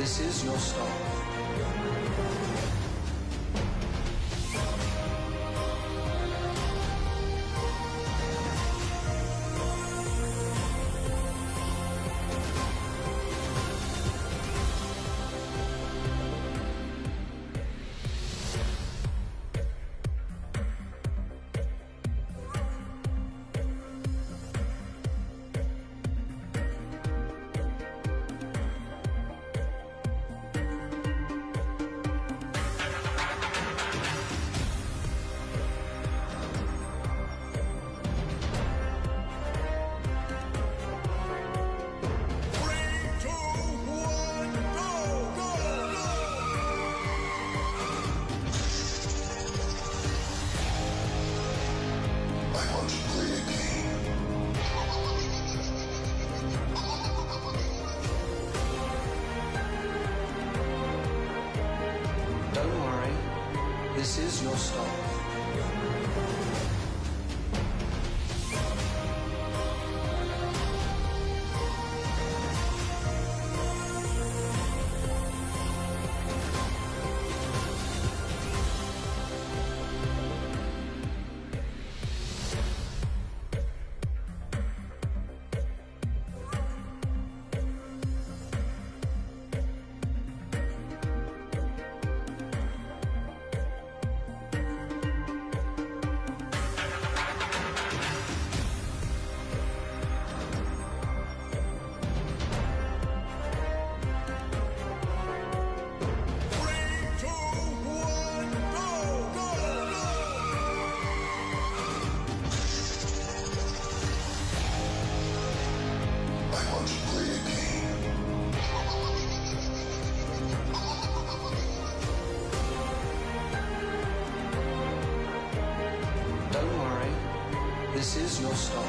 This is your stop. This is your stop. This is your stop.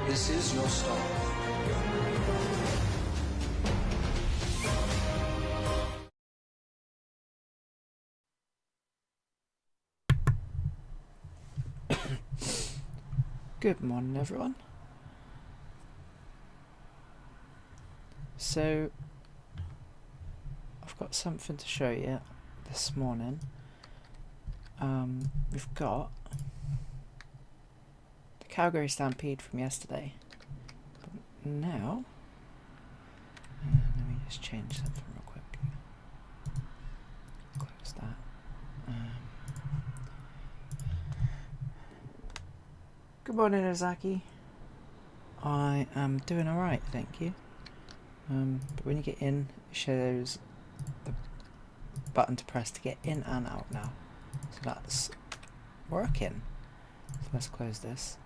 This is your stop. Good morning, everyone. So, I've got something to show you this morning. We've got the Calgary Stampede from yesterday. But now, let me just change something real quick. Close that. Good morning, Ozaki. I am doing alright, thank you. But when you get in, it shows the button to press to get in and out now. So that's working. So let's close this.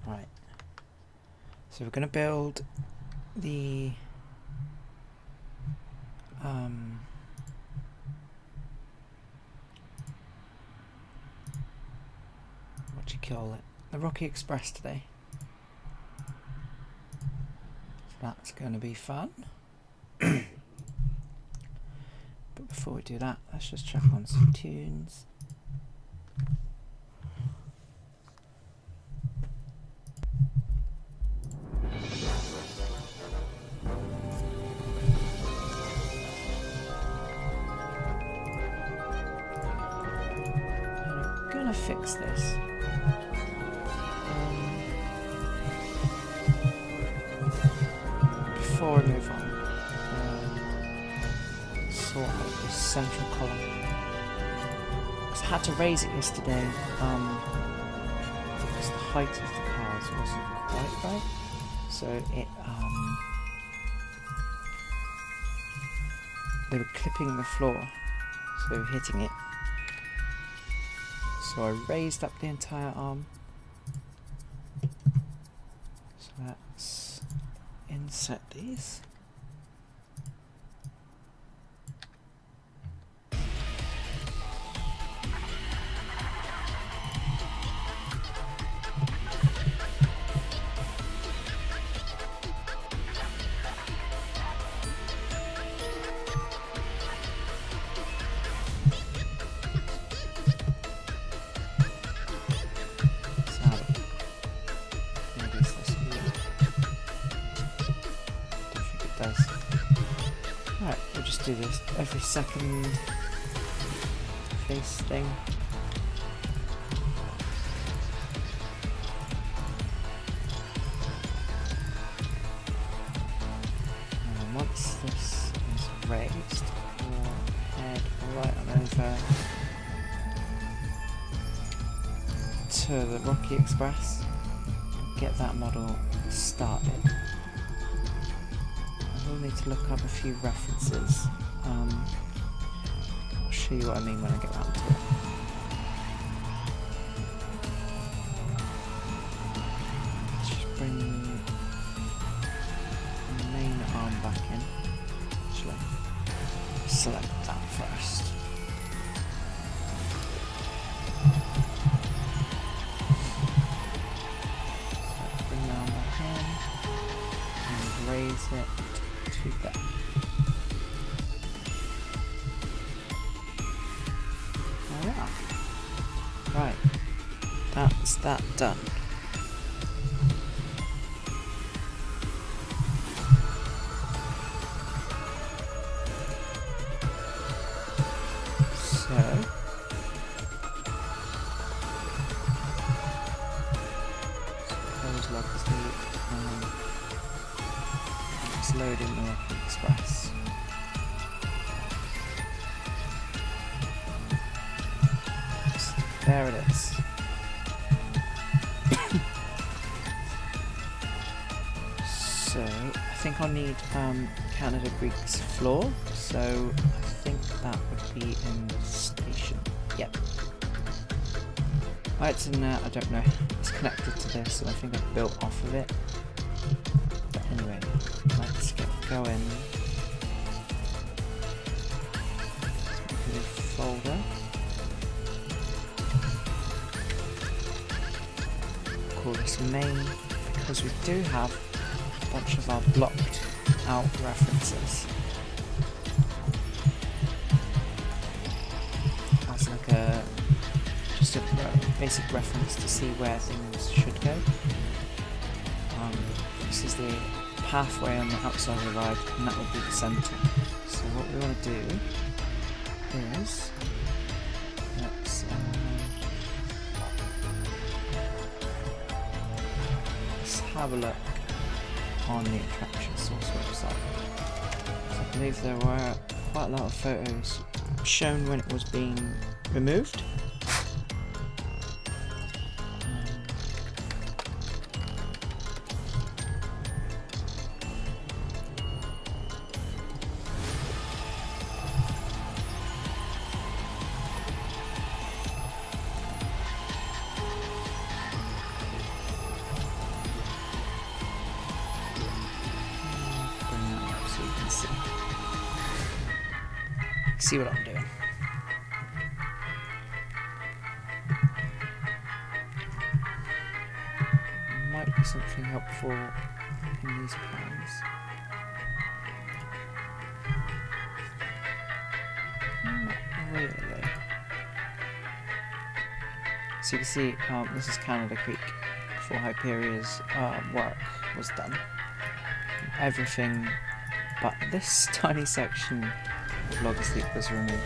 Right. So we're going to build the what do you call it? The Rocky Express today. So that's going to be fun. But before we do that, let's just check on some tunes. I fix this? Before I move on, sort out this central column. Because I had to raise it yesterday, because the height of the cars wasn't quite right. So it, they were clipping the floor, so hitting it. So I raised up the entire arm. So let's inset these. Do this every second face thing. And once this is raised, we'll head right on over to the Rocky Express and get that model started. We'll need to look up a few references. I'll show you what I mean when I get round to it. Let's just bring the main arm back in. Actually, select that first. So bring the arm back in and raise it. That. There we are. Right, that's that done. So suppose log is loading the Rocky Express. So there it is. So I think I'll need Canada Greek's floor. So I think that would be in the station. Yep. Oh, it's in there. I don't know. It's connected to this, and I think I've built off of it. But anyway. Let's get going. New folder. Call this main because we do have a bunch of our blocked out references. As like just a basic reference to see where things should go. This is the pathway on the outside of the ride, and that would be the centre. So what we want to do is let's have a look on the attraction source website. So I believe there were quite a lot of photos shown when it was being removed. See what I'm doing. Might be something helpful in these plans. Not really. So you can see this is Canada Creek before Hyperia's work was done. Everything but this tiny section of log asleep was removed.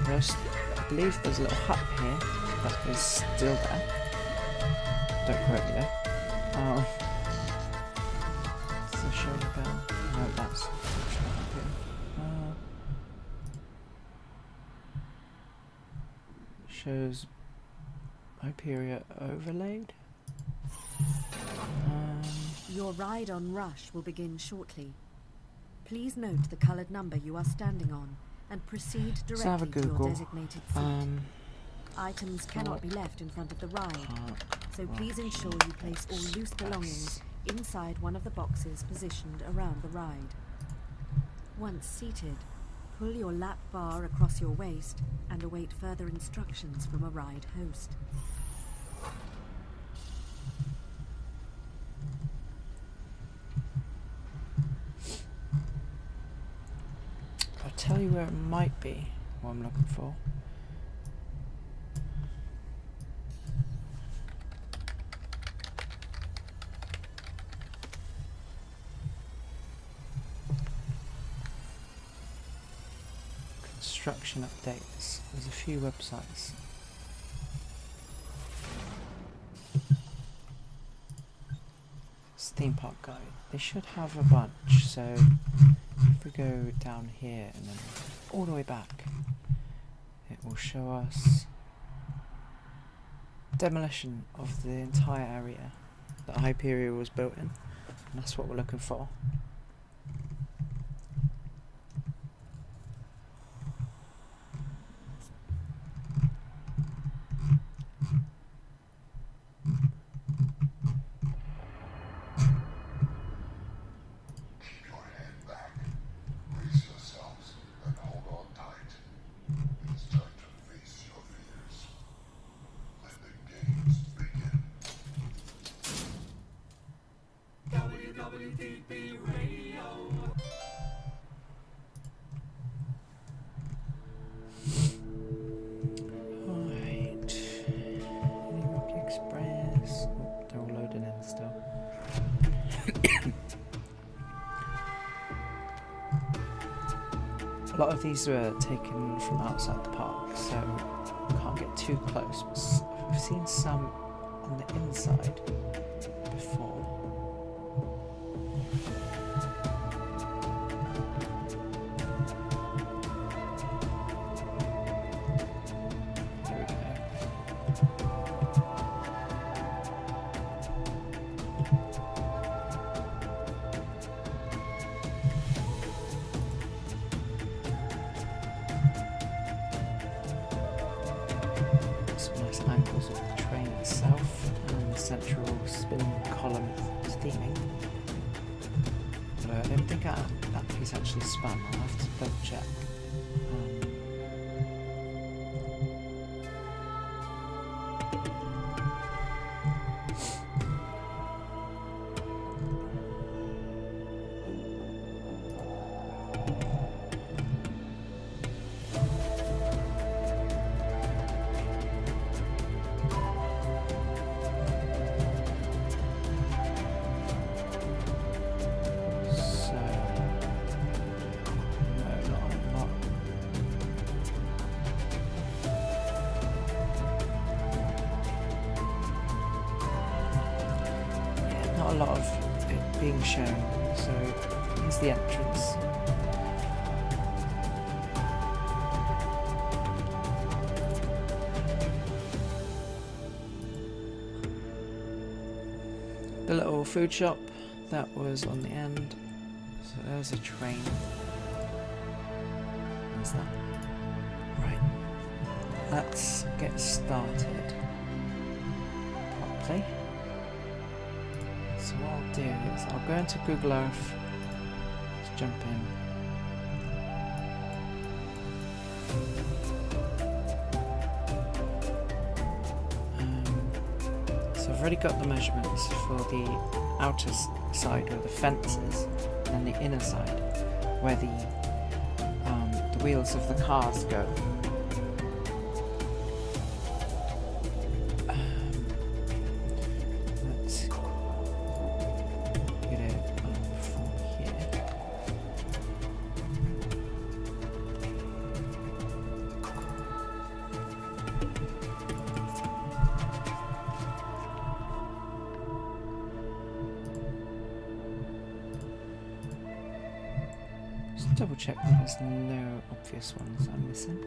The I believe there's a little hut here that is still there. Don't quote me there. Oh. It's the show bell. No, that's shows Hyperia overlaid. Your ride on Rush will begin shortly. Please note the coloured number you are standing on and proceed directly to your designated seat. Items cannot be left in front of the ride, so please ensure you place all loose belongings inside one of the boxes positioned around the ride. Once seated, pull your lap bar across your waist and await further instructions from a ride host. I'll tell you where it might be, what I'm looking for. Construction updates. There's a few websites. Theme park guide. They should have a bunch, so if we go down here and then all the way back, it will show us demolition of the entire area that Hyperia was built in, and that's what we're looking for. A lot of these were taken from outside the park, so can't get too close. But I've seen some on the inside before. Here we go. Angles of the train itself and the central spin column steaming. But I don't think that piece actually spun. I'll have to double check. A lot of it being shown, so here's the entrance. The little food shop that was on the end, so there's a train. What's that? Right, let's get started properly. So what I'll do is I'll go into Google Earth, let's jump in. So I've already got the measurements for the outer side where the fence is, and then the inner side where the wheels of the cars go. double check that there's no obvious ones I'm missing.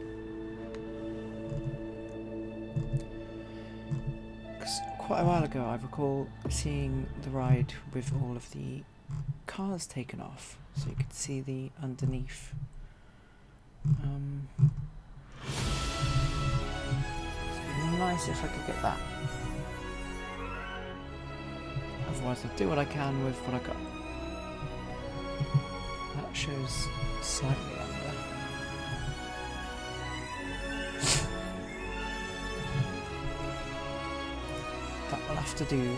Because quite a while ago I recall seeing the ride with all of the cars taken off, so you could see the underneath. It'd be nice if I could get that. Otherwise I'll do what I can with what I got. That shows slightly under. That will have to do.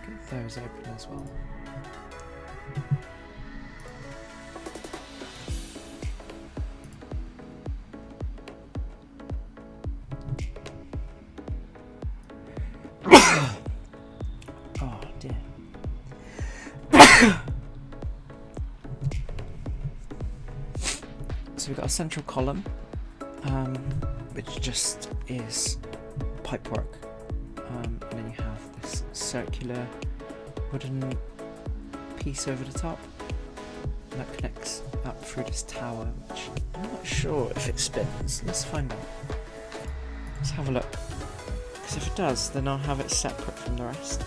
Get those open as well. Oh dear. So we've got a central column, which just is pipework, and then you have this circular wooden piece over the top, and that connects up through this tower, which I'm not sure if it spins. Let's find out. Let's have a look. Because if it does, then I'll have it separate from the rest.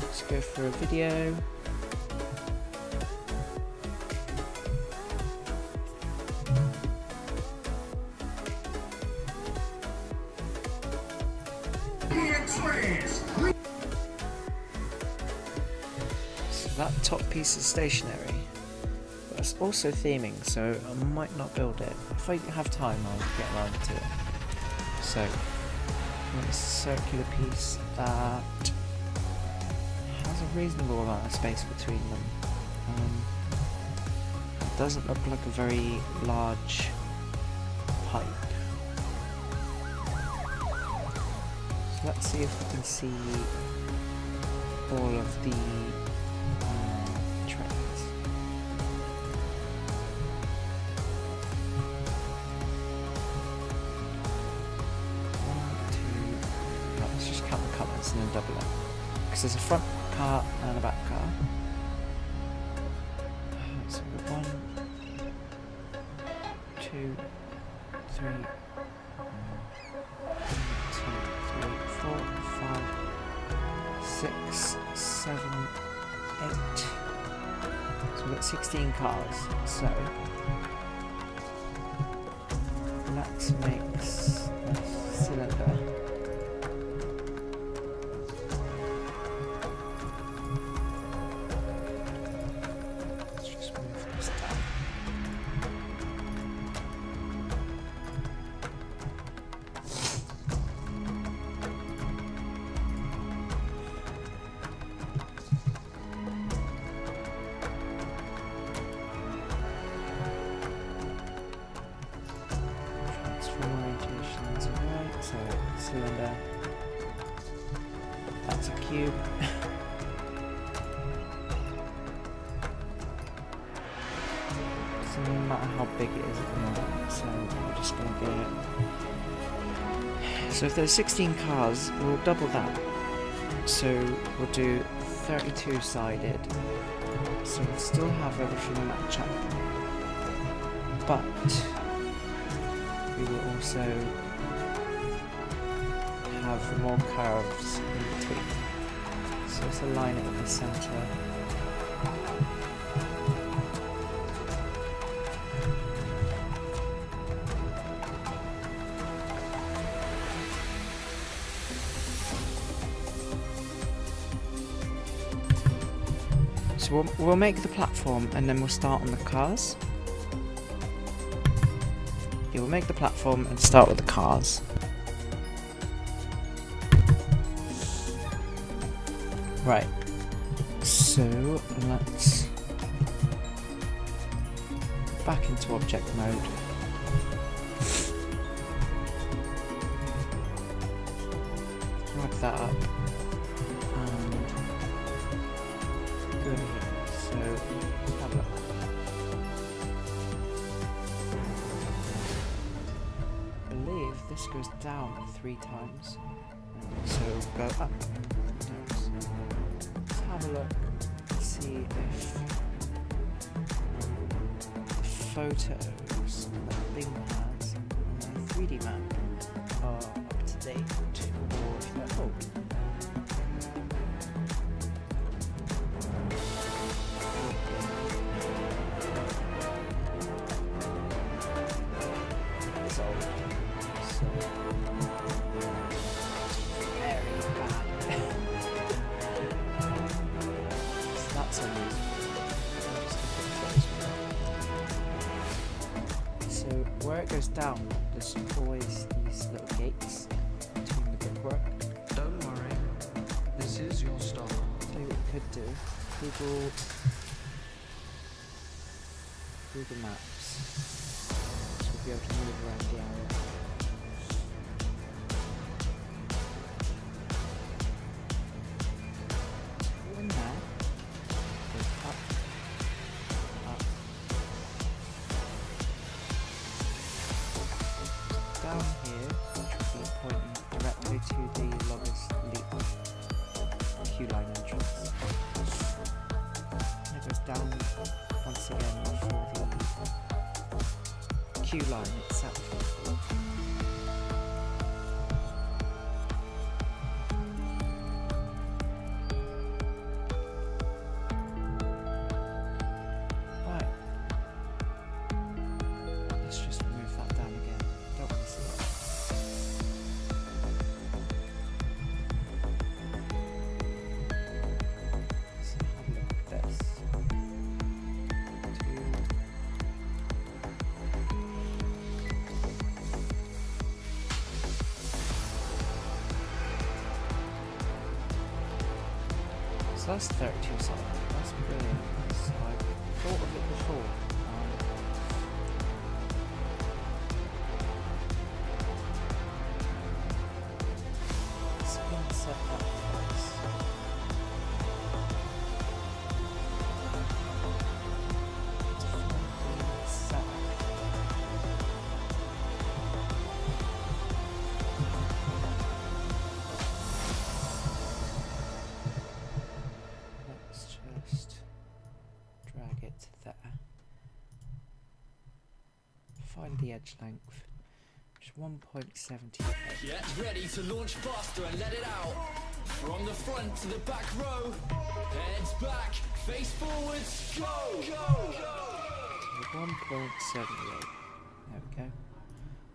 Let's go for a video. So that top piece is stationary, but it's also theming, so I might not build it. If I have time, I'll get around to it. So, I want a circular piece that has a reasonable amount of space between them. It doesn't look like a very large pipe. Let's see if we can see all of the trains. One, two, no, let's just count the colours and then double it. Because there's a front car and a back car. So we've got 1, 2, 3, 4, 5, 6, 7, 8. So we've got 16 cars. So let's make a cylinder. Let's just move this down. Cylinder. That's a cube. Doesn't matter how big it is at the moment, so we're just going to get it. So if there's 16 cars, we'll double that. So we'll do 32 sided. So we'll still have everything match up. But we will also have more curves in between. So let's align it with the center. So we'll make the platform and then we'll start on the cars. Yeah, we'll make the platform and start with the cars. Right, so let's back into object mode. that up and go here. So have a look. I believe this goes down 3 times. So go up. Let's have a look. See if the photos that Bing has on their 3D map are up to date, or if they're old. It's old, so very bad. So that's unusable. So where it goes down, there's always these little gates between the brickwork. Don't worry. This is your stop. So what we could do, Google Maps. So we'll be able to move around the area. Go in there. Go up. Up. Down here, which will be pointing directly to the Loggers Leap queue line entrance. And it goes down once again for the queue line itself. Right. Let's just move that down again. Don't want to see that. So have a look at this. So that's 32 solid. That's brilliant. So I thought of it before. Spin set that place. Set. Let's just drag it to there. Find the edge length, which is 1.78. Get ready to launch faster and let it out. From the front to the back row. Heads back, face forwards, go! Go! Go! 1.78. There we go.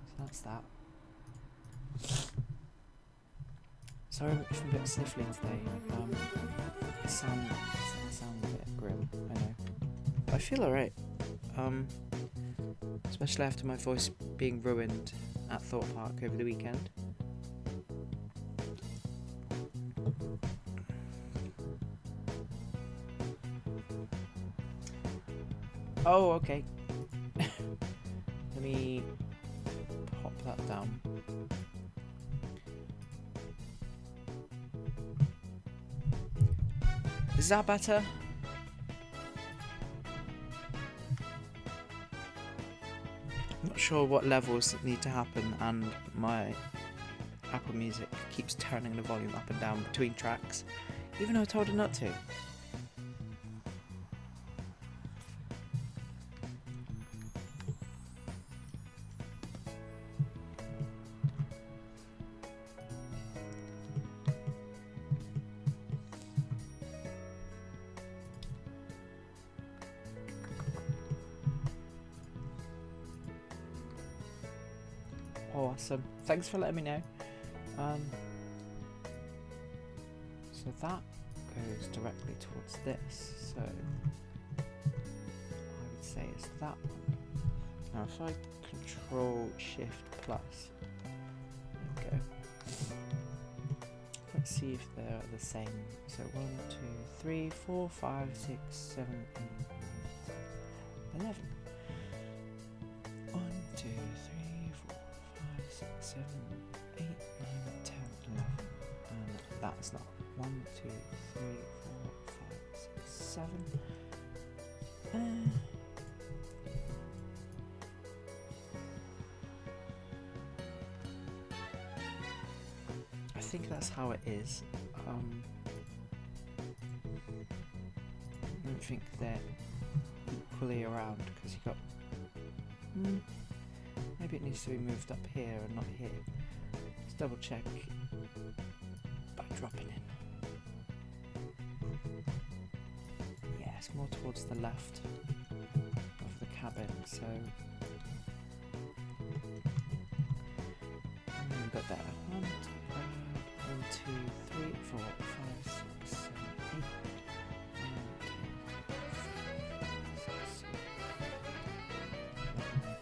So that's that. Sorry if I'm a bit sniffling today. I sound a bit grim, I know. But I feel alright. Especially after my voice being ruined at Thorpe Park over the weekend. Oh, okay. Let me pop that down. Is that better? Not sure what levels need to happen, and my Apple Music keeps turning the volume up and down between tracks, even though I told it not to. Awesome. Thanks for letting me know. So that goes directly towards this. So I would say it's that one. Now if I Control Shift Plus, there we go. Let's see if they're the same. So 1, 2, 3, 4, 5, 6, 7, 8, 9, 10, 11. 1, 2, 3, 4, 5, 6, 7, 8, 9, 10, 11. And that's not. 1, 2, 3, 4, 5, 6, 7. I think that's how it is. I don't think they're equally around because you got. Maybe it needs to be moved up here and not here. Let's double check by dropping in. Yeah, it's more towards the left of the cabin, so. But there. 1, 2, 3, 4, 5, 6, 7, 8. 1, 2, 3, 4, 5, 6, 7.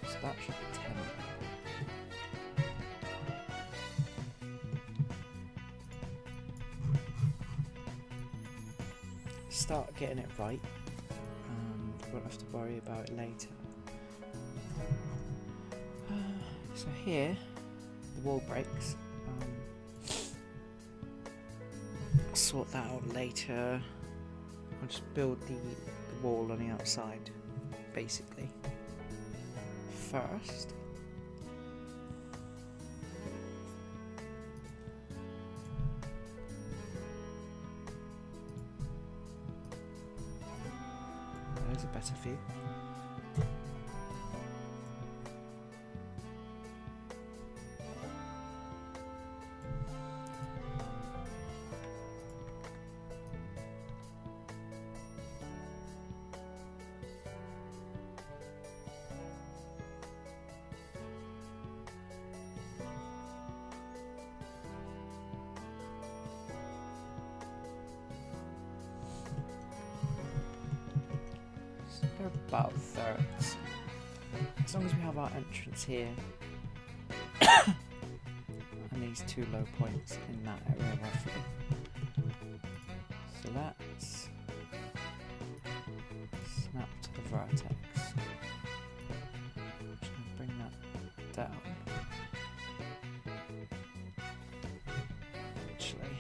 So that should be 10. Start getting it right, and we won't have to worry about it later. So here, the wall breaks. I'll sort that out later. I'll just build the wall on the outside, basically. First. There's a better view. They're about thirds. As long as we have our entrance here and these two low points in that area roughly. So let's snap to the vertex. Just going to bring that down. Actually,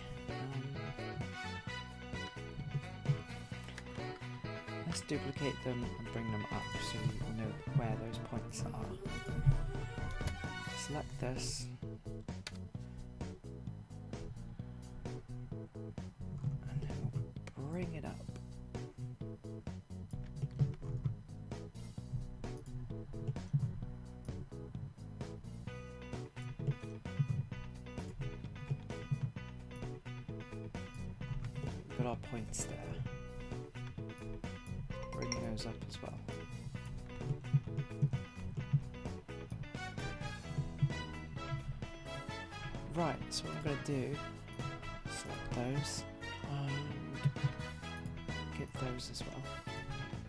let's duplicate them and bring them up so we know where those points are. Select this. And then we'll bring it up. We've got our points there. Bring those up as well. Right, so what I'm going to do, select those and get those as well,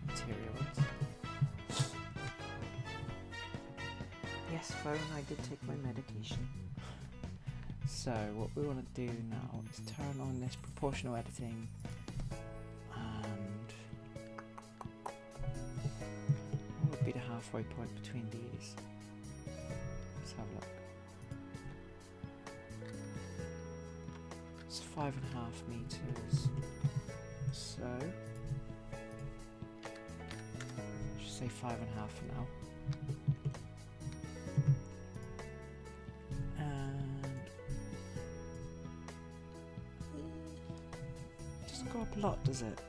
interior ones. Yes, phone, I did take my medication. So what we want to do now is turn on this proportional editing and what would be the halfway point between these? Let's have a look. It's 5.5 meters. So just say 5.5 for now. Doesn't go up a lot, does it?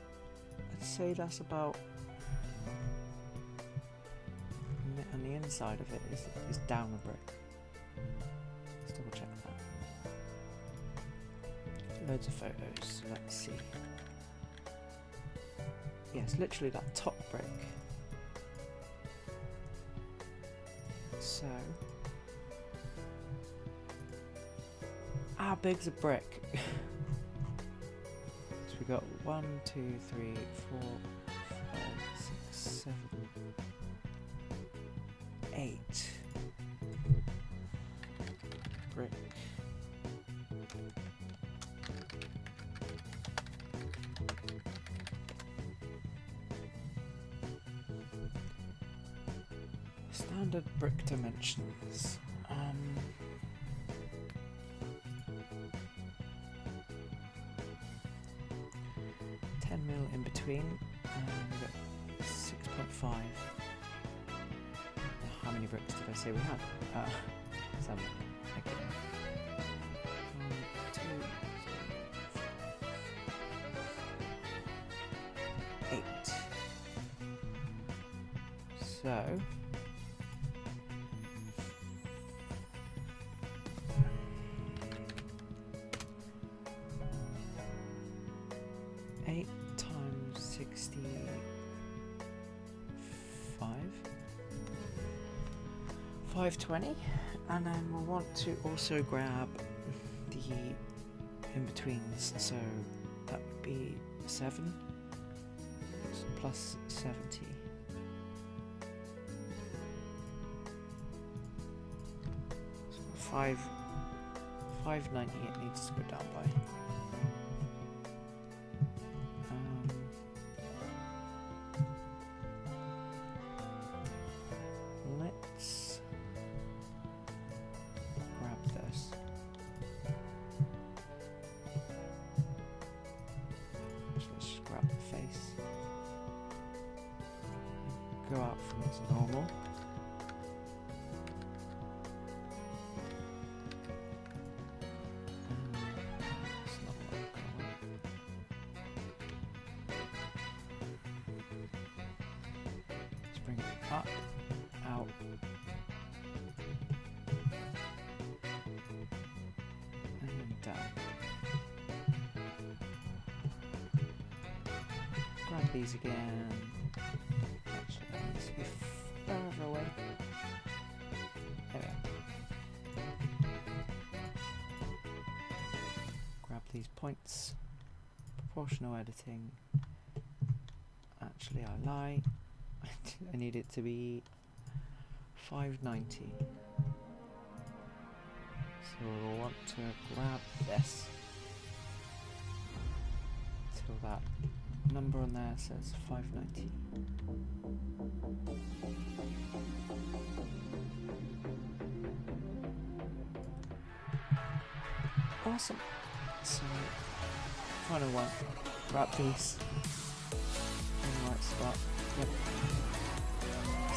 I'd say that's about on the inside of it is down a brick. Let's double check that. Loads of photos, so let's see. Yes, literally that top brick. So how big's a brick? So we got 1, 2, 3, 4, 5, 6, 7, 8 brick. Standard brick dimensions. 10 mil in between, and we've got 6.5. How many bricks did I say we had? Let's have a look. Okay. 1, 2, 8. So 8 times 65, 520, and then we'll want to also grab the in-betweens, so that would be 7 plus 70. So 590 it needs to go down by. Let's grab this. So let's just grab the face. Go out from its normal. It's not what I call it. Let's bring it up, out. And then down. Grab these again. Actually, that needs to be further away. There we are. Grab these points. Proportional editing. Actually, I lie. I need it to be 590. So we'll want to grab this till that number on there says 590. Awesome. So final one. Wrap these in the right spot. Yep.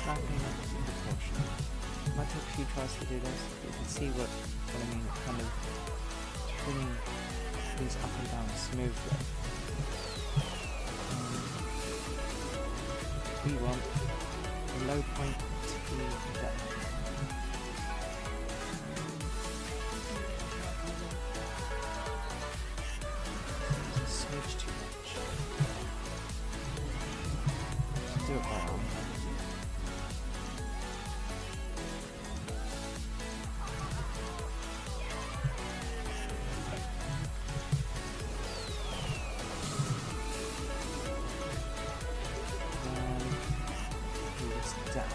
Snapping up in proportion. Might take a few tries to do this, but you can see what I mean. Kind of bringing these up and down smoothly. We want the low point to be there. It's a smidge too much. Just do it by arm. Down.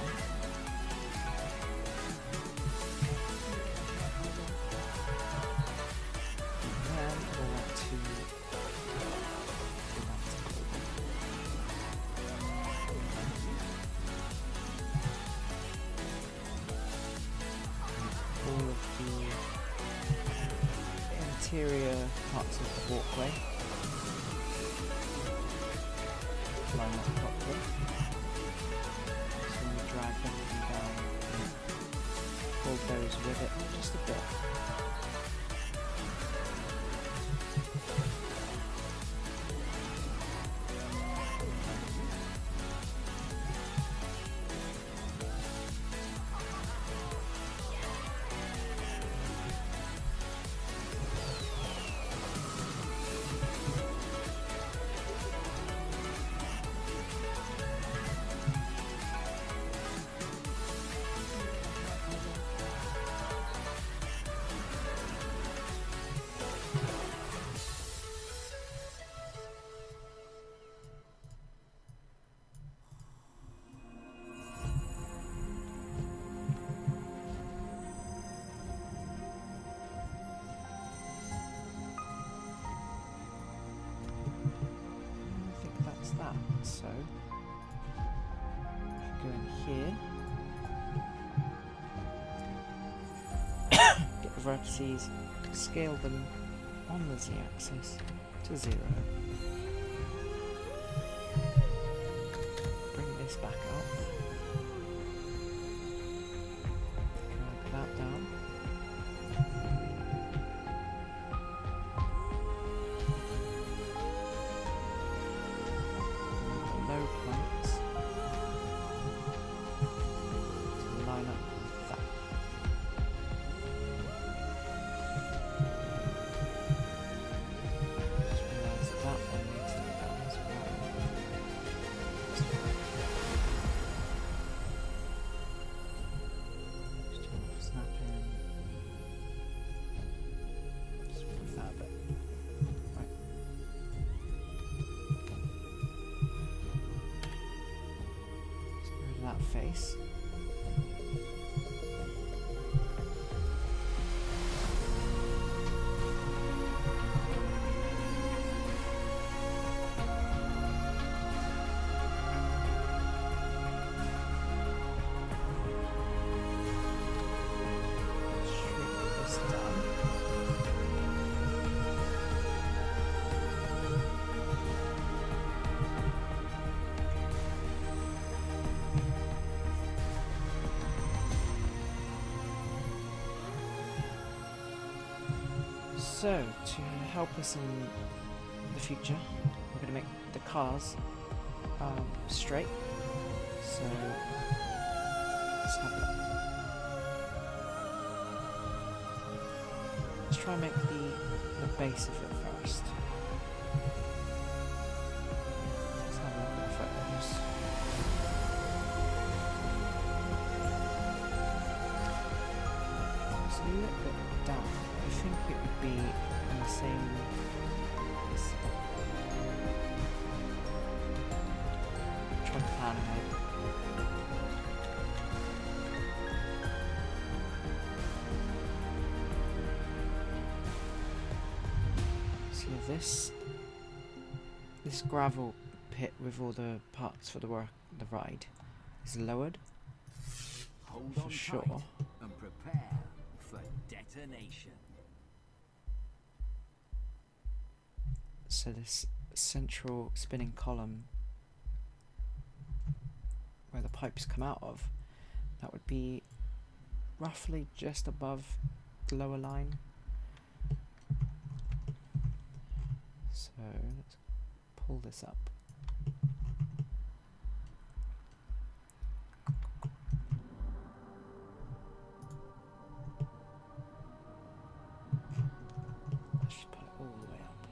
And we'll want to go back to all of the interior parts of the walkway line up properly. Drag everything down and hold those with it just a bit. That. So if you go in here, get the vertices, scale them on the z-axis to 0. this back out. Drag that down. The low points to line up with that. Just realised that one needs to be done as well. Just turn off snapping. Just move that a bit. Right. Let's get rid of that face. Shrink this down. So, to help us in the future, we're going to make the cars straight. So, let's have a look. Let's try and make the base of it first. Let's have a look at the photos. It's a little bit down. I think it would be in the same. Try to plan ahead. So yeah, this gravel pit with all the parts for the ride is lowered. Hold For on sure. tight and prepare for detonation. So this central spinning column where the pipes come out of, that would be roughly just above the lower line. So let's pull this up. Let's just put it all the way up.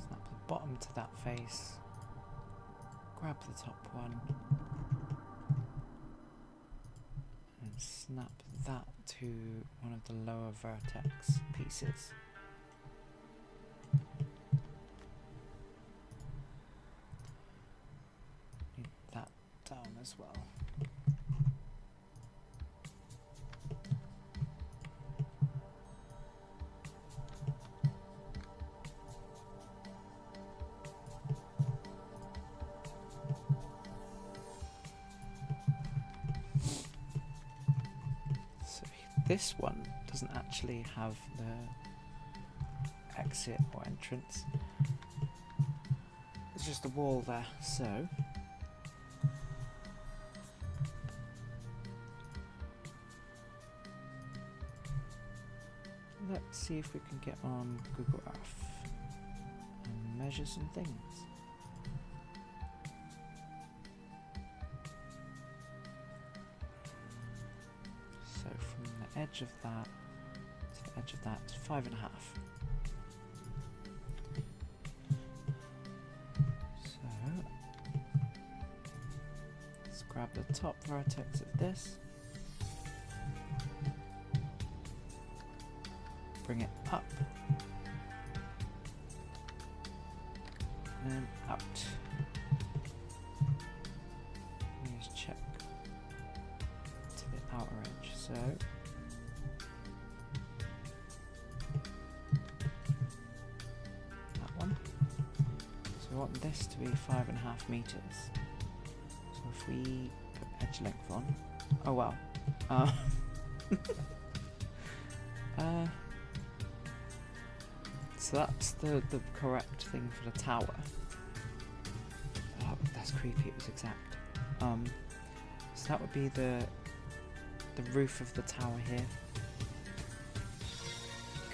Snap the bottom to that face. Grab the top one. And snap that to one of the lower vertex pieces. Need that down as well. This one doesn't actually have the exit or entrance. It's just a wall there, so let's see if we can get on Google Earth and measure some things. So from the edge of that to the edge of that is 5.5. So let's grab the top vertex of this, bring it up, and then out. Let me just check to the outer edge. So that one. So we want this to be 5.5 meters. So if we put edge length on, oh wow. So that's the correct thing for the tower. Oh, that's creepy, it was exact. So that would be the roof of the tower here.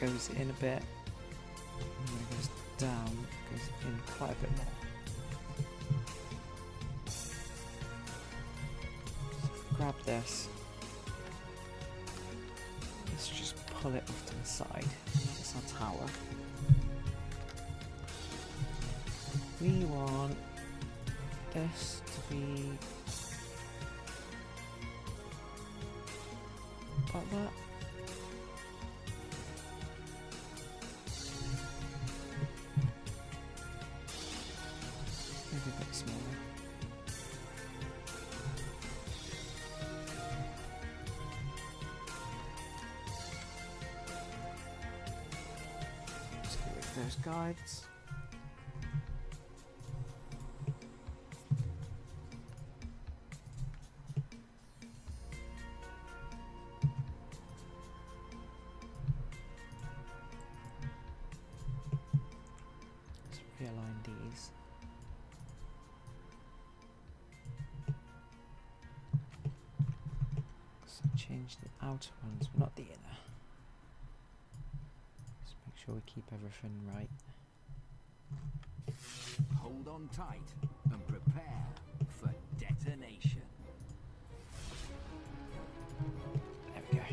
Goes in a bit, and when it goes down, it goes in quite a bit more. So if we grab this, let's just pull it off to the side. That's our tower. We want this to be like that. Maybe a bit smaller. Let's get rid of those guides. Realign these. So change the outer ones, but not the inner. Just make sure we keep everything right. Hold on tight and prepare for detonation. There we go.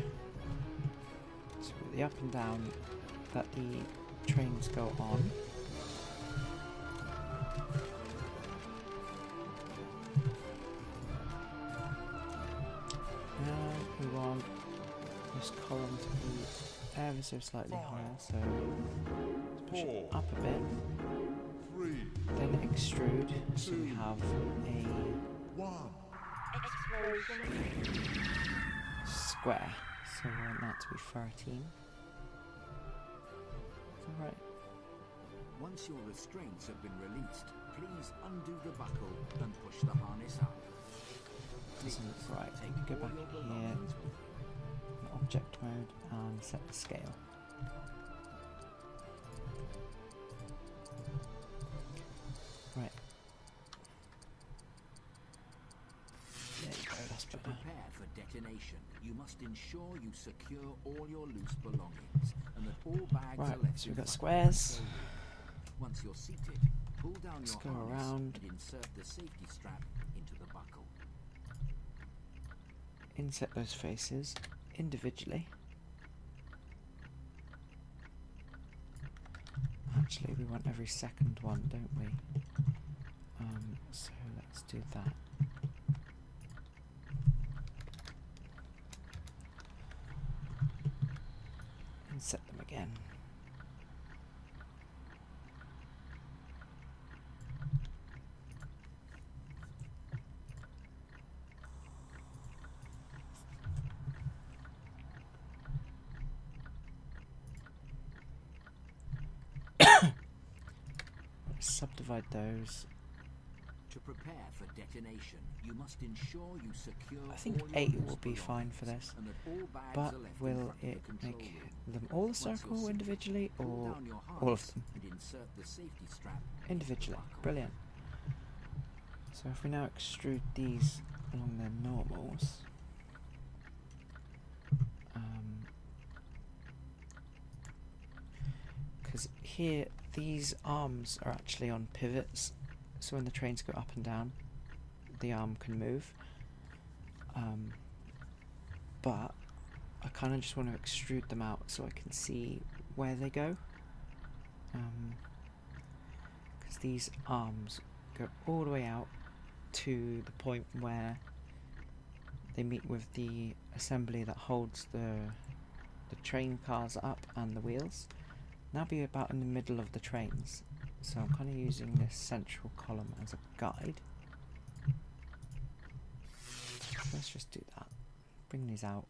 So with the up and down, let the trains go on. We want this column to be ever so slightly higher, so let's push it up a bit, then extrude, so we have a square, so we want that to be 13. Alright. Once your restraints have been released, please undo the buckle and push the harness up. Doesn't look right. Go back here, object mode, and set the scale. Right. There you go, that's To better. prepare for detonation, you must ensure you secure all your loose belongings and that all bags Right, are left so in we've got front of the squares. showroom. Once you're seated, pull down Let's your go harness around. and insert the safety strap into the buckle. Inset those faces individually. Actually, we want every second one, don't we? So let's do that. And set them again. Subdivide those. To prepare for detonation, you must ensure you secure I think all your 8 loose will be fine for belongings this. and that all bags But are left in will front of it the control make room. them all a Once you're circle seated, individually, pull or down your all of harness them and insert the safety strap individually? into the buckle. Brilliant. So if we now extrude these along their normals, because here these arms are actually on pivots, so when the trains go up and down, the arm can move. But I kind of just want to extrude them out so I can see where they go. Because these arms go all the way out to the point where they meet with the assembly that holds the train cars up and the wheels. And that'll be about in the middle of the trains. So I'm kind of using this central column as a guide. Let's just do that. Bring these out.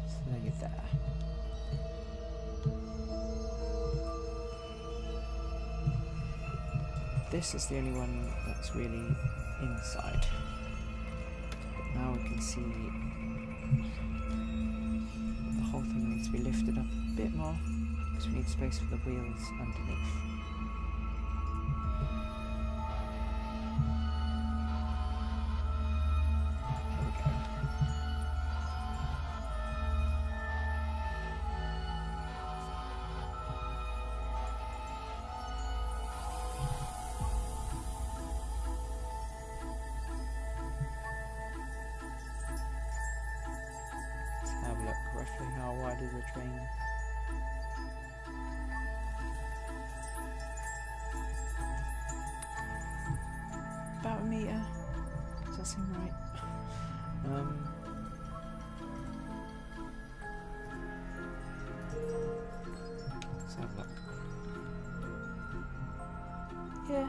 So there you're there. This is the only one that's really inside. now we can see the whole thing needs to be lifted up a bit more because we need space for the wheels underneath. There we go. Let's have a look roughly how wide is the train. About a metre. Does that seem right? Let's have a look. Yeah.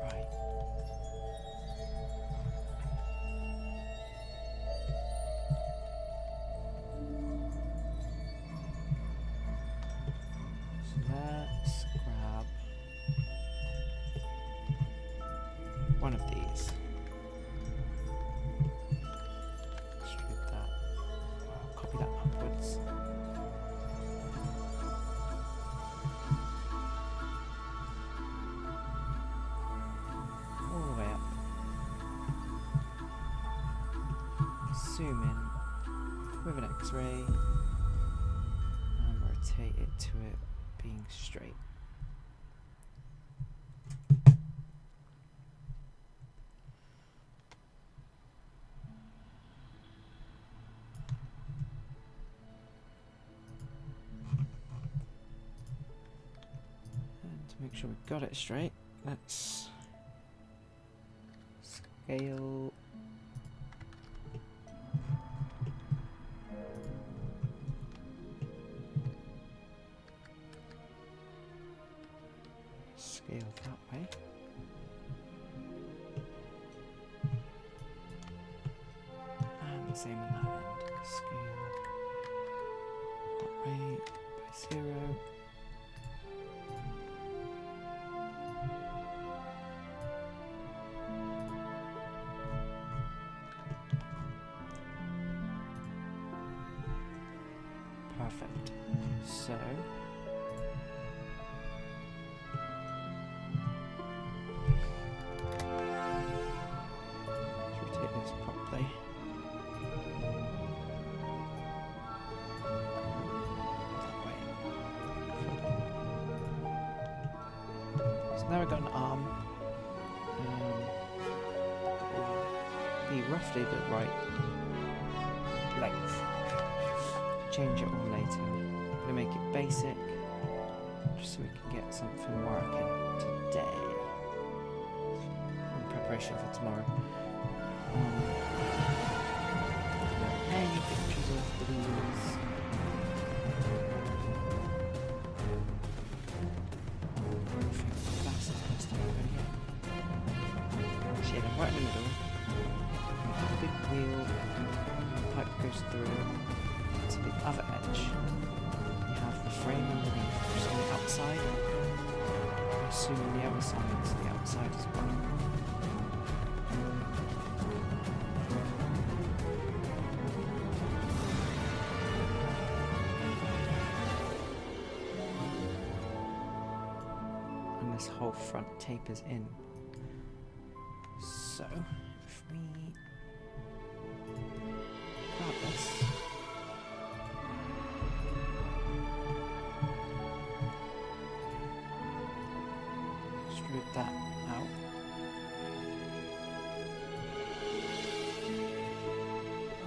Right. So let's grab one of these. Extrude that. Copy that upwards. All the way up. Zoom in with an X-ray and rotate it to it being straight. And to make sure we've got it straight, let's scale. Scale that way. And the same on that end. Scale that way by 0. Perfect. So let's rotate this properly. That way. So now we've got an arm. Will be roughly the right length. Change it all later. I'm going to make it basic just so we can get something working today in preparation for tomorrow. Any pictures of the wheels? I think that's the best I'm going to get. See them right in the middle. The big wheel, the pipe goes through to the other edge. You have the frame underneath, which is on the outside. I assume the other side is the outside as well. And this whole front tapers in. So, if we grab this. Extrude that out.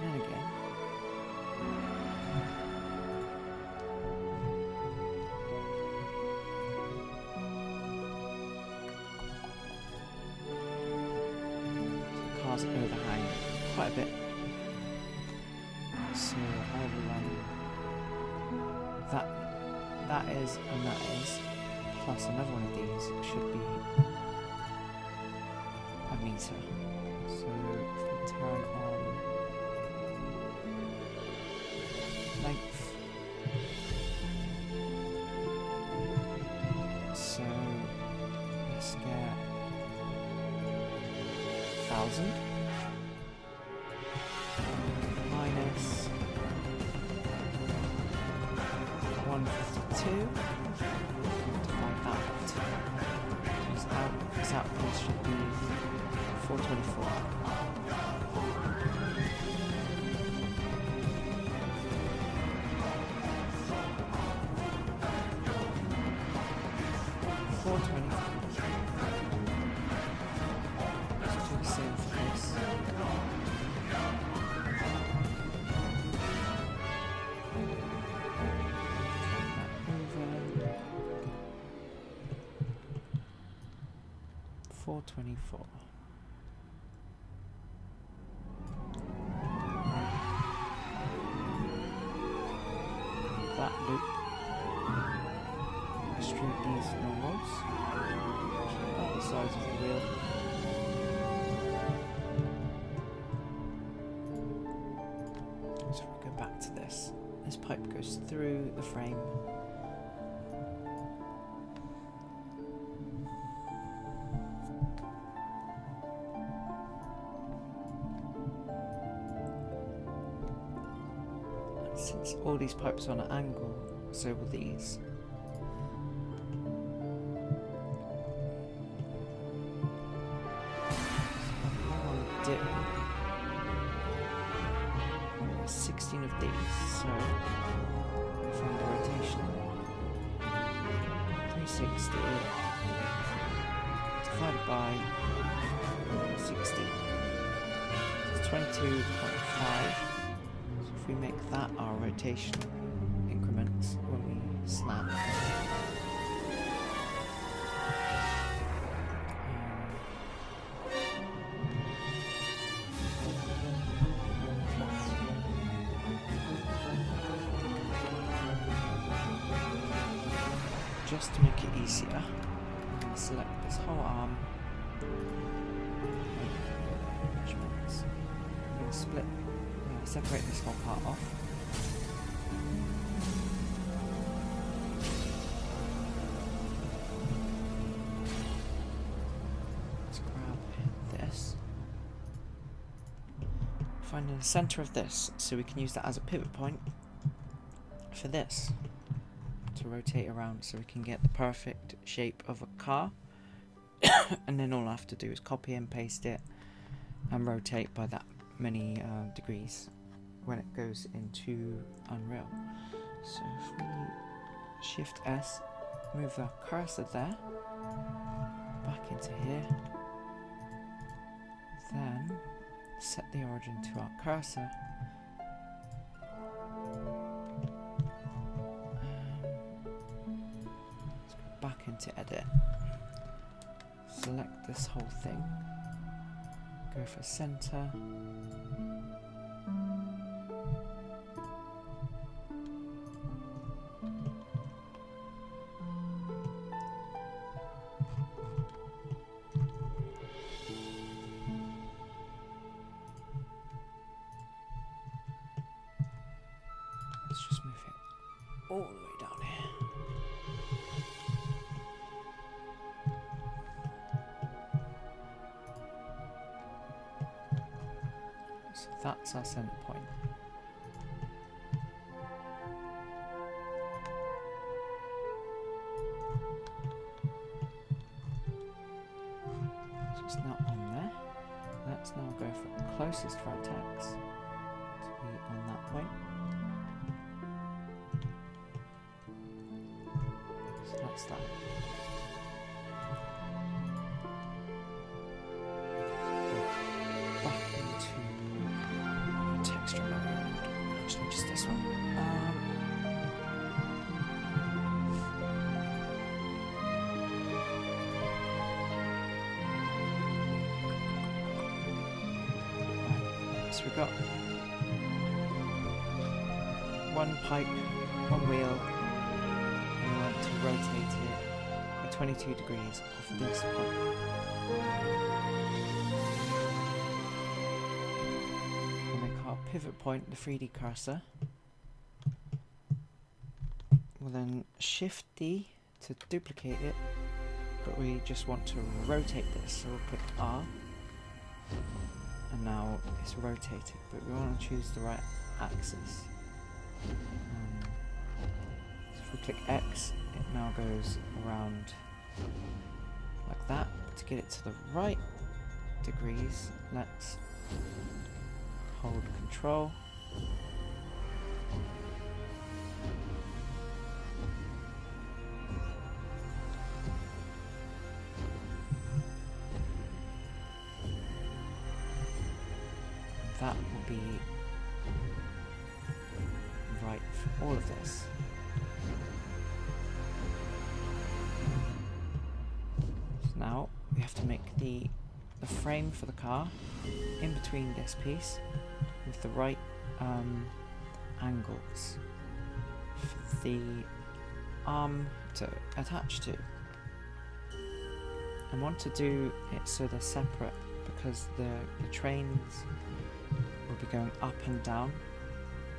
And again. cars overhang quite a bit. So I'll that is and that is, plus another one of these should be a meter. So if we turn on length, so let's get 1,000 minus 152. Divide that. His output should be 424. Let's do the same for this. 424. That loop. Extrude these normals. About the size of the wheel. So if we go back to this, this pipe goes through the frame. Since all these pipes are on an angle, so will these. So what I want to do is 16 of these, so I find the rotation 360 divided by 60. It's 22.5. If we make that our rotation increments when we snap, just to make it easier, I'm going to select this whole arm, measurements. I'm going to separate this whole part off. Let's grab this. Find the center of this so we can use that as a pivot point for this to rotate around so we can get the perfect shape of a car. And then all I have to do is copy and paste it and rotate by that many degrees when it goes into Unreal. So if we Shift S, move the cursor there, back into here, then set the origin to our cursor, let's go back into edit, select this whole thing, go for center, let's just move it all the way down here. So that's our center point. So it's not on there. Let's now go for the closest vertex to be on that point. So that's that. Go back into texture mode. Actually, just this one. So we've got one pipe, one wheel, and we want to rotate it at 22 degrees off this point. We'll make our pivot point the 3D cursor. We'll then shift D to duplicate it, but we just want to rotate this, so we'll click R, and now it's rotated, but we want to choose the right axis. So if we click X, it now goes around like that. But to get it to the right degrees, let's hold Control. That will be right for all of this. So now we have to make the frame for the car in between this piece with the right angles for the arm to attach to. I want to do it so they're separate because the trains will be going up and down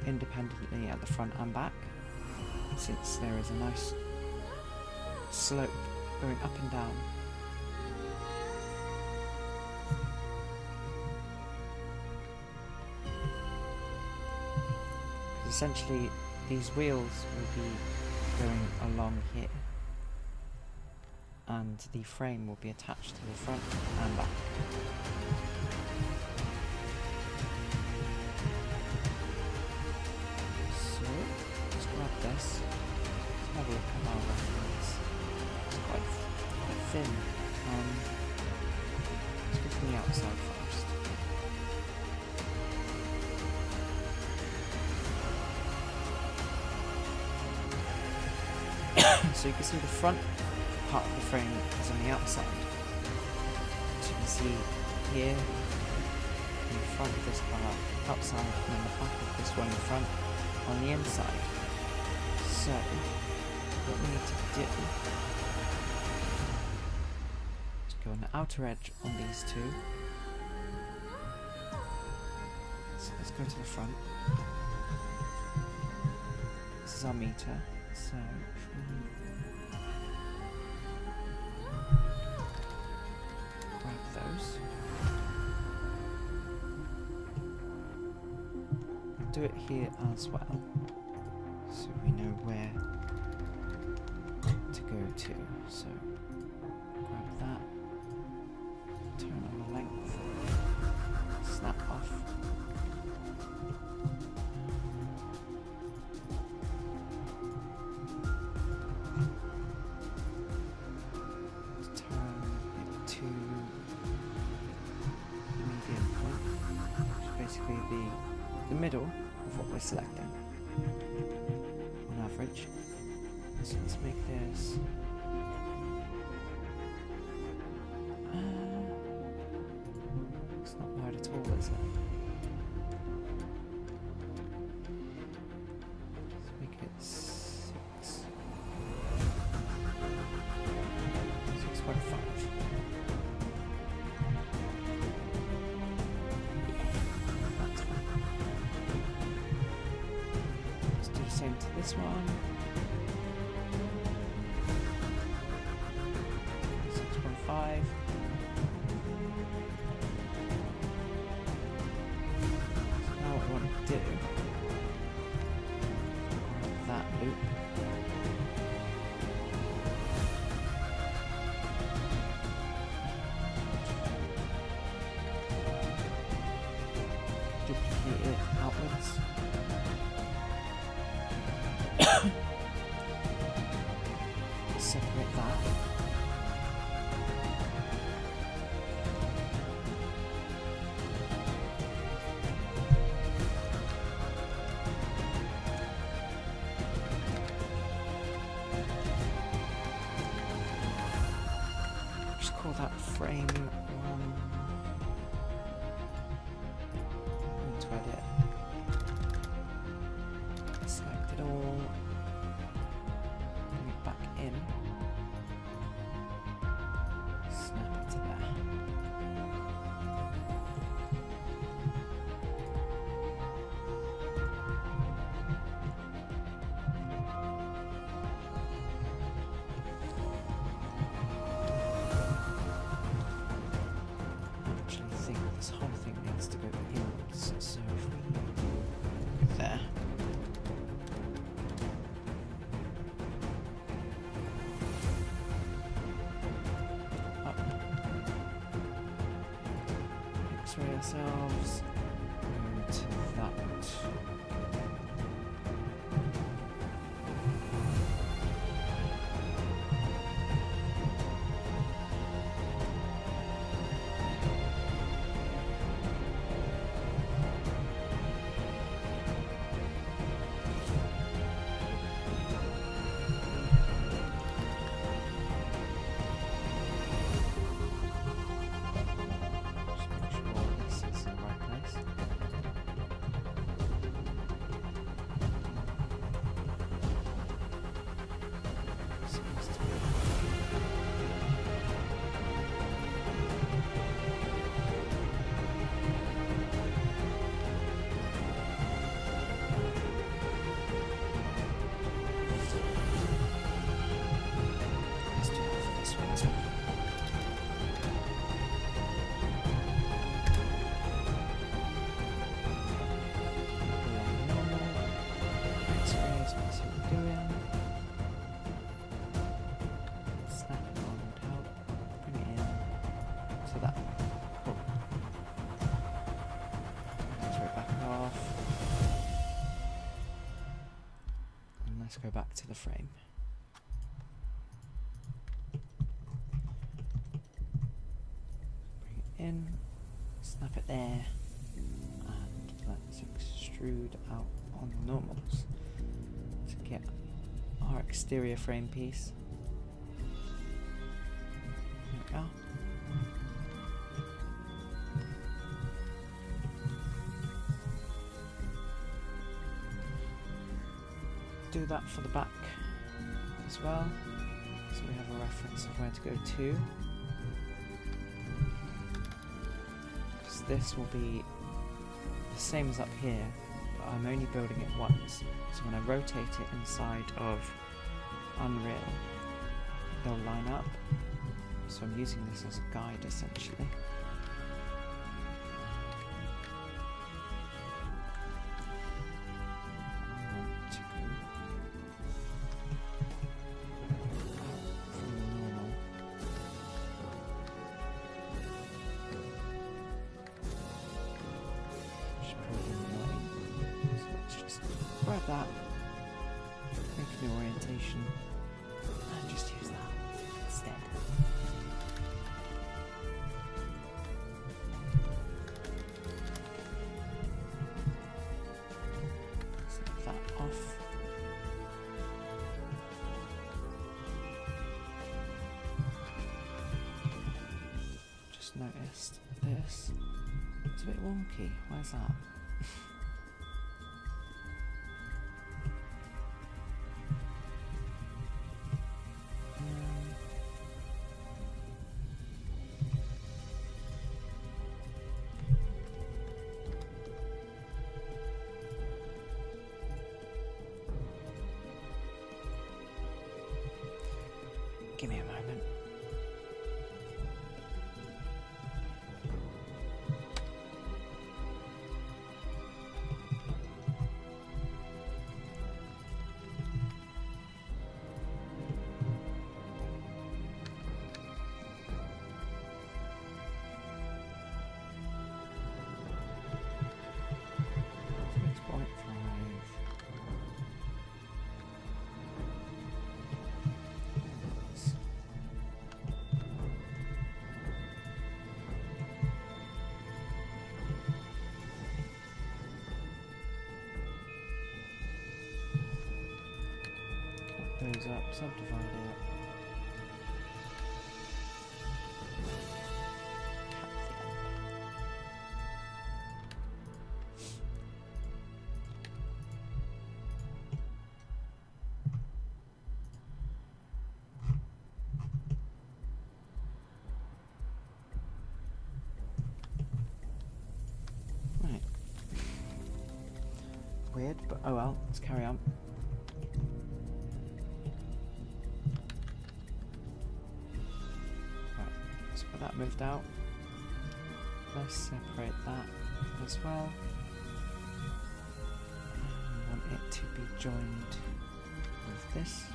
independently at the front and back, since there is a nice slope going up and down. Essentially these wheels will be going along here and the frame will be attached to the front and back. So let's grab this. Let's have a look at our reference. It's quite thin. Let's go from the outside first. So you can see the front part of the frame is on the outside. So you can see here in the front of this part outside, and then the back of this one in front on the inside. So what we need to do is go on the outer edge on these two. So let's go to the front. This is our meter. So if we grab those, do it here as well, so we know where to go to. So grab that, turn on the length, snap off. The middle of what we're selecting on average. So let's make this it's not wide at all, is it? Let's make it 6.5. Same to this one. 6.5. So now what I want to do, grab that loop. Duplicate it outwards. Separate that. Just call that frame 1. ourselves. Go to that. Let's go back to the frame. Bring it in, snap it there, and let's extrude out on the normals to get our exterior frame piece. There we are. Do that for the back as well, so we have a reference of where to go to. Because this will be the same as up here, but I'm only building it once. So when I rotate it inside of Unreal, they'll line up. So I'm using this as a guide essentially. Grab that, make a new orientation, and just use that instead. Snap that off. Just noticed this. It's a bit wonky. Where's that? Give me a moment. Those up, subdivide it. Right. Weird, but oh well, let's carry on. That moved out. Let's separate that as well. I want it to be joined with this.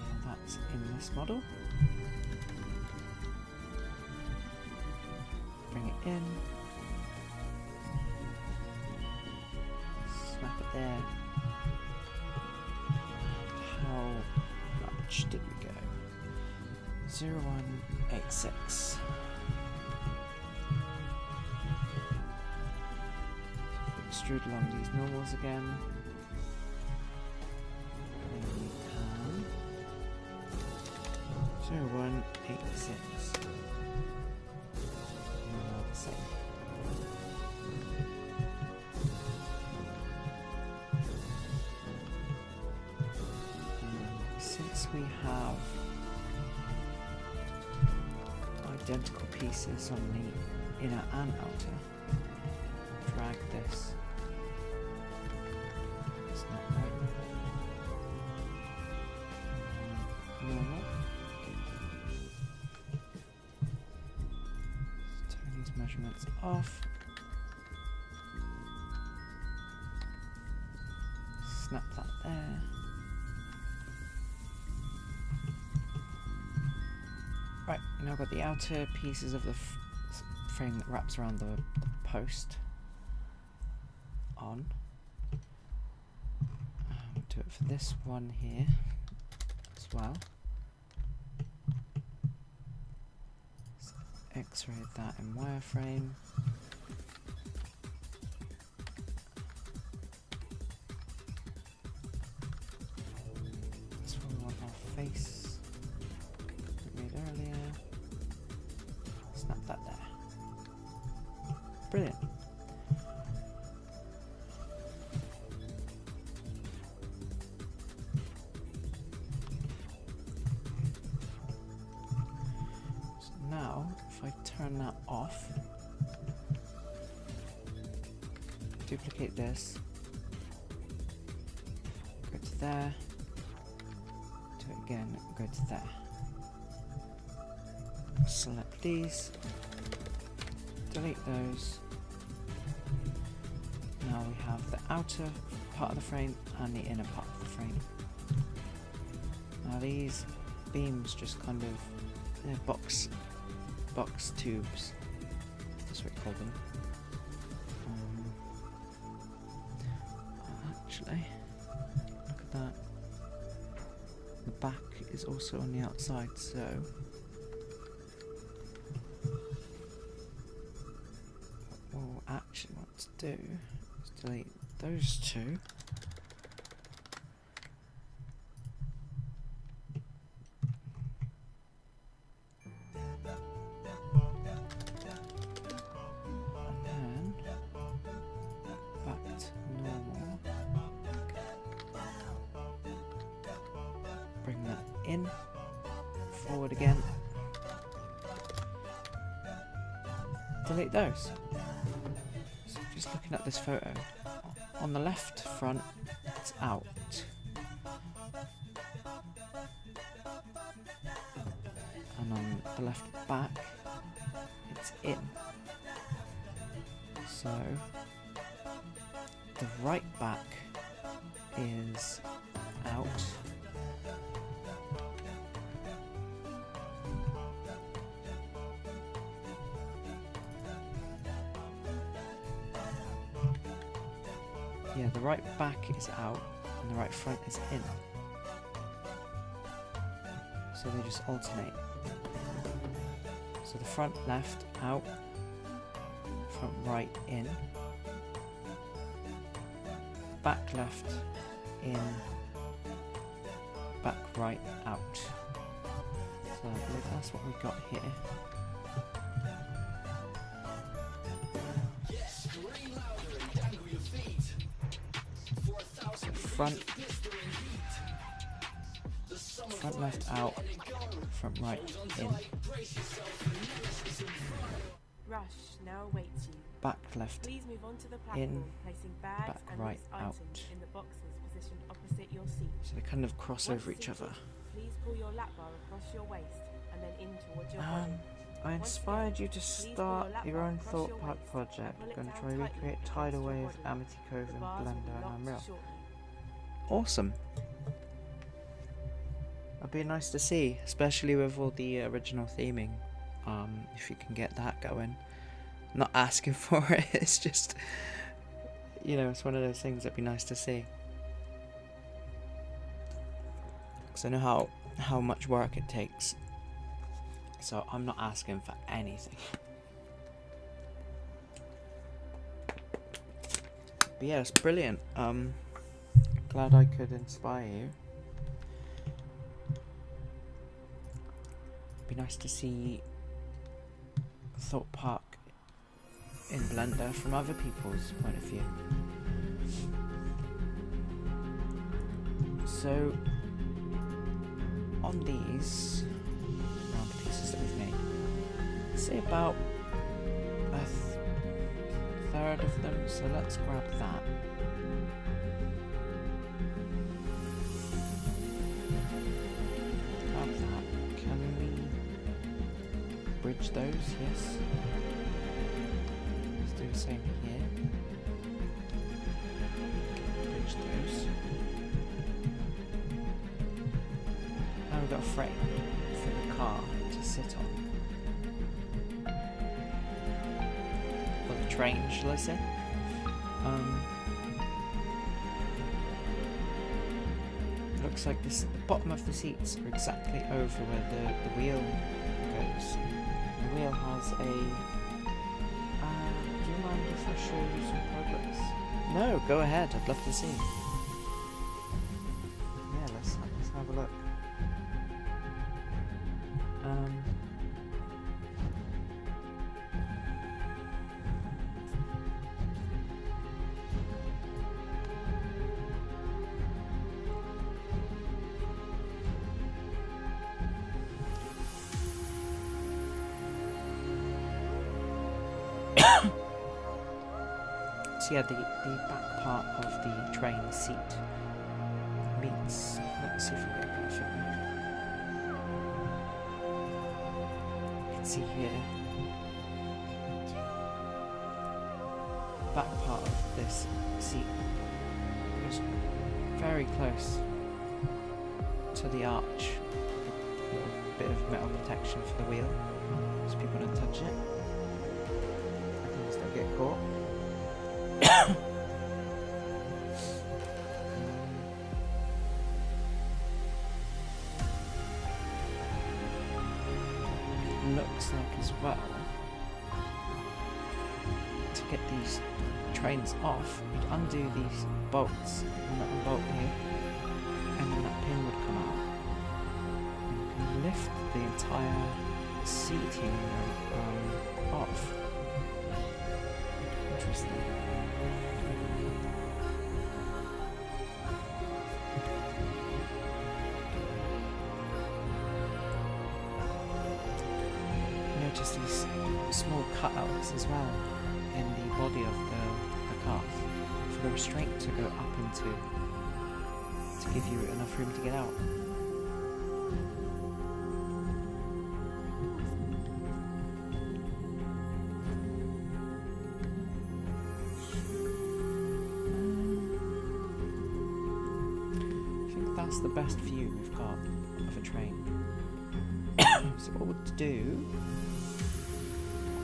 So that's in this model. in. Snap it there. How much did we go? 0186. Extrude along these normals again. And we can 0186. The same. Since we have identical pieces on the inner and outer, drag this. It's not right. Normal. Let's turn these measurements off. Snap that there. Right, now I've got the outer pieces of the frame that wraps around the post on. Do it for this one here as well. X-ray that in wireframe. This one we want our face. Earlier. Snap that there. Brilliant. So now, if I turn that off, duplicate this, go to there, do it again, go to there. Select these, delete those. Now we have the outer part of the frame and the inner part of the frame. Now these beams just kind of, they're box tubes, that's what we call them. Actually, look at that. The back is also on the outside, so actually want to do is delete those two. And then back to normal. Bring that in, forward again. Delete those. Just looking at this photo, on the left front it's out, and on the left back it's in. So the right back is out, yeah, the right back is out and the right front is in. So they just alternate. So the front left out, front right in, back left in, back right out. So I believe that's what we've got here. Front left out, front right in. Rush now awaits you. Back left Please move on to the platform, in, placing bags back and right loose items out. in the boxes positioned opposite your seat. So they kind of cross Once over each seated, other. Please pull your lap bar across your waist and then in towards your body. I inspired you to please pull start your lap your bar own across Thorpe your Park waist project. and pull it Going to down try and tightly recreate against Tidal your Wave, body. Amity Cove The and bars will be Blender and locked Unreal. shortly. Awesome. That'd be nice to see, especially with all the original theming. If you can get that going. not asking for it. It's just, you know, it's one of those things that'd be nice to see. Because I know how much work it takes. So I'm not asking for anything. But yeah, it's brilliant. Glad I could inspire you. Be nice to see Thorpe Park in Blender from other people's point of view. So on these round pieces that we've made, say about a third of them, so let's grab that. Grab that. Can we bridge those? Yes. Let's do the same here. Bridge those. Now we've got a frame for the car to sit on. Or the train, shall I say? Looks like this, the bottom of the seats are exactly over where the wheel goes. The wheel has a... do you mind if I show you some progress? No, go ahead, I'd love to see. Yeah, let's have a look. So yeah, the back part of the train seat meets, let's see if we get a better fit. You can see here, back part of this seat is very close to the arch, a little bit of metal protection for the wheel, so people don't touch it. Things don't get caught. Looks like as well, to get these trains off, you'd undo these bolts and that bolt here, and then that pin would come out. And you can lift the entire seating off. Interesting. Notice these small cutouts as well in the body of the car for the restraint to go up into, to give you enough room to get out. I think that's the best view we've got of a train. So what we'll do,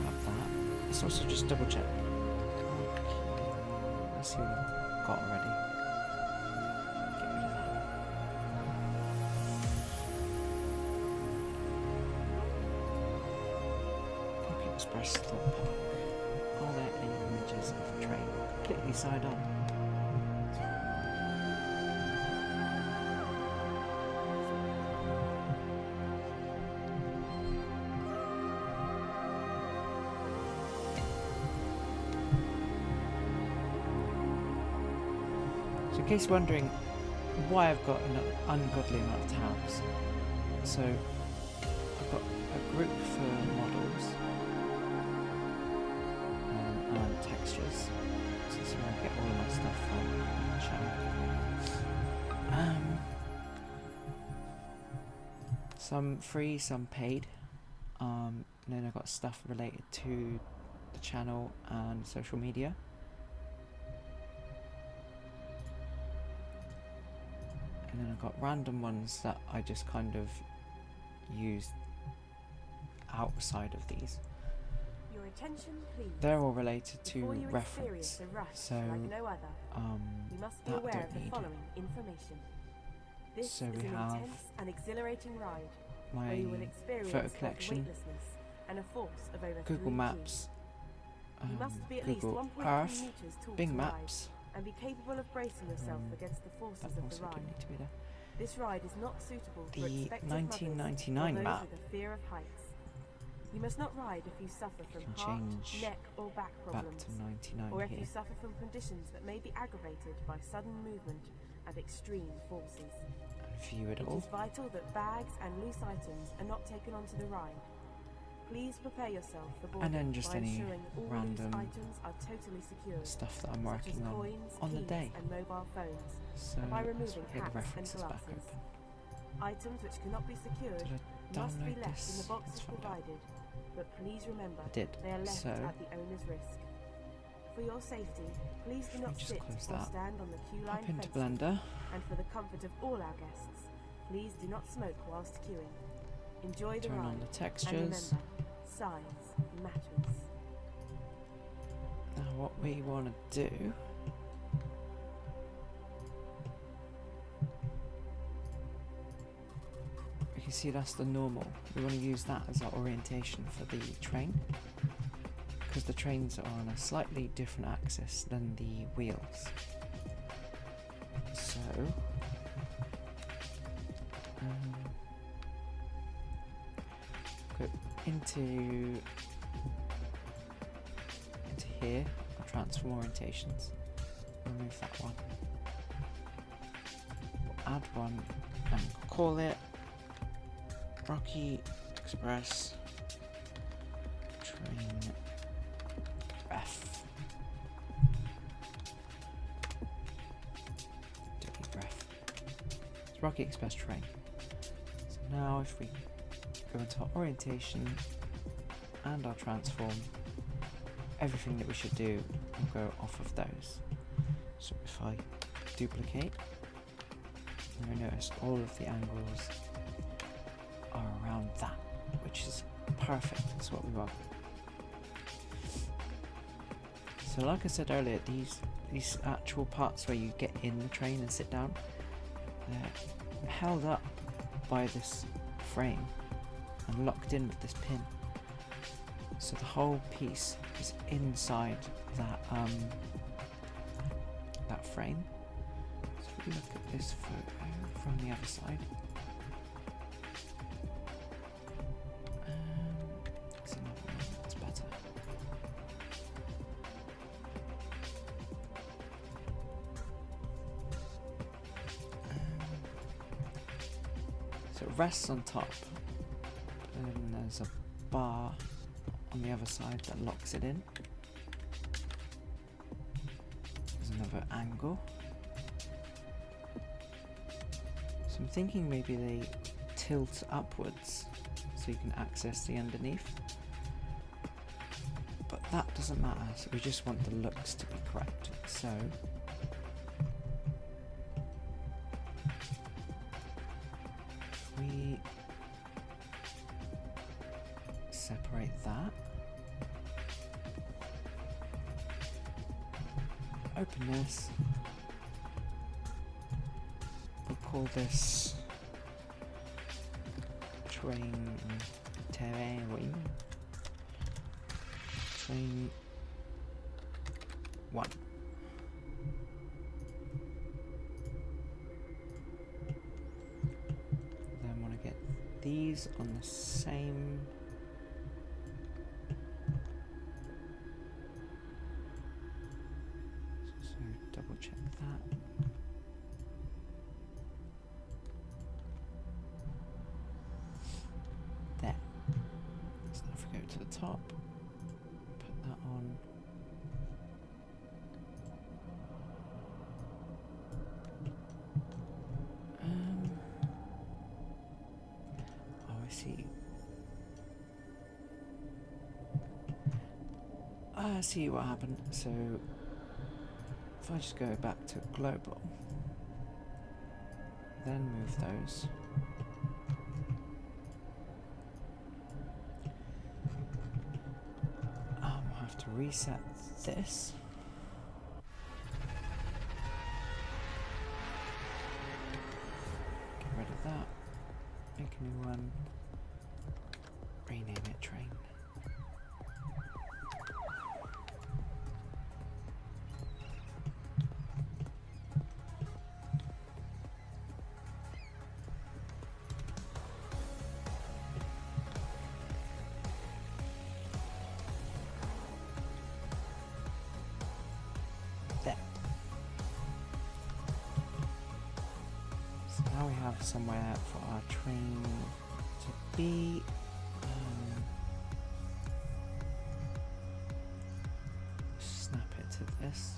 grab that. Let's also just double check. Let's see what we've got already. Get rid of that. Pocket Express Thorpe Park. Are there any images of a train completely side on? In case you're wondering why I've got an ungodly amount of tabs, so I've got a group for models and textures, so this is where I get all of my stuff from the channel. Some free, some paid, and then I've got stuff related to the channel and social media. And then I've got random ones that I just kind of use outside of these. Your Your attention, please. they're all related to Before you reference. experience a rush So like no other, you must be that aware don't of the need. following information. This So is we an have intense and exhilarating ride my where you will experience photo both collection, weightlessness and a force of over Google 3G. Maps, You must be at Google least 1.3 Earth, meters tall Bing to Maps. ride and be capable of bracing yourself against the forces That of the also ride. don't need to be there. This ride is not suitable for The expectant 1999 mothers or map. those with a fear of heights. You must not ride if you suffer from can heart, change neck or back Back problems, to 99 or if here. you suffer from conditions that may be aggravated by sudden movement and extreme forces. View it It all. is vital that bags and loose items are not taken onto the ride. Please prepare yourself for boarding And then just by any ensuring all random loose items are totally secured, Stuff that I'm such as working coins, on the keys, day. and mobile phones. So by let's removing get the hats and references back glasses. open. Items which cannot be secured Did I must be download left this? in the boxes Let's find out. provided, but please remember I did. they are left So at the owner's risk. For your safety, please do Let me not just sit close or that. stand on the queue line Hop into fencing. Blender. And for the comfort of all our guests, please do not smoke whilst queuing. Enjoy the Turn ride. on the And textures. remember, size matters. Now what we want to do we can see that's the normal. We want to use that as our orientation for the train, because the trains are on a slightly different axis than the wheels. So go into here, our transform orientations. Remove that one. We'll add one and call it Rocky Express Train Ref. Ref. It's Rocky Express Train. So now if we go into our orientation and our transform, everything that we should do will go off of those. So if I duplicate, now I notice all of the angles are around that, which is perfect. That's what we want. So like I said earlier, these actual parts where you get in the train and sit down, they're held up by this frame and locked in with this pin. So the whole piece is inside that that frame. So if we look at this photo from the other side, there's another one that's better. So it rests on top, and there's a bar on the other side that locks it in. There's another angle. So I'm thinking maybe they tilt upwards so you can access the underneath. But that doesn't matter, so we just want the looks to be correct. So if we separate that, open this, we'll call this train terrain, train 1. Then want to get these on the same double check that. There. So if we go to the top, put that on. Oh, I see. I see what happened. So if I just go back to global, then move those. reset this. Get rid of that. Make a new one. Rename it train. Now we have somewhere for our train to be. Snap it to this.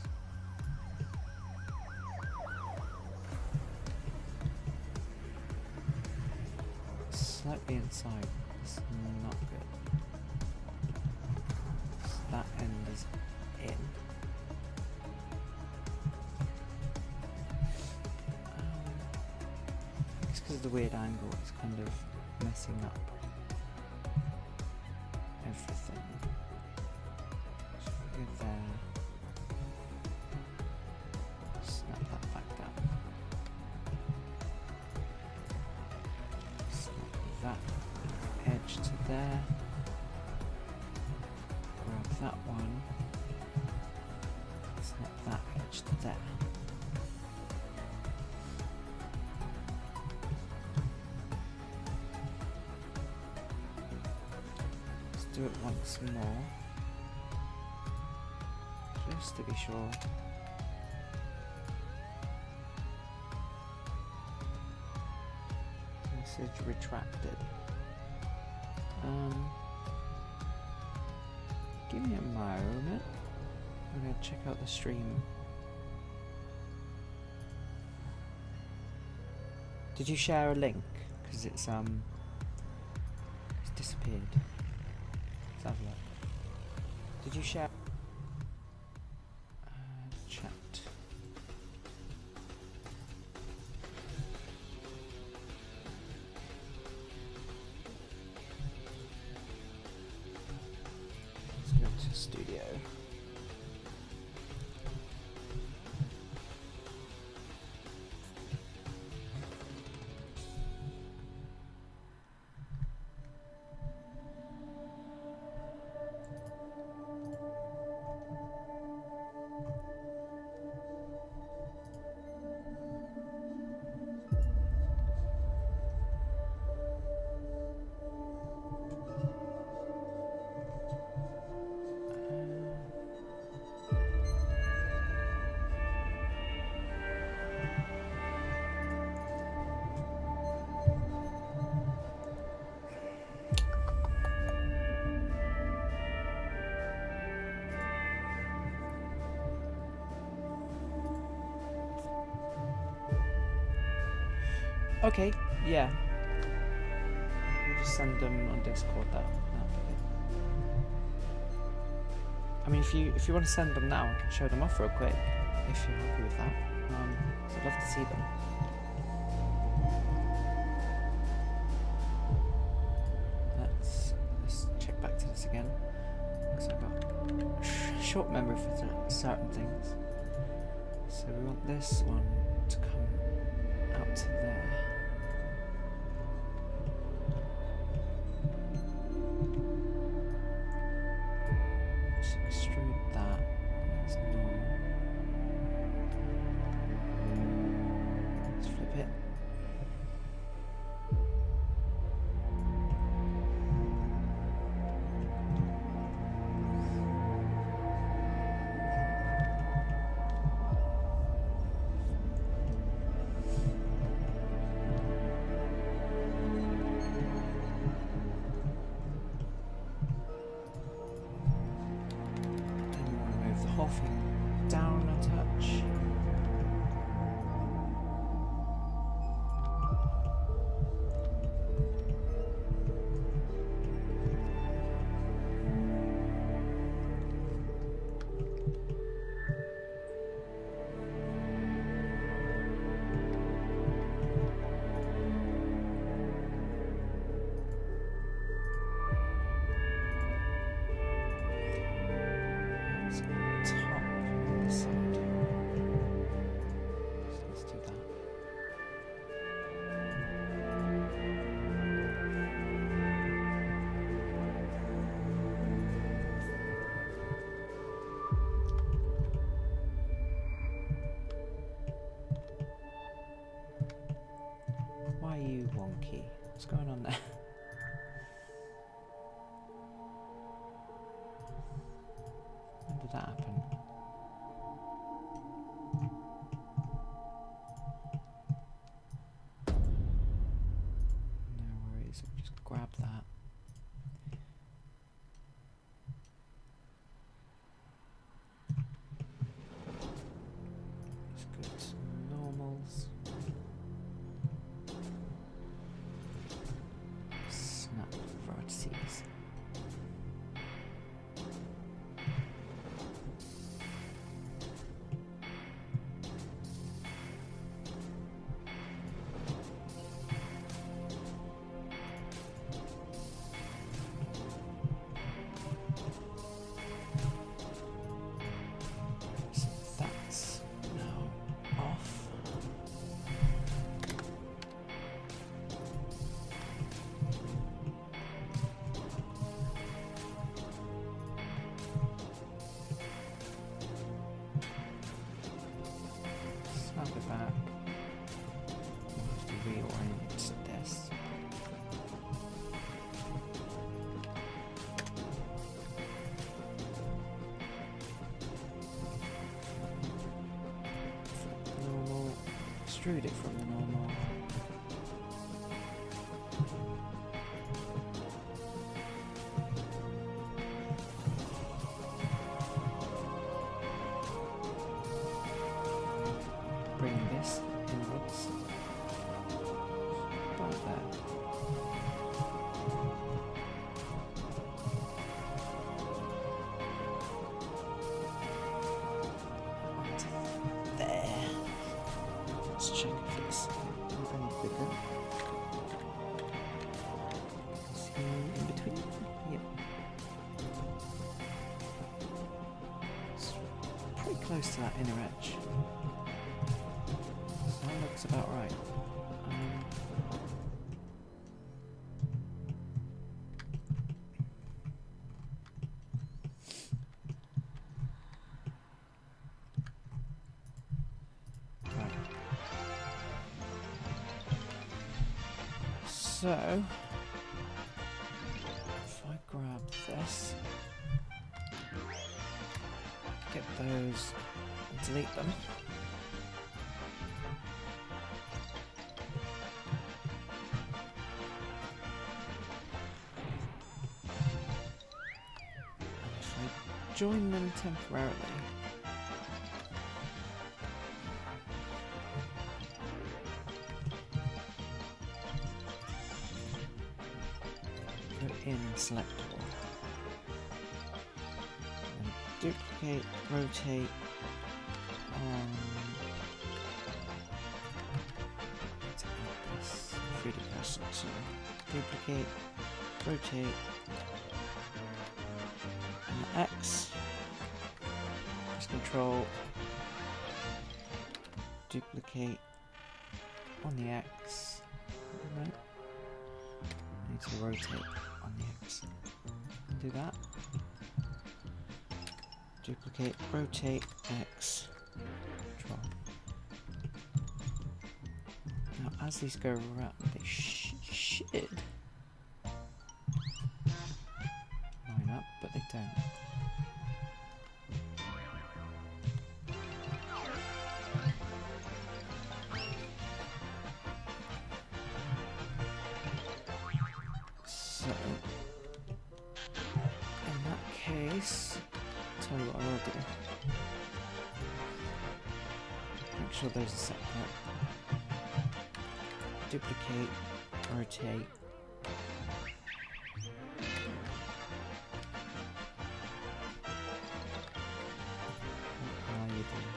Slightly inside. It's not good. So that end is in. Because of the weird angle, it's kind of messing up everything. So we go there, snap that back down, snap that edge to there, grab that one, snap that edge to there. Do it once more, just to be sure. Message retracted. Give me a moment. I'm gonna check out the stream. Did you share a link? Because it's disappeared. Let's have a look. Did you share? Chat. Let's go to studio. Okay, yeah. You just send them on Discord. That'll be good. I mean, if you want to send them now, I can show them off real quick. If you're happy with that, I'd love to see them. Let's check back to this again, because I've got short memory for certain things. So we want this one to come out to there. Just extrude that as normal. Let's flip it. Down a touch. It's top on this side. So let's do that. Why are you wonky? What's going on there? When did that happen? No worries, I'll just grab that. Let's go to normals. Snap vertices. So that's now off. Snap it back. We'll have to reorient this. Flip the normal. Extrude it from the normal. Bring this inwards. About there. Onto there. Let's check if it's any bigger. See in between? Yep. It's pretty close to that inner edge. So that looks about right. Right. So, if I grab this, get those, delete them. And if I join them temporarily, go in selectable, and duplicate, rotate on this 3D person. So duplicate, rotate on the X, press Control, duplicate on the X. Right. I need to rotate on the X. Do that. Duplicate, rotate, X, Control. Now, as these go around, they should line up, but they don't. So, in that case, I'll tell you what I will do. Make sure those are separate. Duplicate, rotate. What are you doing?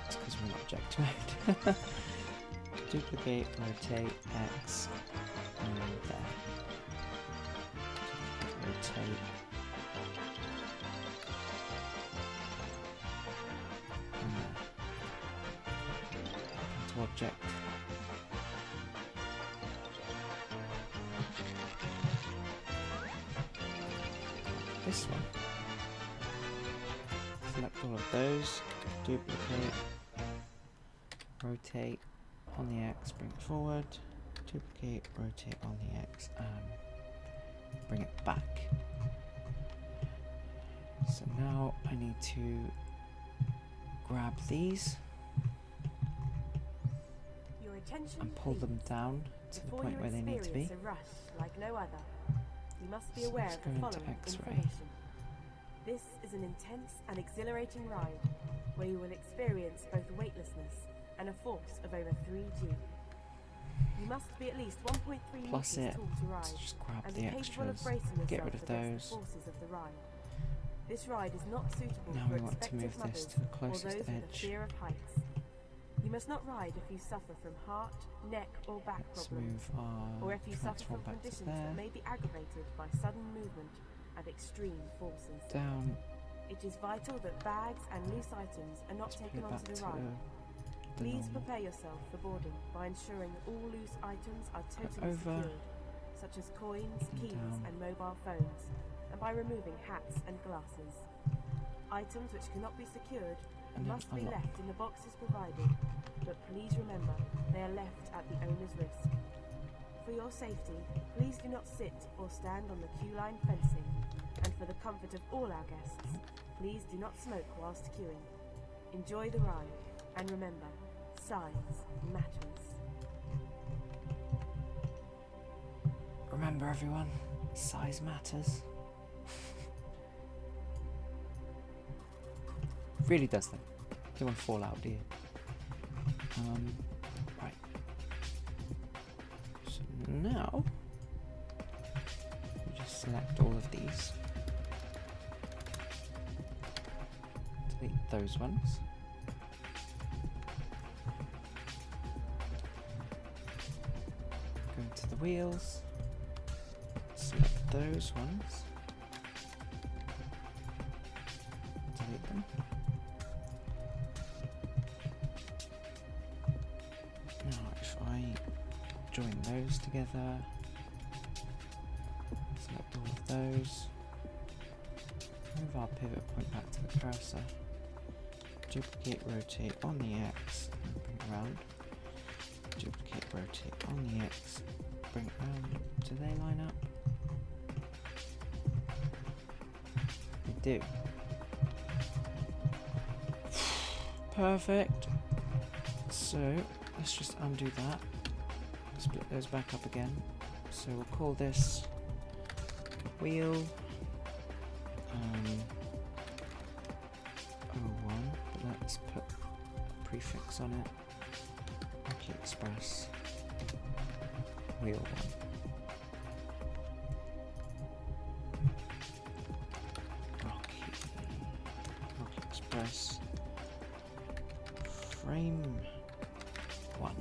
It's because we're in object mode. Duplicate, rotate, X, and there. Rotate, object. This one. Select all of those, duplicate, rotate on the X, bring it forward, duplicate, rotate on the X, and bring it back. So now I need to grab these Your attention, and pull them please. down to the Before point you where they need to be. experience a rush like no other, you must be So aware let's of go the into following X-ray. information. This is an intense and exhilarating ride where you will experience both weightlessness and a force of over 3G. You must be at least 1.3 Plus meters it, tall to ride so just grab and the be capable of extras, bracing yourself get rid of against those. the forces of the ride. This ride is not suitable Now for we want to expectant move this mothers to the or closest those with a edge. fear of heights. You must not ride if you suffer from heart, neck or back Let's problems, move our or if you suffer transform from back to conditions there. that may be aggravated by sudden movement and extreme forces. Down. It is vital that bags and loose items are not Let's put taken it back onto the to ride. the Please normal. prepare yourself for boarding by ensuring that all loose items are totally over, secured, such as coins, and keys down. and mobile phones, and by removing hats and glasses. Items which cannot be secured And then must be unlock. left in the boxes provided, but please remember they are left at the owner's risk. For your safety, please do not sit or stand on the queue line fencing, and for the comfort of all our guests, please do not smoke whilst queuing. Enjoy the ride, and remember, size matters. Remember everyone, size matters. Really does though. You don't want to fall out, do you? Right. So now we just select all of these. Delete those ones. Go into the wheels. Select those ones. Delete them. Now if I join those together, select all of those, move our pivot point back to the cursor, duplicate, rotate on the X, and bring it round, duplicate, rotate on the X, bring it round. Do they line up? They do. Perfect. So let's just undo that. Split those back up again. So we'll call this wheel 01, but let's put a prefix on it. Rocky Express wheel 1. Rocky Express frame 1.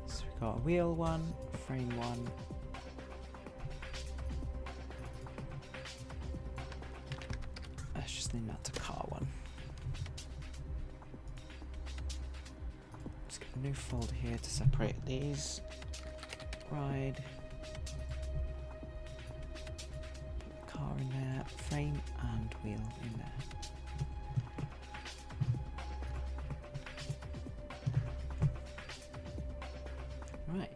So we've got wheel 1, frame 1. Let's just name that to car 1. Let's get a new folder here to separate these. Ride. Put the car in there, frame and wheel in there. Right.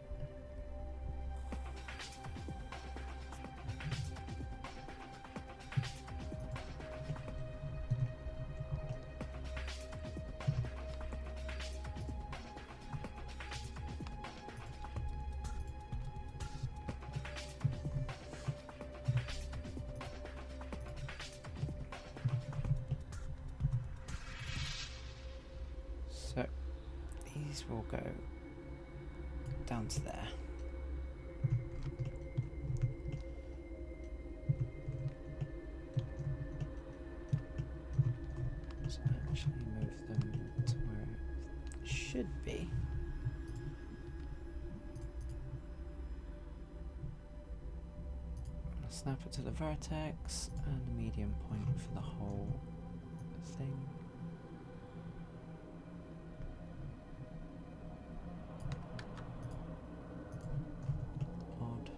So these will go down to there. So actually move them to where it should be. Snap it to the vertex and the medium point for the whole thing. Odd.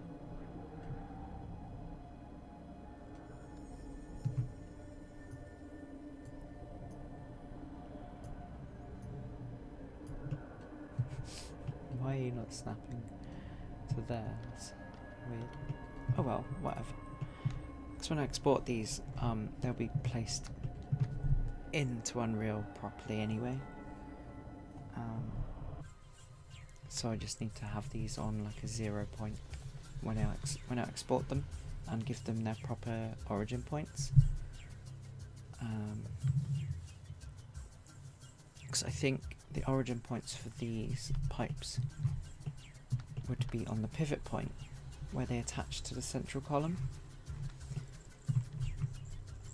Why are you not snapping to there? That's weird. Oh well, whatever. So when I export these, they'll be placed into Unreal properly anyway. So I just need to have these on like a 0 point when I export them and give them their proper origin points. Because I think the origin points for these pipes would be on the pivot point where they attach to the central column,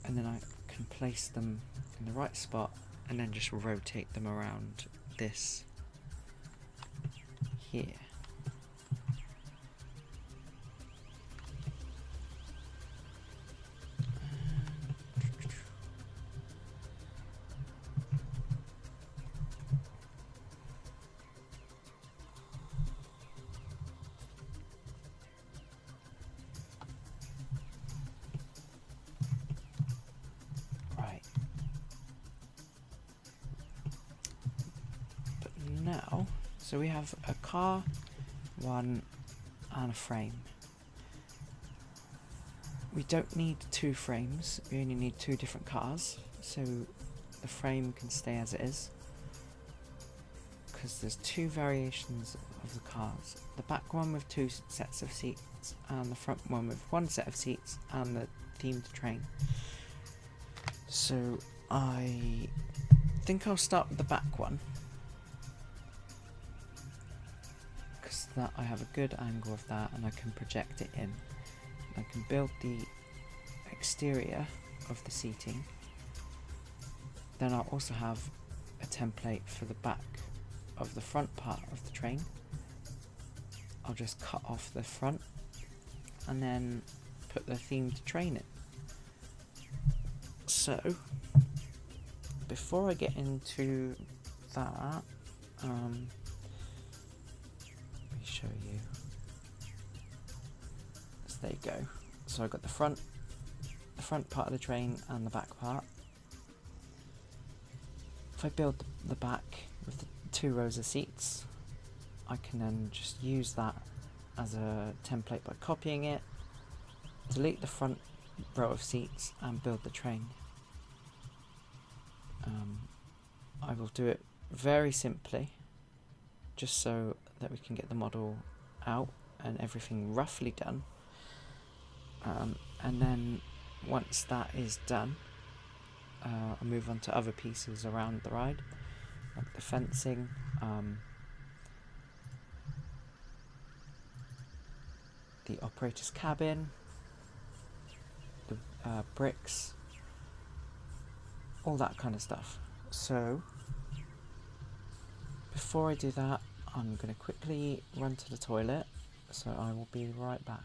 and then I can place them in the right spot and then just rotate them around this here. Now, so we have a car, one, and a frame. We don't need 2 frames, we only need 2 different cars, so the frame can stay as it is. Because there's 2 variations of the cars. The back one with 2 sets of seats, and the front one with 1 set of seats, and the themed train. So I think I'll start with the back one. That I have a good angle of that and I can project it in. I can build the exterior of the seating. Then I'll also have a template for the back of the front part of the train. I'll just cut off the front and then put the themed train in. So before I get into that, show you. So there you go. So I've got the front part of the train and the back part. If I build the back with the 2 rows of seats, I can then just use that as a template by copying it, delete the front row of seats and build the train. I will do it very simply, just so that we can get the model out and everything roughly done. And then once that is done, I'll move on to other pieces around the ride, like the fencing, the operator's cabin, the bricks, all that kind of stuff. So before I do that, I'm going to quickly run to the toilet, so I will be right back.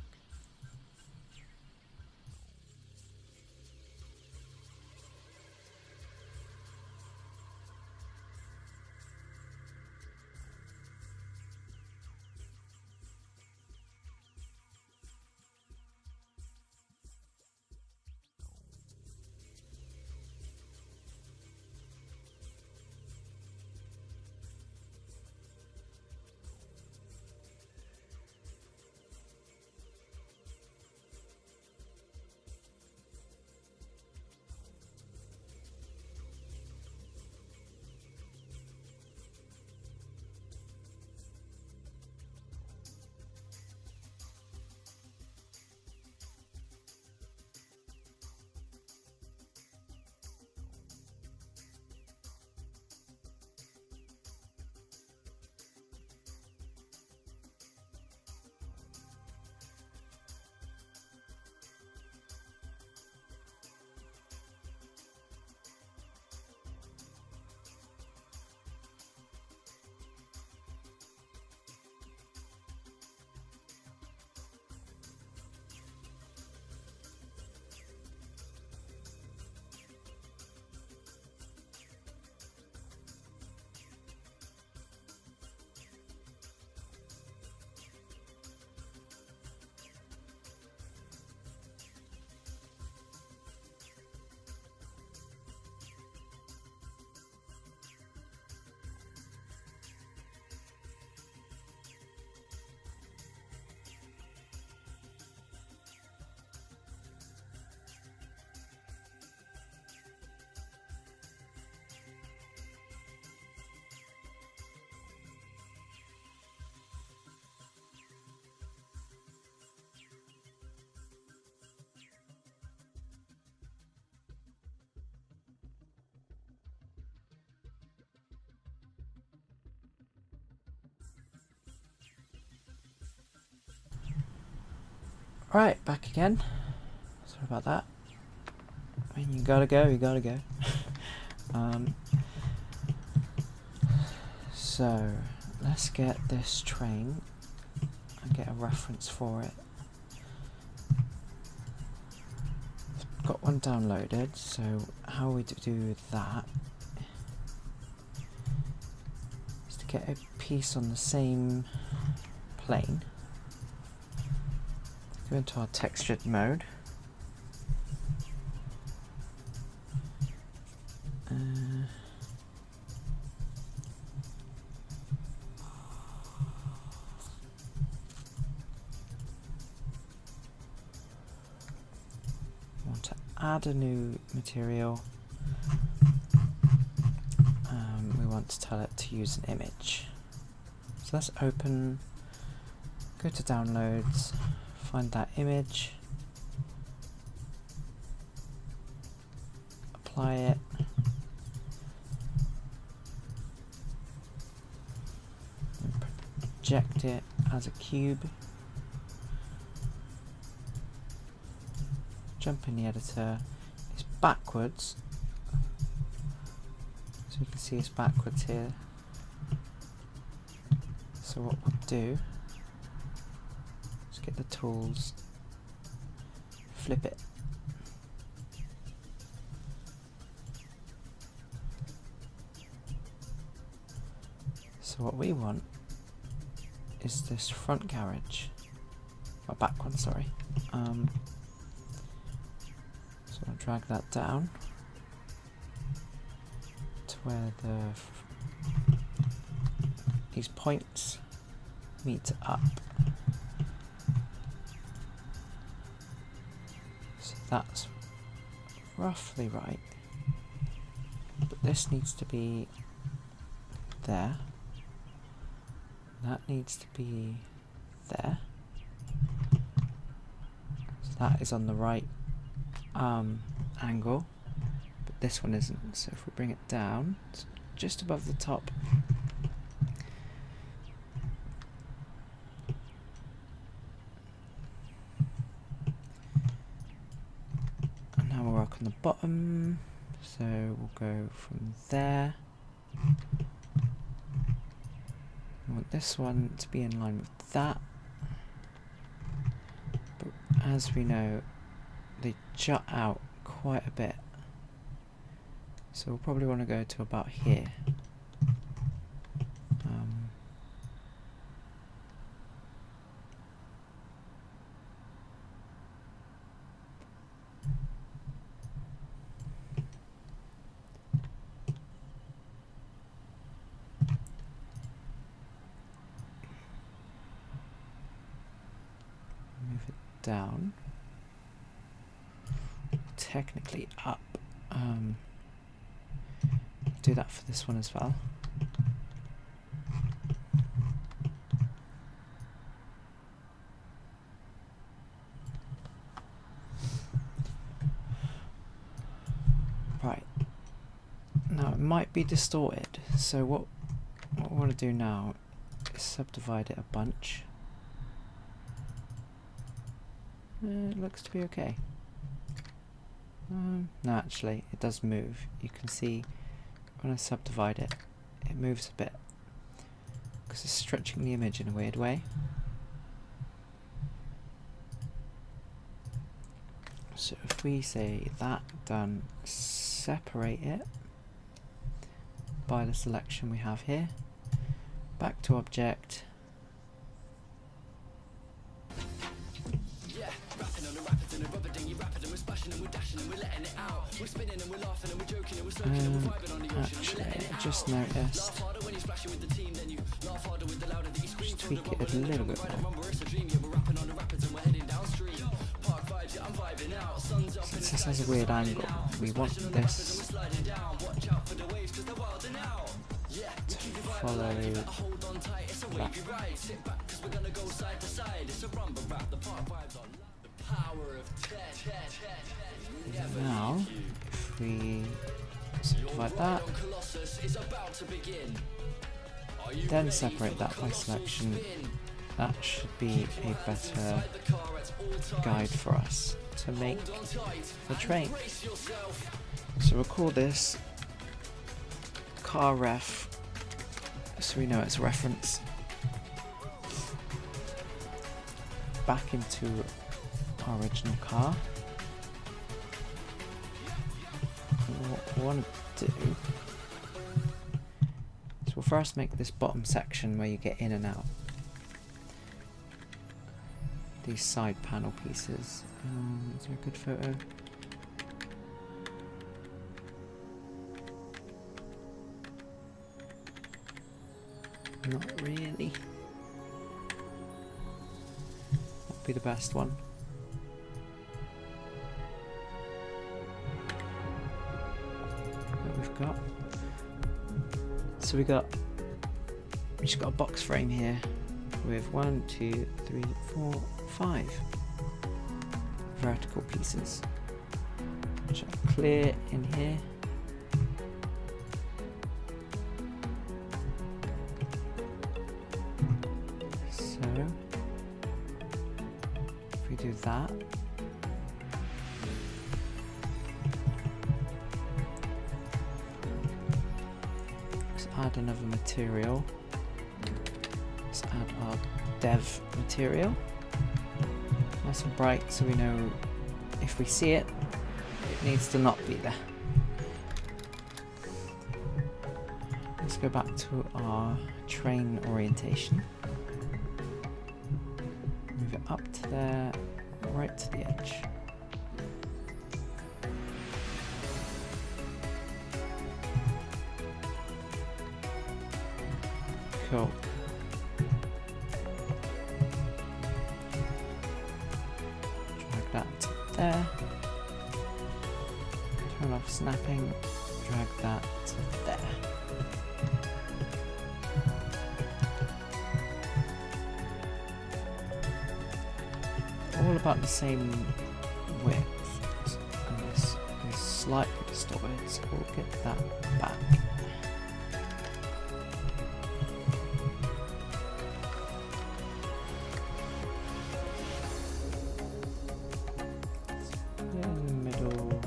Right, back again. Sorry about that. I mean, you gotta go, you gotta go. So, let's get this train and get a reference for it. Got one downloaded, so how we do that is to get a piece on the same plane. Go into our textured mode. Want to add a new material. We want to tell it to use an image. So let's open, go to downloads, find that image, apply it, and project it as a cube. Jump in the editor, it's backwards, so you can see it's backwards here. So what we'll do, let's get the tools, flip it. So what we want is this front carriage, or back one, sorry. So I'll drag that down to where these points meet up. So that's roughly right. But this needs to be there. That needs to be there. So that is on the right angle, but this one isn't. So if we bring it down, it's just above the top. And now we'll work on the bottom. So we'll go from there. I want this one to be in line with that. But as we know, they jut out quite a bit. So we'll probably want to go to about here. Move it down. Technically up. Do that for this one as well. Right. Now it might be distorted, so what I want to do now is subdivide it a bunch. It looks to be okay. No, actually, it does move. You can see when I subdivide it, it moves a bit because it's stretching the image in a weird way. So if we say that done, separate it by the selection we have here, back to object. Actually, I just noticed, just tweak it a little bit more. Since this has a weird angle, we want this to follow that. Now, if we subdivide that, then separate that by selection, that should be a better guide for us to make the train. So we'll call this car ref, so we know it's reference back into our original car. And what we want to do is we'll first make this bottom section where you get in and out. These side panel pieces. Is there a good photo? Not really. That'd be the best one. That we've got. So we just got a box frame here with 1, 2, 3, 4, 5 vertical pieces, which are clear in here. So if we do that, let's add another material. Let's add our dev material. Nice and bright so we know if we see it, it needs to not be there. Let's go back to our train orientation. Move it up to there, right to the edge. Cool. Drag that to there. Turn off snapping. Drag that to there. All about the same width, and this is slightly distorted, so we'll get that back. In the middle,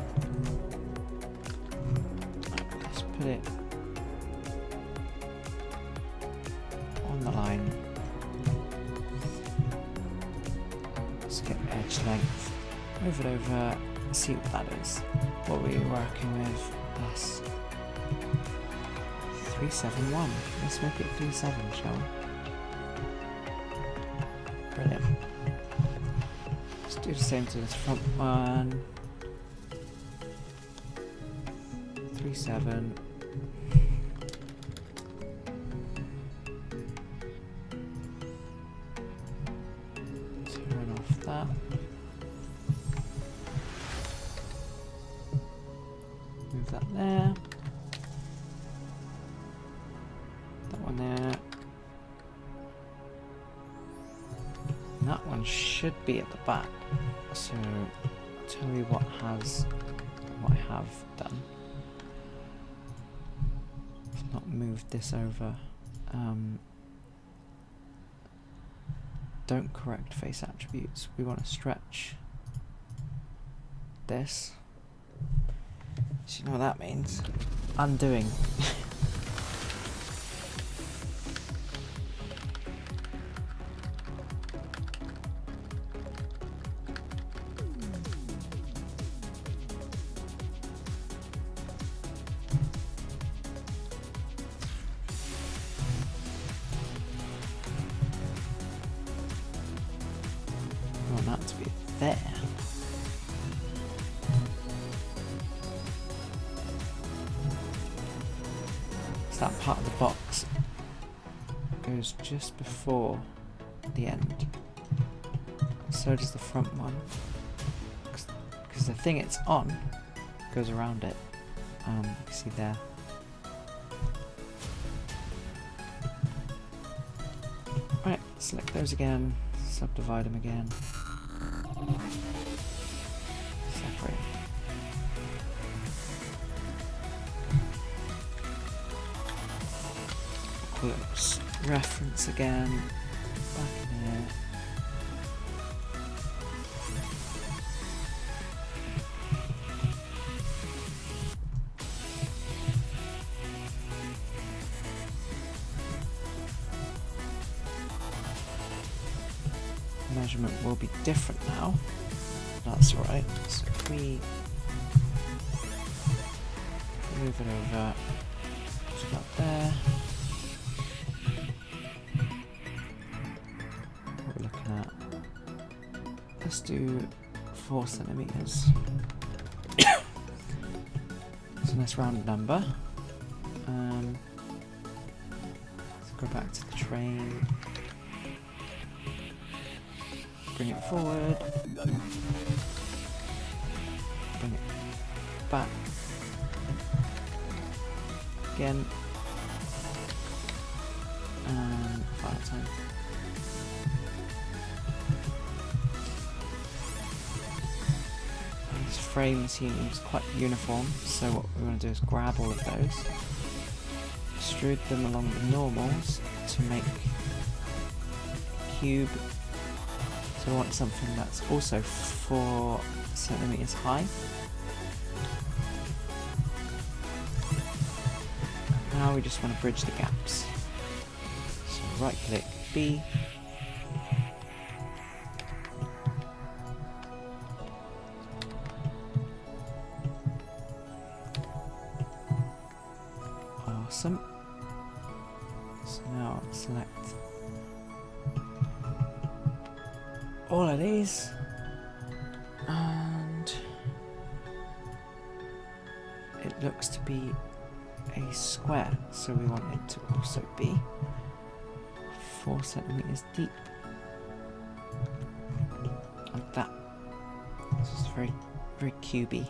let's put it on the line. Let's get edge length, move it over, see what that is. What we were working with, that's 371. Let's make it 37, shall we? Brilliant. Let's do the same to this front one. 37. Turn off that. Move that there. That one there. And that one should be at the back. So I'll tell you what I have done. I've not moved this over. Don't correct face attributes. We want to stretch this. So you know what that means? Undoing. I want that to be there. So that part of the box goes just before the end. So does the front one. Because the thing it's on goes around it. You can see there. Right, select those again, subdivide them again. Separate. Call it reference again. Back in measurement will be different now. That's right. So if we move it over to about there, what we're looking at, let's do 4 centimeters. It's a nice round number. Let's go back to the train. Bring it forward. Bring it back. Again. And final time. This frame seems quite uniform, so what we want to do is grab all of those, extrude them along the normals to make a cube. So I want something that's also 4 centimeters high. Now we just want to bridge the gaps. So right click B. Awesome. So now select all of these, and it looks to be a square, so we want it to also be 4 centimeters deep, like that. This is very, very cubey.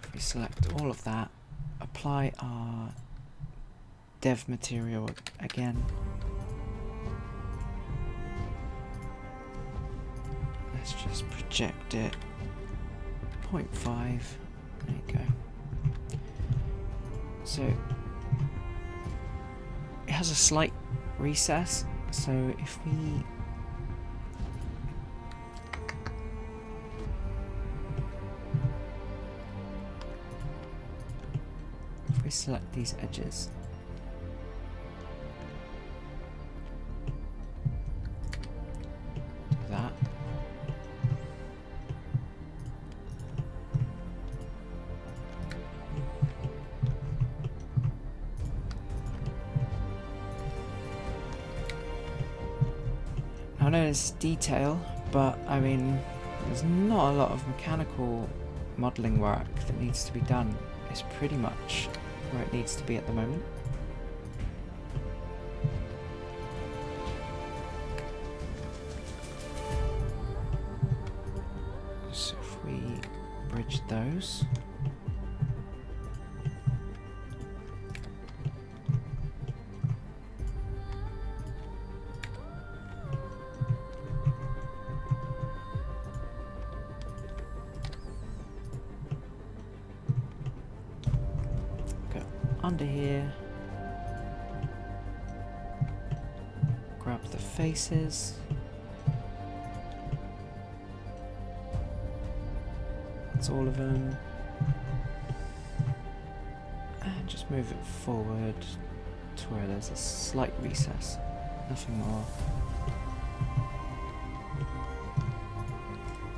If we select all of that, apply our dev material again. Let's just project it 0.5. There you go. So it has a slight recess, so if we select these edges, I know it's detail, but I mean, there's not a lot of mechanical modelling work that needs to be done. It's pretty much where it needs to be at the moment. So if we bridge those. Under here, grab the faces, that's all of them, and just move it forward to where there's a slight recess, nothing more.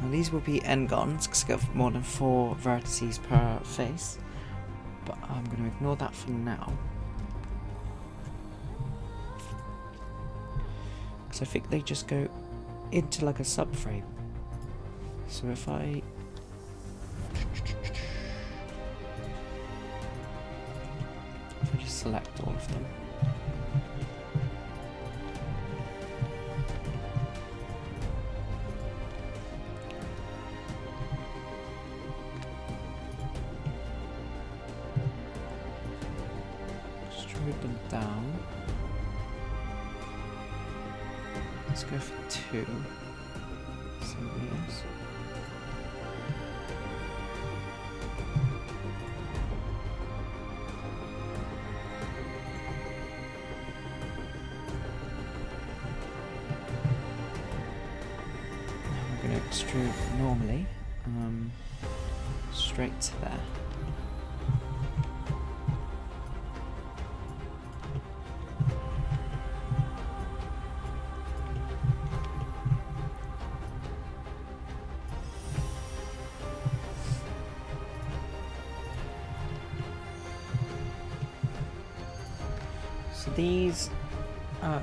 Now these will be n-gons because I've got more than 4 vertices per face. But I'm going to ignore that for now. So I think they just go into like a subframe. So if I just select all of them. Them down. Let's go for 2 centimeters. Now we're going to extrude normally, straight to there. So these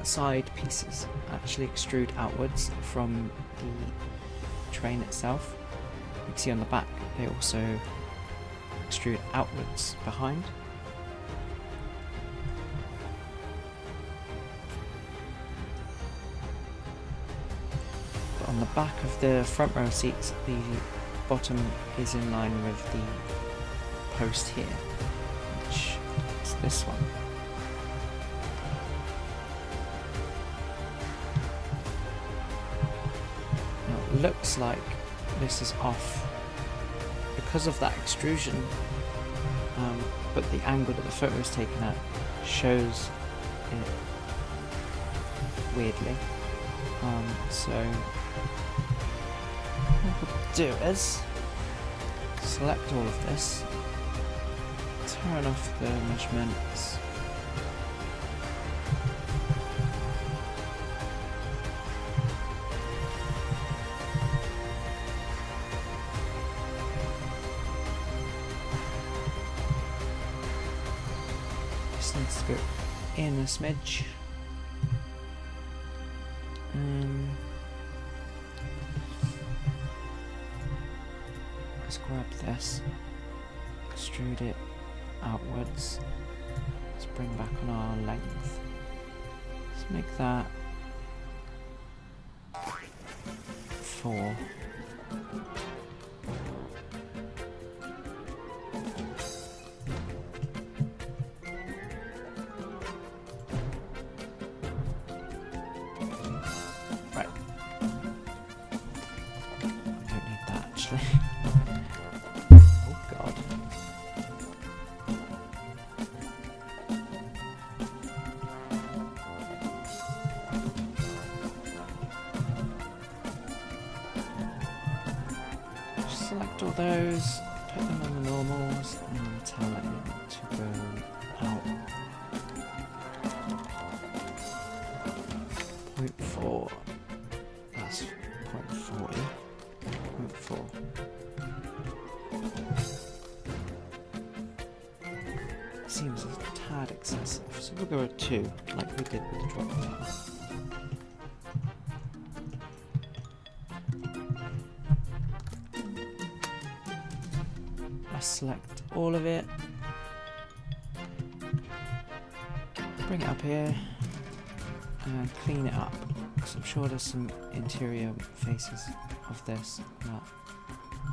side pieces actually extrude outwards from the train itself. You can see on the back they also extrude outwards behind. But on the back of the front row seats, the bottom is in line with the post here, which is this one. Now it looks like this is off because of that extrusion, but the angle that the photo is taken at shows it weirdly. So what we'll do is select all of this, turn off the measurements, this needs to go in a smidge. Let's grab this, extrude it outwards. Let's bring back on our length. Let's make that 4. Right. I don't need that actually. Oh god. Just select all those, put them on the normals, and tell it to go out. 0.4. That's 0.40. 0.4. Seems a tad excessive, so we'll go at 2, like we did with the drop down. I select all of it, bring it up here, and clean it up, because I'm sure there's some interior faces of this that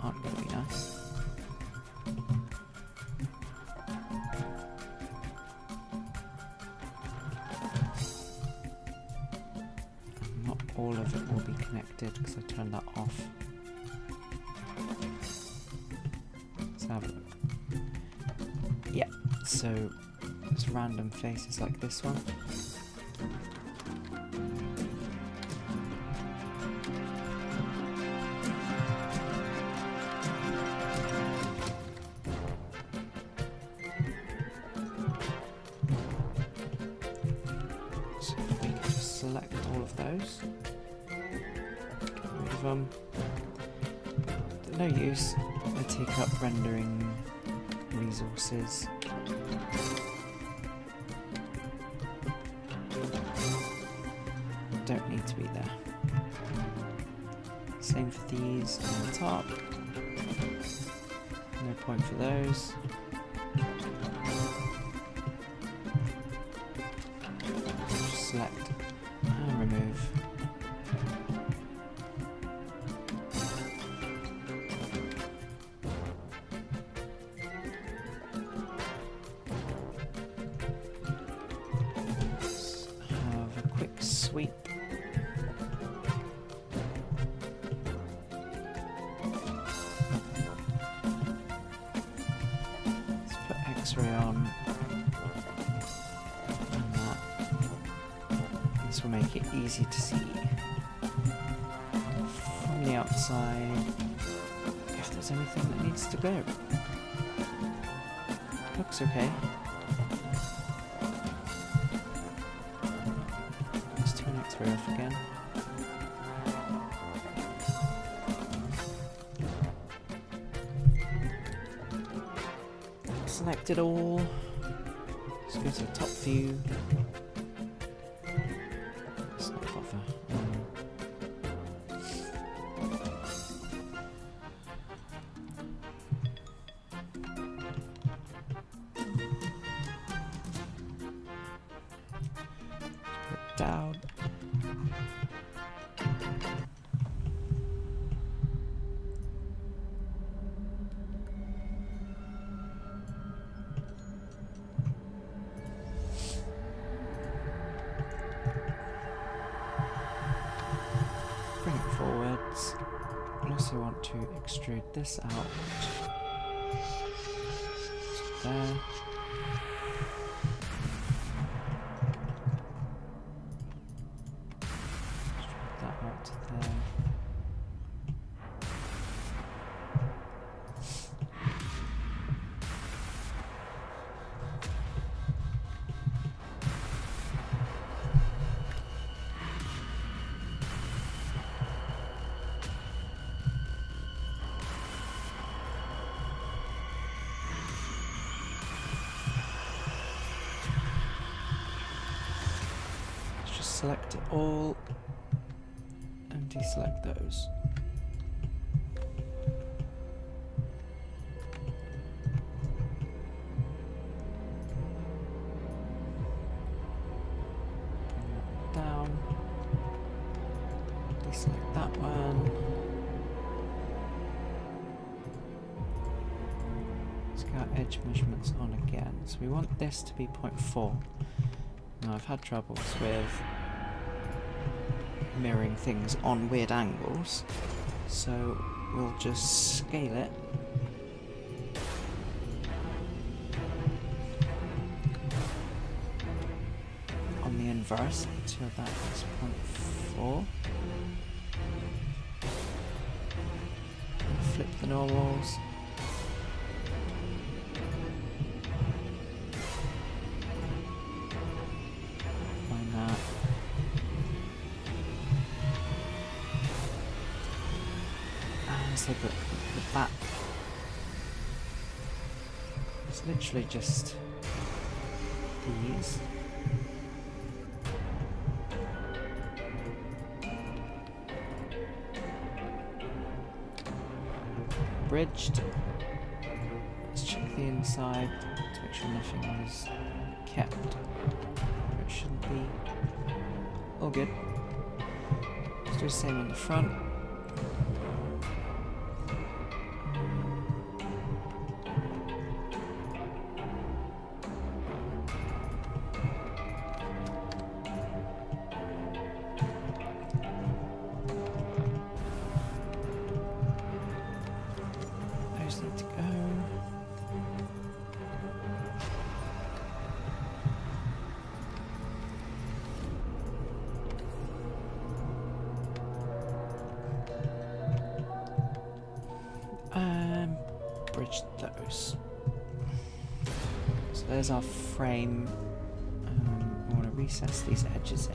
aren't going to be nice. Not all of it will be connected because I turned that off. Let's have a look. Yeah, so there's random faces like this one. So we can just select all of those, get rid of them. They're no use, they take up rendering resources. Don't need to be there. Same for these on the top. No point for those. Just select and remove. Let's have a quick sweep. X-ray on, and that. This will make it easy to see from the outside if there's anything that needs to go. Looks okay. Let's turn X-ray off again. Select it all. Let's go to the top view. whatever. Put it down. Bring it forwards. I also want to extrude this out to there. Extrude that out to there. Select it all and deselect those. Bring that down. Deselect that one. Let's get our edge measurements on again. So we want this to be 0.4. Now I've had troubles with mirroring things on weird angles, so we'll just scale it on the inverse until that is 0.4. Flip the normals. Find that. So the back, it's literally just these. Bridged. Let's check the inside to make sure nothing is kept where it shouldn't be. All good. Let's do the same on the front. Need to go. Bridge those. So there's our frame. I want to recess these edges in.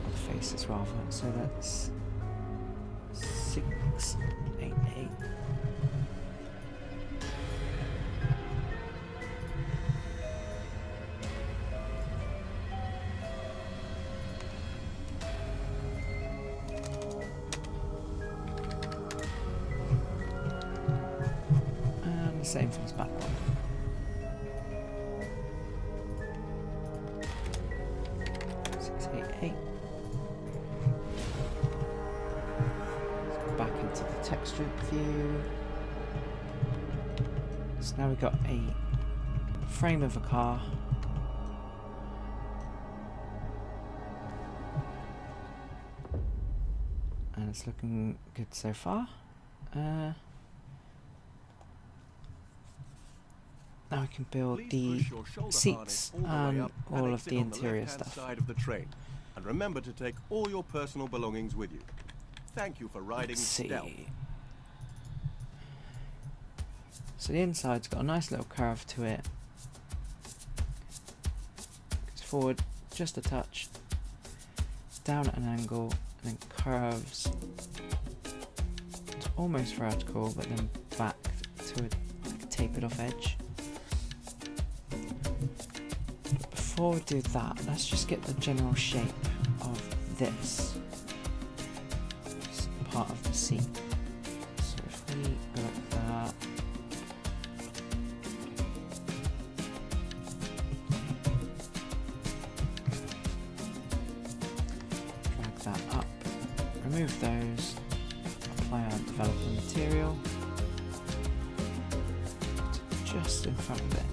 Or the faces rather. So that's 6, 8, 8. And the same for this back one. Back into the textured view. So now we've got a frame of a car. And it's looking good so far. Now we can build the seats and all of the interior stuff. Side of the train. And remember to take all your personal belongings with you. Thank you for riding stealth. So the inside's got a nice little curve to it. Goes forward just a touch, down at an angle, and then curves. It's almost vertical, but then back to a tapered off edge. before we do that, let's just get the general shape of this part of the seat. So if we go like that, drag that up, remove those, apply our developer material just in front of it.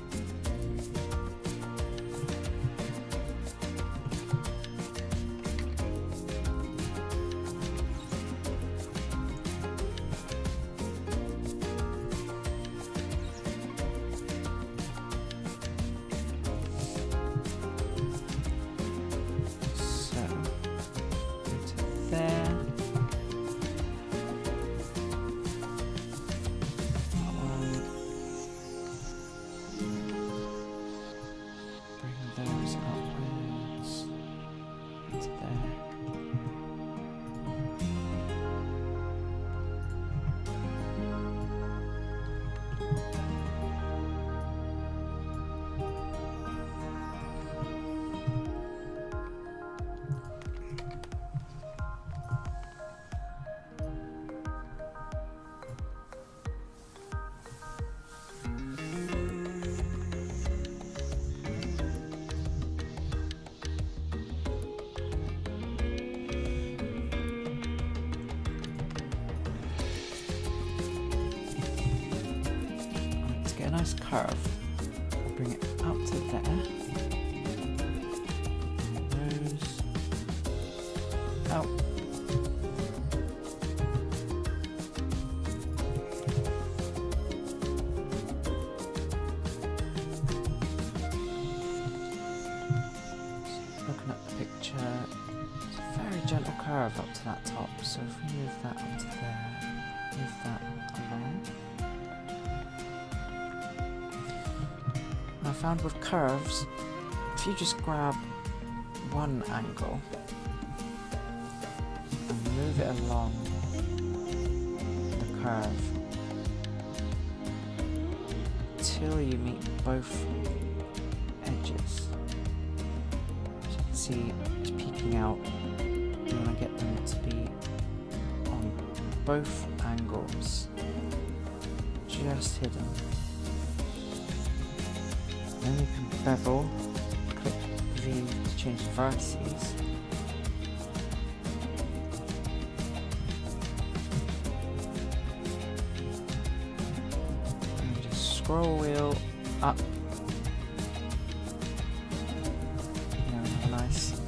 Nice curve. Bring it up to there. Nose out. Looking at the picture, it's a very gentle curve up to that top. So if we move that up to there, move that along. I found with curves, if you just grab one angle and move it along the curve till you meet both edges. As you can see, it's peeking out. You want to get them to be on both angles, just hidden. Then you can bevel, click V to change the vertices. And just scroll wheel up. You know, a nice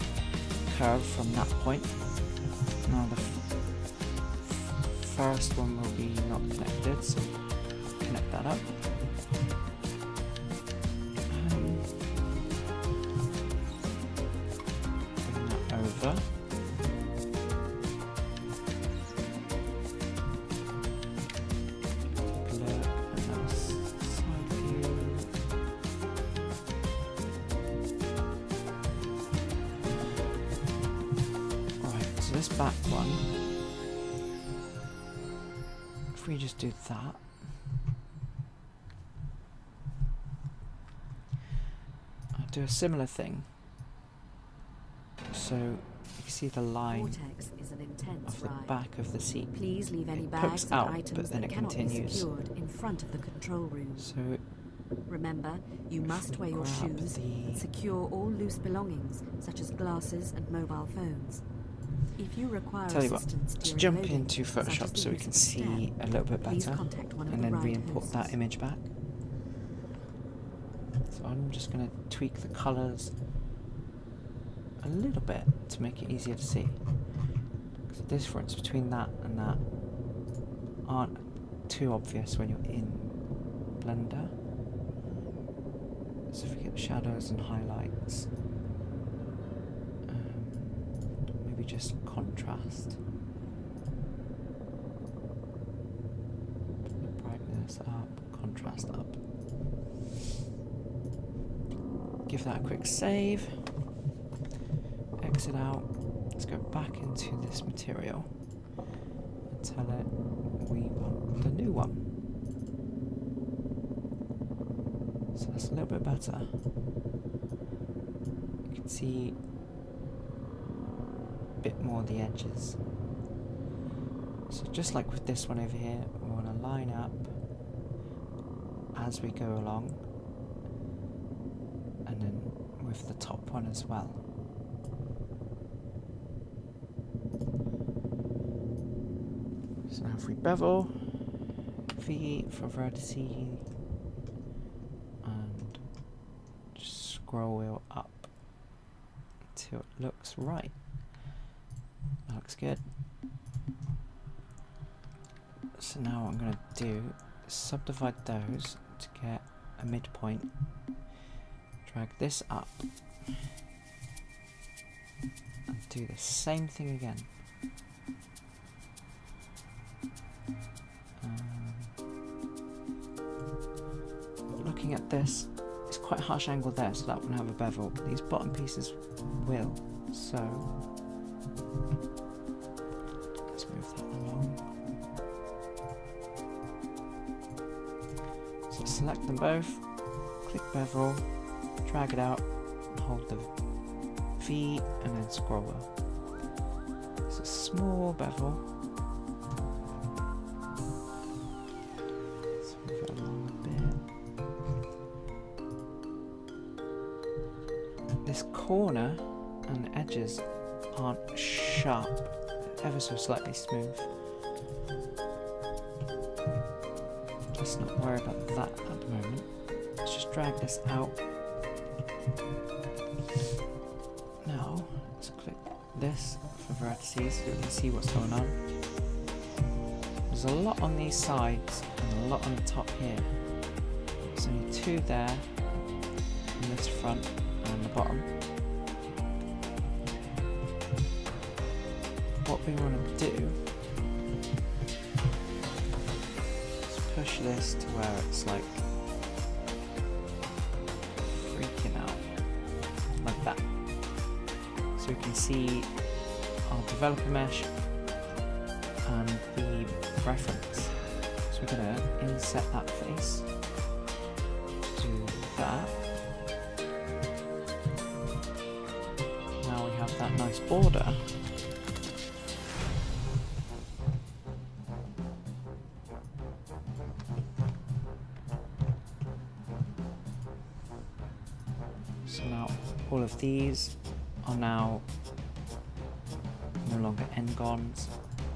curve from that point. Now the first one will be not connected, so connect that up. This back one, if we just do that, I'll do a similar thing. So you can see the line is an intense of the ride. back of the seat. Please leave any It bags pokes and out, items but then that it cannot be continues. secured in front of the control room. So Remember, you must wear your grab shoes and secure all loose belongings, such as glasses and mobile phones. If you require tell you what, assistance let's during jump loading, into such as Photoshop the so we use can of a stair, see a little bit please better, contact one of and the then ride re-import that hosts. image back. So I'm just going to tweak the colours a little bit to make it easier to see. Because the difference between that and that aren't too obvious when you're in Blender. So if we get shadows and highlights, maybe just contrast. Put the brightness up, contrast up. Give that a quick save. Exit out. Let's go back into this material and tell it we want the new one. So that's a little bit better. see a bit more of the edges. So just like with this one over here, we want to line up as we go along, and then with the top one as well. So now if we bevel, V for vertices, and just scroll wheel up until it looks right. That looks good. So now what I'm going to do is subdivide those to get a midpoint. Drag this up and do the same thing again. Looking at this, it's quite a harsh angle there, so that won't have a bevel, but these bottom pieces will. So let's move that along. So select them both, click bevel, drag it out, and hold the V and then scroll wheel. It's a small bevel. Let's move it along a bit. This corner and the edges aren't sharp, they're ever so slightly smooth. Let's not worry about that at the moment. Let's just drag this out. Now, let's click this for vertices so we can see what's going on. There's a lot on these sides and a lot on the top here. There's only two there, in this front and the bottom. What we want to do, push this to where it's like freaking out, like that. So we can see our developer mesh and the reference. So we're going to inset that face, do that. Now we have that nice border. So now all of these are now no longer n-gons,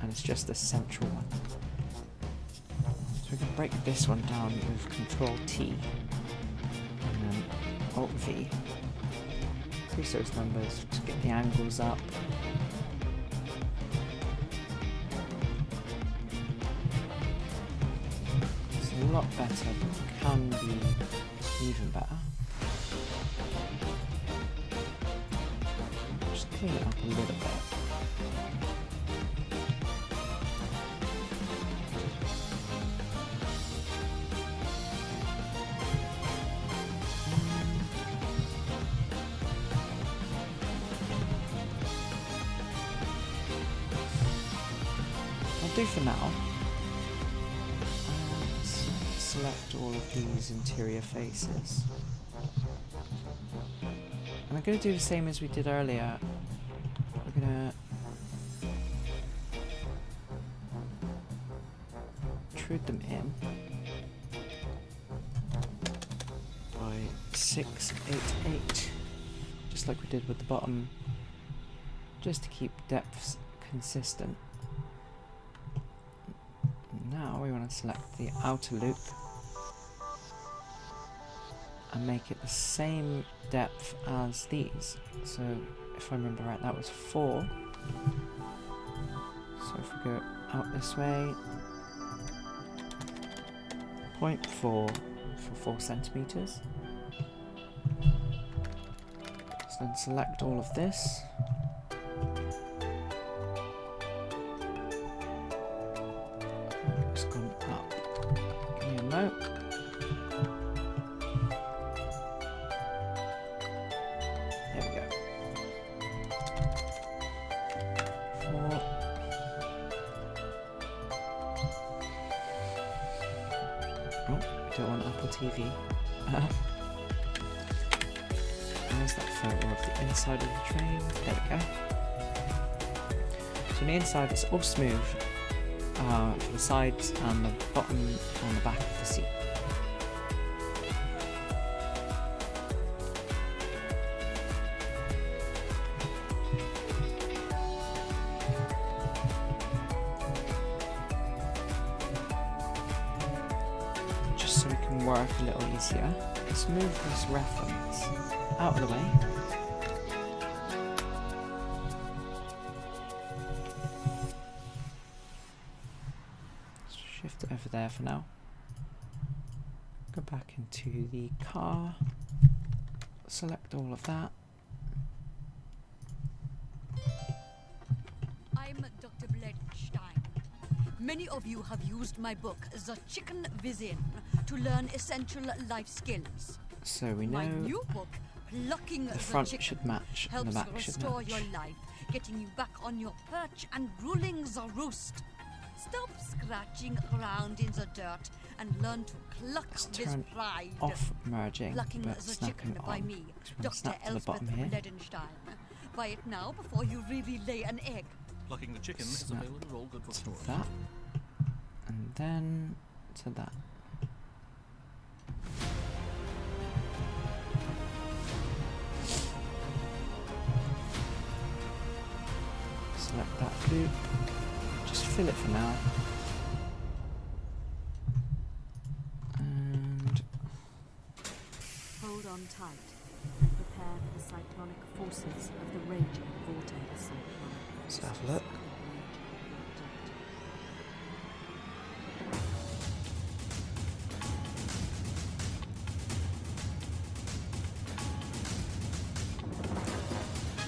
and it's just the central one. So we can break this one down with Control T and then Alt V. Increase those numbers to get the angles up. It's a lot better, but can be even better. Just clean it up a little bit. I'll do for now. Let's select all of these interior faces. And I'm going to do the same as we did earlier. We're going to intrude them in by 688, just like we did with the bottom, just to keep depths consistent. Now we want to select the outer loop and make it the same depth as these. So if I remember right, that was 4. So if we go out this way, 0.4 for 4 centimeters. So then select all of this. It's gone up. Give me a note. There we go. 4. Oh, we don't want Apple TV. Where's that photo of the inside of the train? There we go. So on the inside it's all smooth for the sides and the bottom and the back of the seat. Just so we can work a little easier, let's move this reference out of the way. Shift it over there for now. Go back into the car. Select all of that. I'm Dr. Bledstein. Many of you have used my book, The Chicken Within, to learn essential life skills. So we My know new book, Plucking the front Chicken, should match and the helps back should restore match. your life, getting you back on your perch and ruling the roost. Stop scratching around in the dirt and learn to cluck Let's with turn pride. off merging, Plucking but the snapping Chicken it by on. me, So we're gonna Dr. snap to the bottom Elsbeth here. Bledenstein. Buy it now before you really lay an egg. Plucking the chicken is Snap available all good to bookstores. that, and then to that. Select that loop, just fill it for now. And Hold on tight and prepare for the cyclonic forces of the raging vortex. let's have a look.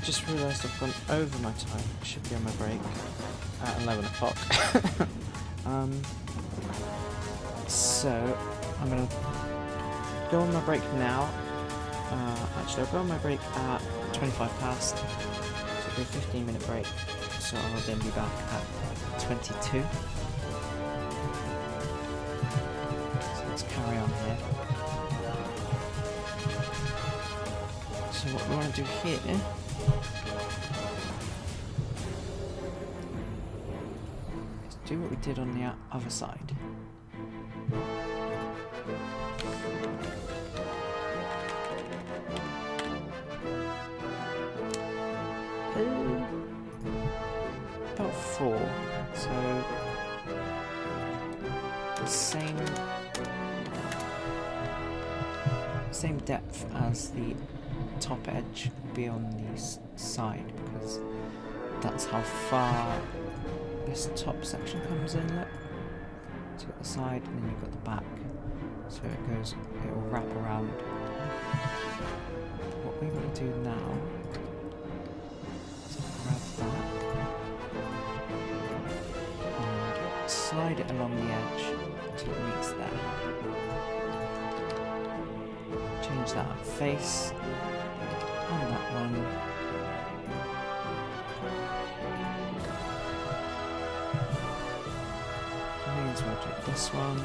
Just realised I've gone over my time. I should be on my break at 11 o'clock. So I'm gonna go on my break now. Actually, I'll go on my break at 25 past. So it'll be a 15-minute break. So I'll then be back at 22. So let's carry on here. So what we want to do here is do what we did on the other side. About 4, so the same depth as the top edge will be on the side, because that's how far this top section comes in. Look, so you've got the side and then you've got the back, so it will wrap around. What we want to do now is grab that and slide it along the edge until it meets there. Change that face on that one. Means we'll do this one.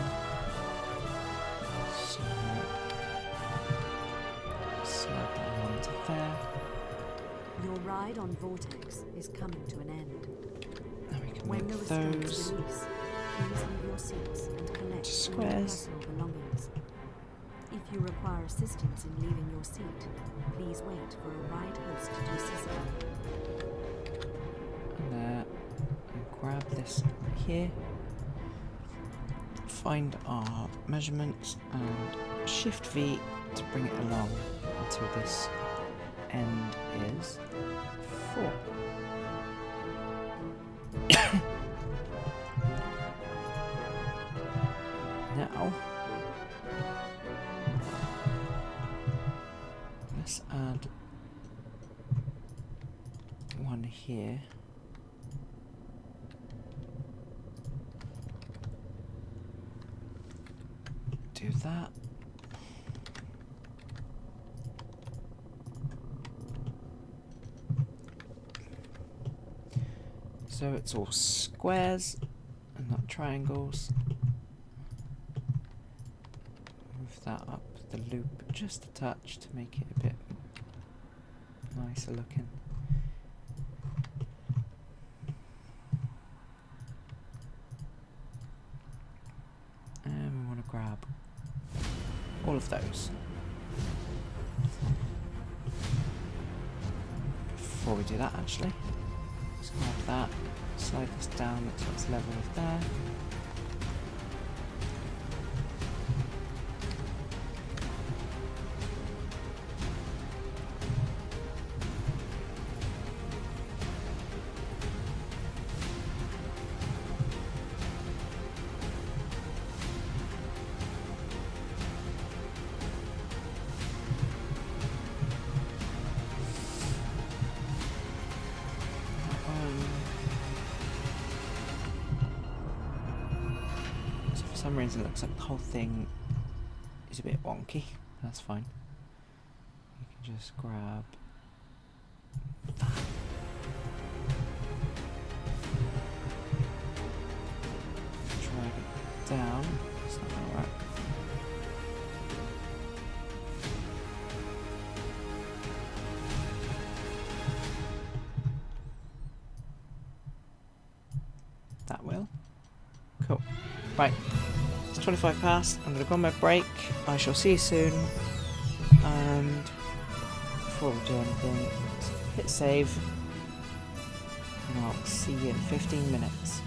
So slide that one to there. Your ride on Vortex is coming to an end. Now we can When the make restraints those release, please leave your seats and collect all your squares. personal belongings. If you require assistance in leaving your seat, please wait for a ride host to assist you. And there, and grab this here. Find our measurements and Shift V to bring it along until this end is 4. Now let's add one here. Do that. So it's all squares and not triangles. Move that up the loop just a touch to make it a bit nicer looking. And we want to grab all of those. Before we do that, actually, let's grab that, slide this down so it's level with there. For some reason it looks like the whole thing is a bit wonky. That's fine. You can just grab that. Drag it down. It's not going to work. That will. Cool. Right. 25 past, I'm going to go on my break. I shall see you soon. And before we do anything, let's hit save. And I'll see you in 15 minutes.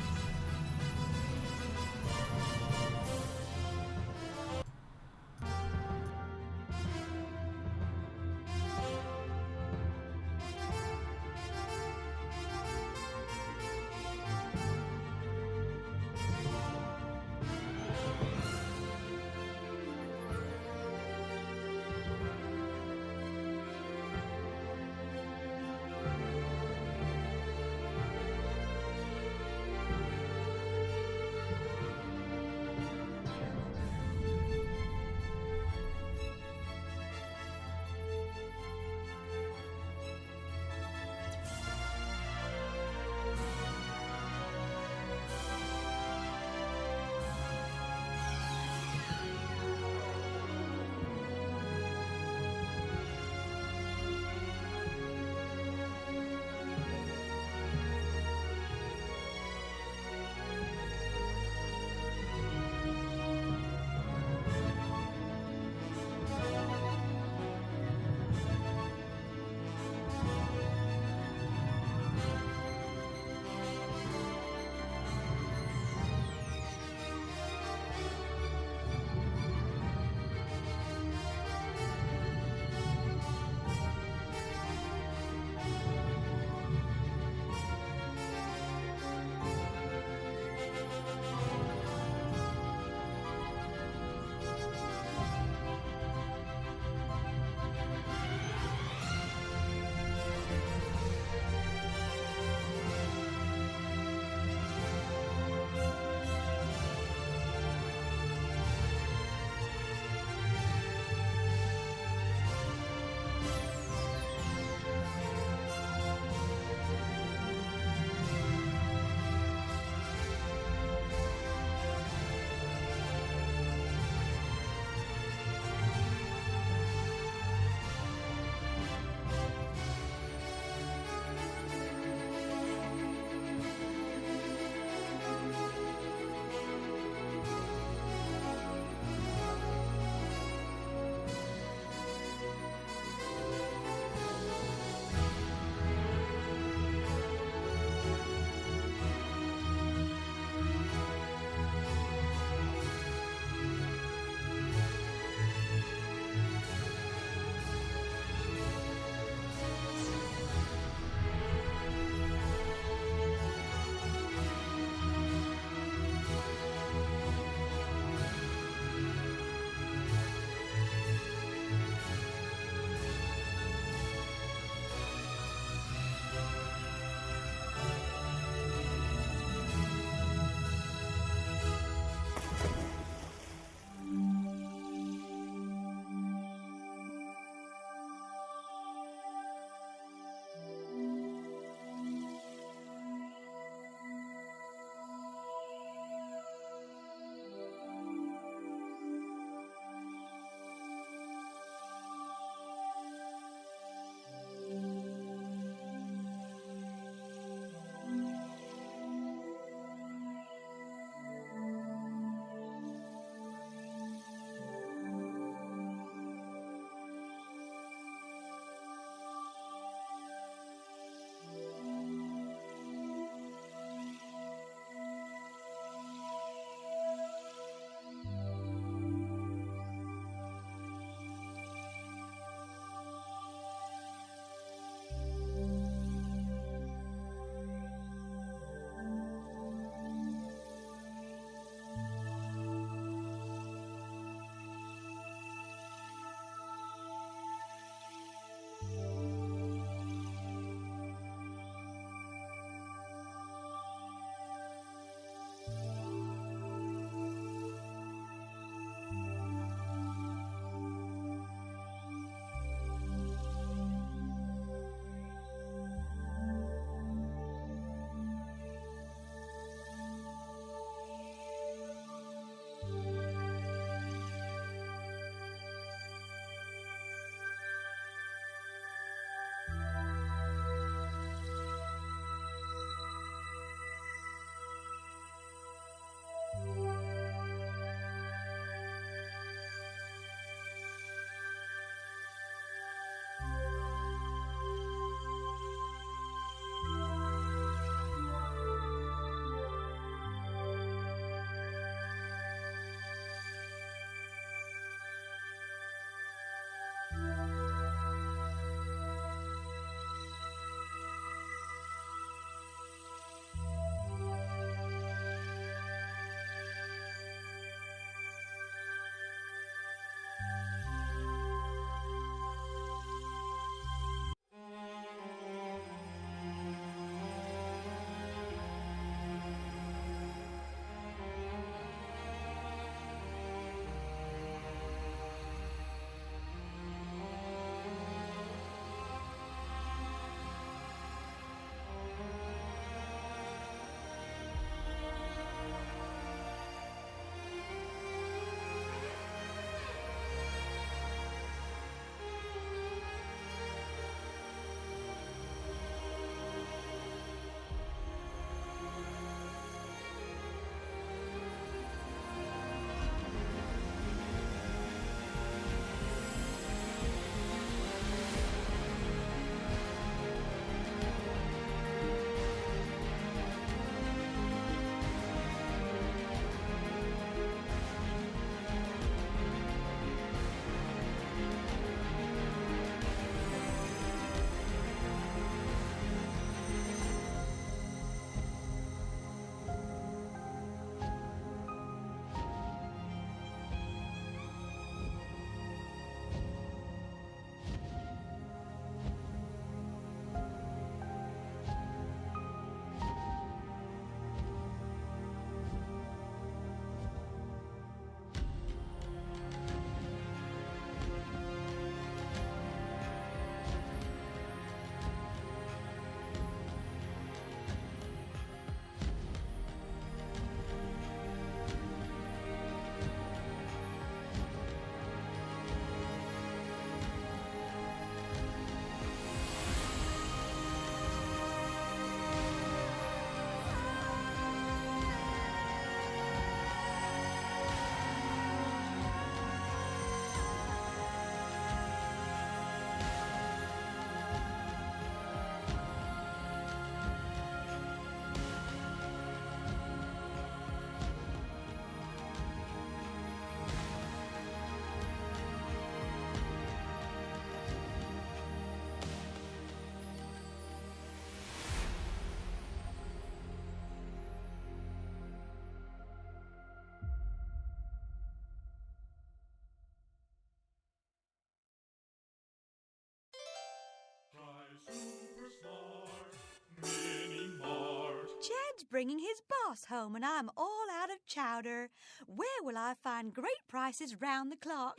Chad's bringing his boss home and I'm all out of chowder. Where will I find great prices round the clock?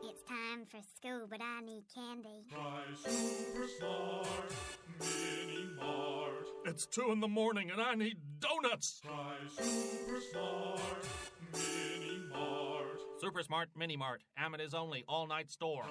It's time for school, but I need candy. It's 2 in the morning and I need donuts. Super Smart Mini Mart. Amity's only all-night store.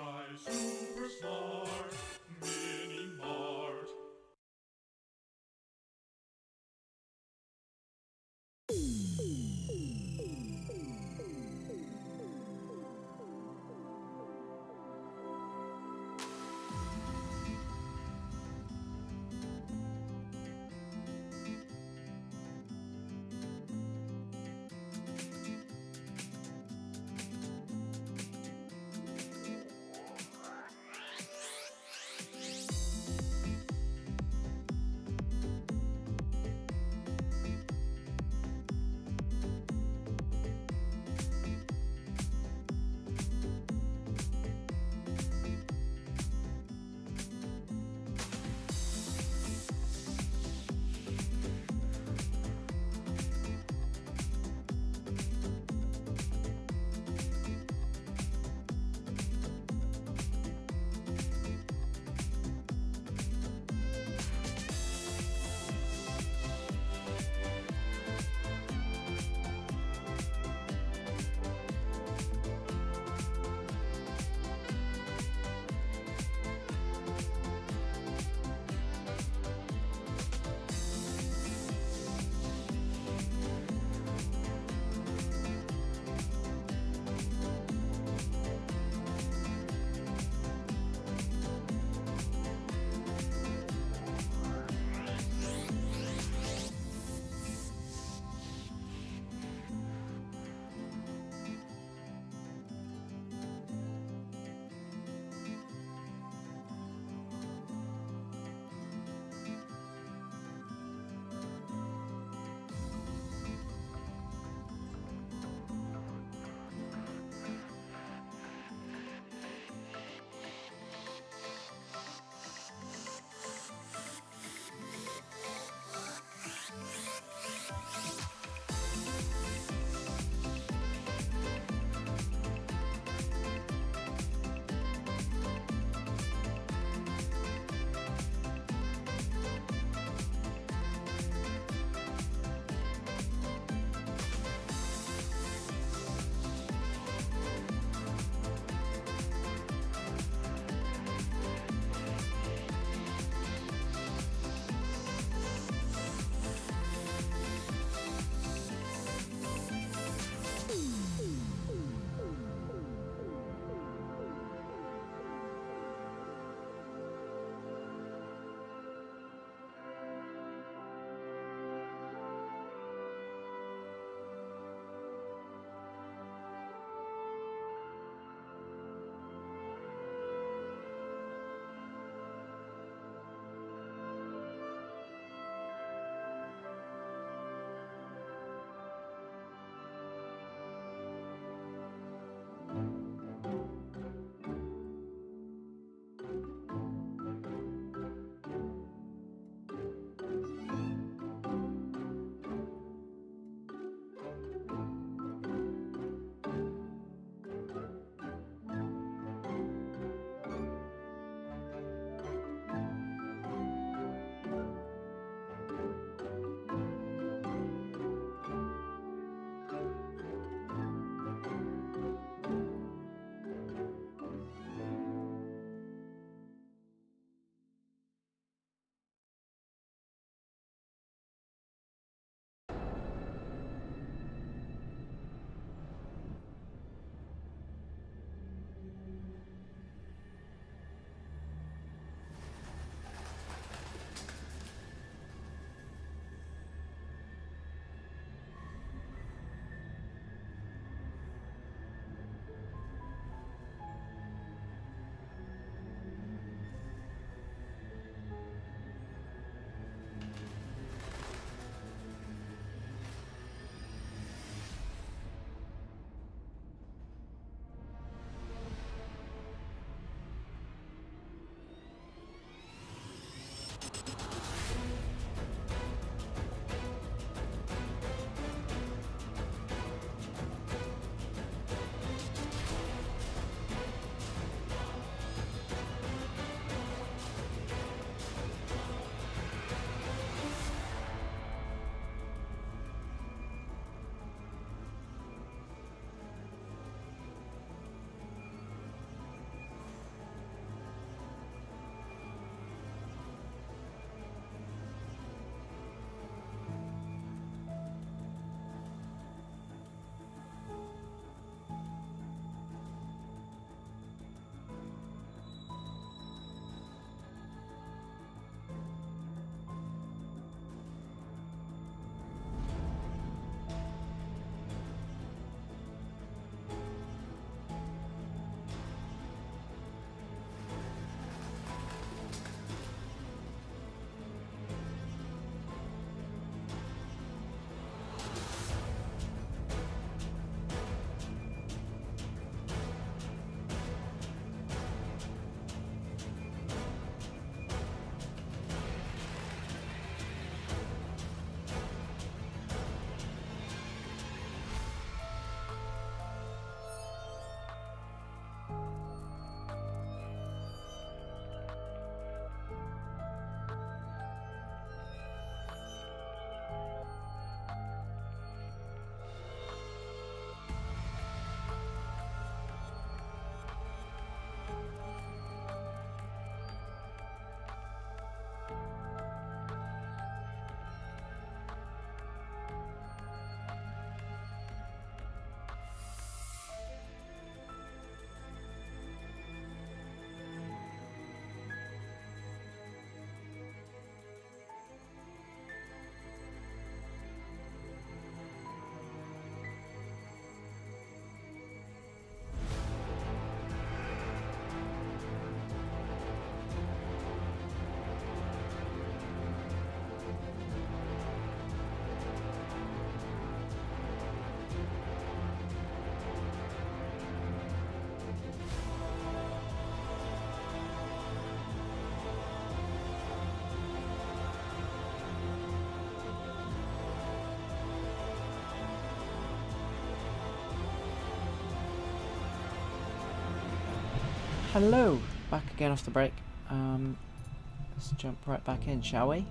Hello, back again off the break. Let's jump right back in, shall we?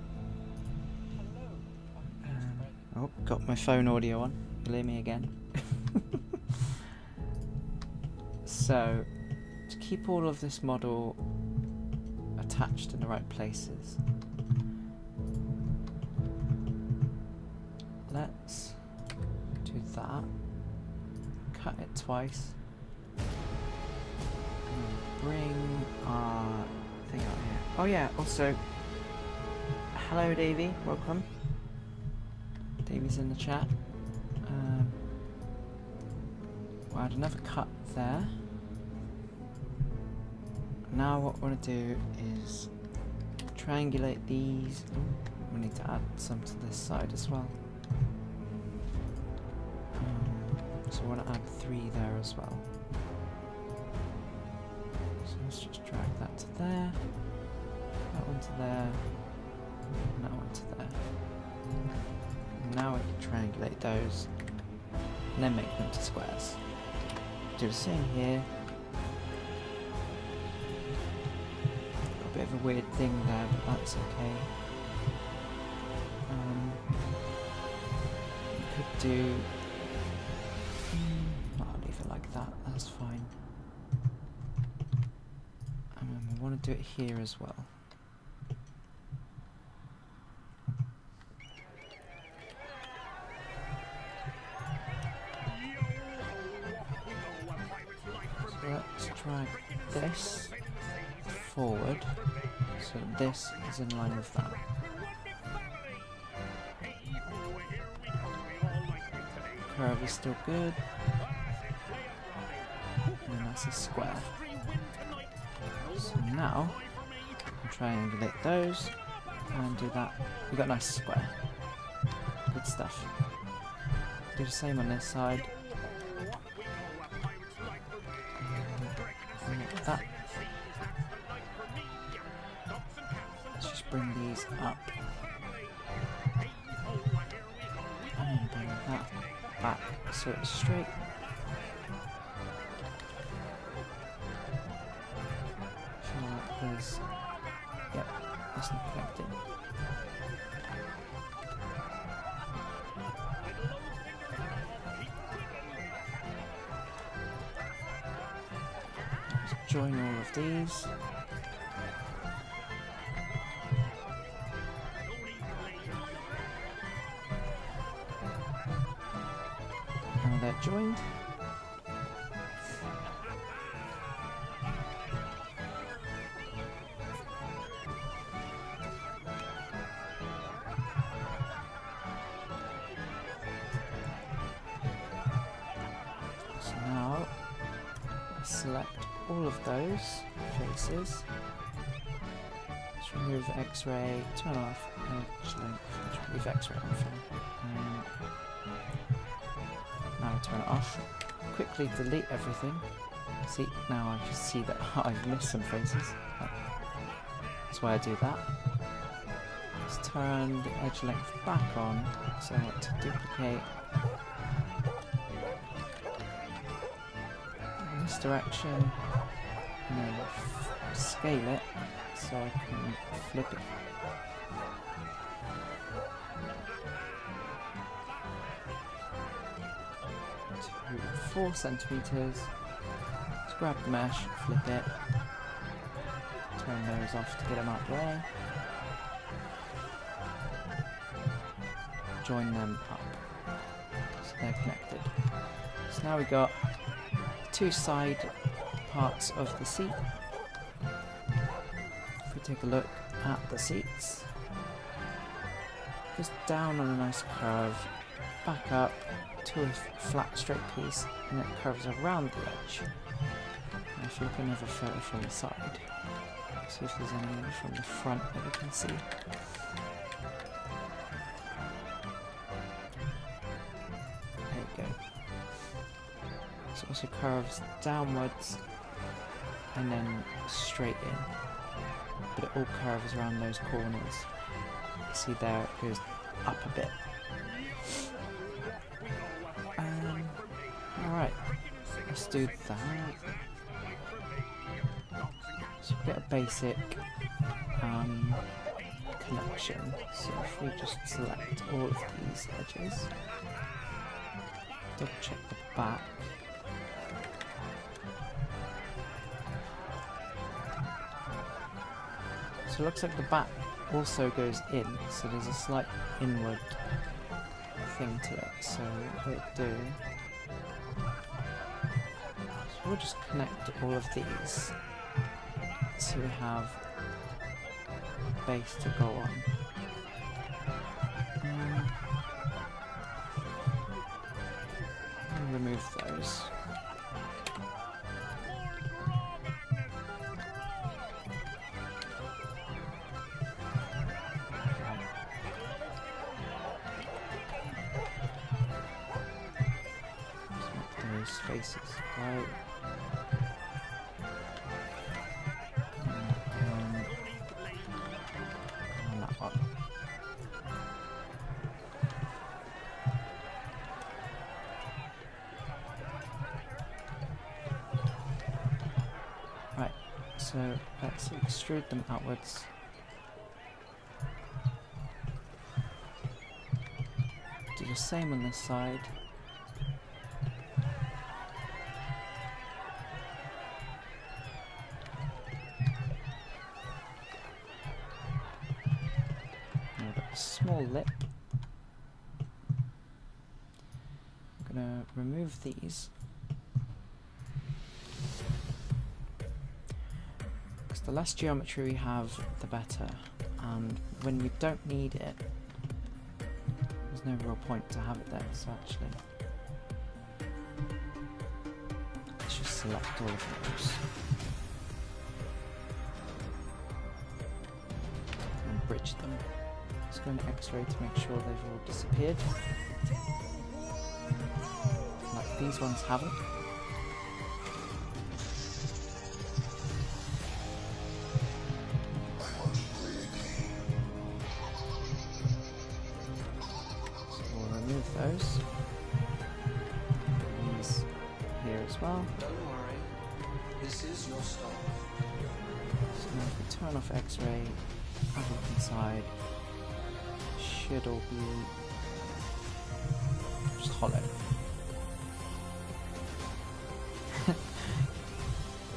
Oh, got my phone audio on. You'll hear me again. So, to keep all of this model attached in the right places, let's do that. Cut it twice. Bring our thing out here. Oh yeah, also, hello Davey, welcome. Davey's in the chat. We'll add another cut there. Now what we want to do is triangulate these. We need to add some to this side as well. So we want to add 3 there as well. So let's just drag that to there, that one to there, and that one to there. And now we can triangulate those and then make them to squares. Do the same here. Got a bit of a weird thing there, but that's okay. You could do... I'll leave it like that, that's fine. And then we want to do it here as well. Let's drag this forward so this is in line with that. Curve is still good. And that's a square. So now triangulate those and do that. We've got a nice square. Good stuff. Do the same on this side. That. Let's just bring these up. And then bring that back so it's straight. There's, yep, that's not connected. Let's join all of these. Now they're joined. Select all of those faces. Let's remove X-ray, turn off edge length. Let's remove X-ray off. Now turn it off. Quickly delete everything. See, now I just see that I've missed some faces. That's why I do that. Let's turn the edge length back on. So I want to duplicate this direction and then scale it so I can flip it. To 4 centimeters. Let's grab the mesh, flip it, turn those off to get them out of the way. Join them up so they're connected. So now we got 2 side parts of the seat. If we take a look at the seats, it goes down on a nice curve, back up to a flat straight piece, and it curves around the edge. And if you look at another photo from the side, see if there's anything from the front that we can see. There you go. So it also curves downwards and then straight in, but it all curves around those corners. You see there it goes up a bit. Alright, let's do that. So we get a basic connection. So if we just select all of these edges, double check the back. So it looks like the back also goes in, so there's a slight inward thing to it. So what we'll do, so we'll just connect all of these to have base to go on. And remove those. Faces, right? And that one. Right, so let's extrude them outwards. Do the same on this side. Small lip. I'm gonna remove these because the less geometry we have, the better. And when we don't need it, there's no real point to have it there. So actually, let's just select all of those and bridge them. Just going to X-ray to make sure they've all disappeared. Like these ones haven't. turn off X-ray, have a look inside. Should all be just hollow.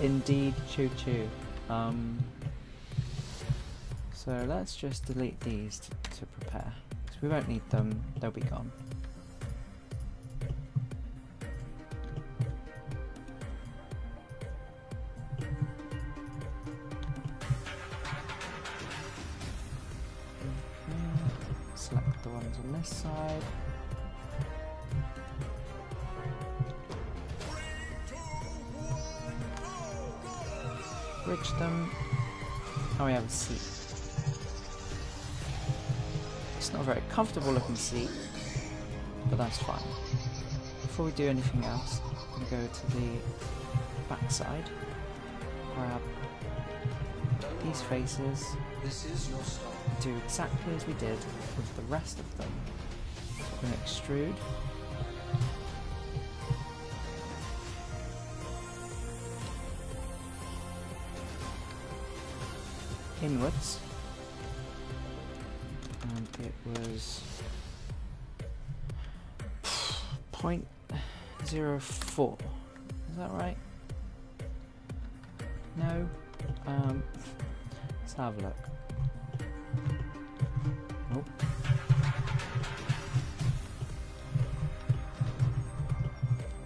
Indeed, choo-choo. So let's just delete these to prepare, because we won't need them, they'll be gone. Select the ones on this side. Bridge them. Now we have a seat. It's not a very comfortable looking seat, but that's fine. Before we do anything else, I'm going to go to the back side, grab these faces, This is your stop. do exactly as we did with the rest of them. So we're going to extrude. Inwards, and it was 0.04. Is that right? No. Let's have a look. Nope.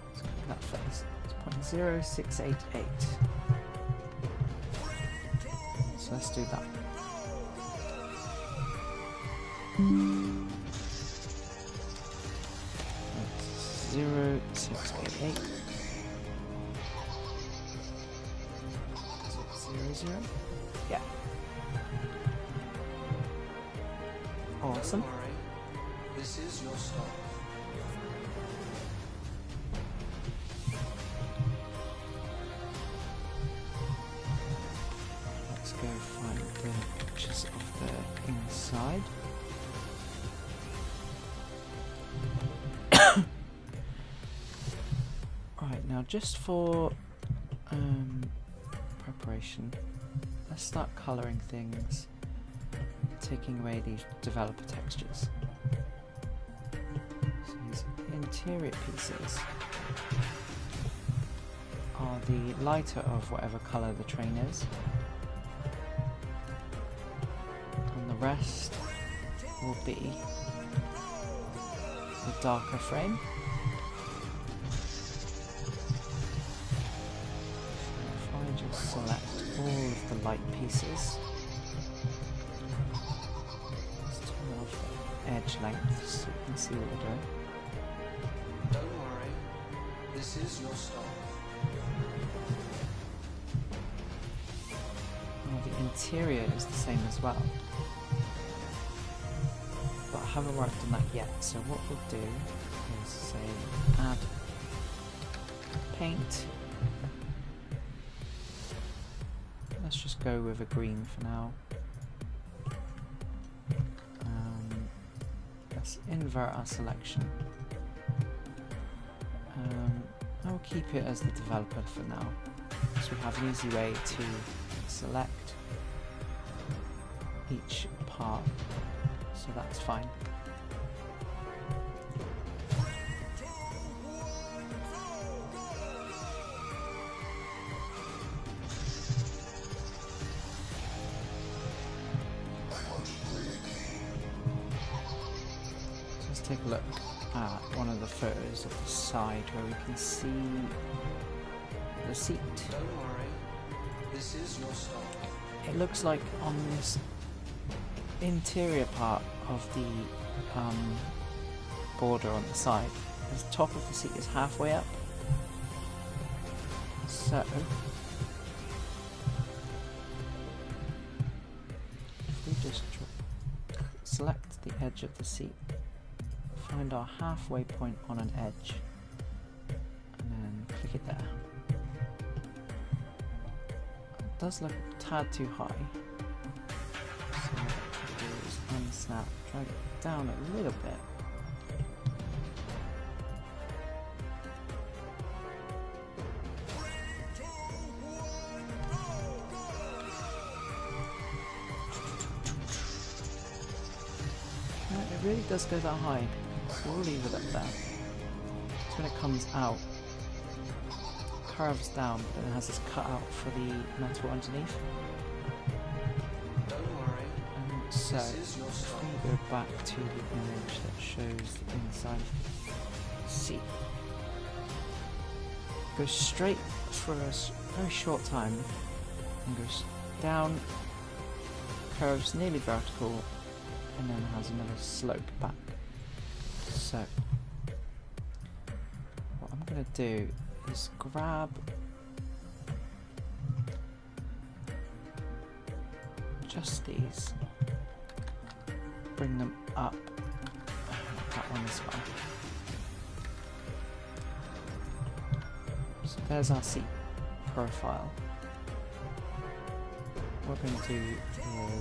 Let's look at that face. It's 0.0688. So let's do that. That's 0.688. 0.00. Yeah. Awesome. Don't worry. This is your stop. Let's go find the pictures of the inside. Right, now just for preparation, let's start colouring things, taking away these developer textures. So these interior pieces are the lighter of whatever colour the train is. And the rest will be the darker frame. So if I just select all of the light pieces, let's turn off the edge length so you can see what we're doing. Don't worry. This is your stop. Now the interior is the same as well, but I haven't worked on that yet, so what we'll do is say add paint. Let's just go with a green for now. Let's invert our selection. I'll keep it as the developer for now, so we have an easy way to select each part, so that's fine. Let's take a look at one of the photos of the side where we can see the seat. Don't worry. This is your stop. It looks like on this interior part of the border on the side, the top of the seat is halfway up. So if we just select the edge of the seat, find our halfway point on an edge, and then click it there. It does look a tad too high, so what I can do is unsnap, drag it down a little bit. it really does go that high. So we'll leave it up there. So when it comes out, it curves down, but then it has this cutout for the metal underneath. Don't worry. So, This is your if we go back to the image that shows the inside of the seat. Goes straight for a very short time and goes down, curves nearly vertical, and then has another slope back. So, what I'm going to do is grab just these, bring them up, that one as well. So there's our seat profile. What we're going to do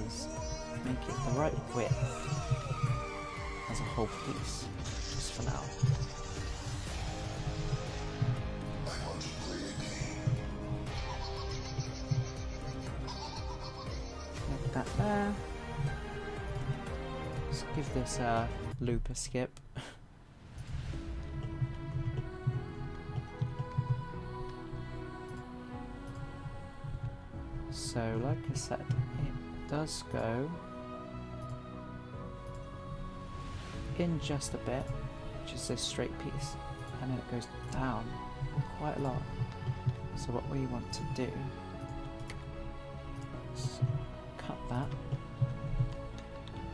is make it the right width as a whole piece, just for now. Like that there. Let's give this loop a skip. So, like I said, it does go in just a bit, which is this straight piece, and then it goes down quite a lot. So what we want to do is cut that,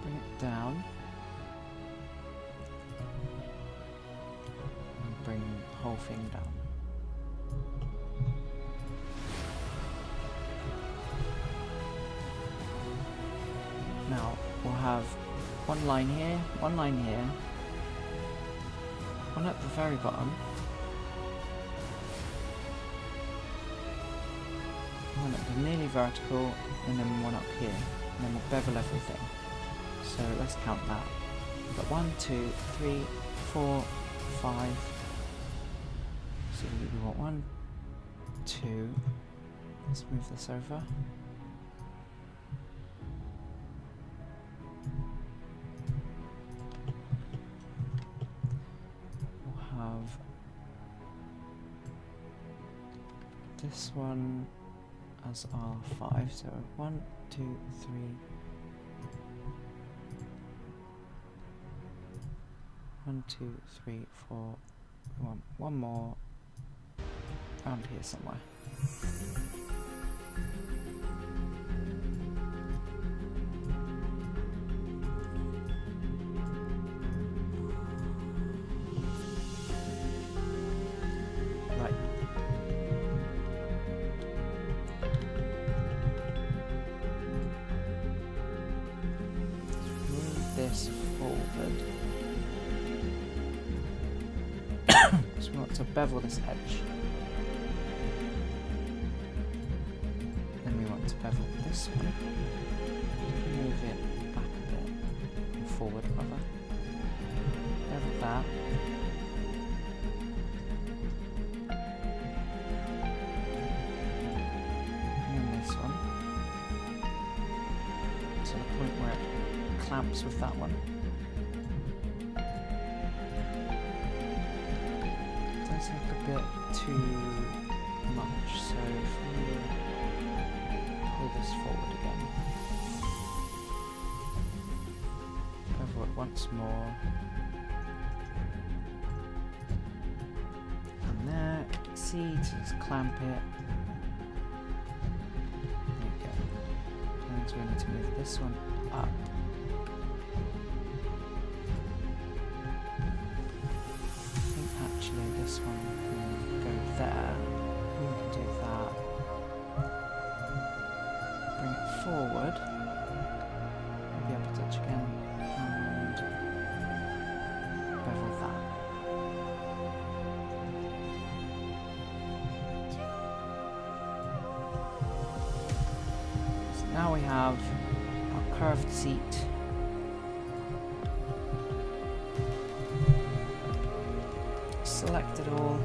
bring it down, and bring the whole thing down. Now we'll have one line here, one at the very bottom, one at the nearly vertical, and then one up here, and then we'll bevel everything. So let's count that. We've got 1, 2, 3, 4, 5. So we want 1, 2. Let's move this over. This one as R5, so 1, 2, 3, 1, 2, 3, 4. We want one more around here somewhere. Forward. So we want to bevel this edge. Then we want to bevel this one. Move it back a bit. And forward rather. Bevel that. And then this one. To the point where it clamps with that one. Does look a bit too much, so if we pull this forward again, bevel it once more, and there, see, to just clamp it. There we go. And so we need to move this one up. This one can go there, we can do that, bring it forward, maybe up a touch again, and bevel that. So now we have our curved seat. Select it all.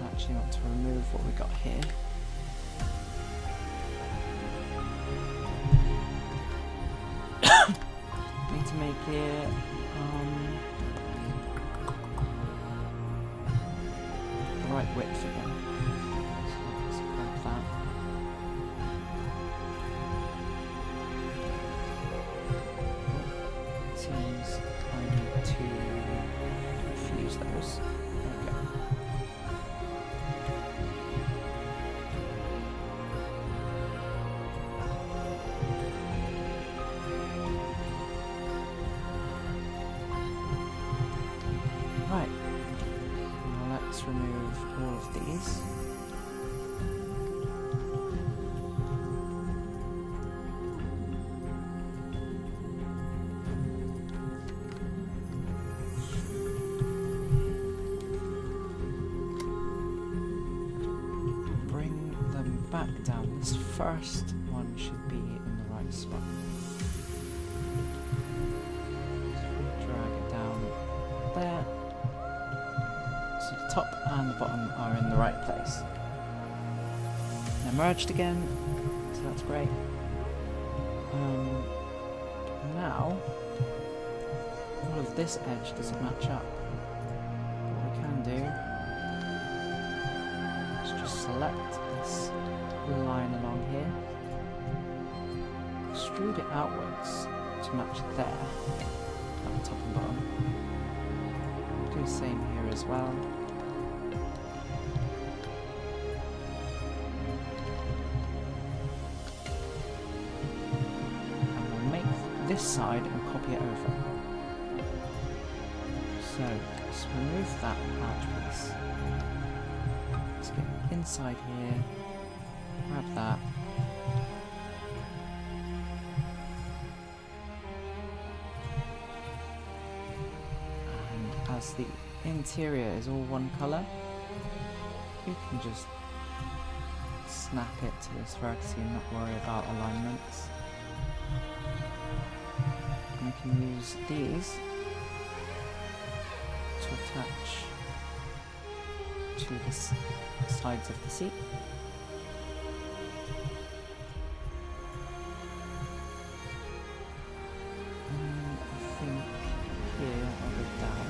I actually want to remove what we got here. here. Right width again. So let's grab that. Seems I need to fuse those. Okay. Right. Now let's remove all of these. Bring them back down. This first one should be in the right spot. Drag it down there. So the top and the bottom are in the right place. They're merged again, so that's great. Now, all of this edge doesn't match up. What we can do is just select this line along here, extrude it outwards to match there, at the top and bottom. Do the same here as well. And we'll make this side and copy it over. So let's remove that arch piece. Let's get inside here, grab that. As the interior is all one colour, you can just snap it to this vertex and not worry about alignments. And you can use these to attach to the sides of the seat. And I think here I'll go down.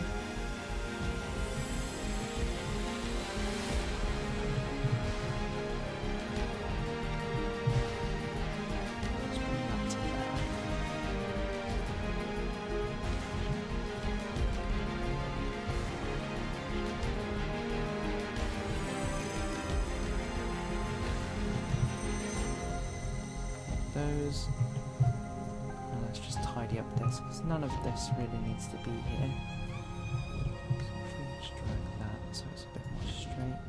Those, and let's just tidy up this because none of this really needs to be here. So if we just drag that so it's a bit more straight.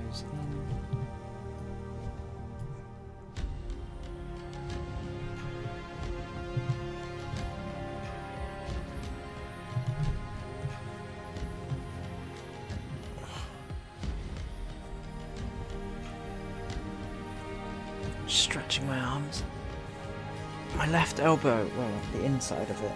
Goes in. Stretching my arms. My left elbow, well, the inside of it,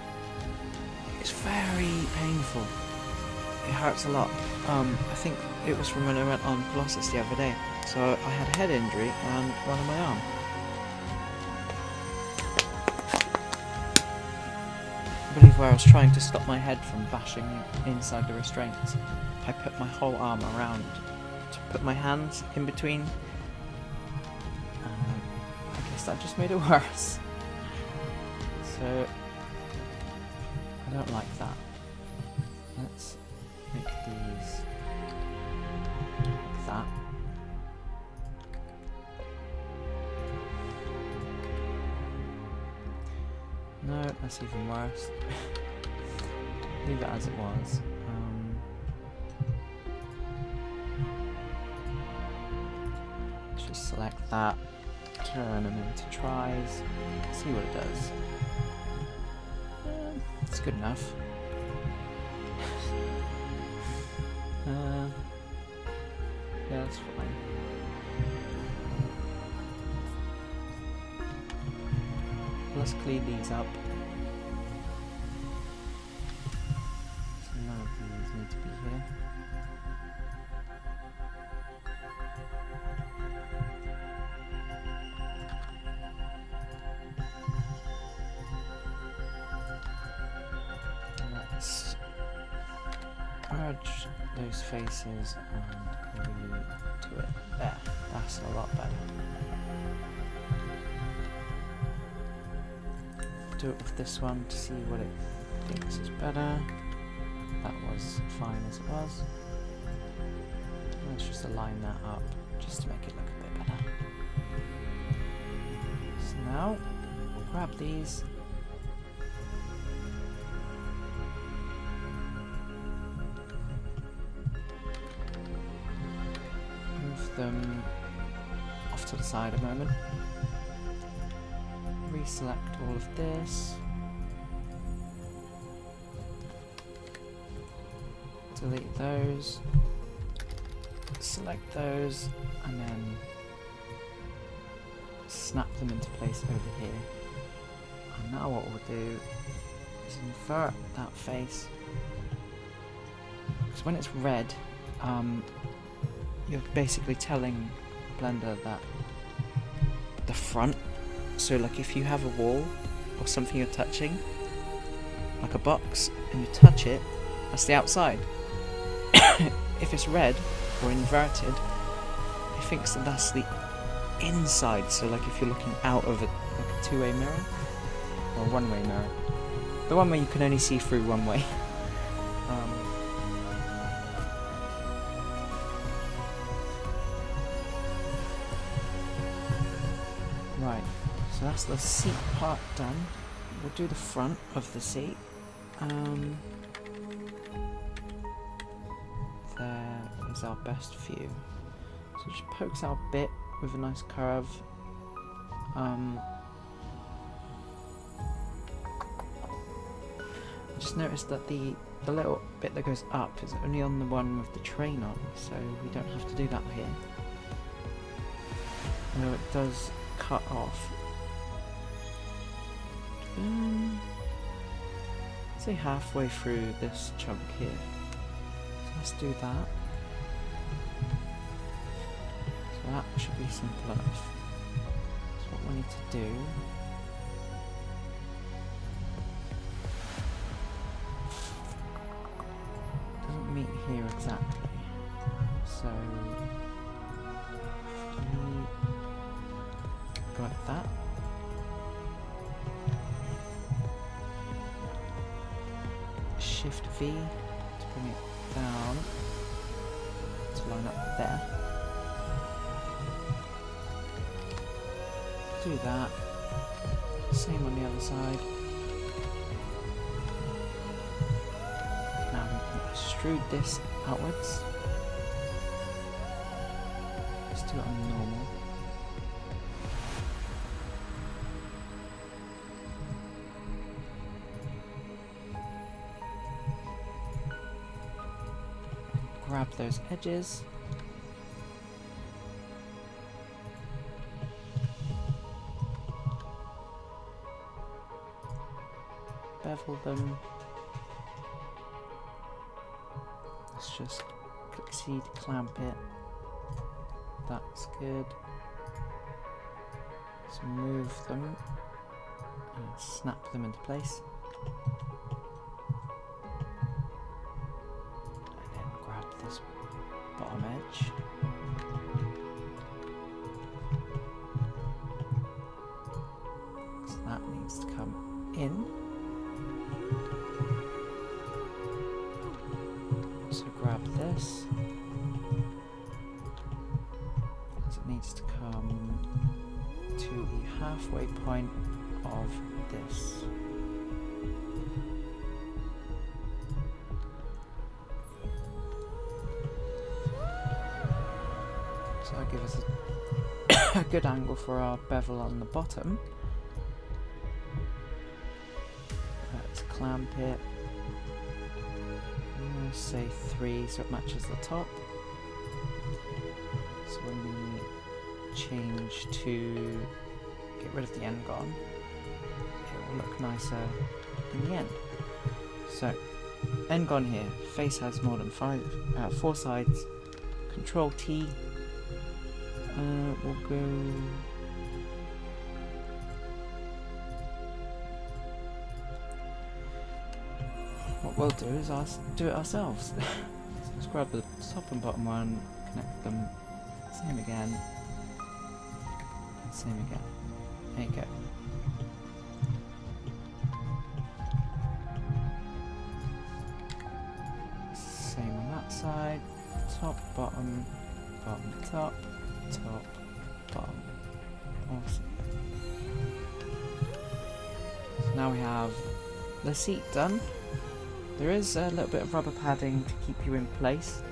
is very painful. It hurts a lot. I think it was from when I went on Colossus the other day. So I had a head injury and one on my arm. I believe where I was trying to stop my head from bashing inside the restraints, I put my whole arm around to put my hands in between. That just made it worse. So I don't like that. Let's make these like that. No, that's even worse. Leave it as it was. Let's just select that. Turn them into tries, see what it does. It's good enough. Yeah, that's fine. Let's clean these up. So none of these need to be here. fudge those faces and redo it there. That's a lot better. Do it with this one to see what it thinks is better. That was fine as it was. Let's just align that up just to make it look a bit better. So now we'll grab these. Move them off to the side a moment. Reselect all of this. Delete those. Select those and then snap them into place over here. And now what we'll do is invert that face. Because when it's red, you're basically telling Blender that the front, so like if you have a wall or something you're touching, like a box, and you touch it, that's the outside. If it's red or inverted, it thinks that that's the inside, so like if you're looking out of like a two-way mirror or one-way mirror, the one where you can only see through one way. Right, so that's the seat part done. We'll do the front of the seat. There is our best view. So it just pokes out a bit with a nice curve. Just noticed that the little bit that goes up is only on the one with the train on, so we don't have to do that here. Although it does cut off. Say halfway through this chunk here. So let's do that. So that should be simple enough. So what we need to do doesn't meet here exactly. So we go like that. Shift V to bring it down to line up there. Do that. Same on the other side. Now we can extrude this outwards. Let's do it on normal. Grab those edges. Bevel them. Let's just click C to clamp it. That's good. Let's move them and snap them into place. Bottom edge. So that needs to come in. So grab this. As it needs to come to the halfway point of this. So that'll give us a good angle for our bevel on the bottom. Let's clamp it. I'm going to say 3 so it matches the top. So when we change to get rid of the end gone, it will look nicer in the end. So, end gone here. Face has more than 4 sides. Control T. We'll go. What we'll do is do it ourselves. grab the top and bottom one, connect them, same again, and same again. There you go. Same on that side, top, bottom, bottom, top, top, bottom. Awesome. So now we have the seat done. There is a little bit of rubber padding to keep you in place,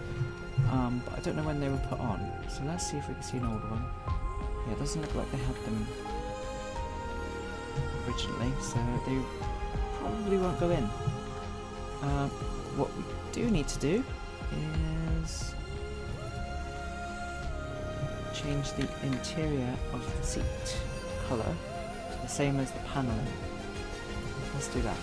but I don't know when they were put on. So let's see if we can see an older one. Yeah, it doesn't look like they had them originally, so they probably won't go in. What we do need to do is change the interior of the seat colour to the same as the paneling. Let's do that.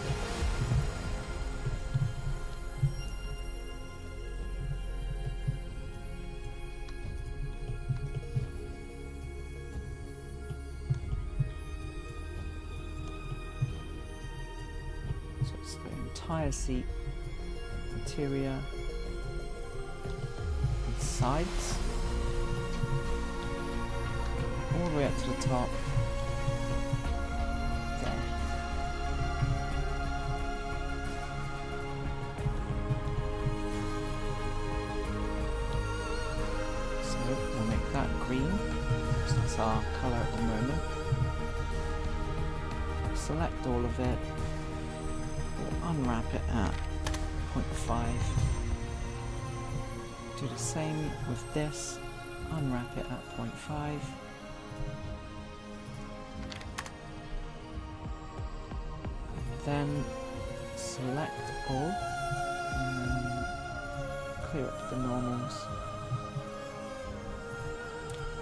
So it's the entire seat, interior, and sides, all the way up to the top. There. So we'll make that green, because that's our colour at the moment. Select all of it. We'll unwrap it at 0.5. Do the same with this. Unwrap it at 0.5. Then select all. Clear up the normals.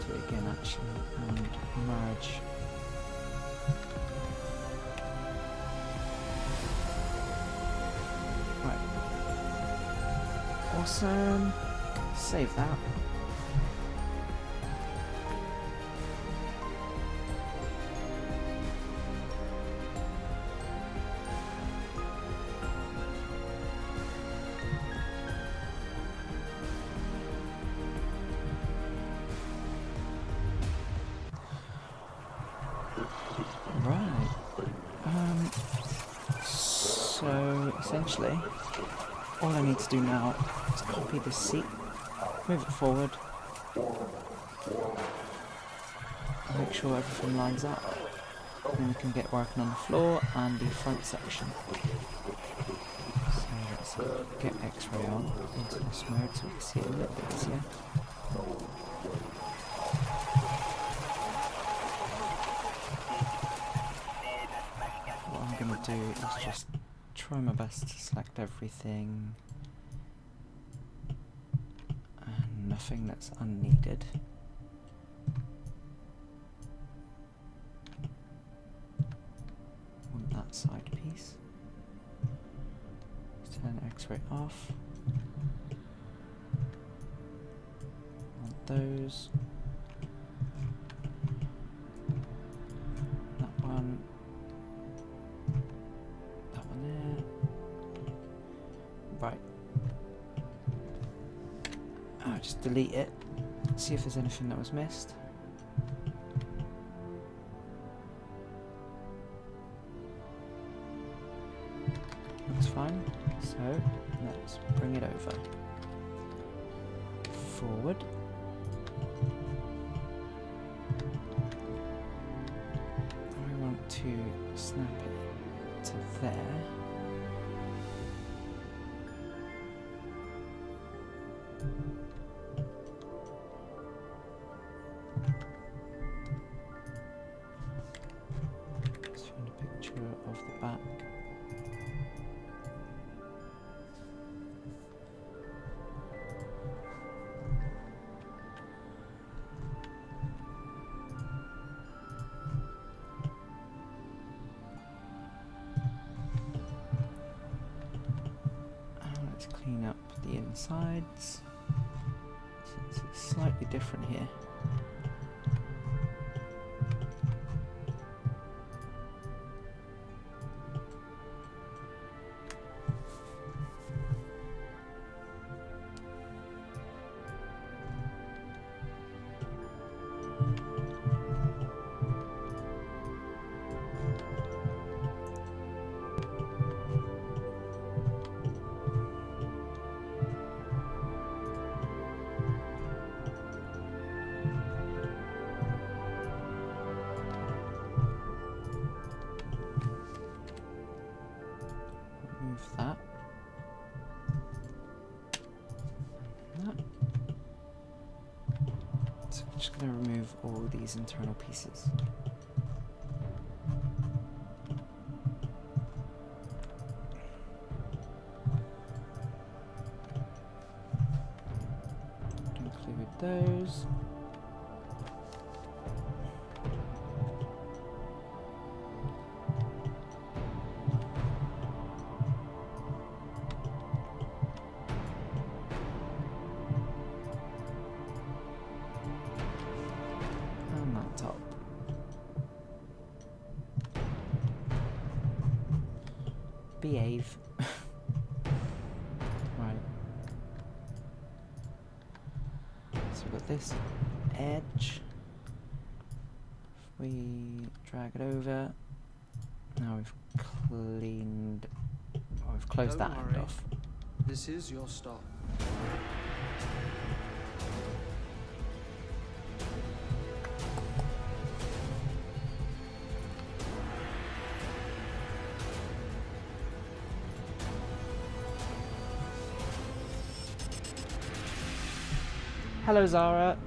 Do it again actually and merge. Right. Awesome. Save that. Right. So essentially, all I need to do now is copy this seat, move it forward, make sure everything lines up, and then we can get working on the floor and the front section. So let's get X-ray on into this mode so we can see it a little bit easier. What I'm going to do is just try my best to select everything and nothing that's unneeded. Want that side piece. Let's turn X-ray off. Want those. That one. That one there. Right. I'll just delete it. See if there's anything that was missed. Looks fine. So let's bring it over. Forward. I want to snap it to there. Let's find a picture of the back. Let's clean up the insides. Since it's slightly different here. remove that. That. So I'm just going to remove all these internal pieces. Include those. Behave. Right. So we've got this edge. If we drag it over, now we've cleaned, or we've closed Don't that worry. end off. This is your stop. Hello, Zara.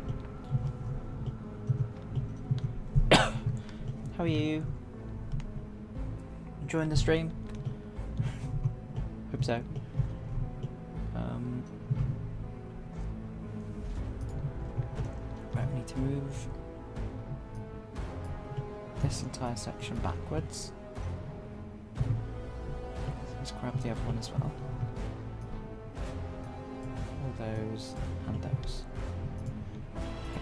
How are you? Enjoying the stream? Hope so. Right, we need to move this entire section backwards. Let's grab the other one as well. All those and those.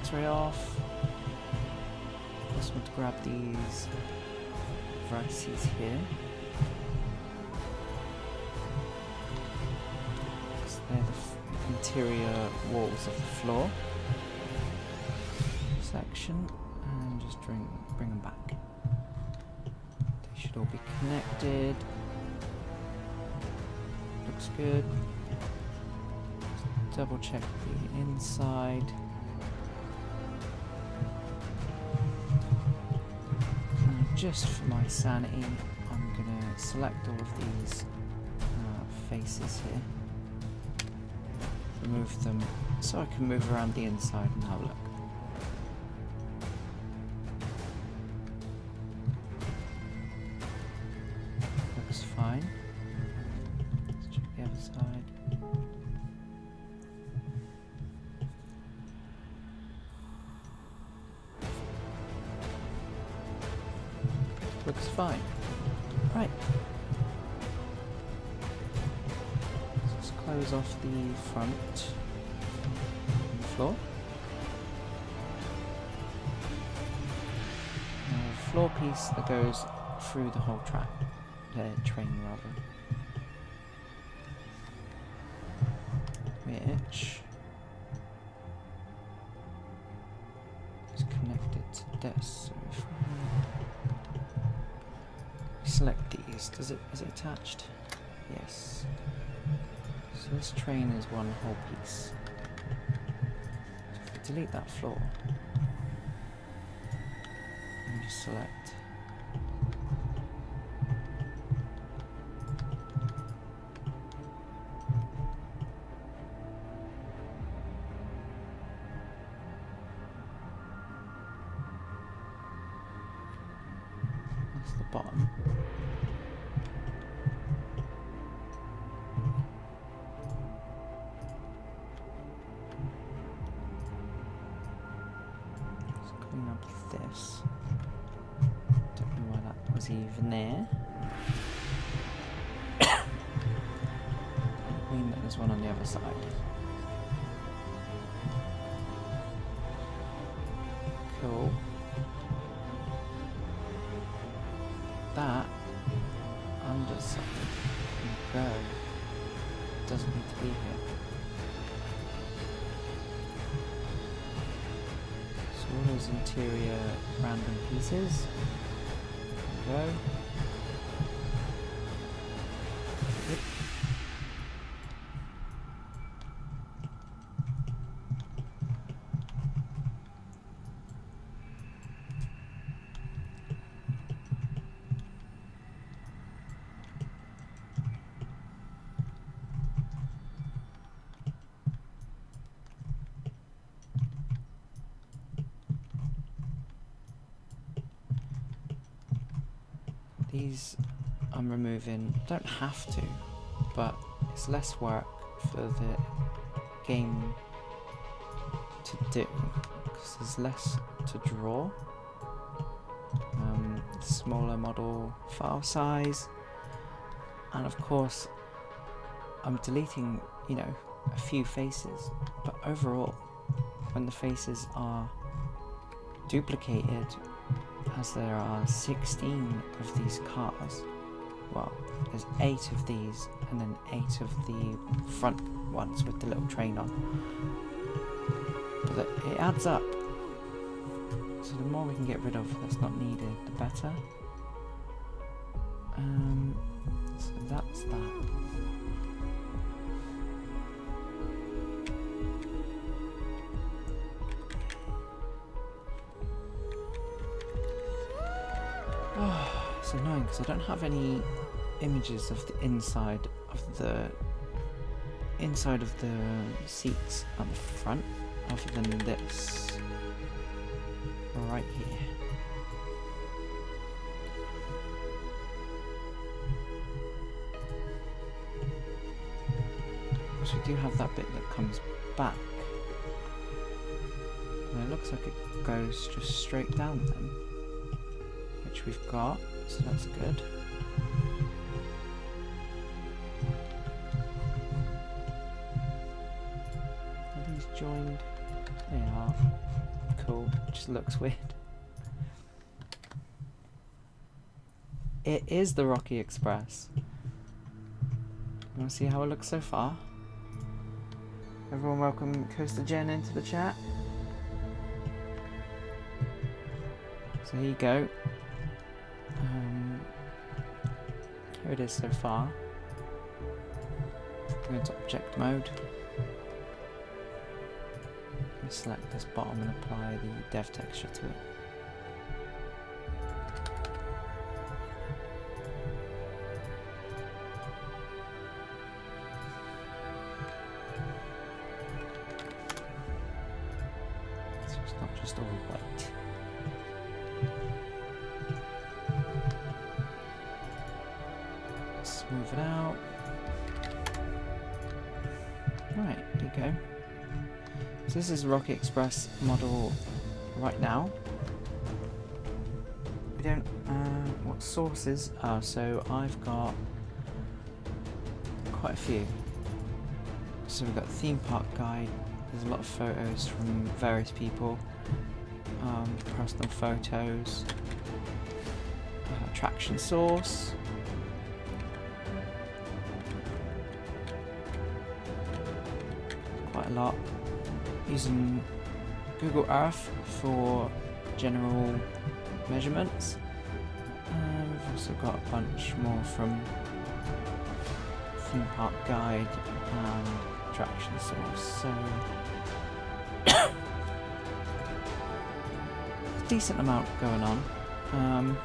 X-ray off. Just want to grab these vertices here. So they're the interior walls of the floor section, and just bring them back. They should all be connected. Looks good. Just double check the inside. Just for my sanity, I'm going to select all of these faces here. Remove them so I can move around the inside and have a look. Looks fine. Let's check the other side. Looks fine. Right. Let's close off the front and the floor. Now a floor piece that goes through the whole track. Train rather. Which is connected to this. So if we select these, is it attached? Yes. So this train is one whole piece. So if we delete that floor and just select the bottom. Let's clean up this. Don't know why that was even there. Mean that there's one on the other side. Cool. That underside can go. Doesn't need to be here. So all those interior random pieces can go. Yep. these I'm removing. Don't have to, but it's less work for the game to do because there's less to draw. Smaller model file size, and of course I'm deleting, you know, a few faces, but overall when the faces are duplicated, as there are 16 of these cars, well, there's 8 of these and then 8 of the front ones with the little train on, but it adds up. So the more we can get rid of that's not needed, the better. So that's that. Oh, it's annoying because I don't have any images of the inside of the seats at the front, other than this right here. Because we do have that bit that comes back. And it looks like it goes just straight down then, which we've got, so that's good. Are these joined? They are. Cool. Just looks weird. It is the Rocky Express. You want to see how it looks so far? Everyone welcome CoasterGen into the chat. So here you go. Here it is so far. Go into object mode. Select this bottom and apply the dev texture to it. So it's not just all white. Smooth it out. Right, here you go. So this is Rocky Express model right now. We don't, what sources? So I've got quite a few. So we've got theme park guide. There's a lot of photos from various people. Personal photos. Attraction source. Quite a lot. Using Google Earth for general measurements. We've also got a bunch more from Theme Park Guide and Attraction Source. So a decent amount going on.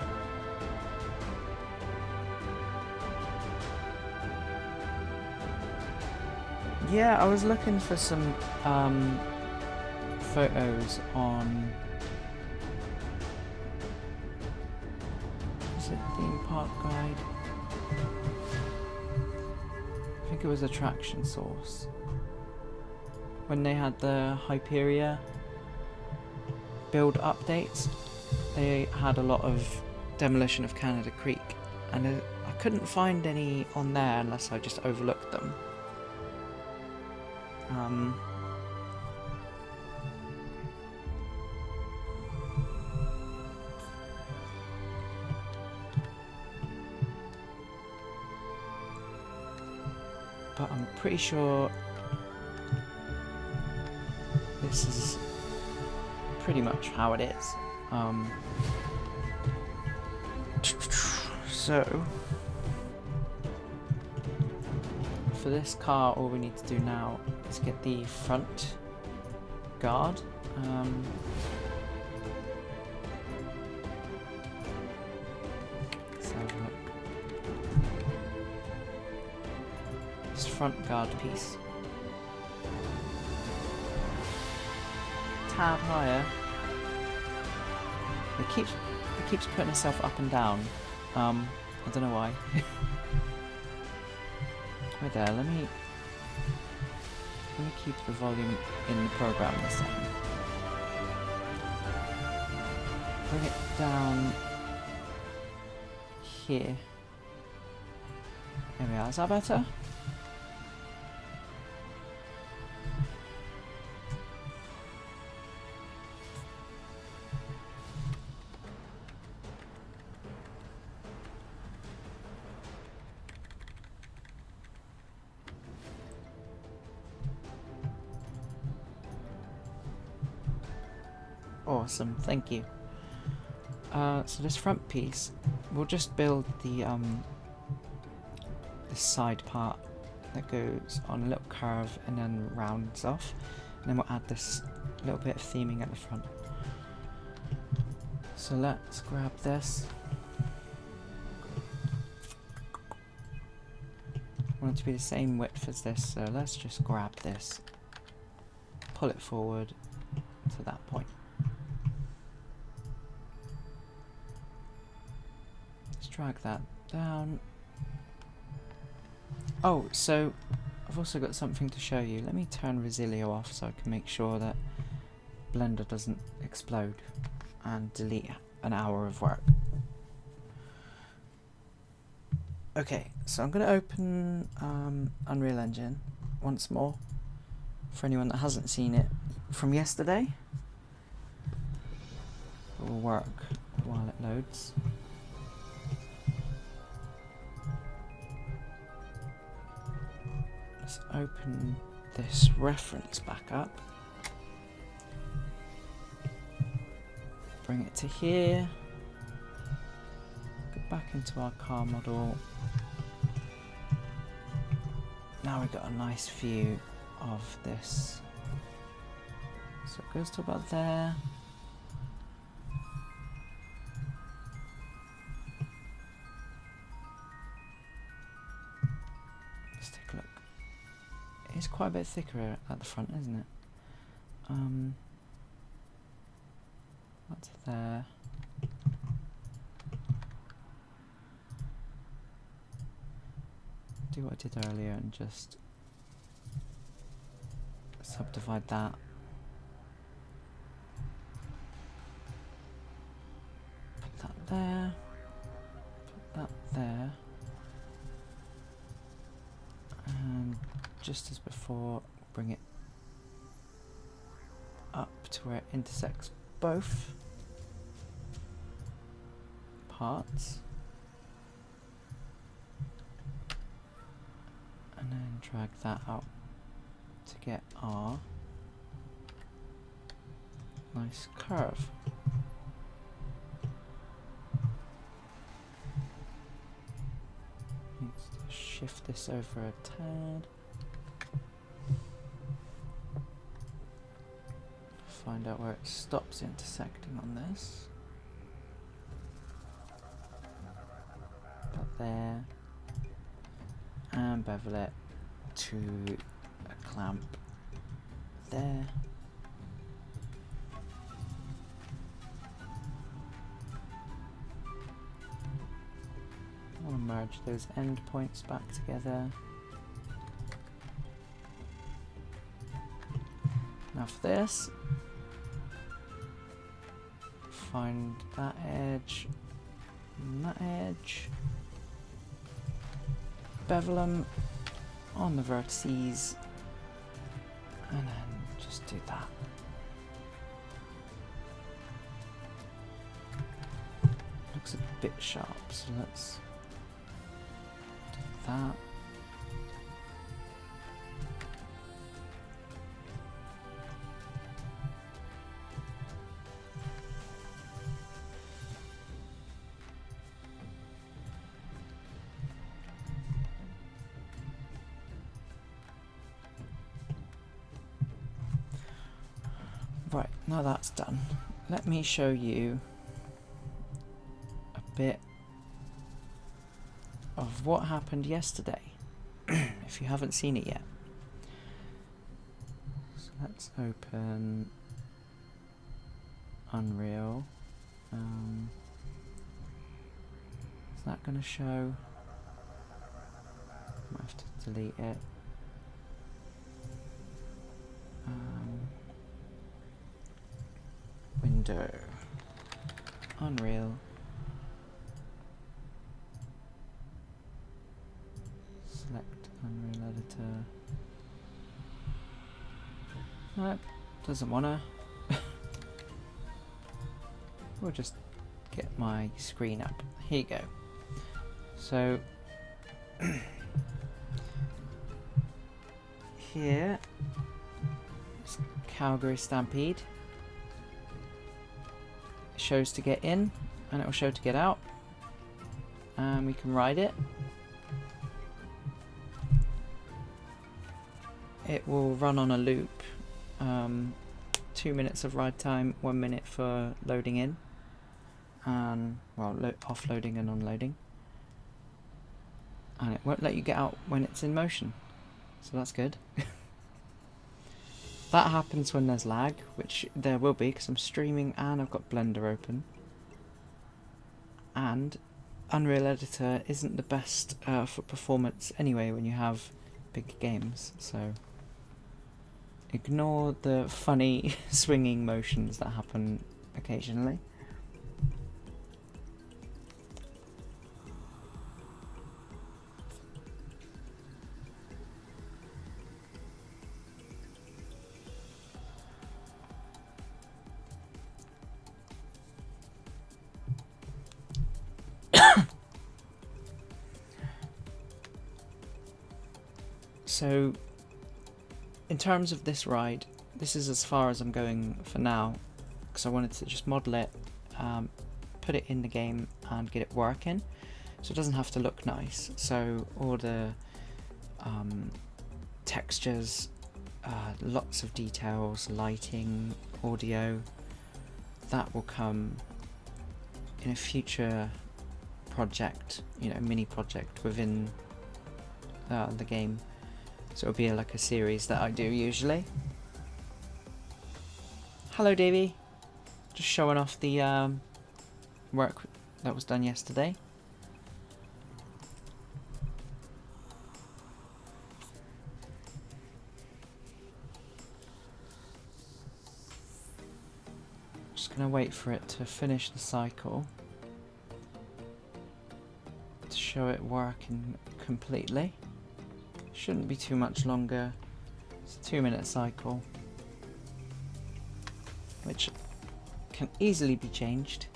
Yeah, I was looking for some photos on, is it Theme Park Guide? I think it was Attraction Source. When they had the Hyperia build updates, they had a lot of demolition of Canada Creek, and I couldn't find any on there unless I just overlooked them. But I'm pretty sure this is pretty much how it is. So for this car, all we need to do now is get the front guard. Let's have a look. This front guard piece. Tad higher. It keeps putting itself up and down. I don't know why. Right there, let me keep the volume in the program the same. Bring it down here. There we are, is that better? Awesome, thank you. So this front piece, we'll just build the this side part that goes on a little curve and then rounds off, and then we'll add this little bit of theming at the front. So let's grab this. I want it to be the same width as this, so let's just grab this, pull it forward to that point. Drag that down. Oh, so I've also got something to show you. Let me turn Resilio off so I can make sure that Blender doesn't explode and delete an hour of work. Okay, so I'm going to open Unreal Engine once more for anyone that hasn't seen it from yesterday. It will work while it loads. Let's open this reference back up. Bring it to here. Go back into our car model. Now we've got a nice view of this. So it goes to about there. It's quite a bit thicker at the front, isn't it? That's there. Do what I did earlier and just subdivide that. Put that there. Put that there. And just as before, bring it up to where it intersects both parts, and then drag that out to get our nice curve. Let's shift this over a tad. Find out where it stops intersecting on this. About there. And bevel it to a clamp there. I want to merge those end points back together. Now for this, find that edge and that edge, bevel them on the vertices, and then just do that. Looks a bit sharp, so let's do that. Right, now that's done, let me show you a bit of what happened yesterday, if you haven't seen it yet. So let's open Unreal. Is that going to show? Might have to delete it. Window. Unreal. Select Unreal Editor. Nope, doesn't wanna. We'll just get my screen up. Here you go. So here is Calgary Stampede. It shows to get in and it will show to get out. And we can ride it. It will run on a loop. 2 minutes of ride time, 1 minute for loading in, and well, offloading and unloading. And it won't let you get out when it's in motion, so that's good. That happens when there's lag, which there will be because I'm streaming and I've got Blender open. And Unreal Editor isn't the best for performance anyway when you have big games, so ignore the funny swinging motions that happen occasionally. So in terms of this ride, this is as far as I'm going for now, because I wanted to just model it, put it in the game and get it working, so it doesn't have to look nice. So all the textures, lots of details, lighting, audio, that will come in a future project, mini project within the game. So it'll be like a series that I do usually. Hello Davey, just showing off the work that was done yesterday. Just gonna wait for it to finish the cycle to show it working completely. Shouldn't be too much longer. It's a 2 minute cycle, which can easily be changed.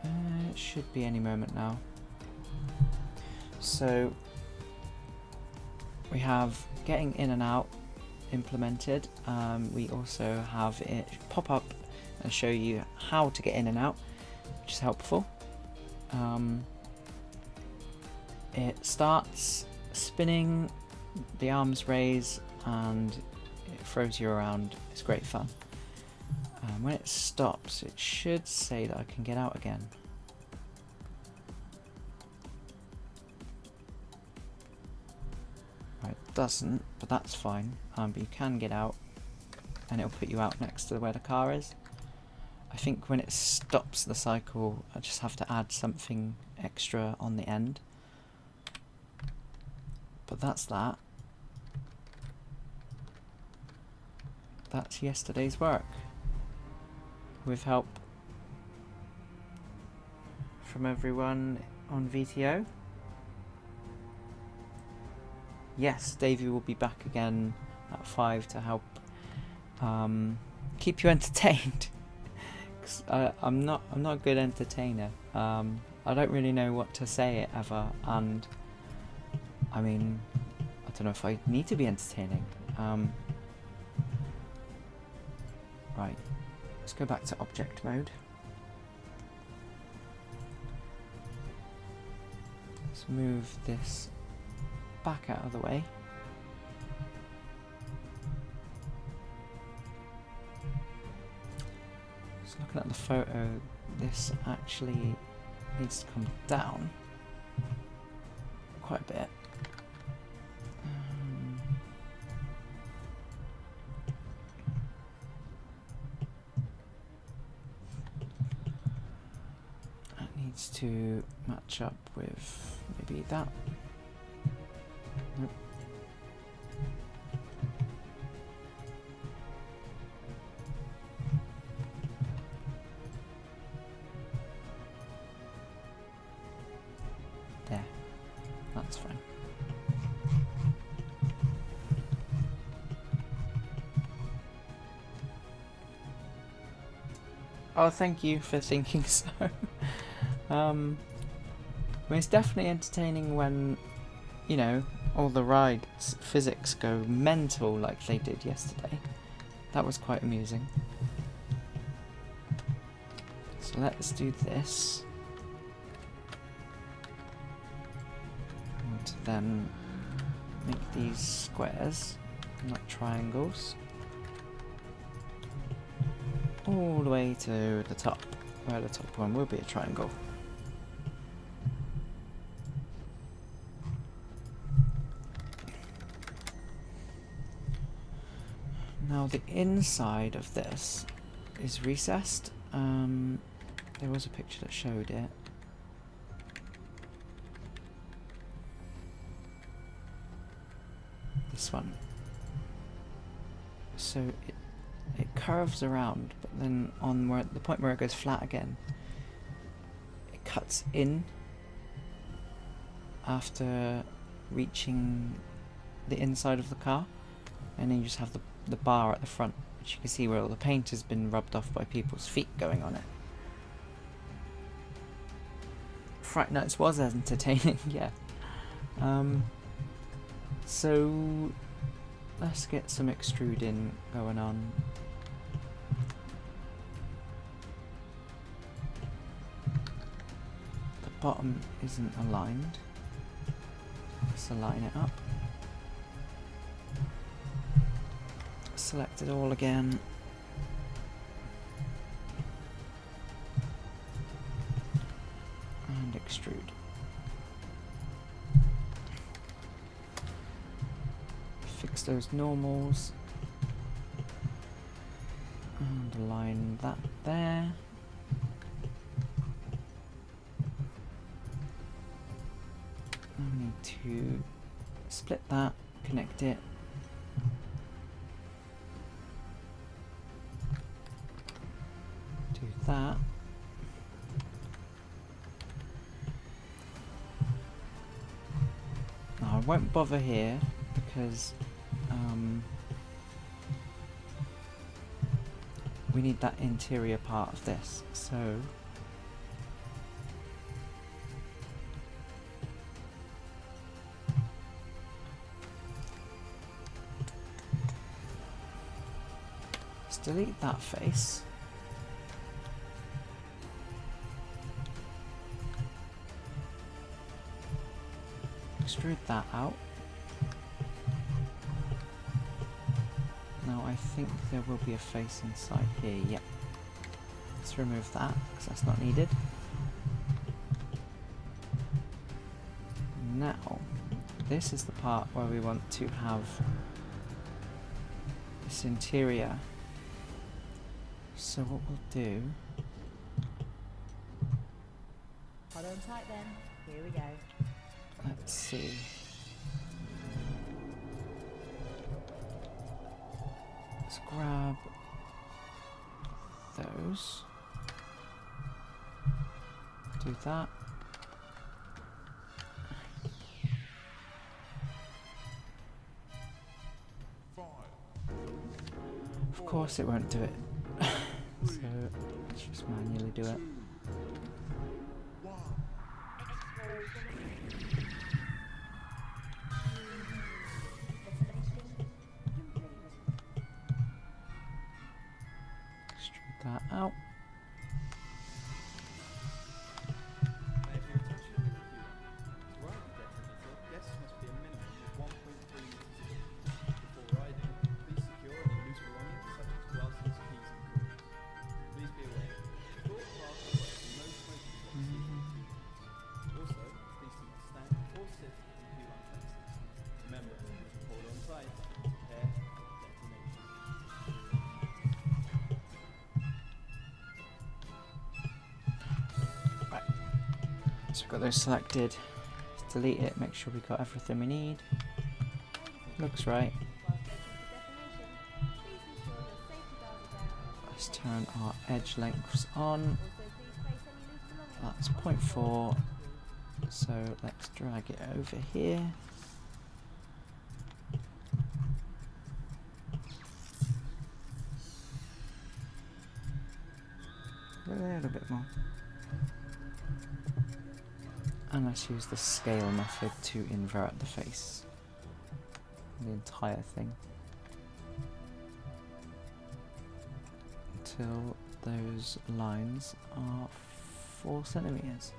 It should be any moment now. So we have getting in and out implemented. We also have it pop up and show you how to get in and out, which is helpful. It starts spinning, the arms raise, and it throws you around. It's great fun. When it stops, it should say that I can get out again. Doesn't, but that's fine. But you can get out and it'll put you out next to where the car is. I think when it stops the cycle, I just have to add something extra on the end. But that's that. That's yesterday's work, with help from everyone on VTO. Yes, Davey will be back again at 5 to help keep you entertained. 'Cause I'm not a good entertainer. I don't really know what to say ever, and I mean, I don't know if I need to be entertaining. Right, let's go back to object mode. Let's move this back out of the way. Just looking at the photo, this actually needs to come down quite a bit. That needs to match up with maybe that. Nope. There. That's fine. Oh, thank you for thinking so. I mean, it's definitely entertaining when, you know, all the rides physics go mental like they did yesterday. That was quite amusing. So let's do this. And then make these squares, not triangles. All the way to the top, where the top one will be a triangle. Now the inside of this is recessed. There was a picture that showed it. This one. So it curves around, but then on the point where it goes flat again, it cuts in after reaching the inside of the car, and then you just have the bar at the front, which you can see where all the paint has been rubbed off by people's feet going on it. Fright Nights was entertaining, yeah. So let's get some extruding going on. The bottom isn't aligned. Let's align it up. Select it all again. And extrude. Fix those normals. And align that there. I need to split that, connect it. Do that. Now I won't bother here because we need that interior part of this, so let's delete that face. Extrude that out. Now I think there will be a face inside here, yep. Let's remove that, because that's not needed. Now, this is the part where we want to have this interior. So what we'll do... Hold on tight then, here we go. Let's see. Let's grab those. Do that. Of course it won't do it. So let's just manually do it. Extrude that out. So we've got those selected. Let's delete it, make sure we got everything we need. Looks right. Let's turn our edge lengths on. That's 0.4. So let's drag it over here. A little bit more. And let's use the scale method to invert the face. The entire thing. Until those lines are 4 centimeters.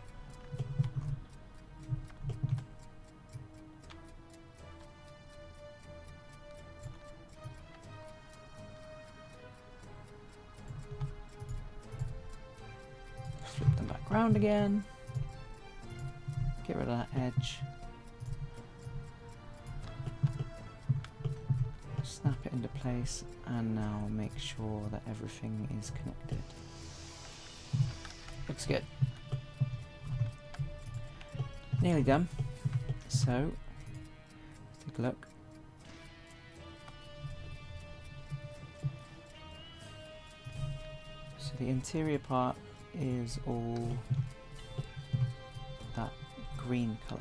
Flip them back round again. Get rid of that edge. Snap it into place, and now make sure that everything is connected. Looks good. Nearly done. So, let's take a look. So the interior part is all that green colour.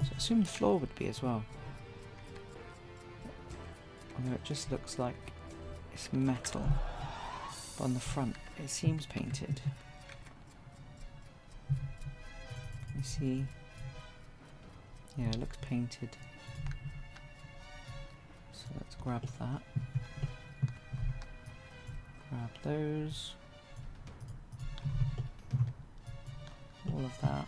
So I assume the floor would be as well. Although it just looks like it's metal. But on the front it seems painted. You see? Yeah, it looks painted. So let's grab that. Grab those. All of that.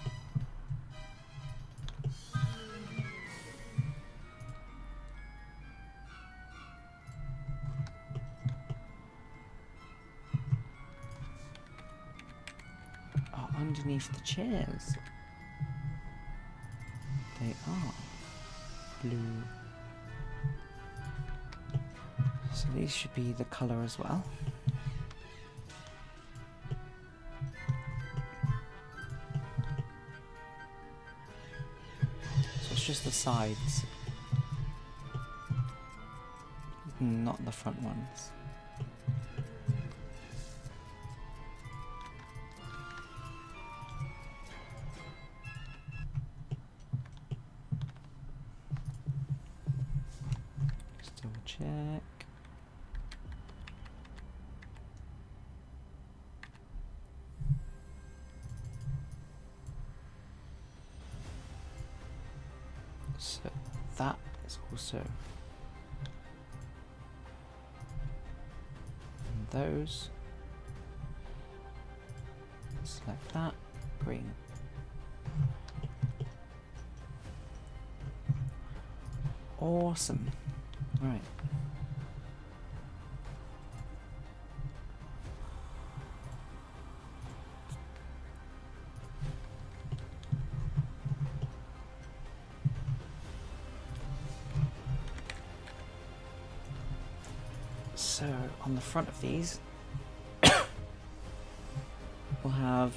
Oh, underneath the chairs. They are blue. So these should be the colour as well. Just the sides, not the front ones. Just double check. So that is also, and those, select that, green. Awesome. Right. So on the front of these we'll have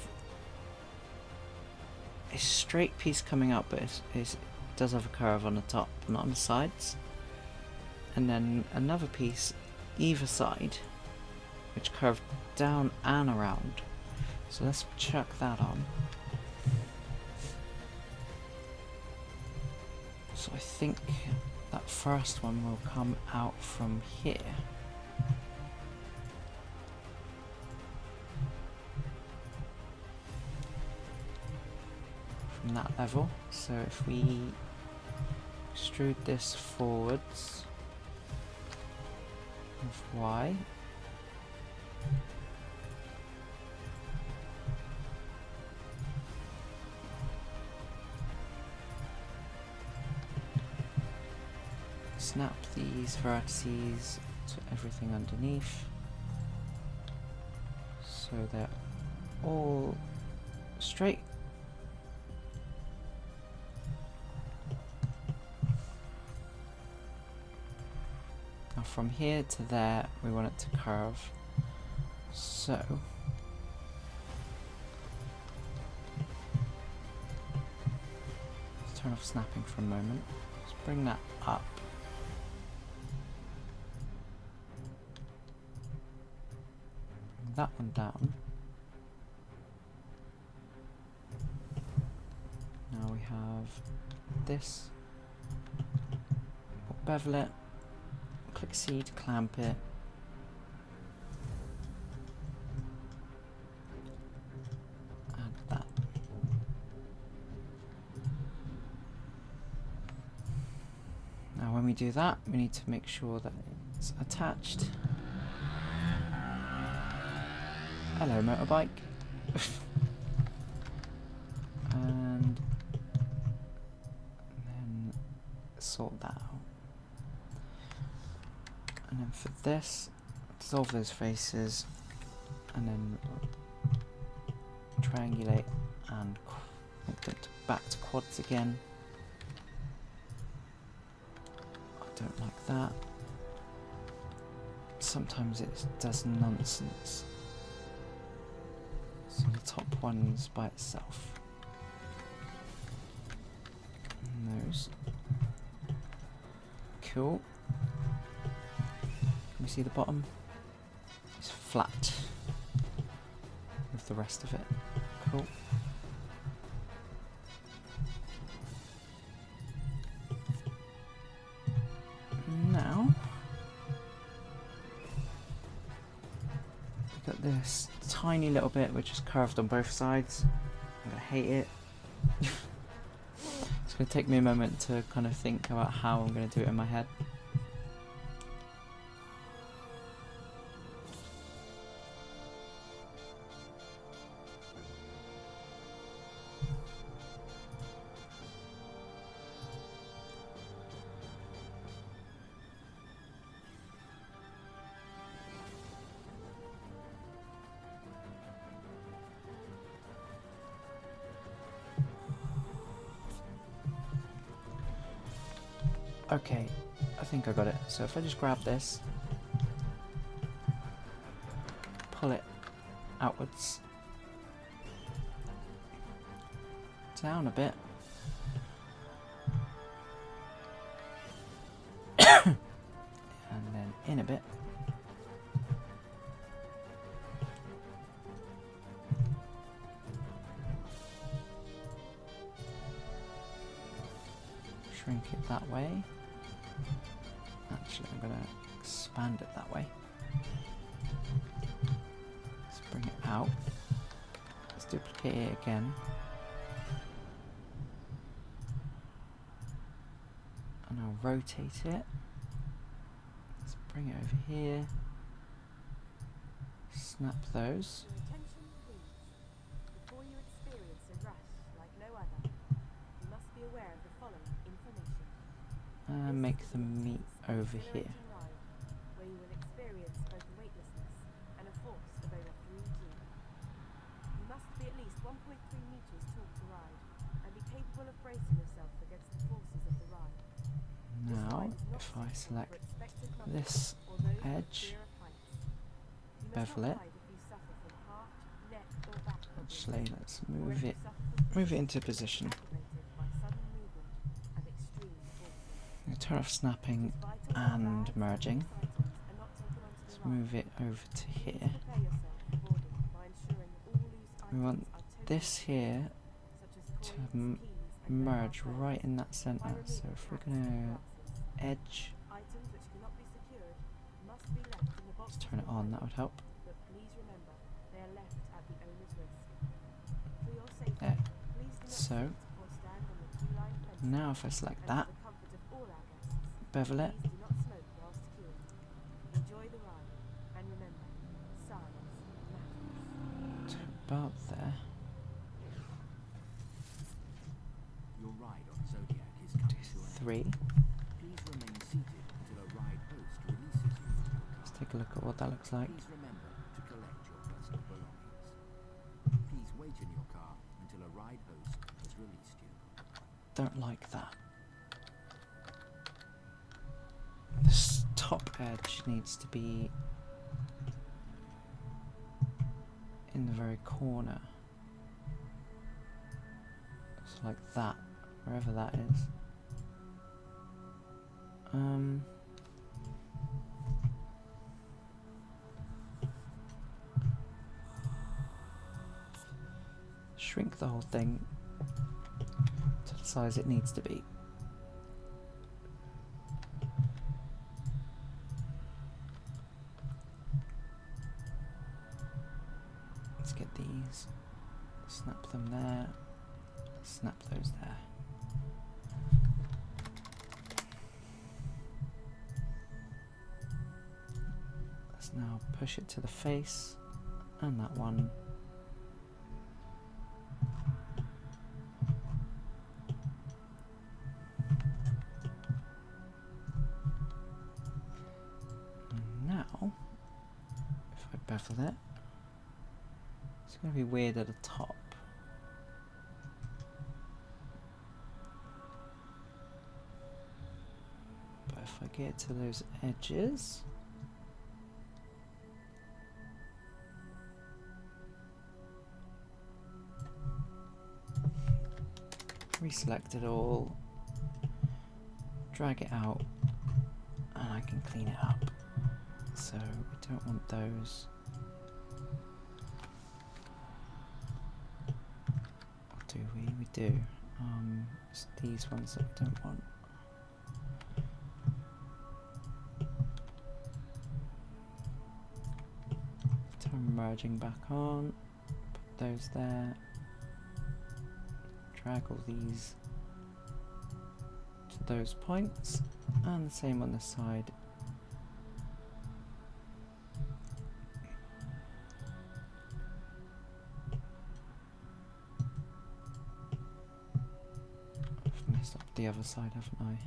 a straight piece coming up, but it does have a curve on the top, but not on the sides, and then another piece either side which curved down and around. So let's chuck that on. So I think that first one will come out from here. From that level. So if we extrude this forwards with Y, snap these vertices to everything underneath so they're all straight. Now from here to there we want it to curve, So let's turn off snapping for a moment. Let's bring that up. Bring that one down. Now we have this. We'll bevel it. Click C to clamp it. Add that. Now when we do that, we need to make sure that it's attached. Hello, motorbike. And then sort that out. And then for this, dissolve those faces, and then triangulate and make them back to quads again. I don't like that. Sometimes it does nonsense. So the top one's by itself. And those. Cool. Can we see the bottom? It's flat with the rest of it. Cool. Now we've got this tiny little bit which is curved on both sides. I'm gonna hate it. It's gonna take me a moment to kind of think about how I'm gonna do it in my head. Okay, I think I got it. So if I just grab this, pull it outwards, down a bit, and then in a bit, shrink it that way. Actually, I'm going to expand it that way. Let's bring it out. Let's duplicate it again. And I'll rotate it. Let's bring it over here. Snap those. Your attention, please. Before you experience a rush like no other, you must be aware of the following information. Make them meet over here. Ride, where you will experience both weightlessness and a force of over 3G. You must be at least 1.3 meters tall to ride, and be capable of bracing yourself against the forces of the ride. Now, if I select this edge, bevel it. Actually, let's move it into position. I'm going to turn off snapping and merging. Let's move it over to here. We want this here to merge right in that centre. So if we're going to edge, let's turn it on, that would help. There. So now if I select that, bevel it, to about there. Your ride on Zodiac is coming to an end. 3. Please remain seated until a ride host releases you from your car. Let's take a look at what that looks like. Please remember to collect your personal belongings. Please wait in your car until a ride host has released you. Don't like that. This top edge needs to be in the very corner. It's like that, wherever that is. Shrink the whole thing to the size it needs to be. Let's get these, snap them there, snap those there. Let's now push it to the face, and that one. And now, if I bevel it, it's going to be weird at the top. But if I get to those edges, reselect it all, drag it out, and I can clean it up. So we don't want those. Or do we? We do. It's these ones that we don't want. Turn merging back on, put those there. Drag all these to those points, and the same on the side. I've messed up the other side, haven't I?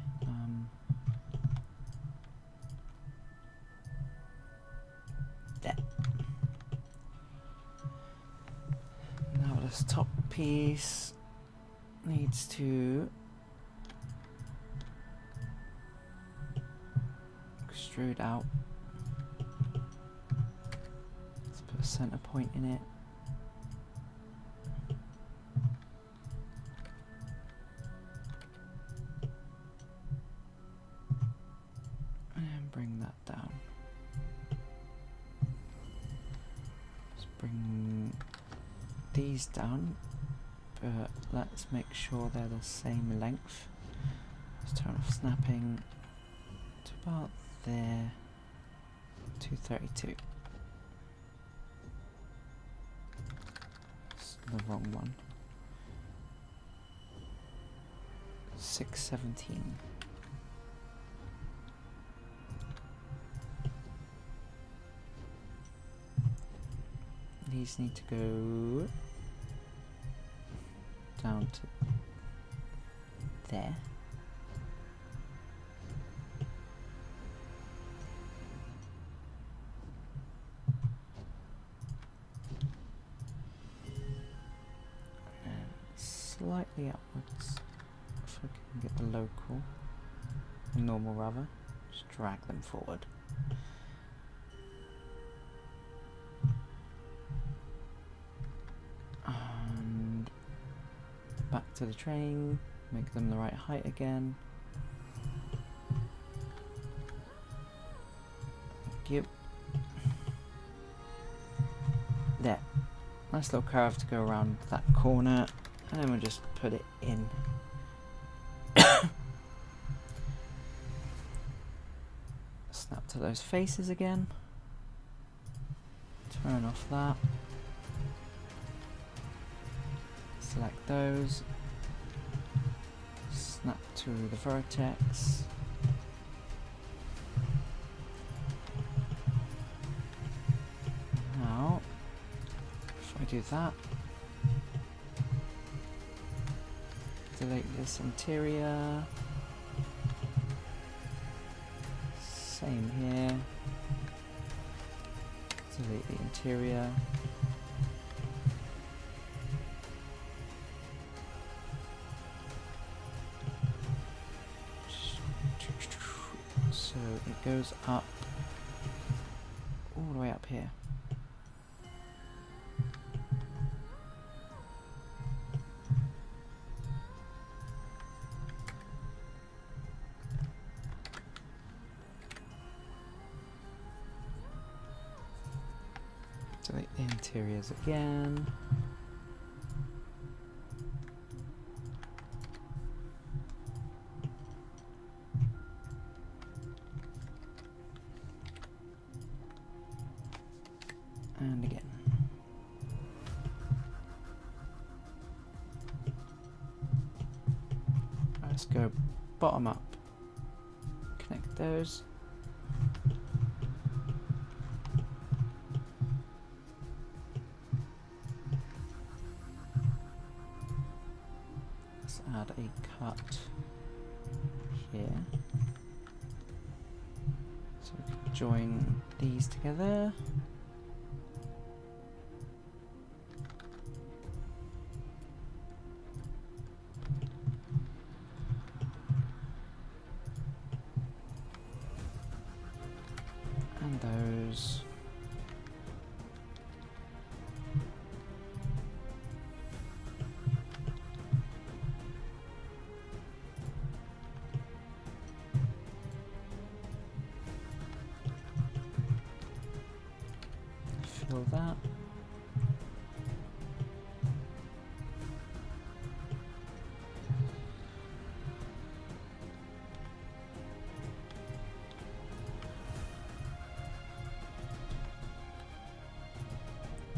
There. Now this top piece needs to extrude out. Let's put a center point in it. And bring that down. Let's bring these down. But let's make sure they're the same length. Let's turn off snapping to about there, 232. It's the wrong one. 617. These need to go down to there. And slightly upwards, if I can get the local, normal rather, just drag them forward. Back to the train, make them the right height again. Thank you. There. Nice little curve to go around that corner, and then we'll just put it in. Snap to those faces again. Turn off that. Select those, snap to the vertex, now if I do that, delete this interior, same here, delete the interior. So it goes up all the way up here. interiors again. And again. Let's go bottom up. Connect those. Let's add a cut here. So we can join these together. And those. Fill that.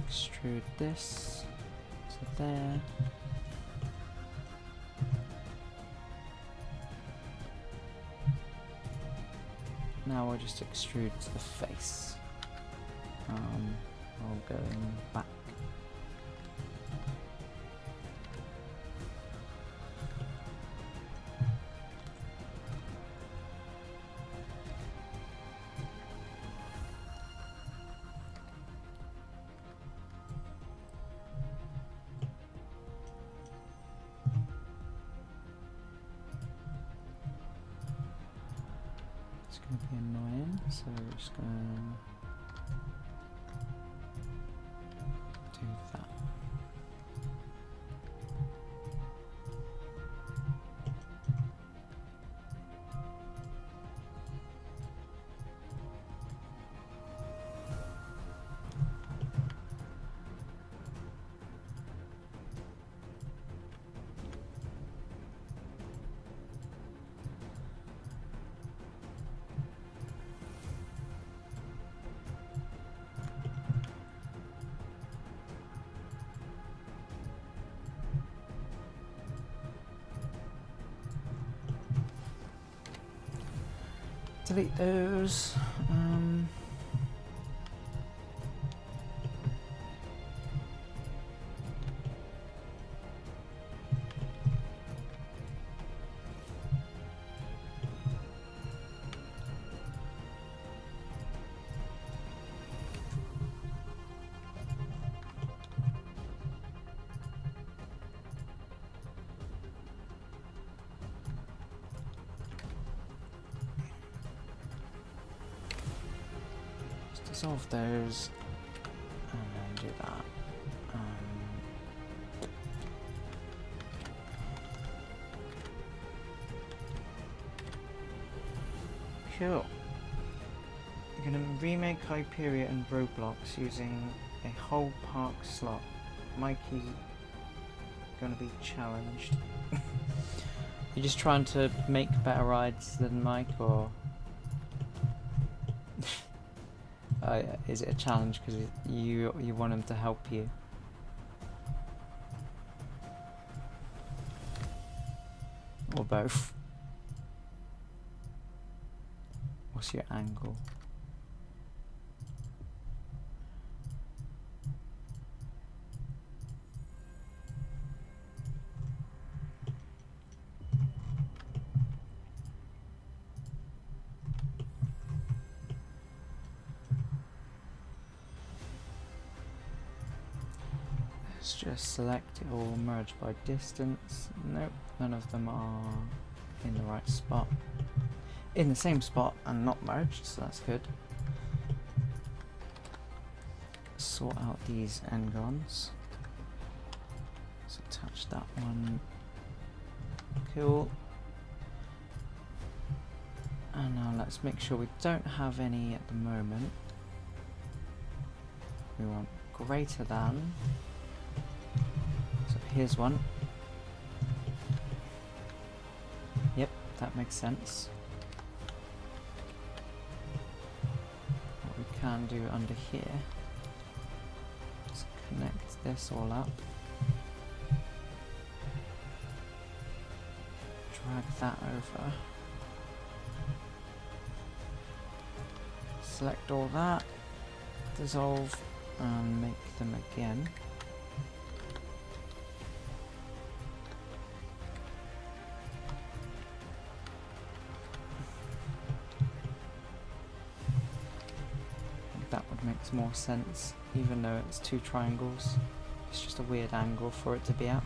Extrude this to there. Now we'll just extrude to the face. I'll go back. It's going to be annoying, so we're just going to do that. Delete those. Dissolve those and then do that. Cool. You're going to remake Hyperia and Roblox using a whole park slot. Mikey's going to be challenged. You're just trying to make better rides than Mike, or is it a challenge because you want him to help you? Or both? What's your angle? Let's just select it all, merge by distance. Nope, none of them are in the right spot. In the same spot and not merged, so that's good. Sort out these n-gons. So attach that one. Cool. And now let's make sure we don't have any at the moment. We want greater than. So here's one. Yep, that makes sense. What we can do under here is connect this all up. Drag that over. Select all that, dissolve, and make them again. I think that would make more sense, even though it's two triangles. It's just a weird angle for it to be at.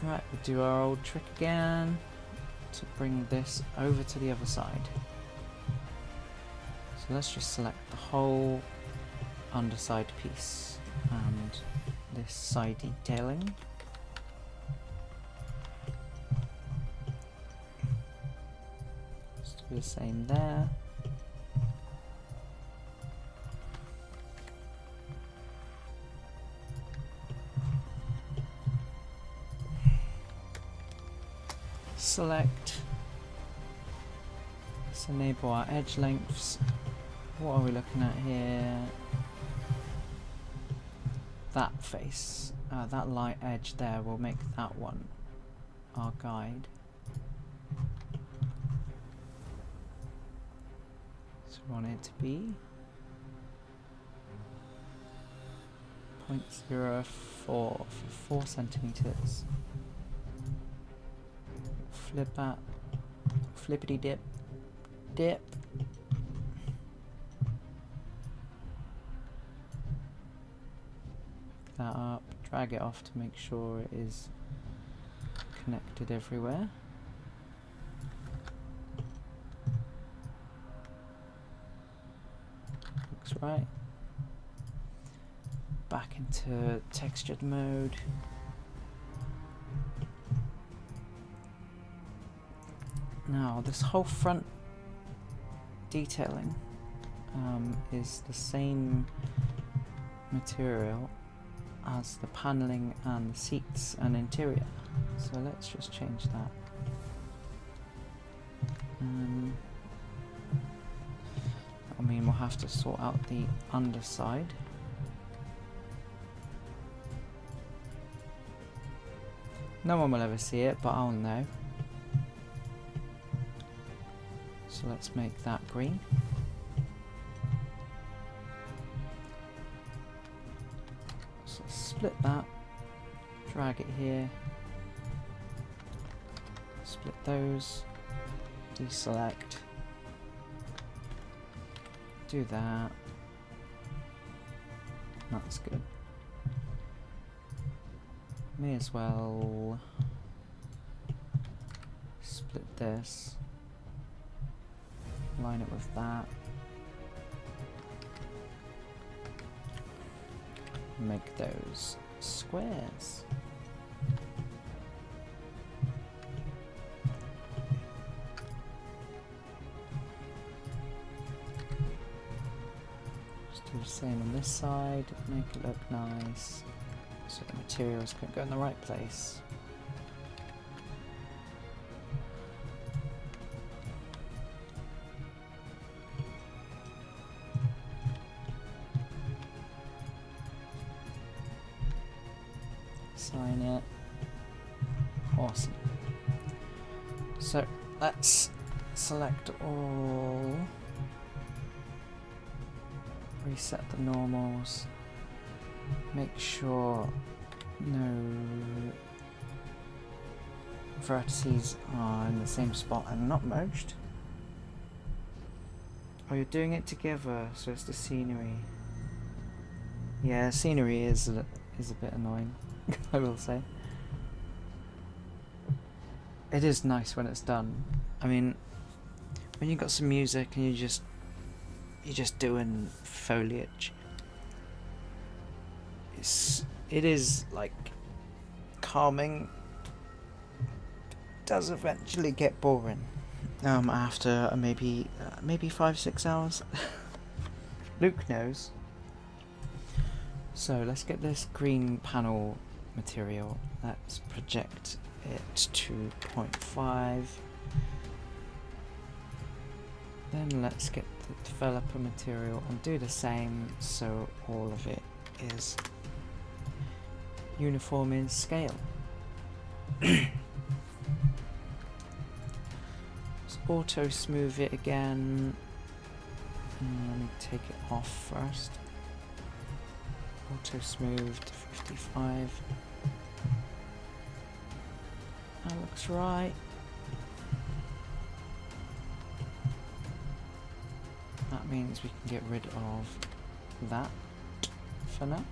Right, we'll do our old trick again to bring this over to the other side. So let's just select the whole underside piece and this side detailing. Just do the same there. Select. Let's enable our edge lengths. What are we looking at here? That face, that light edge there will make that one our guide. So we want it to be 0.04 for 4 centimeters. Flip that, flippity dip, dip. Pick that up, drag it off to make sure it is connected everywhere. Looks right. Back into textured mode. Now, this whole front detailing is the same material as the paneling and the seats and interior. So let's just change that. I mean, we'll have to sort out the underside. No one will ever see it, but I'll know. So let's make that green. So split that, drag it here, split those, deselect, do that. That's good. May as well split this. Line it with that. Make those squares. Just do the same on this side, make it look nice. So the materials can go in the right place. Sign it. Awesome. So let's select all. Reset the normals. Make sure no vertices are in the same spot and not merged. Oh, you're doing it together, so it's the scenery. Yeah, scenery is a bit annoying. I will say. It is nice when it's done. I mean, when you've got some music and you're just doing foliage, it is like calming. It does eventually get boring. after maybe 5-6 hours. Luke knows. So let's get this green panel material. Let's project it to 0.5. Then let's get the developer material and do the same so all of it is uniform in scale. Let's auto smooth it again. Let me take it off first. Auto smooth to 55. That looks right. That means we can get rid of that for now.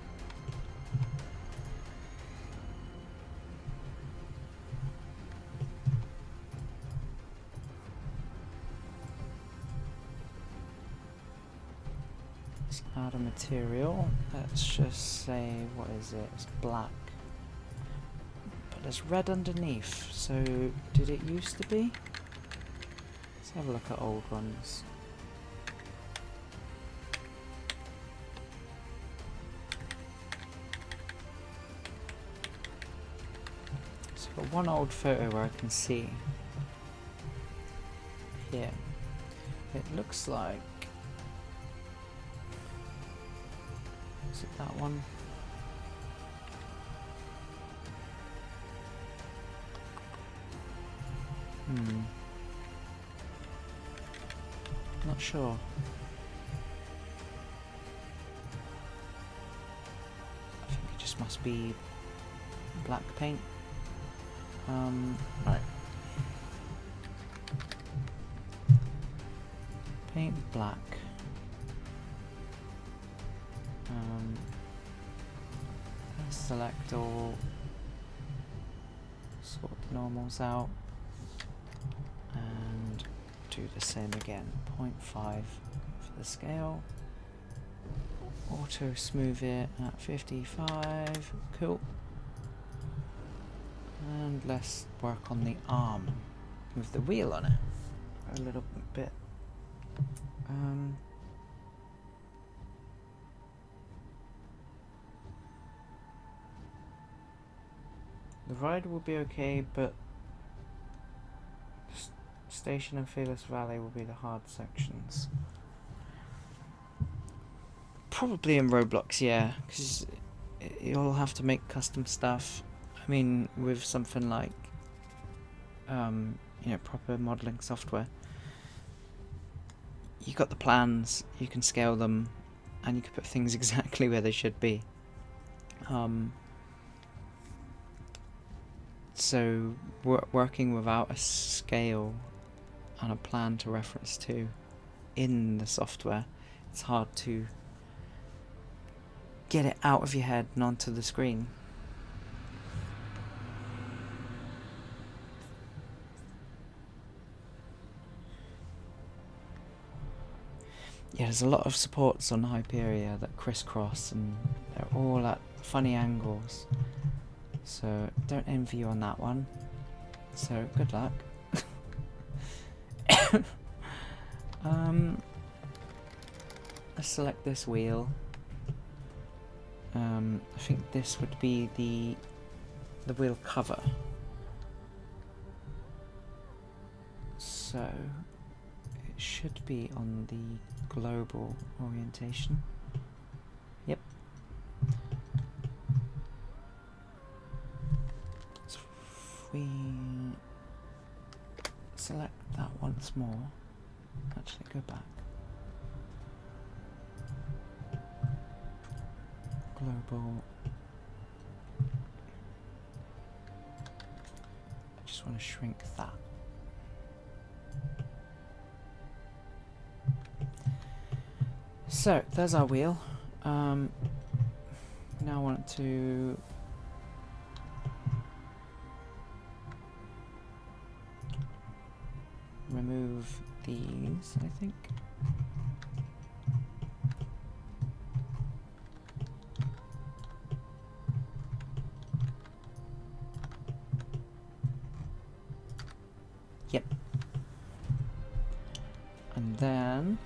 Let's add a material. Let's just say, what is it? It's black. But there's red underneath, so did it used to be? Let's have a look at old ones. So I've got one old photo where I can see here. It looks like, is it that one? Not sure. I think it just must be black paint. Right. Paint black. Select all, sort the normals out, and do the same again. 0.5 for the scale. Auto smooth it at 55. Cool. And let's work on the arm with the wheel on it a little bit. The ride will be okay, but Station and Fearless Valley will be the hard sections. Probably in Roblox, yeah, because you'll have to make custom stuff. I mean, with something like, you know, proper modelling software, you got the plans, you can scale them, and you can put things exactly where they should be. So working without a scale and a plan to reference to in the software, it's hard to get it out of your head and onto the screen. Yeah, there's a lot of supports on Hyperia that crisscross and they're all at funny angles. So don't envy you on that one. So good luck. Let's select this wheel. I think this would be the wheel cover. So it should be on the global orientation. Yep. So if we select that once more, actually go back. Global. I just want to shrink that. So there's our wheel. Now I want to remove these, I think. Yep. then,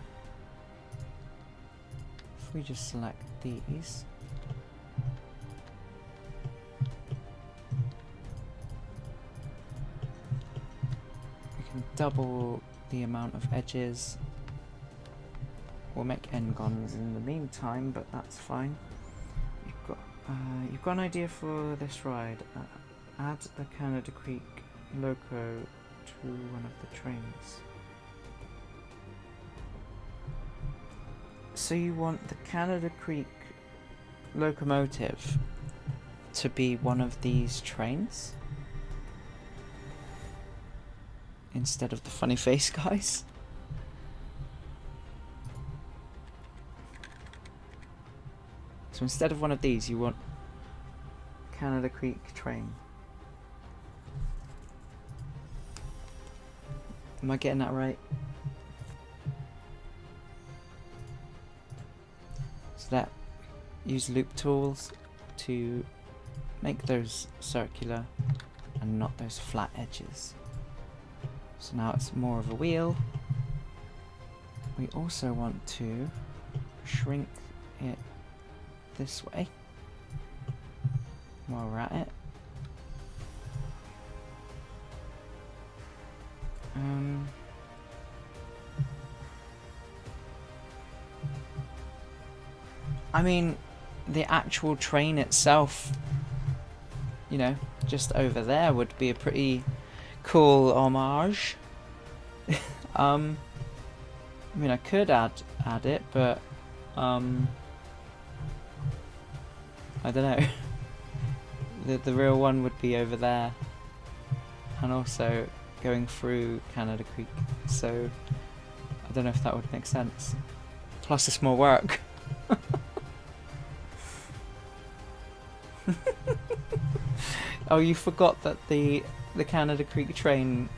if we just select these, we can double the amount of edges. We'll make n-gons in the meantime, but that's fine. You've got an idea for this ride. Add the Canada Creek loco to one of the trains. So you want the Canada Creek locomotive to be one of these trains? Instead of the funny face guys? So instead of one of these, you want Canada Creek train. Am I getting that right? So that use loop tools to make those circular and not those flat edges. So now it's more of a wheel. We also want to shrink it this way while we're at it. I mean, the actual train itself, you know, just over there would be a pretty cool homage. I mean, I could add it, but I don't know. The real one would be over there, and also going through Canada Creek. So I don't know if that would make sense. Plus, it's more work. Oh, you forgot that the Canada Creek train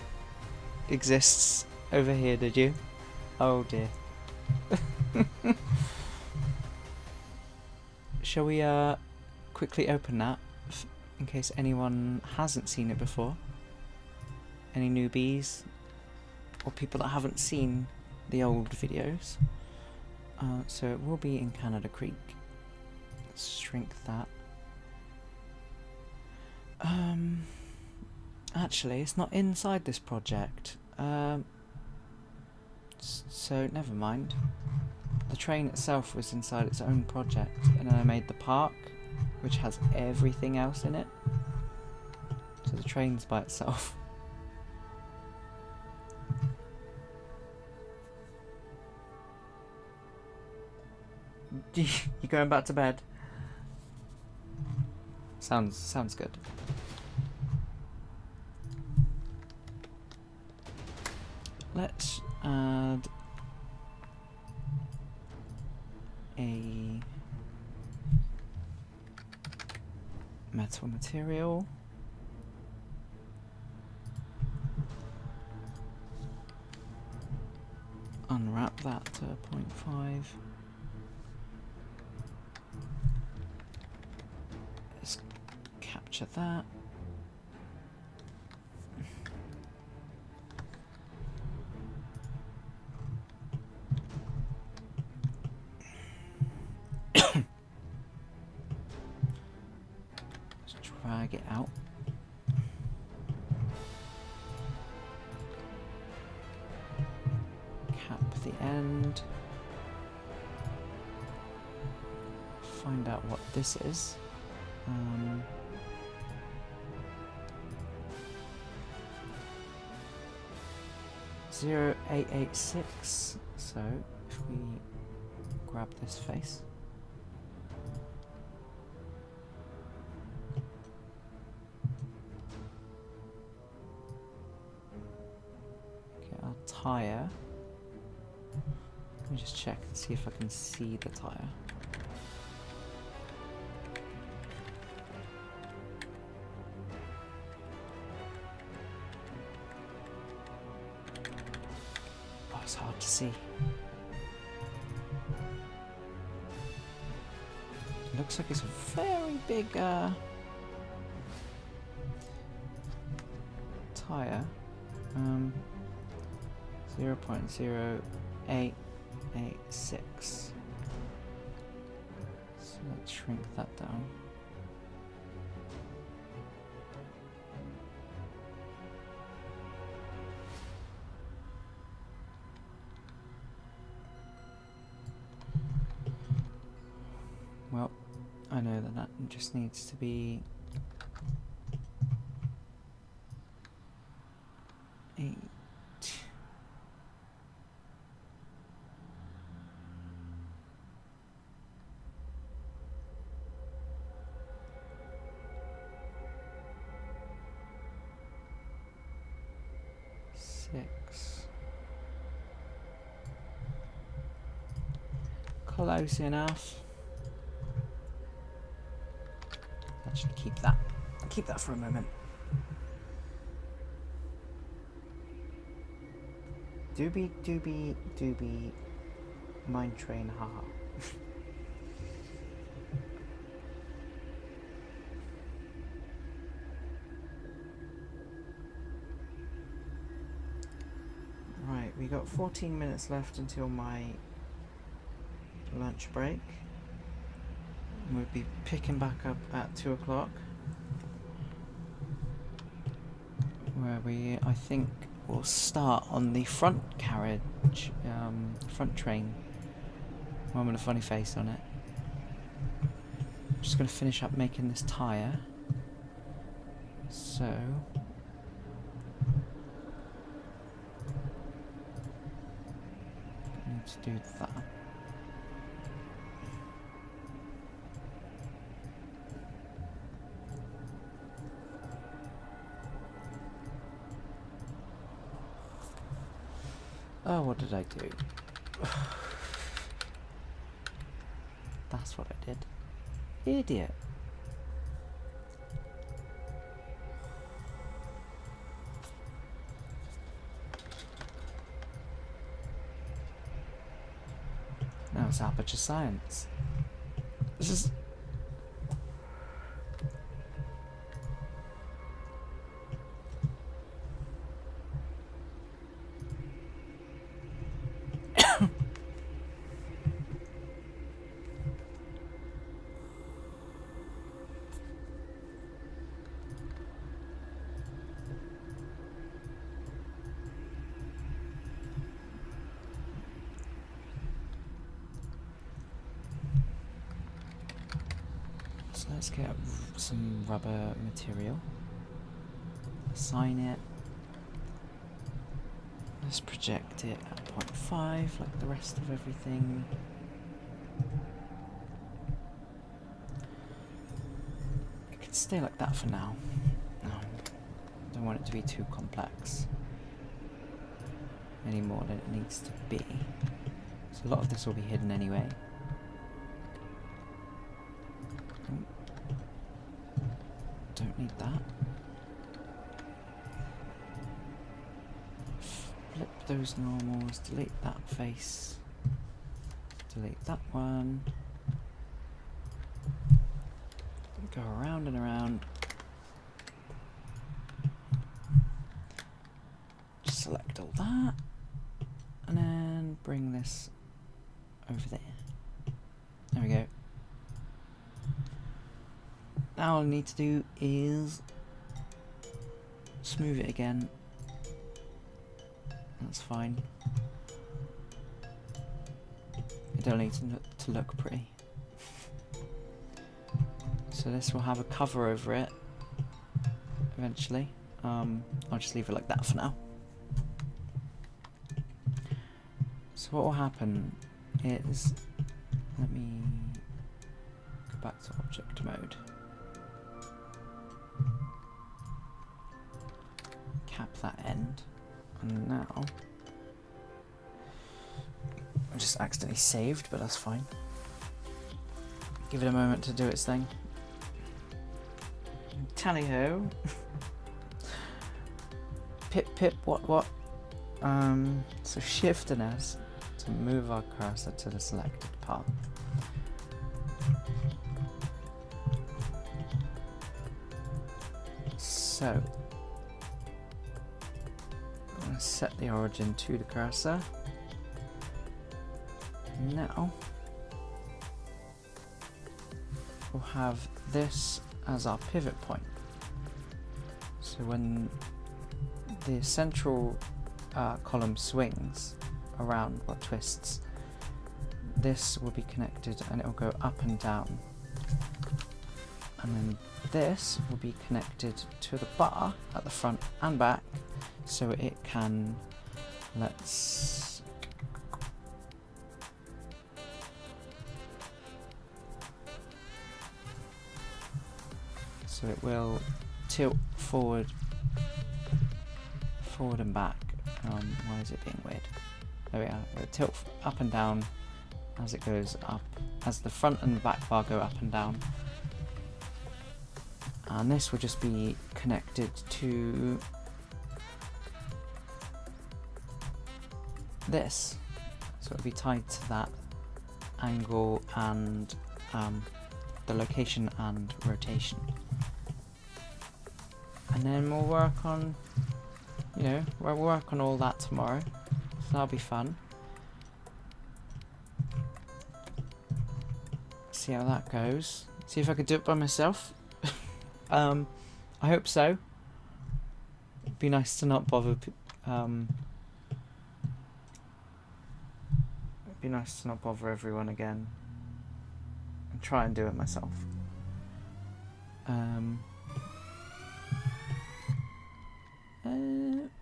exists over here, did you? Oh dear. Shall we quickly open that in case anyone hasn't seen it before? Any newbies or people that haven't seen the old videos? So it will be in Canada Creek. Let's shrink that. Actually, it's not inside this project. So never mind. The train itself was inside its own project, and then I made the park, which has everything else in it. So the train's by itself. You going back to bed? Sounds good. Let's add a metal material. Unwrap that to 0.5. Let's capture that. Drag it out. Cap the end. Find out what this is. 0886. So if we grab this face. Tire. Let me just check and see if I can see the tire. Oh, it's hard to see. It looks like it's a very big tire. 0.08 a 6. So let's shrink that down. Well, I know that that just needs to be 8. Close enough. Actually, keep that for a moment. Doobie, mine train, haha. Right, we got 14 minutes left until my lunch break. We'll be picking back up at 2 o'clock, where we, I think, will start on the front carriage, front train. One with a funny face on it. I'm just going to finish up making this tyre. So I need to do that. Oh, what did I do? That's what I did. Idiot. Now it's aperture science. This is... Let's get some rubber material, assign it, let's project it at 0.5 like the rest of everything. It could stay like that for now. Don't want it to be too complex any more than it needs to be. So a lot of this will be hidden anyway. Don't need that. Flip those normals, delete that face, delete that one, go around and around, just select all that, and then bring this over there. There we go. Now all I need to do is smooth it again. That's fine. It don't need to look pretty. So this will have a cover over it eventually. I'll just leave it like that for now. So what will happen is, let me go back to object mode. Cap that end, and now I just accidentally saved, but that's fine. Give it a moment to do its thing. Tally ho. Pip what. So Shift and S to move our cursor to the selected path. So set the origin to the cursor. Now we'll have this as our pivot point. So when the central column swings around or twists, this will be connected and it will go up and down. And then this will be connected to the bar at the front and back, so it can, so it will tilt forward and back. Why is it being weird? There we are. It will tilt up and down as it goes up, as the front and the back bar go up and down. And this will just be connected to this, so it'll be tied to that angle and the location and rotation. And then we'll work on, we'll work on all that tomorrow, so that'll be fun. See how that goes. See if I could do it by myself. I hope so. It'd be nice to not bother. It'd be nice to not bother everyone again and try and do it myself.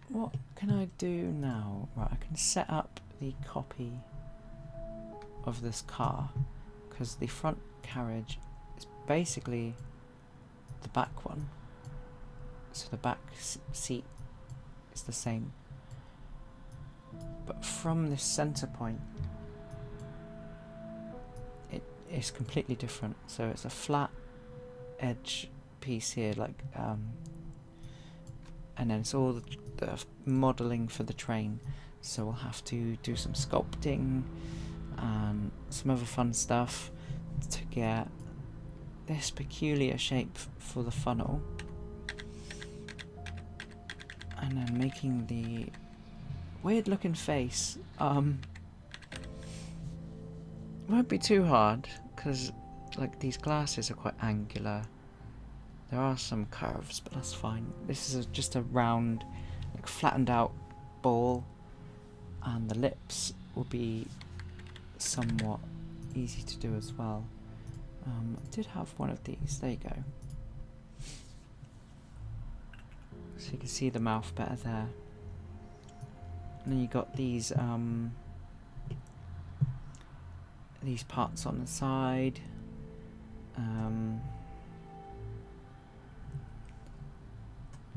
What can I do now? Right, I can set up the copy of this car, because the front carriage is basically the back one, so the back seat is the same, but from this center point it is completely different. So it's a flat edge piece here, like and then it's all the modeling for the train, so we'll have to do some sculpting and some other fun stuff to get this peculiar shape for the funnel, and then making the weird looking face. Won't be too hard, because like these glasses are quite angular. There are some curves, but that's fine. This is just a round, like flattened out ball, and the lips will be somewhat easy to do as well. I did have one of these. There you go. So you can see the mouth better there. And then you got these parts on the side.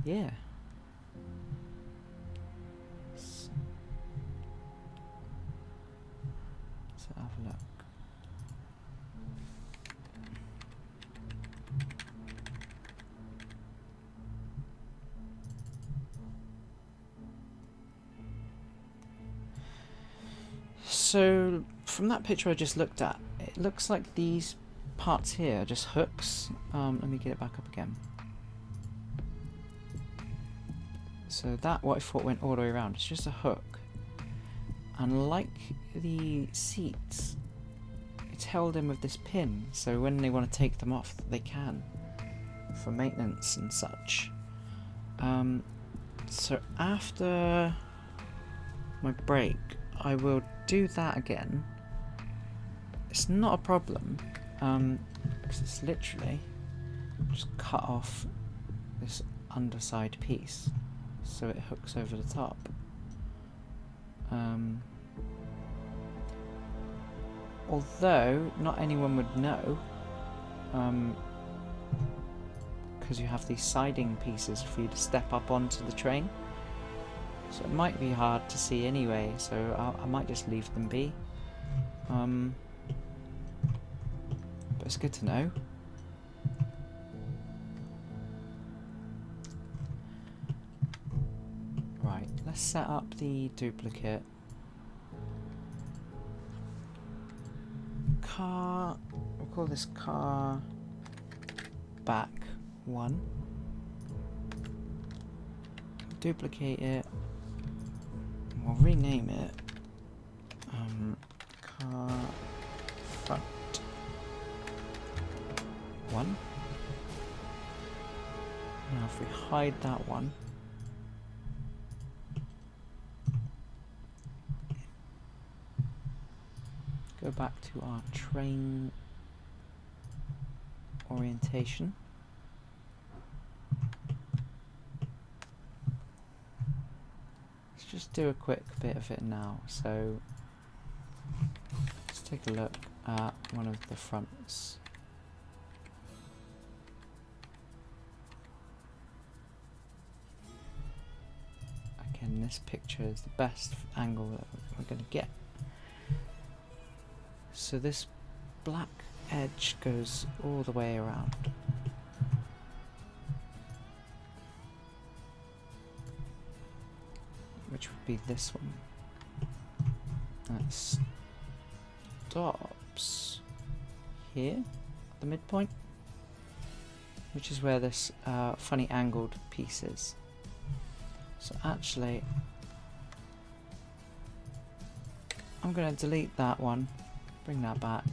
Yeah. So have a look. So from that picture I just looked at, it looks like these parts here are just hooks. Let me get it back up again. So that, what I thought went all the way around, it's just a hook. And like the seats, it's held in with this pin, so when they want to take them off, they can, for maintenance and such. So after my break, I will do that again. It's not a problem, because it's literally just cut off this underside piece so it hooks over the top. Although not anyone would know, because you have these siding pieces for you to step up onto the train, so it might be hard to see anyway, so I might just leave them be. But it's good to know. Right, let's set up the duplicate. Car, we'll call this car back 1. Duplicate it. We'll rename it front one. Now if we hide that one, go back to our train orientation. Let's just do a quick bit of it now. So let's take a look at one of the fronts. Again, this picture is the best angle that we're going to get. So this black edge goes all the way around. Which would be this one. That stops here at the midpoint, which is where this funny angled piece is. So actually, I'm going to delete that one, bring that back.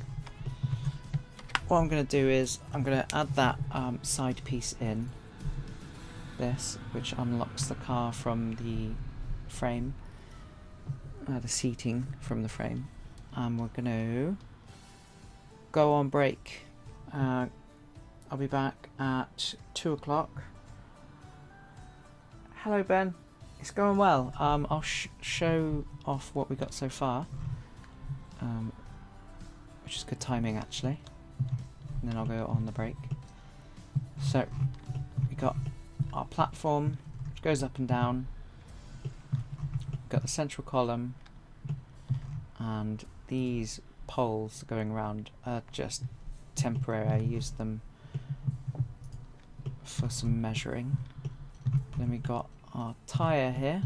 What I'm going to do is I'm going to add that side piece in, this, which unlocks the car from the frame, the seating from the frame, and we're going to go on break. I'll be back at 2 o'clock. Hello Ben, it's going well. I'll show off what we got so far, which is good timing actually, and then I'll go on the break. So we got our platform which goes up and down, got the central column, and these poles going around are just temporary. I use them for some measuring. Then we got our tyre here,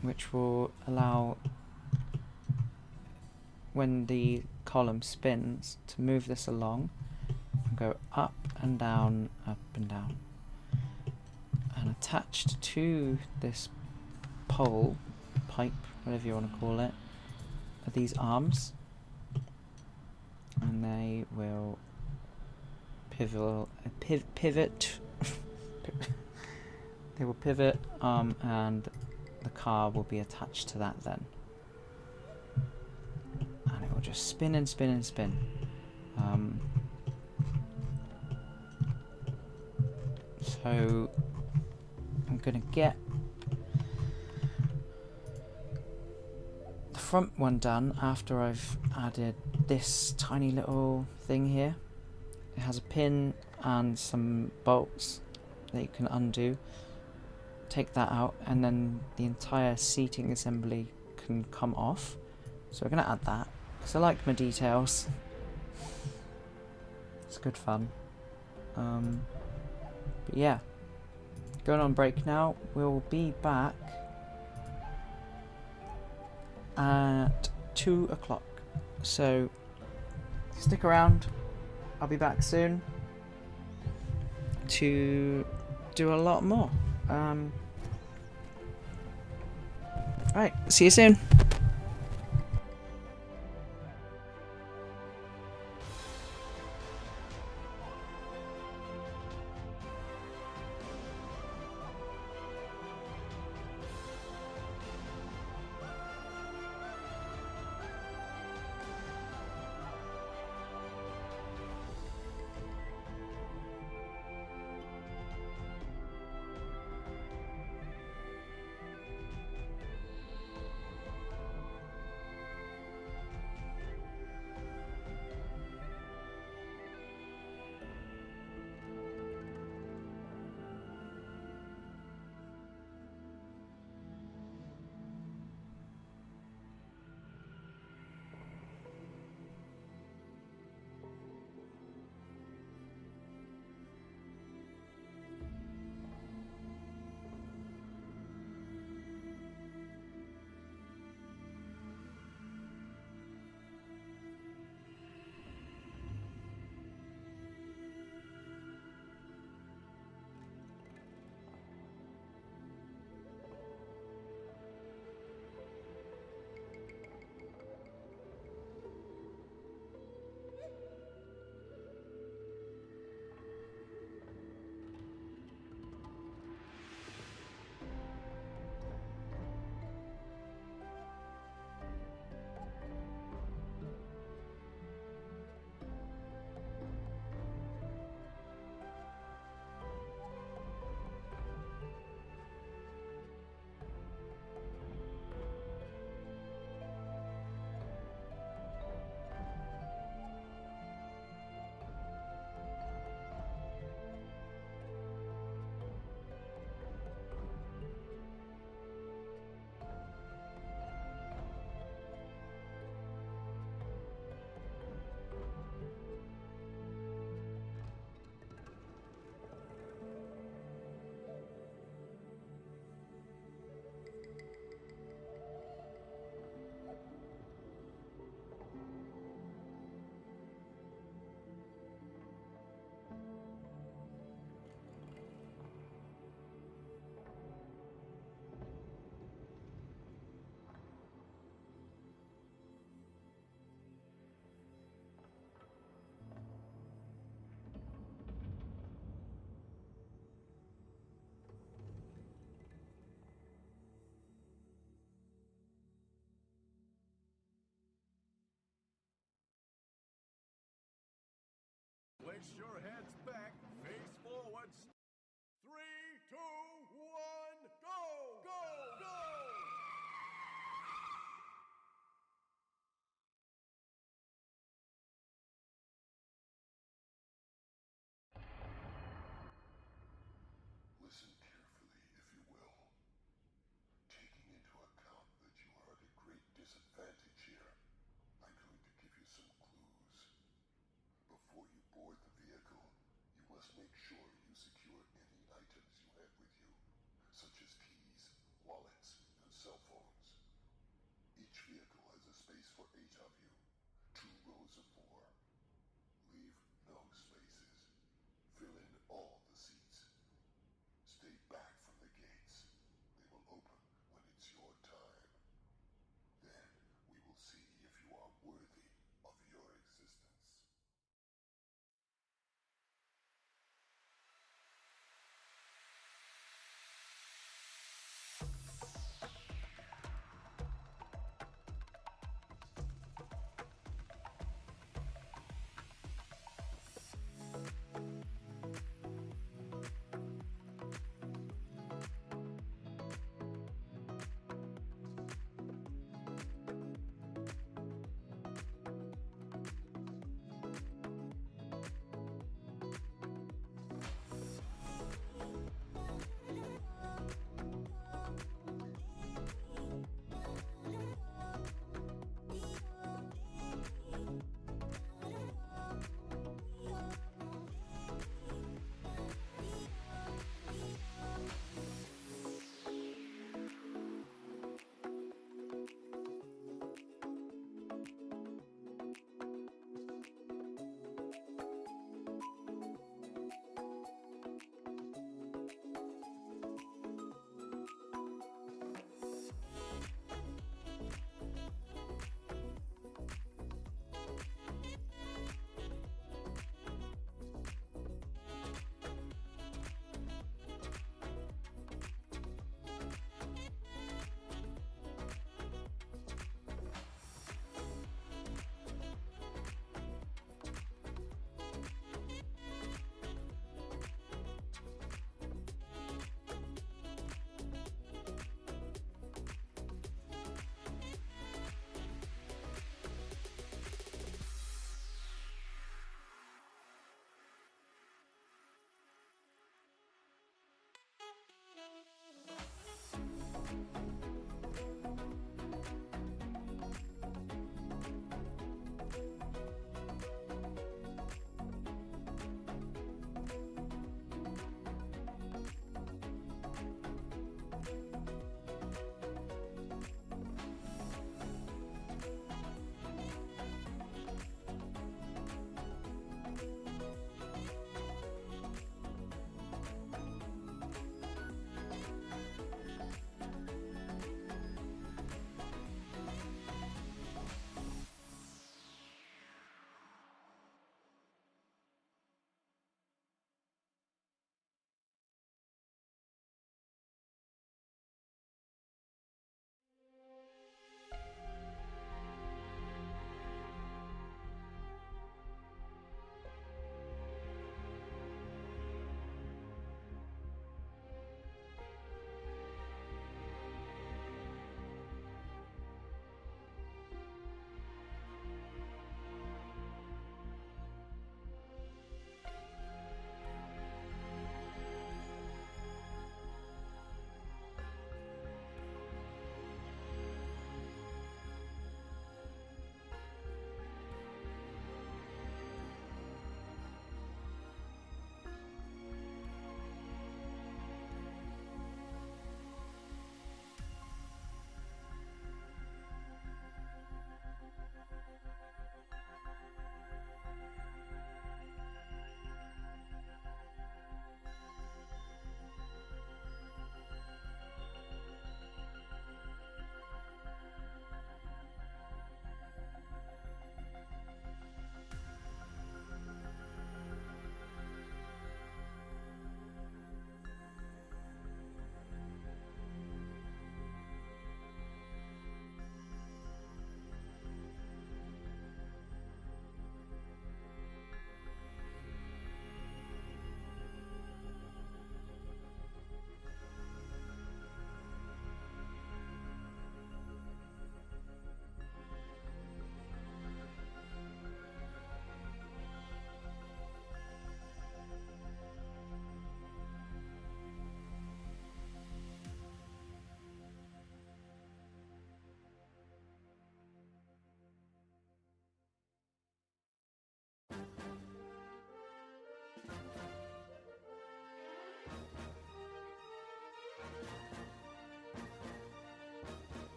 which will allow, when the column spins, to move this along and go up and down, up and down. And attached to this pole, pipe, whatever you want to call it, are these arms, and they will pivot. They will pivot, and the car will be attached to that then, and it will just spin and spin and spin. So I'm gonna get the front one done after I've added this tiny little thing here. It has a pin and some bolts that you can undo. Take that out, and then the entire seating assembly can come off. So we're going to add that, because I like my details. It's good fun. But yeah, going on break now. We'll be back at 2 o'clock. So stick around. I'll be back soon to do a lot more. Right, see you soon. Place your heads back, face forwards. 3, 2, 1, go! Go! Go! Listen carefully, if you will. Taking into account that you are at a great disadvantage here, I'm going to give you some clues. Before you board the vehicle, you must make sure you secure any items you have with you, such as keys, wallets, and cell phones. Each vehicle has a space for 8 of you, 2 rows of 4. Leave no spaces. Fill in all the seats. Stay back from the gates. They will open when it's your time. Then we will see if you are worthy of your existence.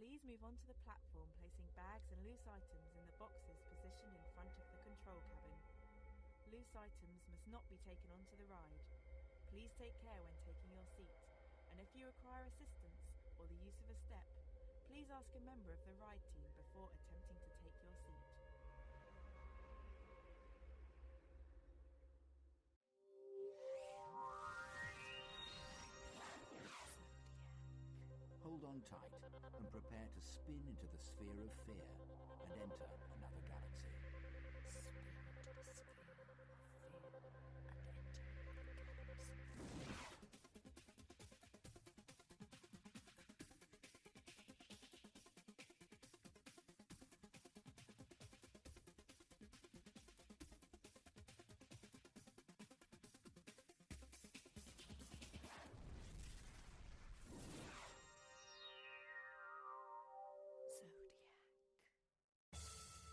Please move on to the platform, placing bags and loose items in the boxes positioned in front of the control cabin. Loose items must not be taken onto the ride. Please take care when taking your seat, and if you require assistance or the use of a step, please ask a member of the ride team before attempting to take your seat. Hold on tight and prepare to spin into the sphere of fear and enter another galaxy. Spin into the sphere of fear and enter another galaxy. Zodiac.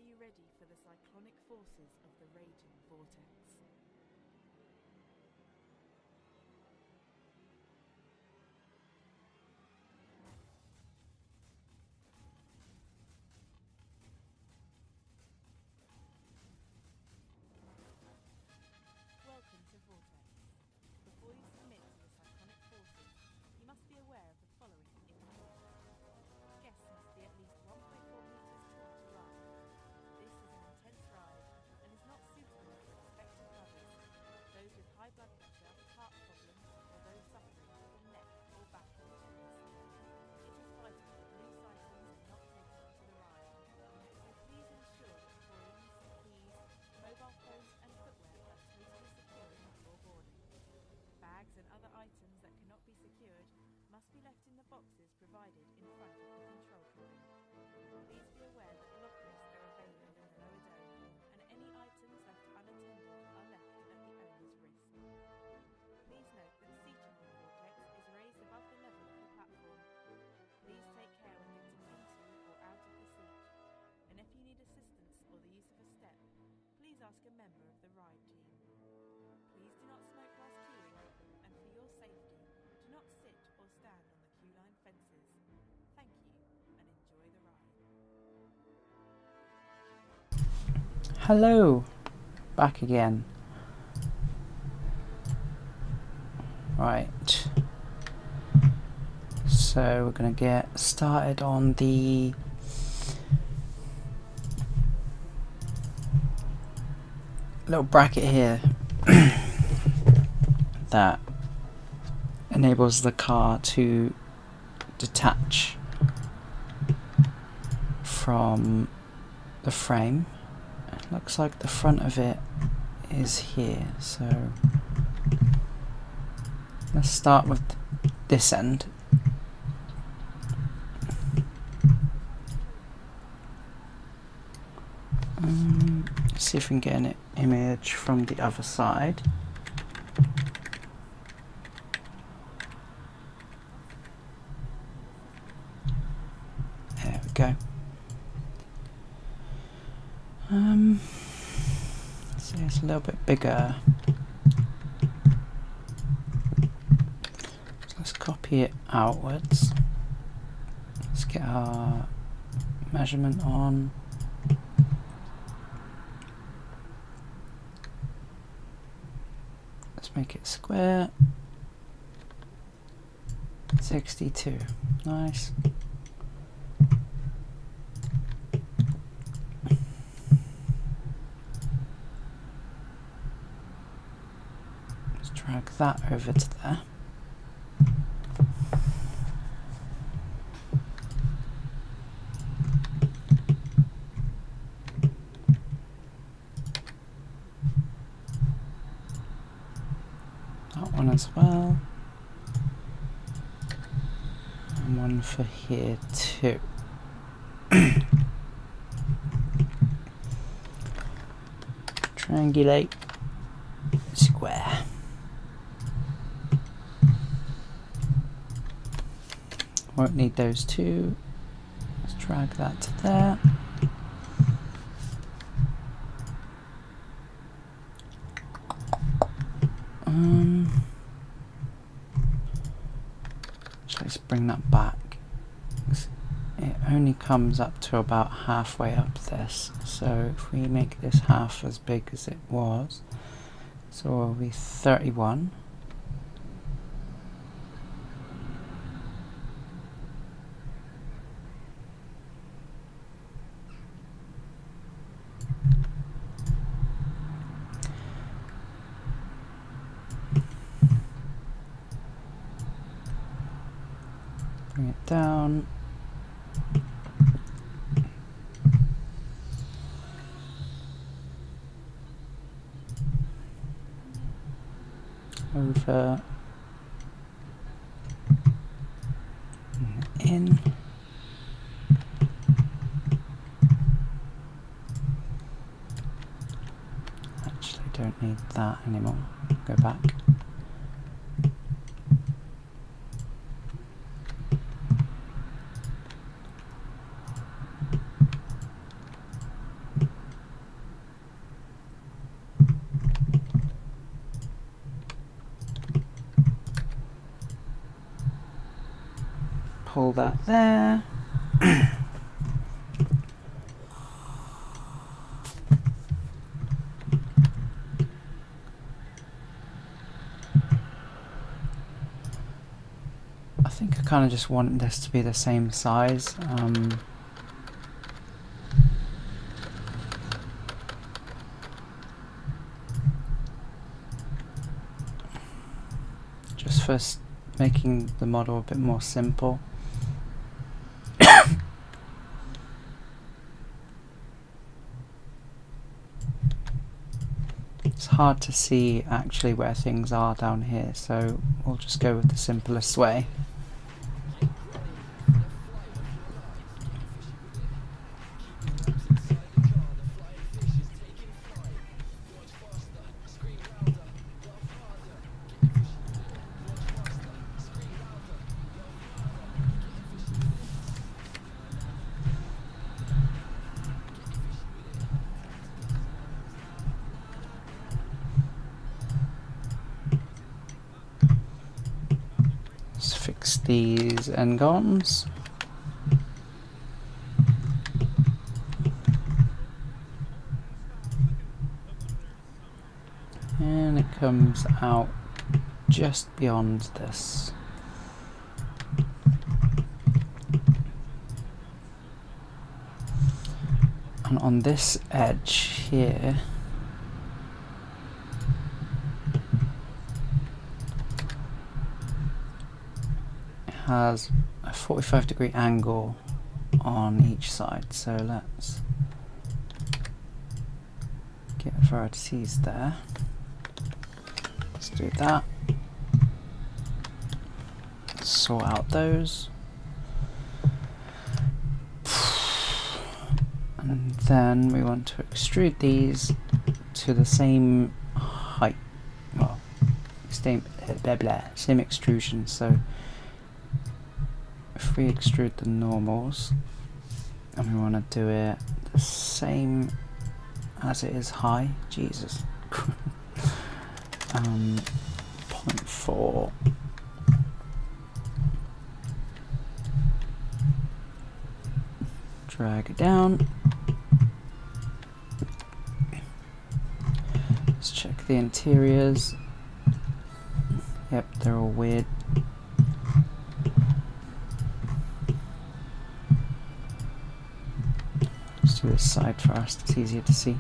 you ready for the cyclonic forces of the raging vortex? Welcome to Vortex. Before you submit to the cyclonic forces, you must be aware of the following information. Guests must be at least 1.4 meters tall to ride. This is an intense ride and is not suitable for expectant riders, those with high blood pressure, heart problems, or those suffering from neck or back injuries. It is vital that loose items are not taken onto the ride, so please ensure that coins, keys, mobile phones and footwear are totally secured before boarding. Bags and other items that cannot be secured must be left in the boxes provided in front of the control cabin. Please be aware that lockers are available in the lower dome, and any items left unattended are left at the owner's risk. Please note that seating on the Vortex is raised above the level of the platform. Please take care when getting into or out of the seat, and if you need assistance or the use of a step, please ask a member of the ride team. Please do not smoke whilst queuing, and for your safety, do not sit or stand on the queue line fences. Thank you, and enjoy the ride. Hello, back again. Right, so we're gonna get started on the little bracket here that enables the car to detach from the frame. It looks like the front of it is here, so let's start with this end. See if we can get an image from the other side. There we go. So it's a little bit bigger. So let's copy it outwards. Let's get our measurement on. Let's make it square. 62. Nice. Let's drag that over to there. That one as well. And one for here too. Triangulate, square. Won't need those two. Let's drag that to there. Let's bring that back. It only comes up to about halfway up this, so if we make this half as big as it was, so it will be 31. Bring it down. Over. In. Actually, don't need that anymore. Go back. pull that there. I think I kind of just want this to be the same size. Just for making the model a bit more simple. It's hard to see actually where things are down here, so we'll just go with the simplest way. Let's fix these N-gons. And it comes out just beyond this. And on this edge here, it has a 45-degree angle on each side. So let's get vertices there. Let's do that. Sort out those. And then we want to extrude these to the same height. Well, same extrusion. So if we extrude the normals, and we want to do it the same as it is high, Jesus. 0.4. Drag it down. Let's check the interiors. Yep, they're all weird. Let's do this side first, it's easier to see.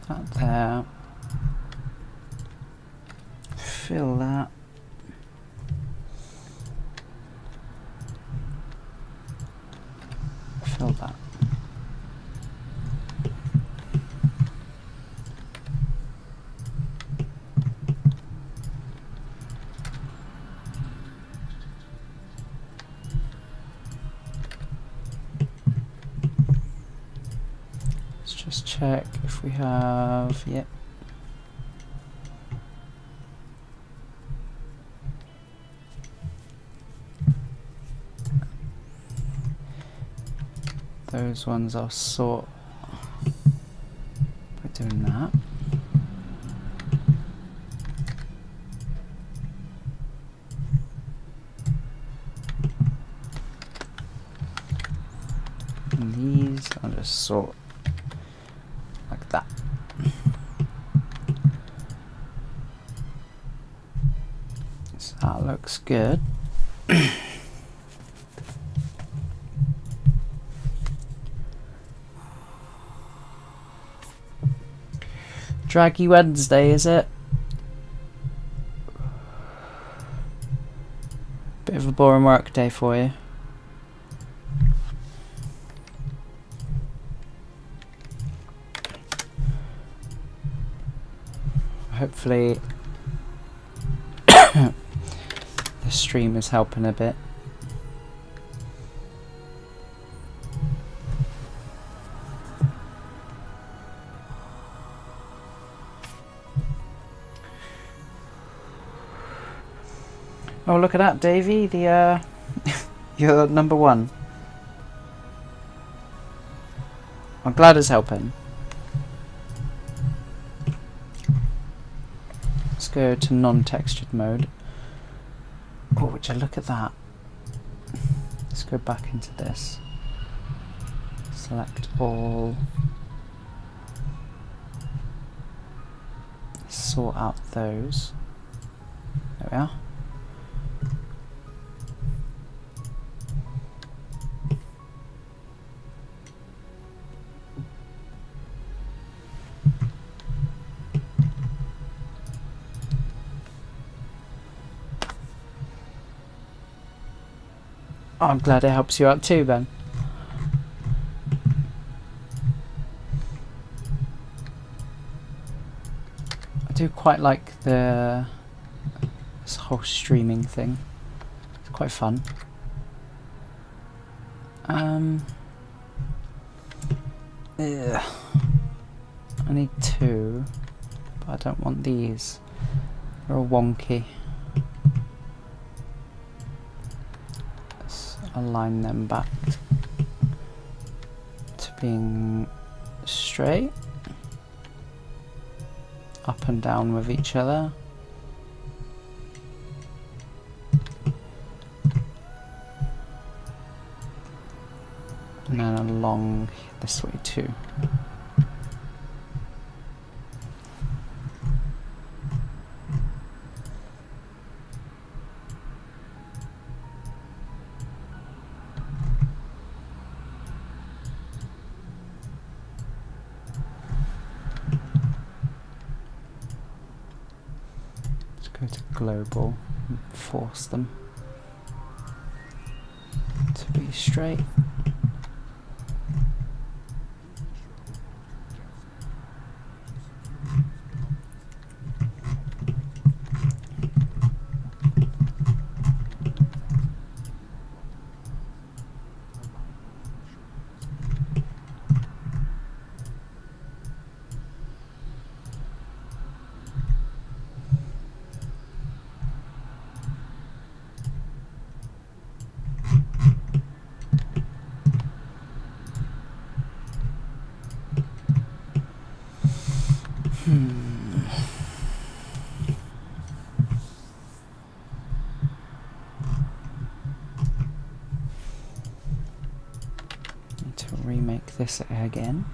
That there. Fill that. Fill that. Just check if we have, yep. Those ones I'll sort by doing that. And these I'll just sort like that. So that looks good. Draggy Wednesday, is it? Bit of a boring work day for you. Hopefully the stream is helping a bit. Oh, look at that, Davey. The you're number 1. I'm glad it's helping. Let's go to non-textured mode. Oh, would you look at that? Let's go back into this. Select all. Sort out those. There we are. Oh, I'm glad it helps you out too, Ben. I do quite like this whole streaming thing. It's quite fun. I need 2, but I don't want these. They're all wonky. Align them back to being straight, up and down with each other. And then along this way too. Go to global and force them to be straight. Need to remake this again.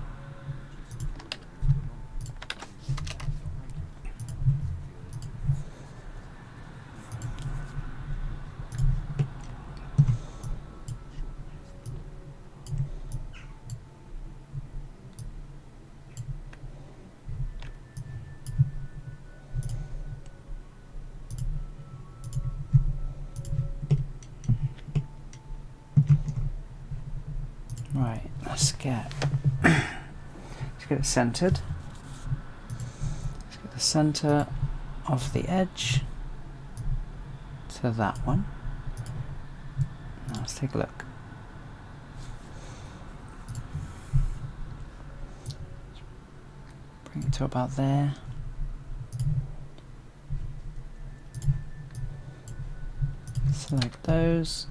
Right, let's get it centered. Let's get the center of the edge to that one. Now let's take a look. Bring it to about there. Select those.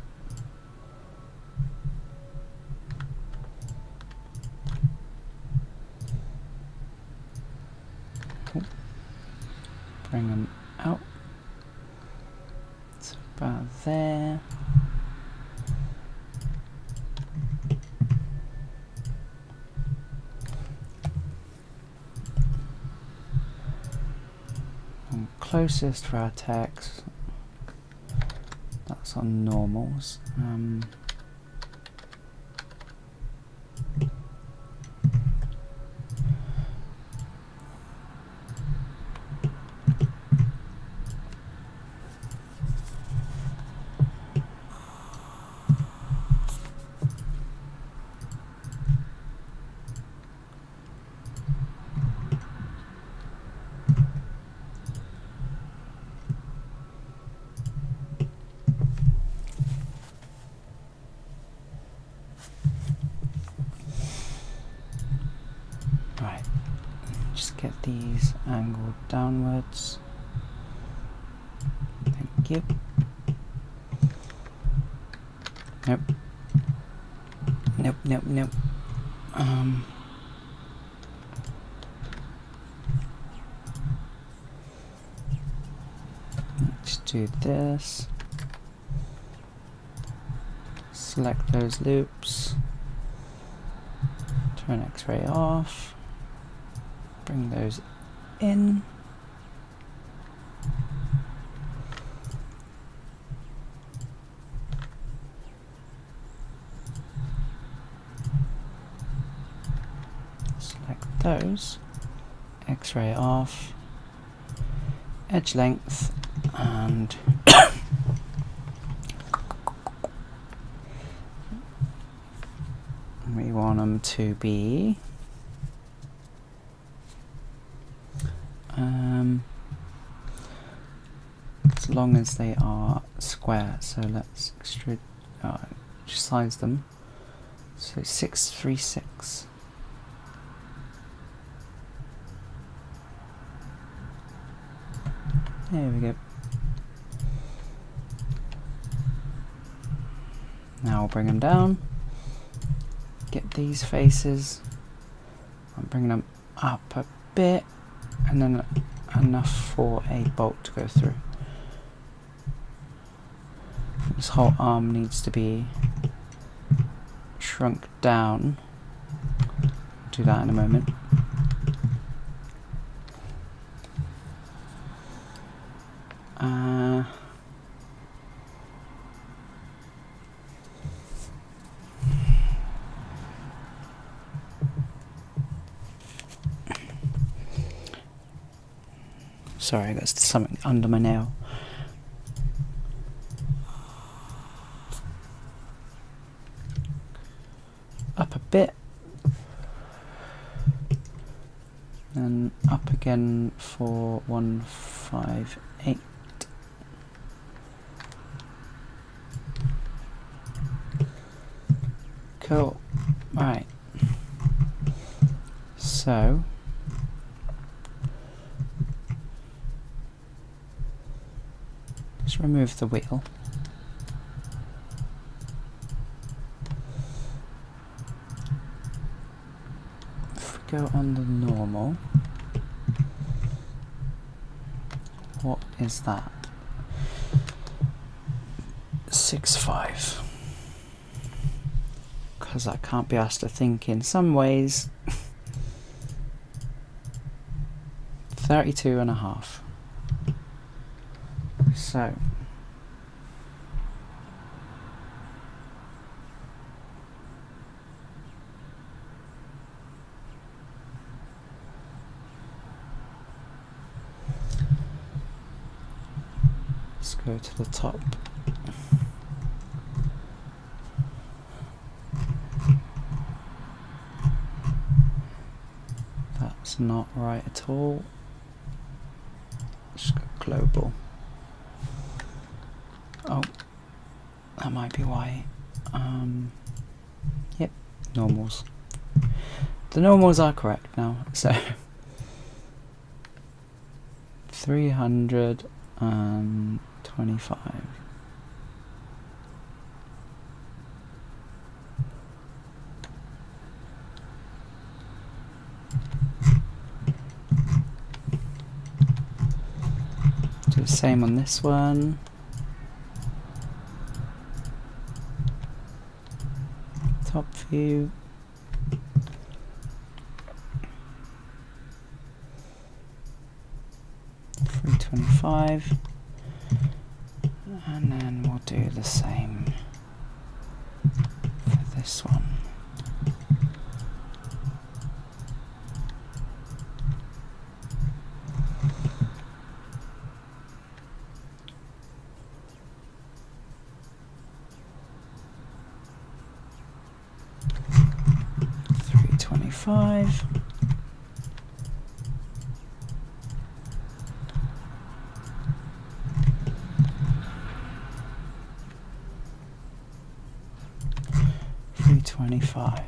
Bring them out. It's about there. And closest for our text. That's on normals. just get these angled downwards. Thank you. Nope. Nope, nope, nope. Let's do this. Select those loops. Turn X-ray off. Bring those in. Select those. X-ray off. Edge length and we want them to be as long as they are square. So let's extrude, just size them. So 636. There we go. Now we'll bring them down. Get these faces. I'm bringing them up a bit, and then enough for a bolt to go through. This whole arm needs to be shrunk down. Do that in a moment. Sorry, I got something under my nail. Up a bit. And up again for 158. Cool. Right. So let's remove the wheel. If we go on the normal, what is that? 6.5. Because I can't be asked to think in some ways. 32.5. So let's go to the top. That's not right at all. Just go global. Oh, that might be why. Yep, normals. The normals are correct now, so 325. Do the same on this one. Top view. $325, and then we'll do the same for this one. $325. $325.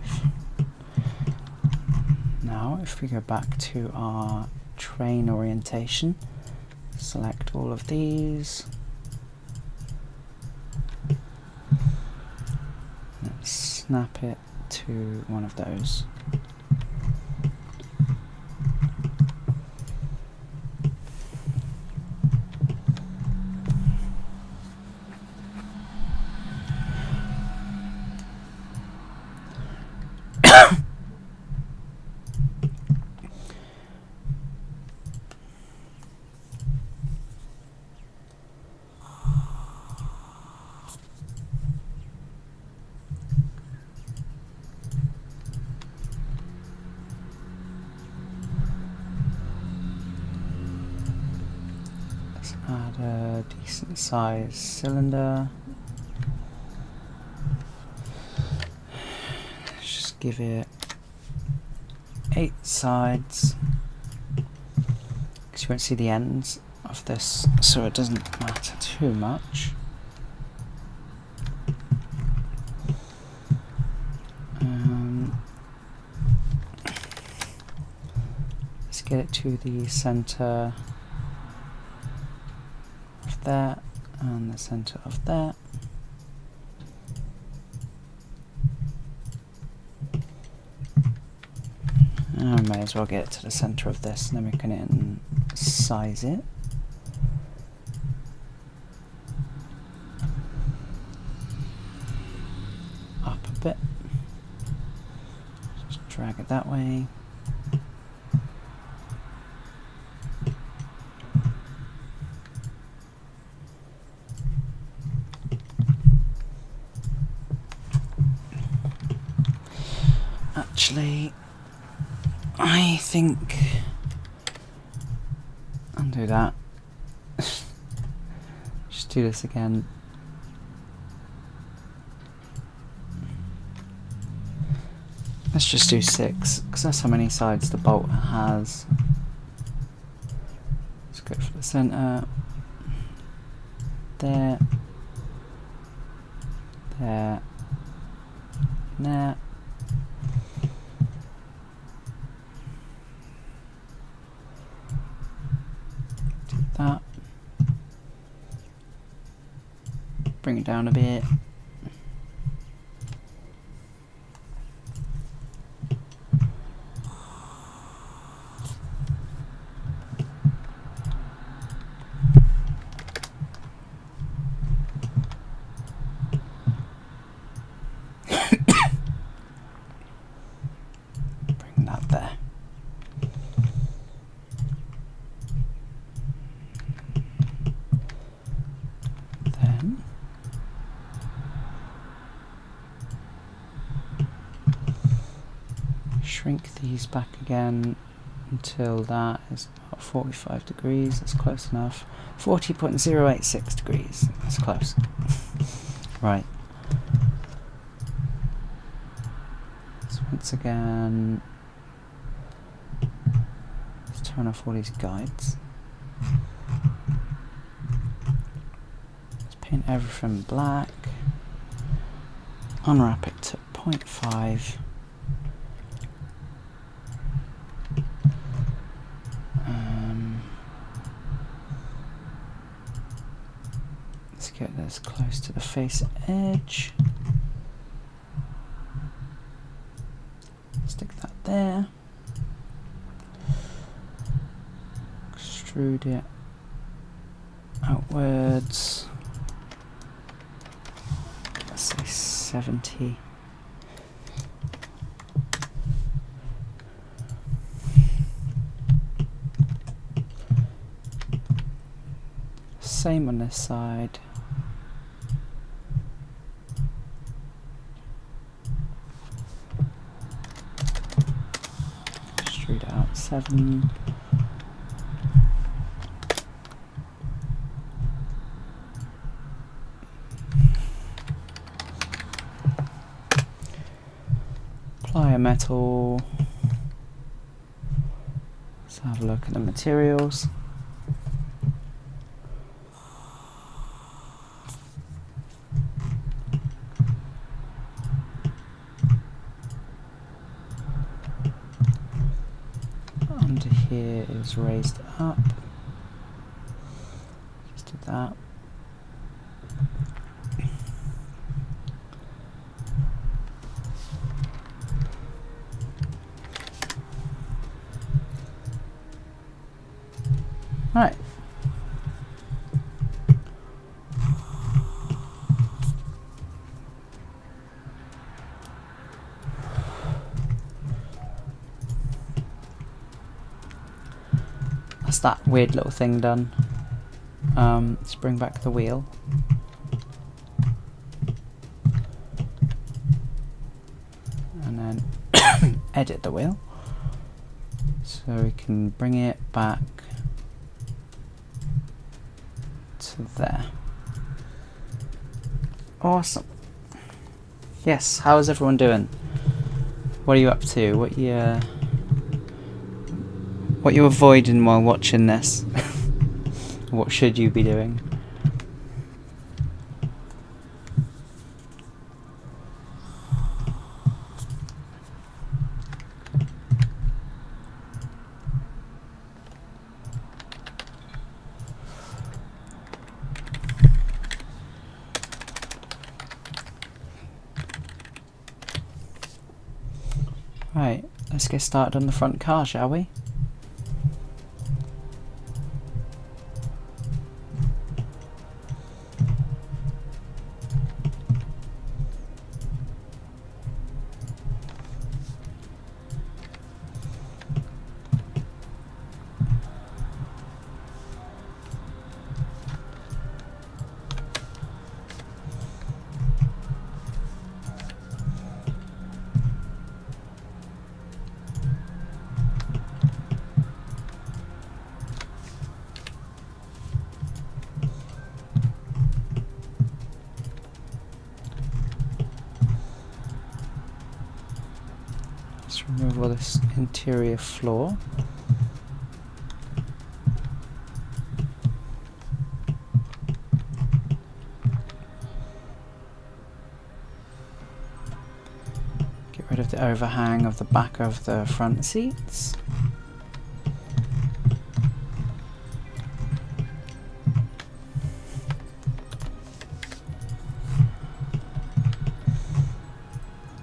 Now if we go back to our train orientation, select all of these, let's snap it to one of those. Add a decent sized cylinder. Just give it 8 sides, because you won't see the ends of this, so it doesn't matter too much. Let's get it to the center of that and the center of that. I may as well get it to the center of this, and then we can size it. Up a bit. Just drag it that way. Actually, I think undo that. Just do this again. Let's just do 6, because that's how many sides the bolt has. Let's go for the center. There. There. There. That. Bring it down a bit. Bring that there. Shrink these back again until that is about 45 degrees. That's close enough. 40.086 degrees. That's close. Right. So once again, let's turn off all these guides. Let's paint everything black. Unwrap it to 0.5. Let's get this close to the face edge. Stick that there. Extrude it outwards. Let's say 70. Same on this side. Extrude out 7. Apply a metal. Let's have a look at the materials. is raised up. Just do that. Right. That's that weird little thing done. Let's bring back the wheel. And then edit the wheel. So we can bring it back to there. Awesome. Yes, how is everyone doing? What are you up to? What you avoiding while watching this? What should you be doing? Right, let's get started on the front car, shall we? Let's remove all this interior floor. Get rid of the overhang of the back of the front seats.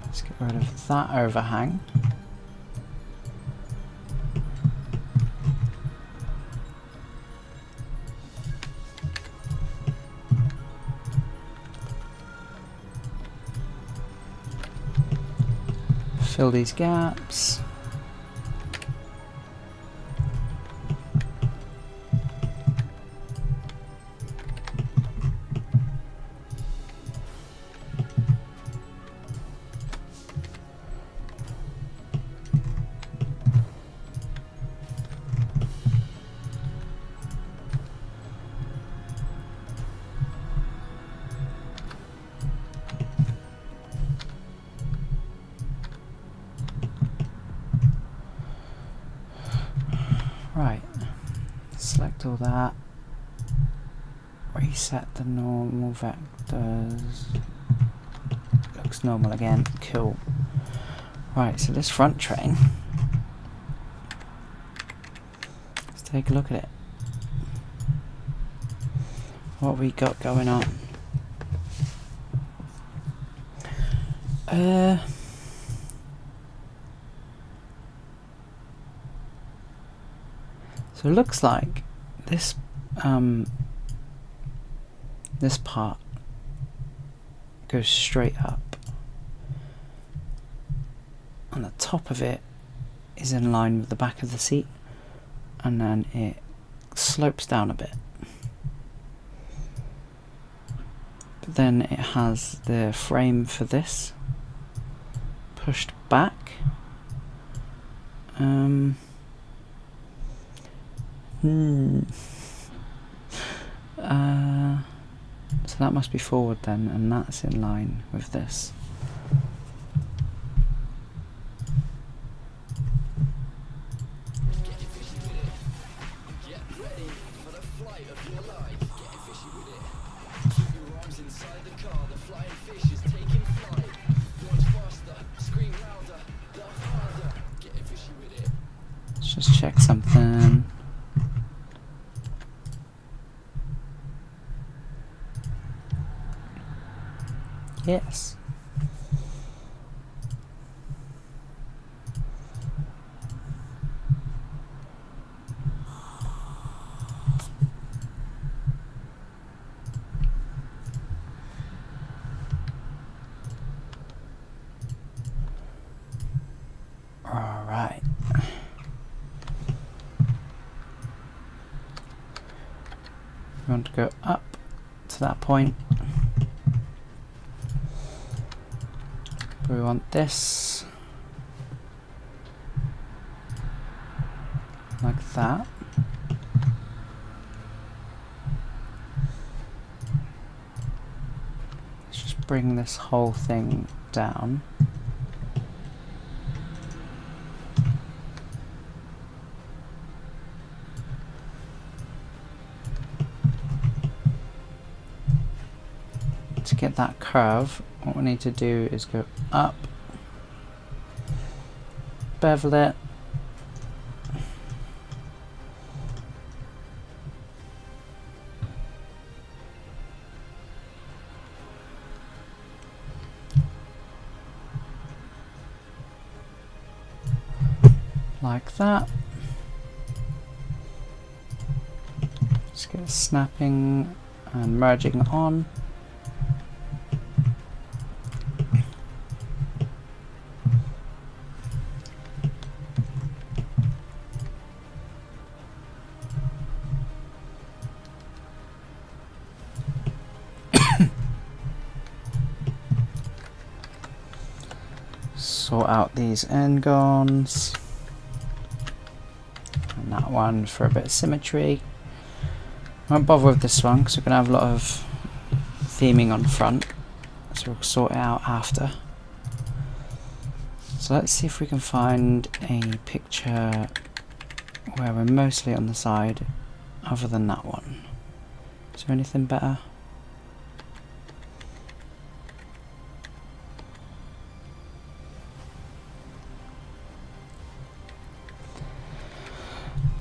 Let's get rid of that overhang. Fill these gaps. Right, select all that, reset the normal vectors, looks normal again, cool. Right, so this front train, let's take a look at it. What we got going on? So it looks like this this part goes straight up, and the top of it is in line with the back of the seat, and then it slopes down a bit. But then it has the frame for this pushed back. So that must be forward then, and that's in line with this. Get ready for the flight of your life. Get fishy with it. Keep your arms inside the car. The flying fish is taking flight. Launch faster, scream louder, laugh harder. Get fishy with it. Let's just check something. hiss. Alright. We want to go up to that point. We want this like that. Let's just bring this whole thing down. To get that curve, what we need to do is go up, bevel it, like that. Just get it snapping and merging on. Sort out these n-gons and that one for a bit of symmetry. I won't bother with this one because we're going to have a lot of theming on front, so we'll sort it out after. So let's see if we can find a picture where we're mostly on the side other than that one. Is there anything better?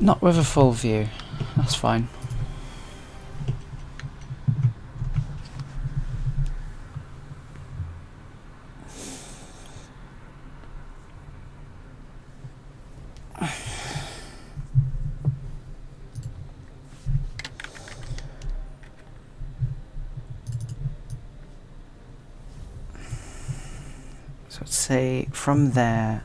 Not with a full view, that's fine. So let's say from there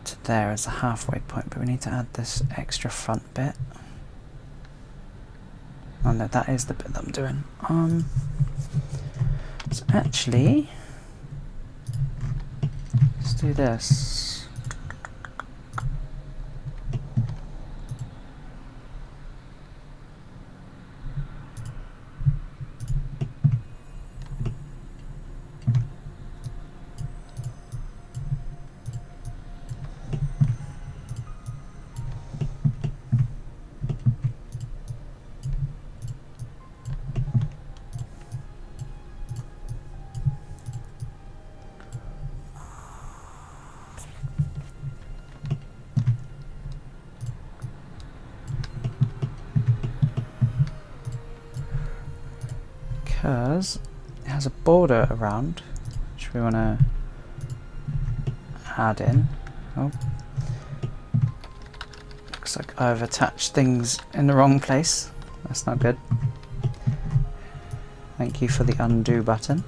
to there is a halfway point, but we need to add this extra front bit. Oh no, that is the bit that I'm doing. So actually, let's do this. Because it has a border around, which we want to add in. Oh, looks like I've attached things in the wrong place. That's not good. Thank you for the undo button.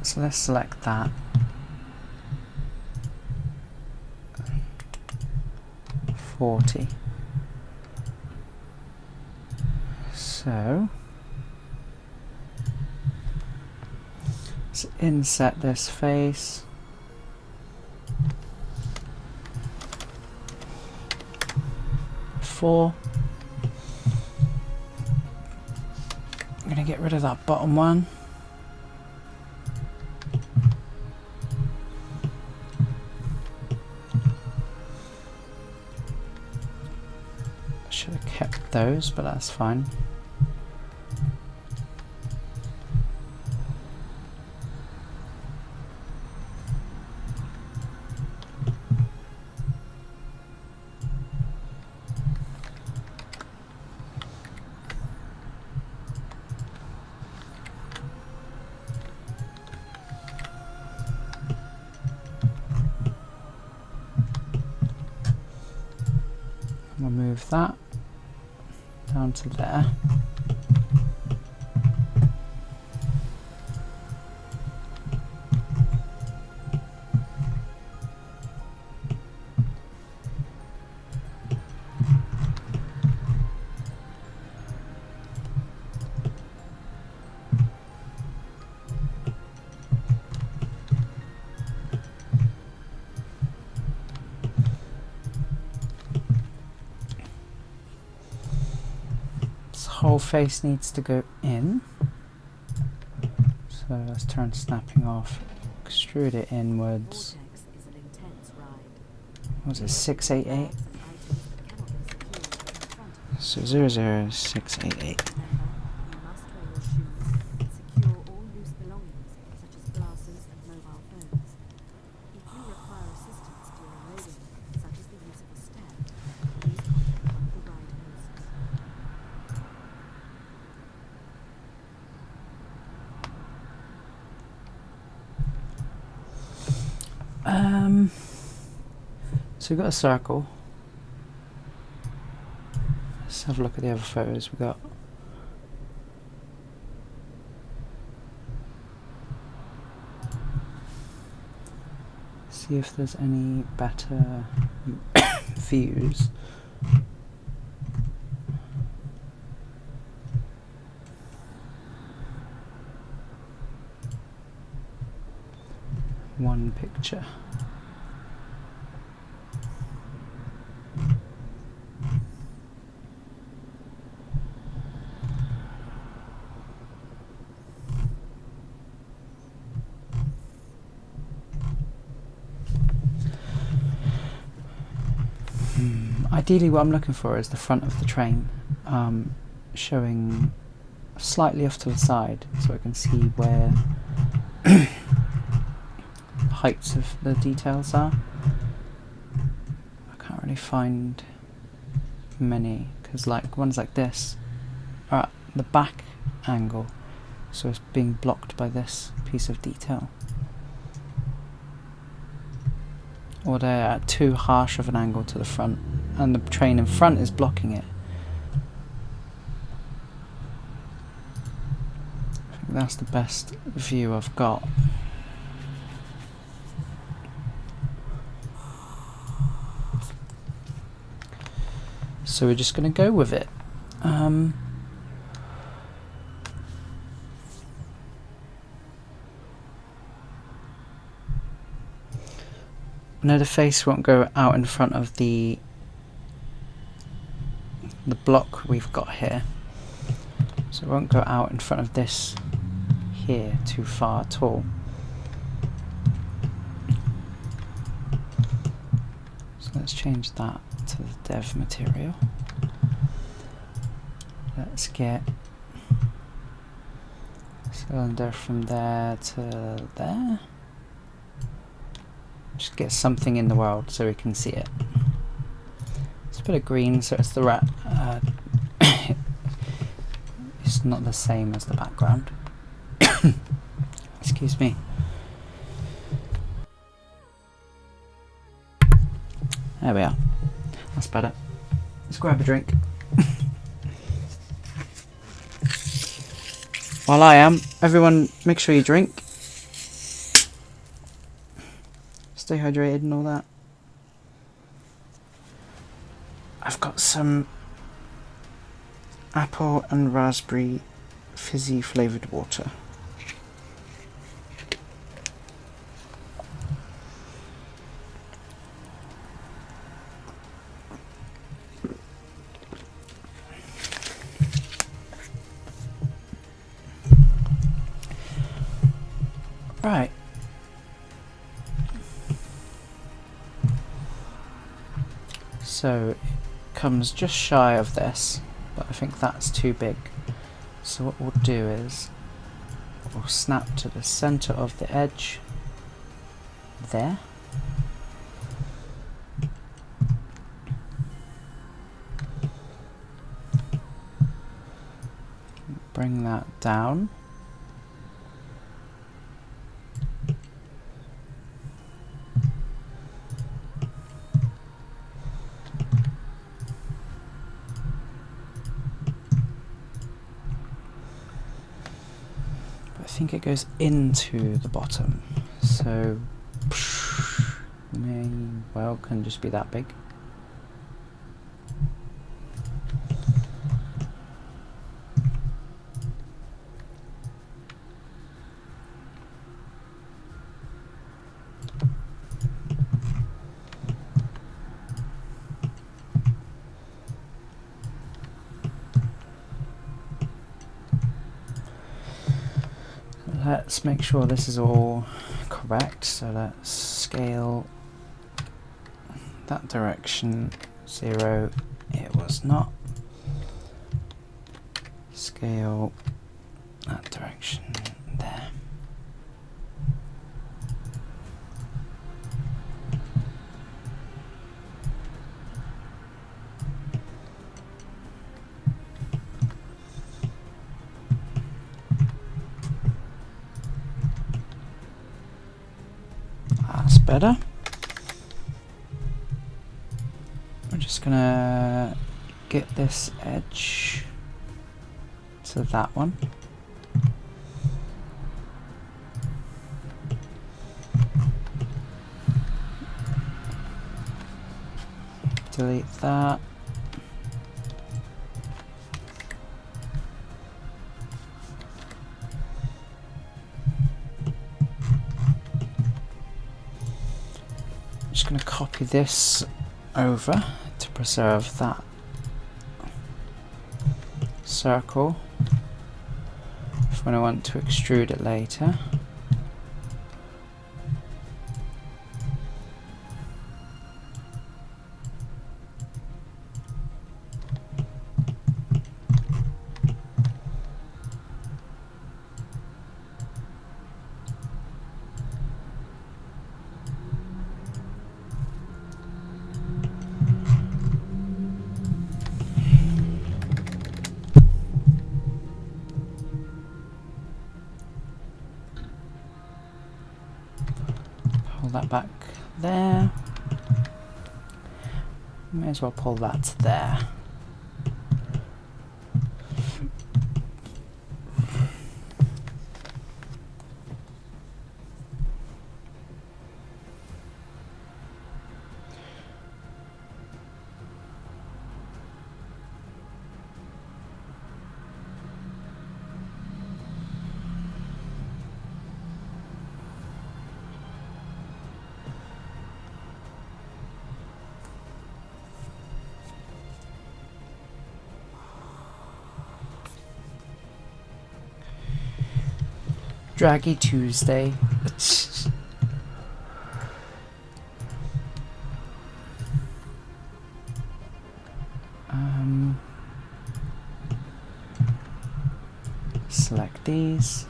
So let's select that. $40. So let's inset this face. I'm gonna get rid of that bottom one. Should have kept those, but that's fine. We'll move that down to there. Whole face needs to go in, so let's turn snapping off, extrude it inwards. What was it, 688? So 00688. So we've got a circle. Let's have a look at the other photos we got. See if there's any better views. One picture. Ideally what I'm looking for is the front of the train, showing slightly off to the side so I can see where the heights of the details are. I can't really find many because like ones like this are at the back angle, so it's being blocked by this piece of detail. Or they're at too harsh of an angle to the front and the train in front is blocking it. I think that's the best view I've got. So we're just going to go with it. I know the face won't go out in front of the block we've got here, so it won't go out in front of this here too far at all. So let's change that to the dev material. Let's get cylinder from there to there. Just get something in the world so we can see it. Let's put a green so it's the rat. It's not the same as the background. Excuse me. There we are. That's better. Let's grab a drink. While I am, everyone make sure you drink. Stay hydrated and all that. I've got some apple and raspberry fizzy flavoured water. Right. So it comes just shy of this, but I think that's too big. So what we'll do is we'll snap to the center of the edge there. Bring that down. think it goes into the bottom, so may well can just be that big. Let's make sure this is all correct, so let's scale that direction 0, it was not. Scale that direction there. That's better. We're just gonna get this edge to that one. Delete that. Just going to copy this over to preserve that circle if when I want to extrude it later. Pull that back there. May as well pull that there. Draggy Tuesday. Select these.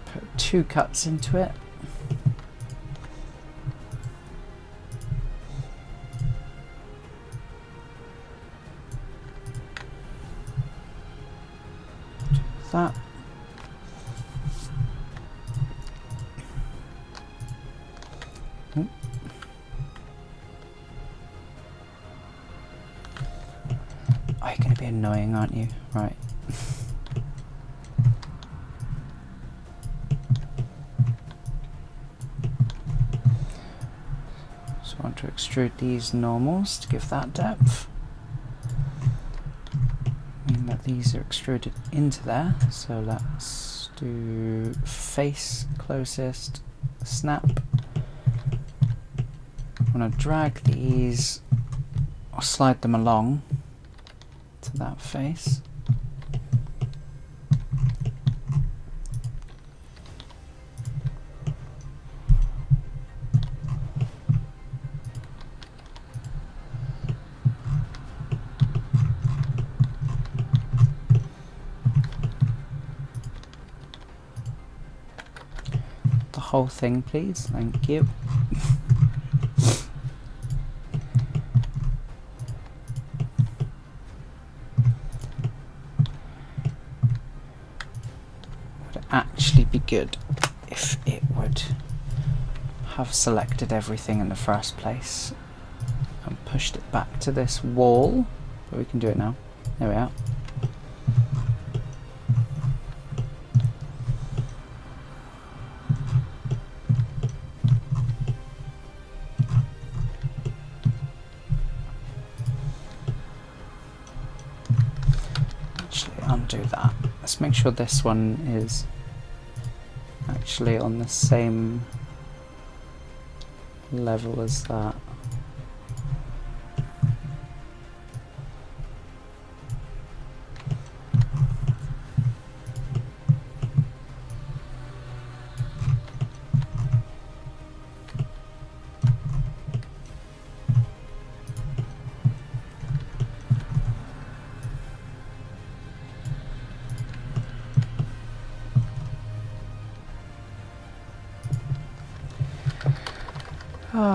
Put 2 cuts into it. That. Oh, you're going to be annoying, aren't you? Right. So I want to extrude these normals to give that depth. That these are extruded into there, so let's do face closest, snap. I'm going to drag these or slide them along to that face. Whole thing, please. Thank you. Would actually be good if it would have selected everything in the first place and pushed it back to this wall, but we can do it now. There we are. Actually, undo that. Let's make sure this one is actually on the same level as that.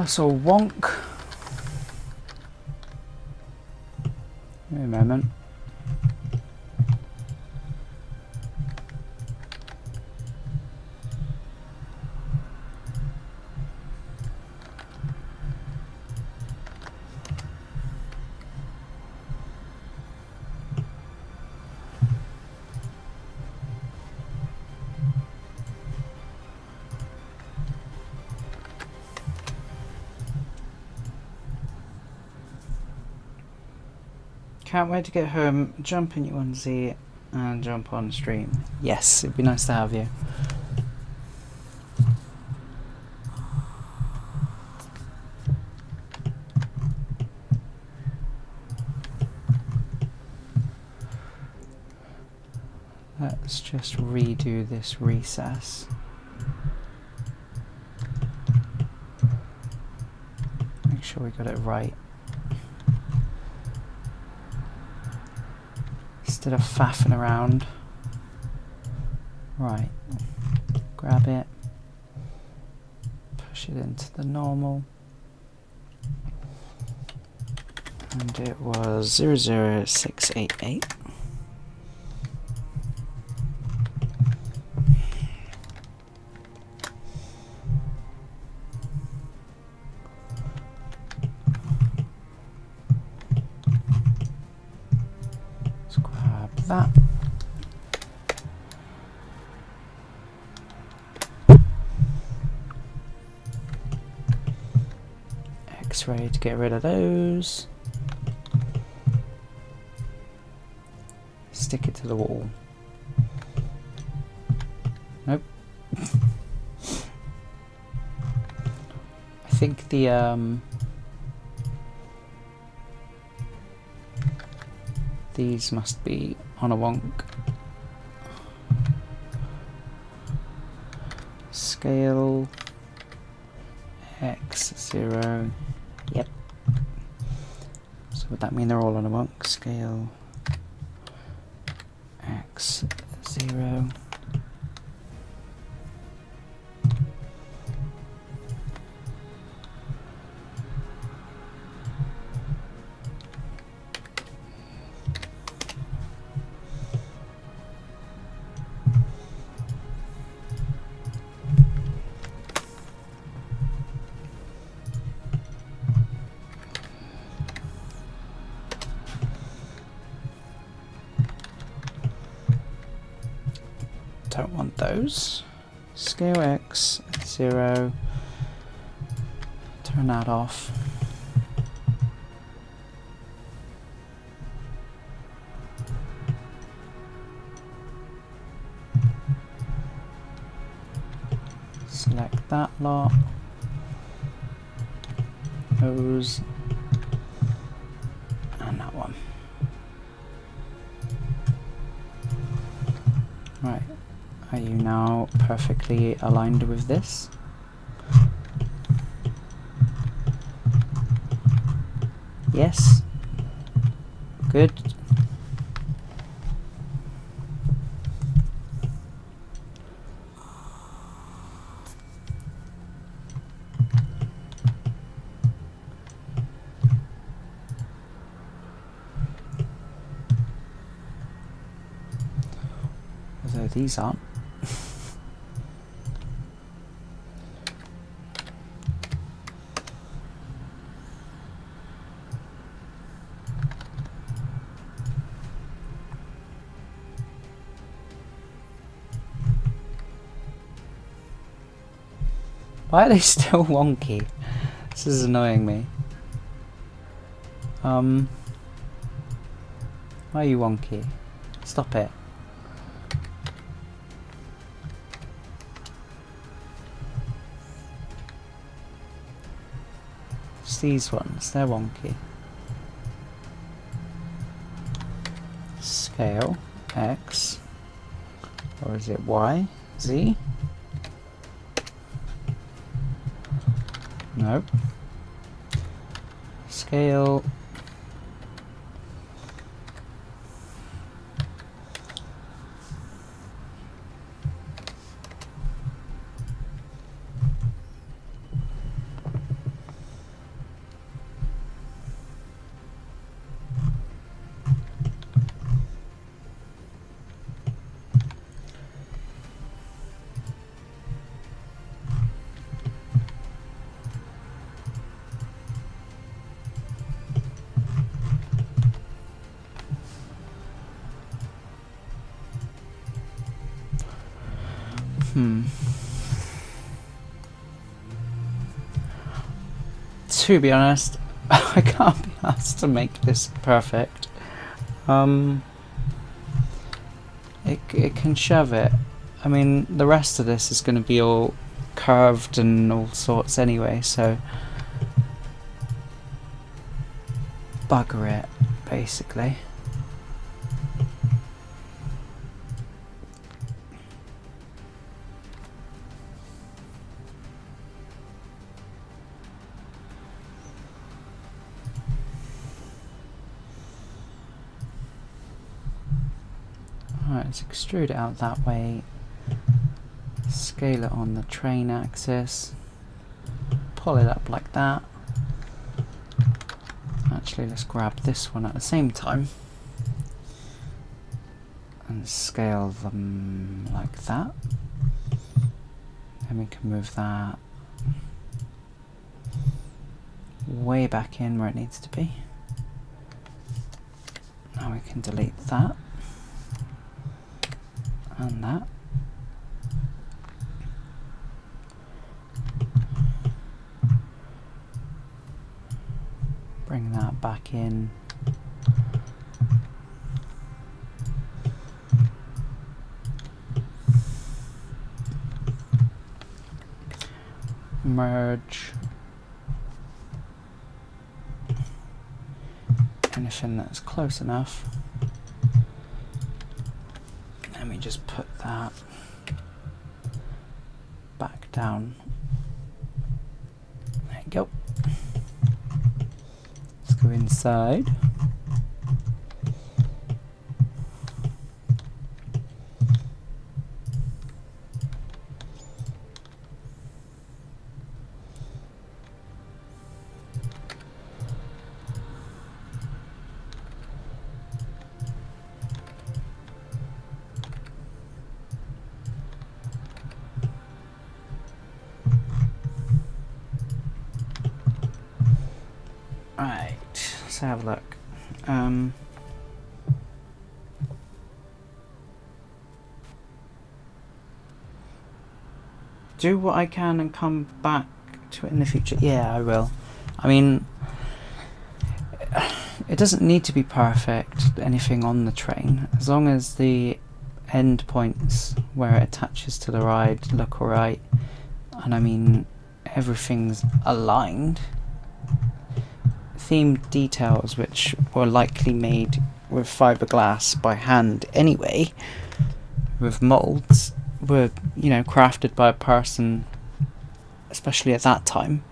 So wonk. Wait a moment. Can't wait to get home, jump in your onesie and jump on stream. Yes, it'd be nice to have you. Let's just redo this recess. Make sure we got it right. Instead of faffing around. Right. Grab it. Push it into the normal. And it was 00688. That. X-ray to get rid of those. Stick it to the wall. Nope. I think the these must be on a wonk. Scale X0. Yep. So would that mean they're all on a wonk? Scale X0. Don't want those. Scale X 0. Turn that off. Select that lot. Those. And that one. Right. Are you now perfectly aligned with this? Yes? Good. Although these aren't. Why are they still wonky? This is annoying me. Why are you wonky? Stop it. It's these ones, they're wonky. Scale, X, or is it Y? Z? Nope. Scale. To be honest, I can't be asked to make this perfect. It can shove it. I mean, the rest of this is going to be all curved and all sorts anyway, so bugger it, basically. Let's extrude it out that way, scale it on the train axis, pull it up like that. Actually, let's grab this one at the same time and scale them like that. Then we can move that way back in where it needs to be. Now we can delete that. And that. Bring that back in. Merge. Anything that's close enough. Let me just put that back down. There you go. Let's go inside. Right, let's have a look. Do what I can and come back to it in the future. Yeah, I will. I mean, it doesn't need to be perfect, anything on the train, as long as the end points where it attaches to the ride look alright, and I mean, everything's aligned. Themed details, which were likely made with fiberglass by hand anyway, with molds, were, you know, crafted by a person, especially at that time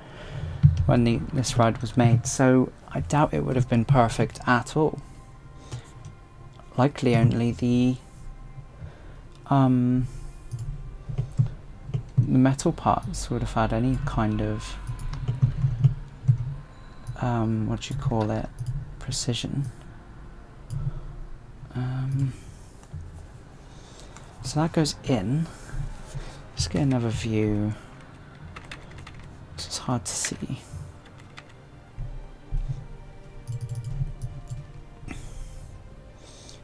when this ride was made, so I doubt it would have been perfect at all. Likely only the metal parts would have had any kind of what do you call it, precision. So that goes in. Let's get another view. It's hard to see.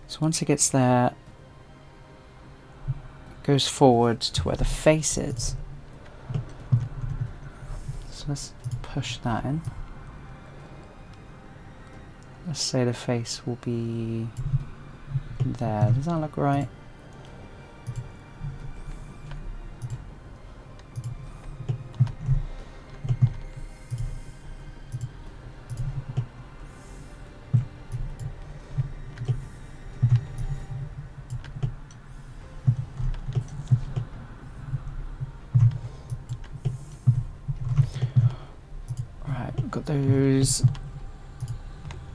So once it gets there, it goes forward to where the face is. let's push that in. Let's say the face will be there. Does that look right? Right, got those.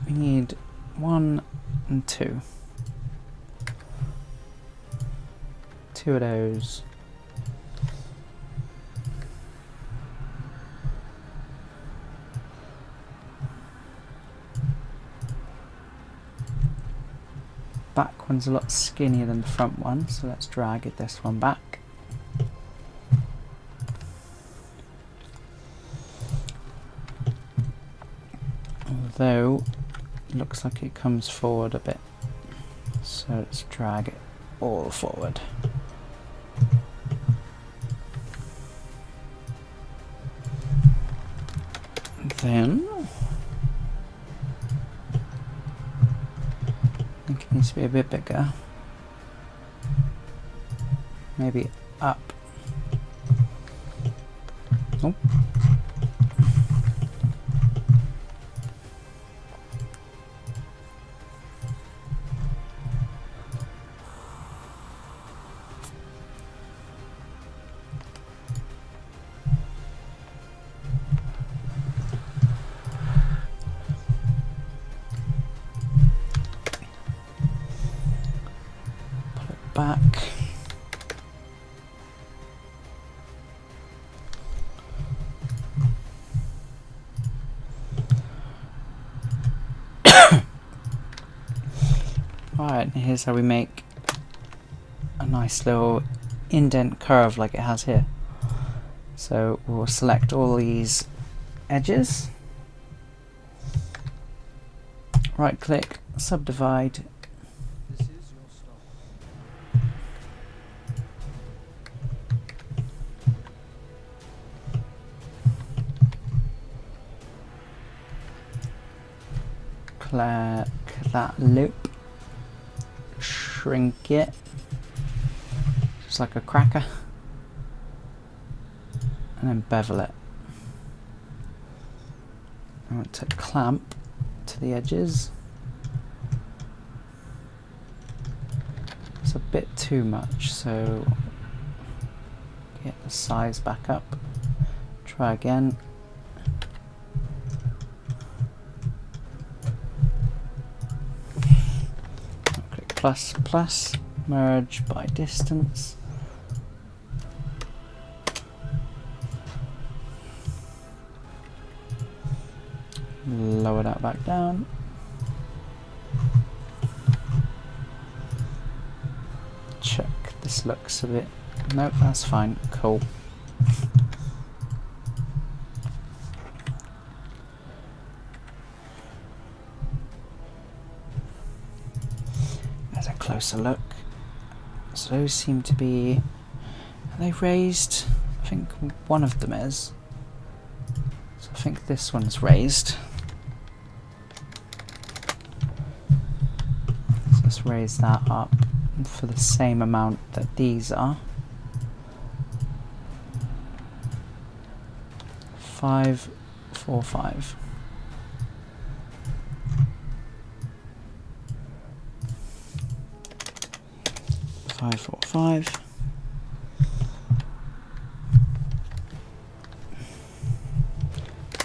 We need 1 and 2. 2 of those. Back one's a lot skinnier than the front one, so let's drag this one back. Although it looks like it comes forward a bit, so let's drag it all forward. Then I think it needs to be a bit bigger. Maybe up. Oh. Back. Alright, here's how we make a nice little indent curve like it has here. So we'll select all these edges, right click, subdivide. Click that loop, shrink it, just like a cracker, and then bevel it. I want to clamp to the edges. It's a bit too much, so get the size back up. Try again. Plus, plus, merge by distance. Lower that back down. Check, this looks a bit... Nope, that's fine, cool. Closer look. So those seem to be... Are they raised? I think one of them is. So I think this one's raised. So let's raise that up for the same amount that these are. 5, 4, 5. 5, 4, 5.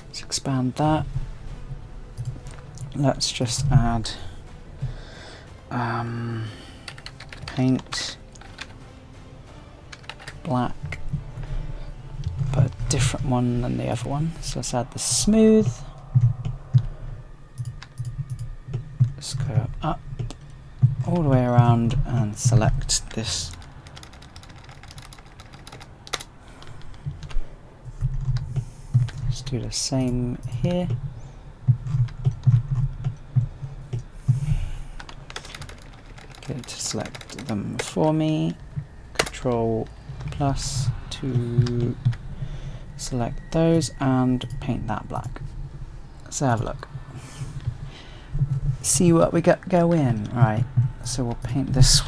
Let's expand that. Let's just add paint black, but a different one than the other one. So let's add the smooth. Let's go up all the way around and select this. Let's do the same here. Get it to select them for me. Control plus to select those and paint that black. Let's have a look. See what we got going. Right, so we'll paint this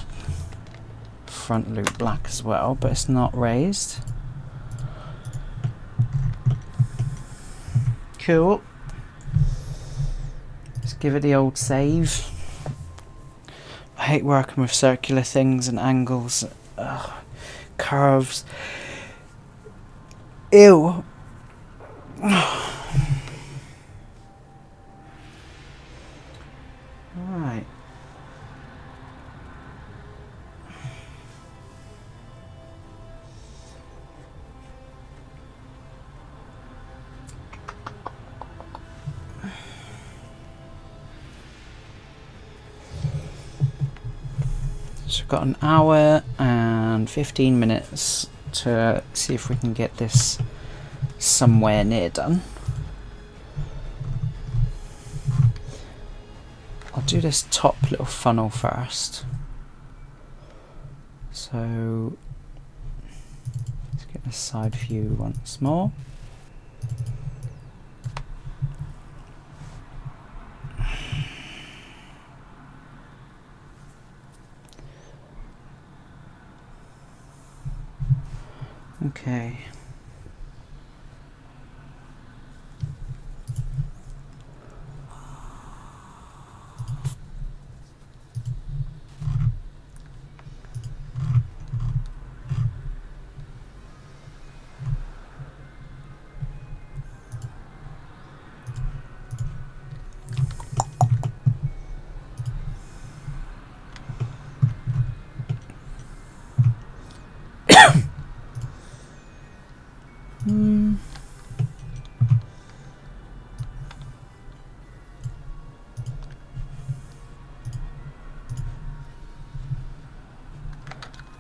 front loop black as well, but it's not raised. Cool. Let's give it the old save. I hate working with circular things and angles. Ugh. Curves. Ew. Alright. So we've got an hour and 15 minutes to see if we can get this somewhere near done. I'll do this top little funnel first. So let's get the side view once more. Okay.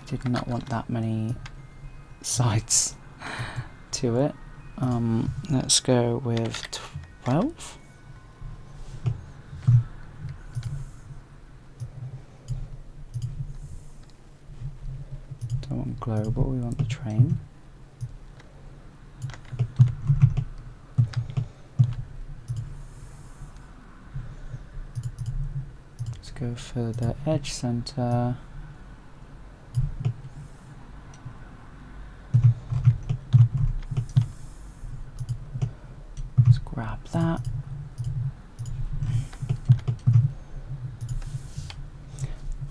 Did not want that many sides to it. Let's go with 12. Don't want global, we want the train. Let's go for the edge center. Grab that.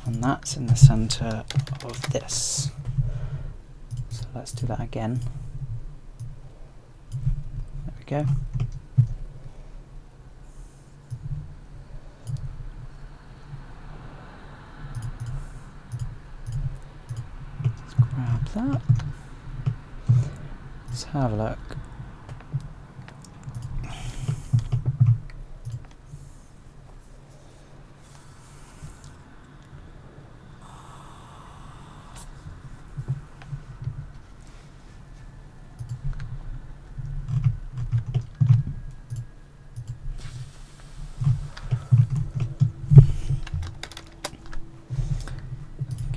And that's in the center of this. So let's do that again. There we go. Let's grab that. Let's have a look.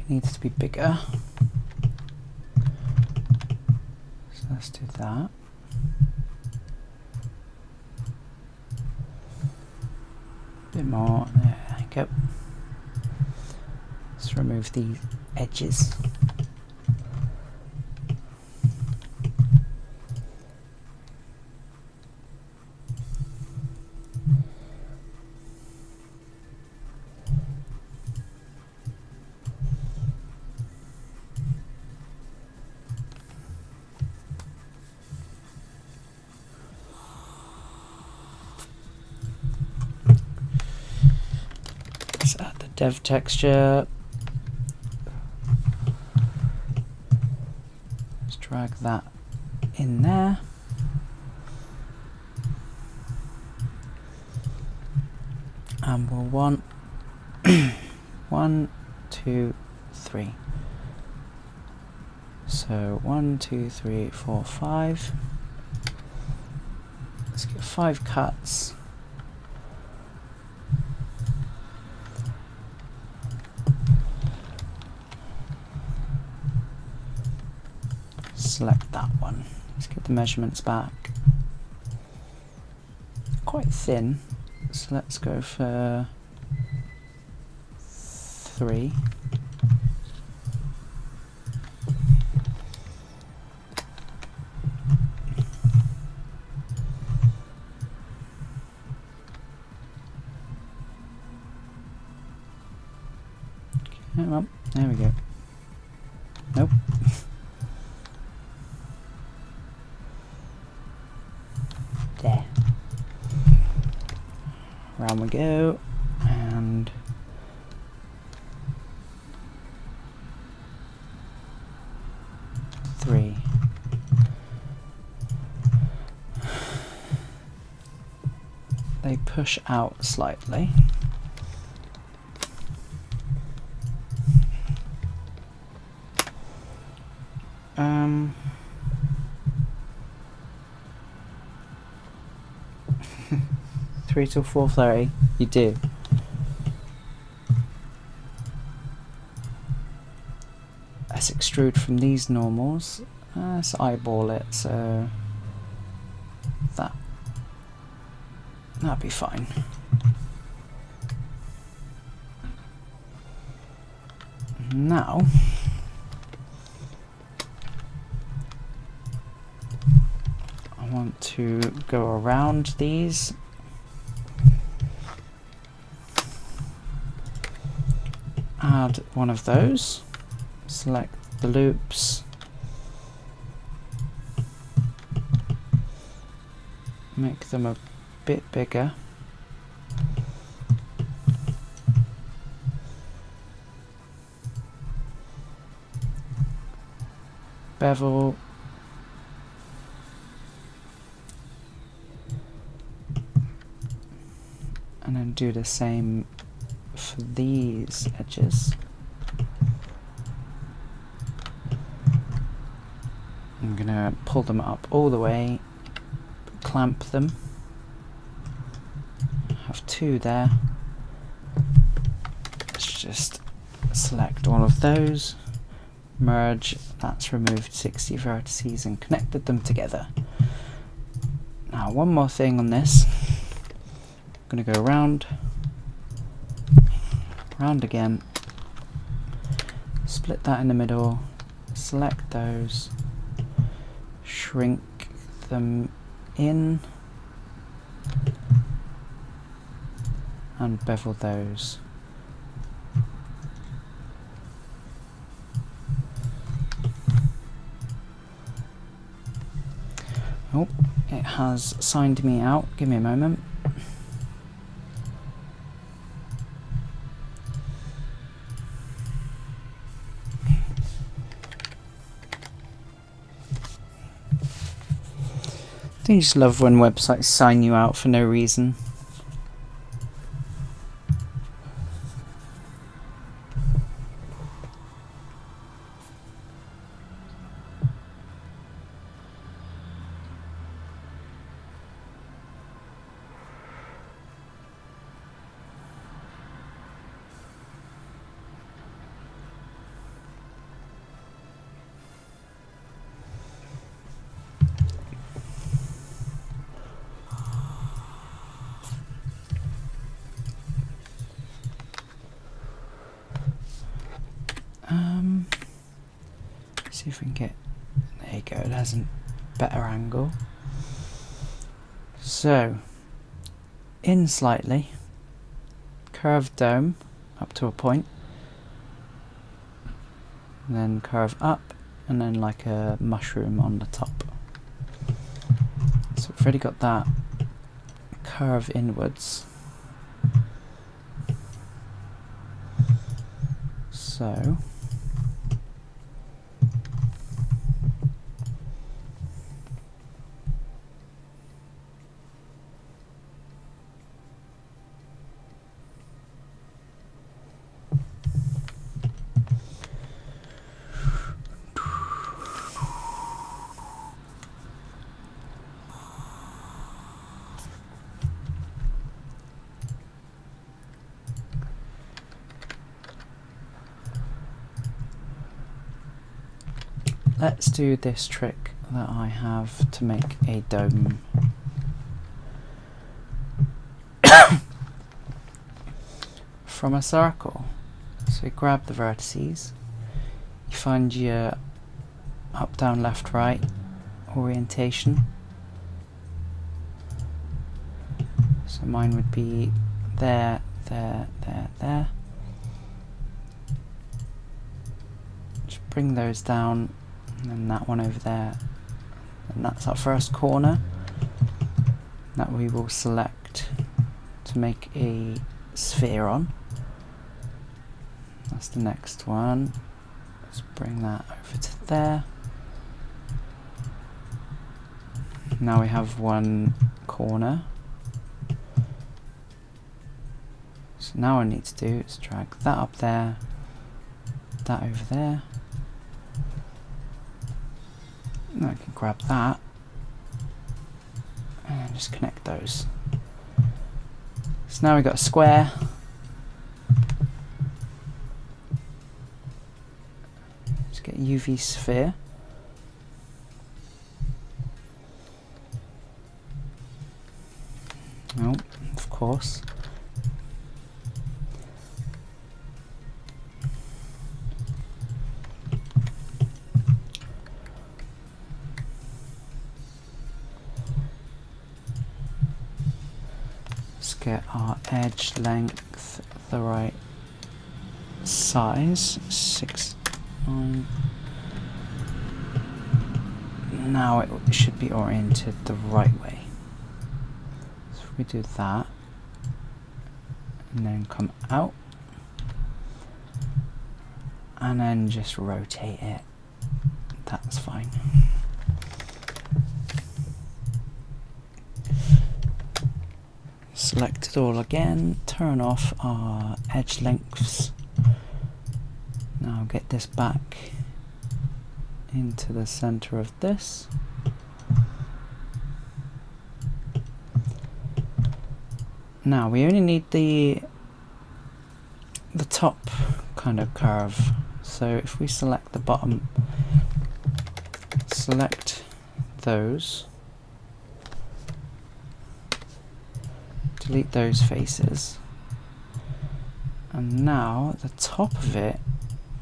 Needs to be bigger, so let's do that. A bit more, there we go. Let's remove these edges. Add the dev texture. Let's drag that in there. And we'll want 1, 2, 3. So 1, 2, 3, 4, 5. Let's get 5 cuts. Select that one. Let's get the measurements back. Quite thin, so let's go for 3. Okay, well, there we go. Nope. There. Round we go, and three. They push out slightly. 3 till 4:30. You do. Let's extrude from these normals. Let's eyeball it, so that'd be fine. Now I want to go around these. Add one of those. Select the loops. Make them a bit bigger. Bevel. And then do the same for these edges. I'm gonna pull them up all the way, clamp them. Have 2 there. Let's just select all of those, merge, that's removed 60 vertices and connected them together. Now one more thing on this. I'm gonna go round again, split that in the middle, select those, shrink them in, and bevel those. Oh, it has signed me out. Give me a moment. I just love when websites sign you out for no reason. See if we can get, there you go, it has a better angle. So, in slightly, curve dome up to a point, and then curve up, and then like a mushroom on the top. So we've already got that curve inwards. So let's do this trick that I have to make a dome. From a circle. So you grab the vertices, you find your up, down, left, right orientation. So mine would be there, there, there, there. Just bring those down, and then that one over there. And that's our first corner that we will select to make a sphere on. That's the next one. Let's bring that over to there. Now we have one corner. So now what I need to do is drag that up there, that over there. Now I can grab that and just connect those. So now we've got a square. Let's get UV sphere. Oh, of course. Let's get our edge length the right size. 6, 9. Now it should be oriented the right way. So if we do that and then come out and then just rotate it, that's fine. Select it all again, turn off our edge lengths. Now get this back into the center of this. Now we only need the top kind of curve. So if we select the bottom, select those, delete those faces, and now the top of it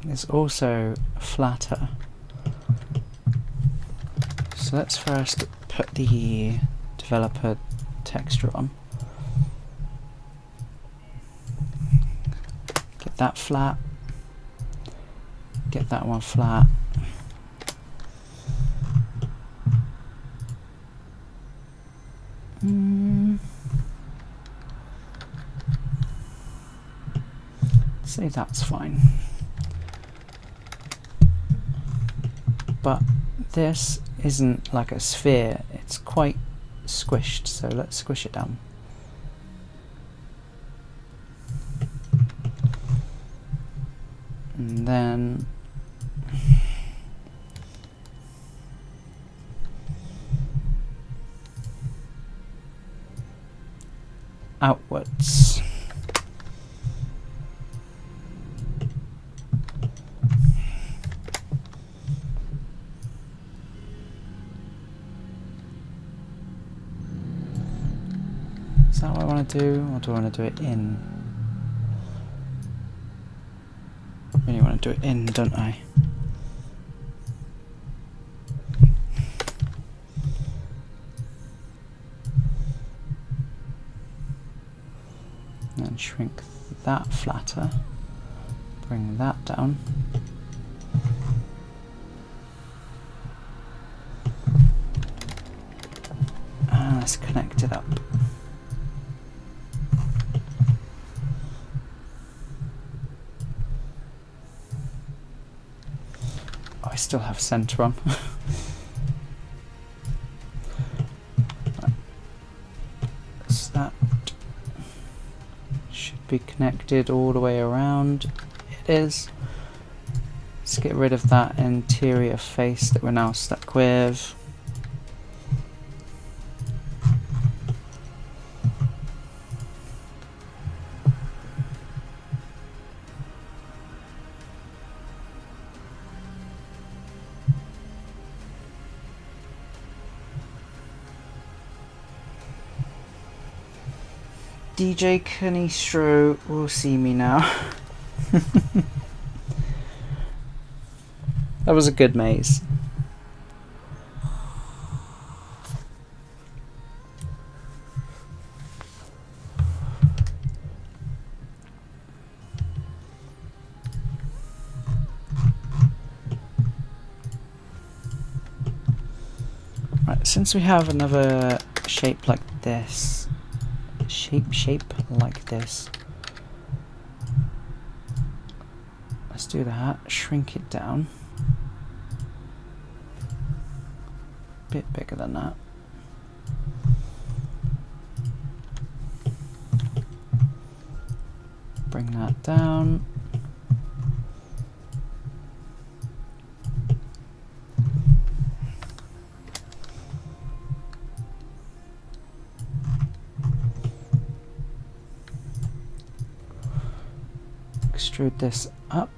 is also flatter. So let's first put the developer texture on. Get that flat, get that one flat. Say that's fine. But this isn't like a sphere, it's quite squished, so let's squish it down. And then outwards. Is that what I want to do, or do I want to do it in? I really want to do it in, don't I? And shrink that flatter, bring that down. And let's connect it up. Oh, I still have center on. So that should be connected all the way around. It is. Let's get rid of that interior face that we're now stuck with. DJ Canistro will see me now. That was a good maze. Right, since we have another shape like this, shape like this, let's do that, shrink it down. Bit bigger than that. Bring that down. Extrude this up.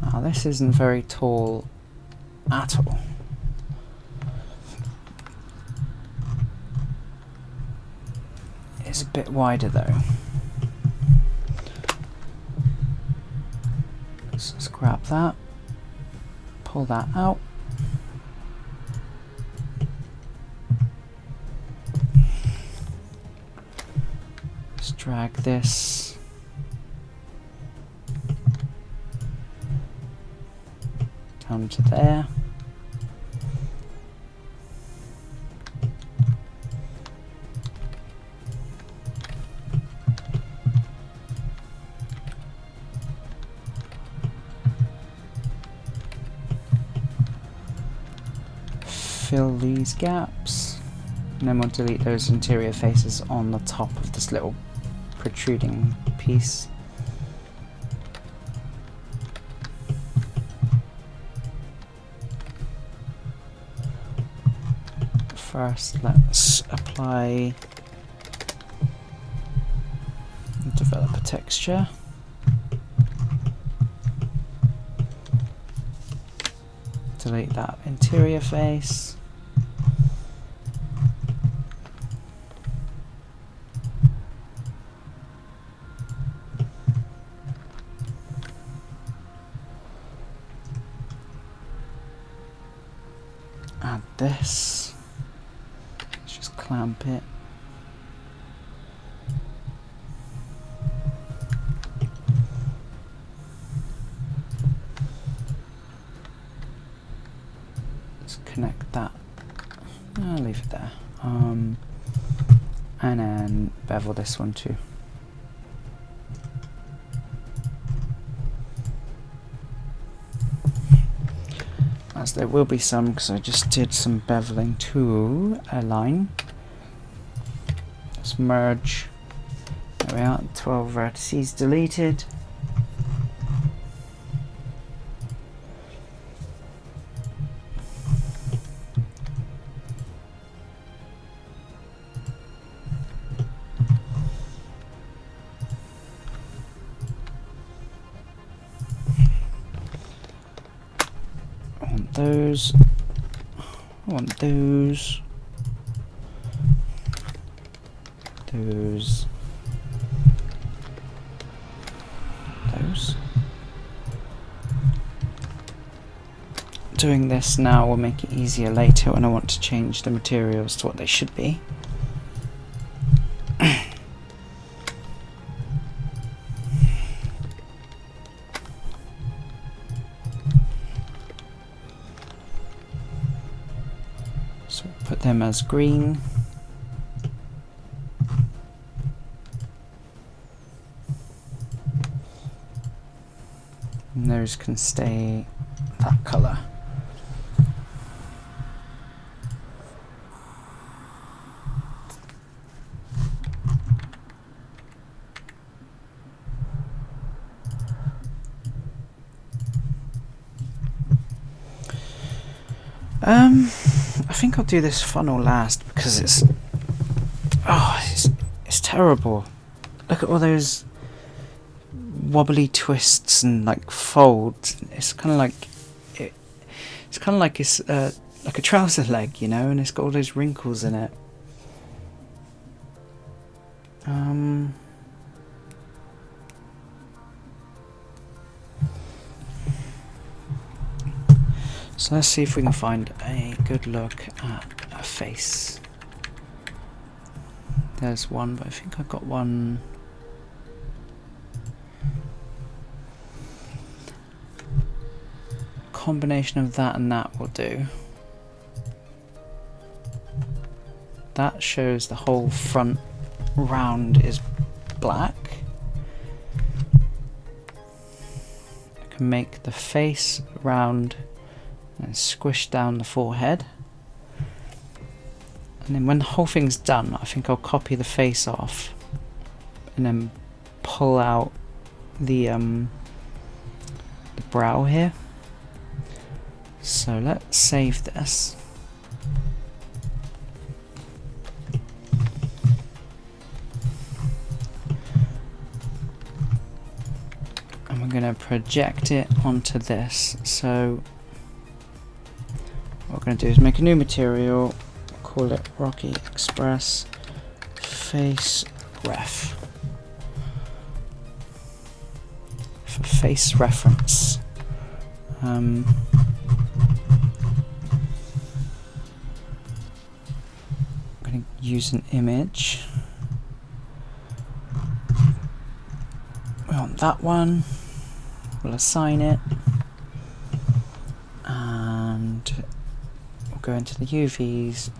Now this isn't very tall at all. It's a bit wider though. So let's grab that, pull that out. Let's drag this down to there. Fill these gaps, and then we'll delete those interior faces on the top of this little protruding piece. First, let's apply and develop a texture. Delete that interior face. Add this. Let's just clamp it. Let's connect that. I'll leave it there. And then bevel this one too. As there will be some, because I just did some beveling to a line. Let's merge. There we are, 12 vertices deleted. Those, I want those, those, those. Doing this now will make it easier later when I want to change the materials to what they should be. So put them as green. And those can stay that colour. I think I'll do this funnel last because it's terrible. Look at all those wobbly twists and like folds. It's kind of like it's like a trouser leg, you know, and it's got all those wrinkles in it. So let's see if we can find a good look at a face. There's one, but I think I've got one. Combination of that and that will do. That shows the whole front round is black. I can make the face round and squish down the forehead. And then when the whole thing's done, I think I'll copy the face off and then pull out the brow here. So let's save this. And we're going to project it onto this. So what we're going to do is make a new material, call it Rocky Express Face Ref. For face reference. I'm going to use an image. We want that one. We'll assign it. And we'll go into the UVs,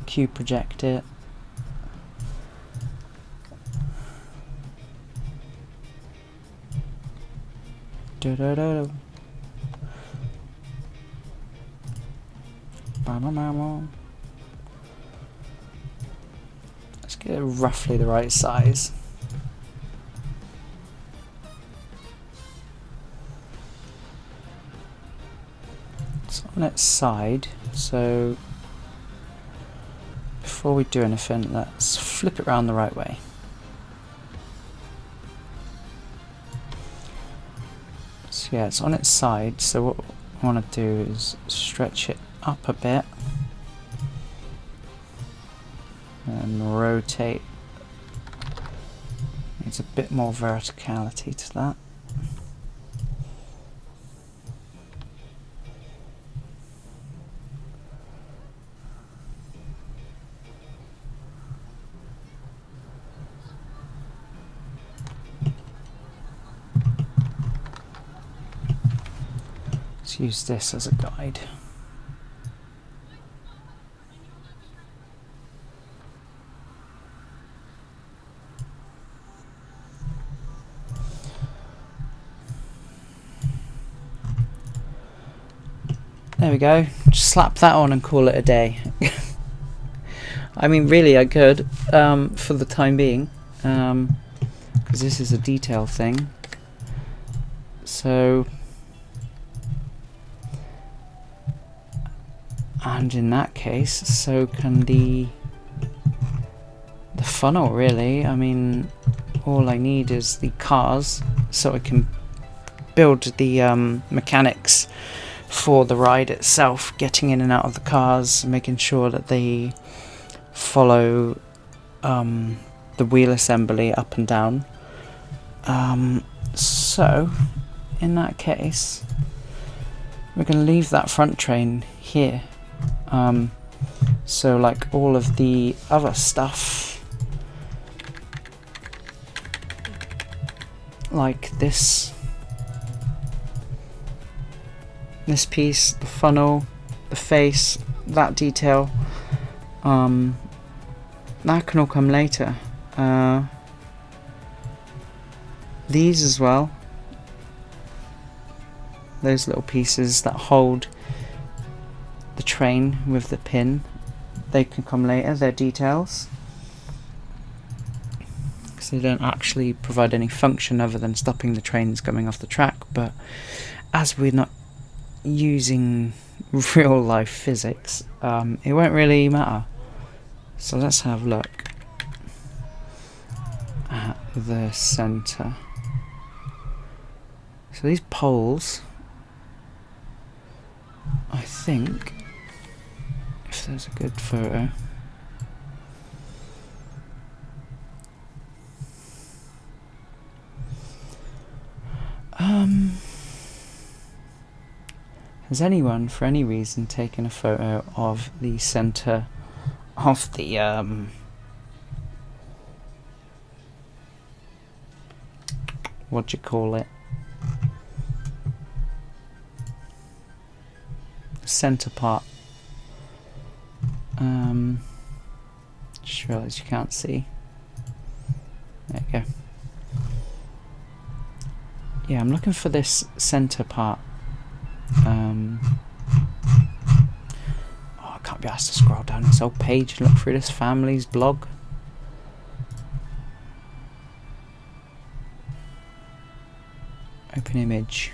cube project it. Do-do-do-do. Let's get it roughly the right size. It's on its side, so before we do anything, let's flip it around the right way. So yeah, it's on its side, so what I want to do is stretch it up a bit and rotate. Needs a bit more verticality to that. Let's use this as a guide. There we go. Just slap that on and call it a day. I mean, really, I could, for the time being, because this is a detail thing. So, and in that case, so can the funnel, really. I mean, all I need is the cars, so I can build the mechanics for the ride itself, getting in and out of the cars, making sure that they follow the wheel assembly up and down. So in that case, we're going to leave that front train here. So like all of the other stuff, like this piece, the funnel, the face, that detail, that can all come later. These as well, those little pieces that hold the train with the pin, they can come later. They're details, because they don't actually provide any function other than stopping the trains coming off the track. But as we're not using real life physics, it won't really matter. So let's have a look at the center. So these poles, I think, if there's a good photo, Has anyone, for any reason, taken a photo of the centre of the what do you call it? Centre part. Just realised you can't see. There you go. Yeah, I'm looking for this centre part. Oh, I can't be asked to scroll down this whole page and look through this family's blog. Open image.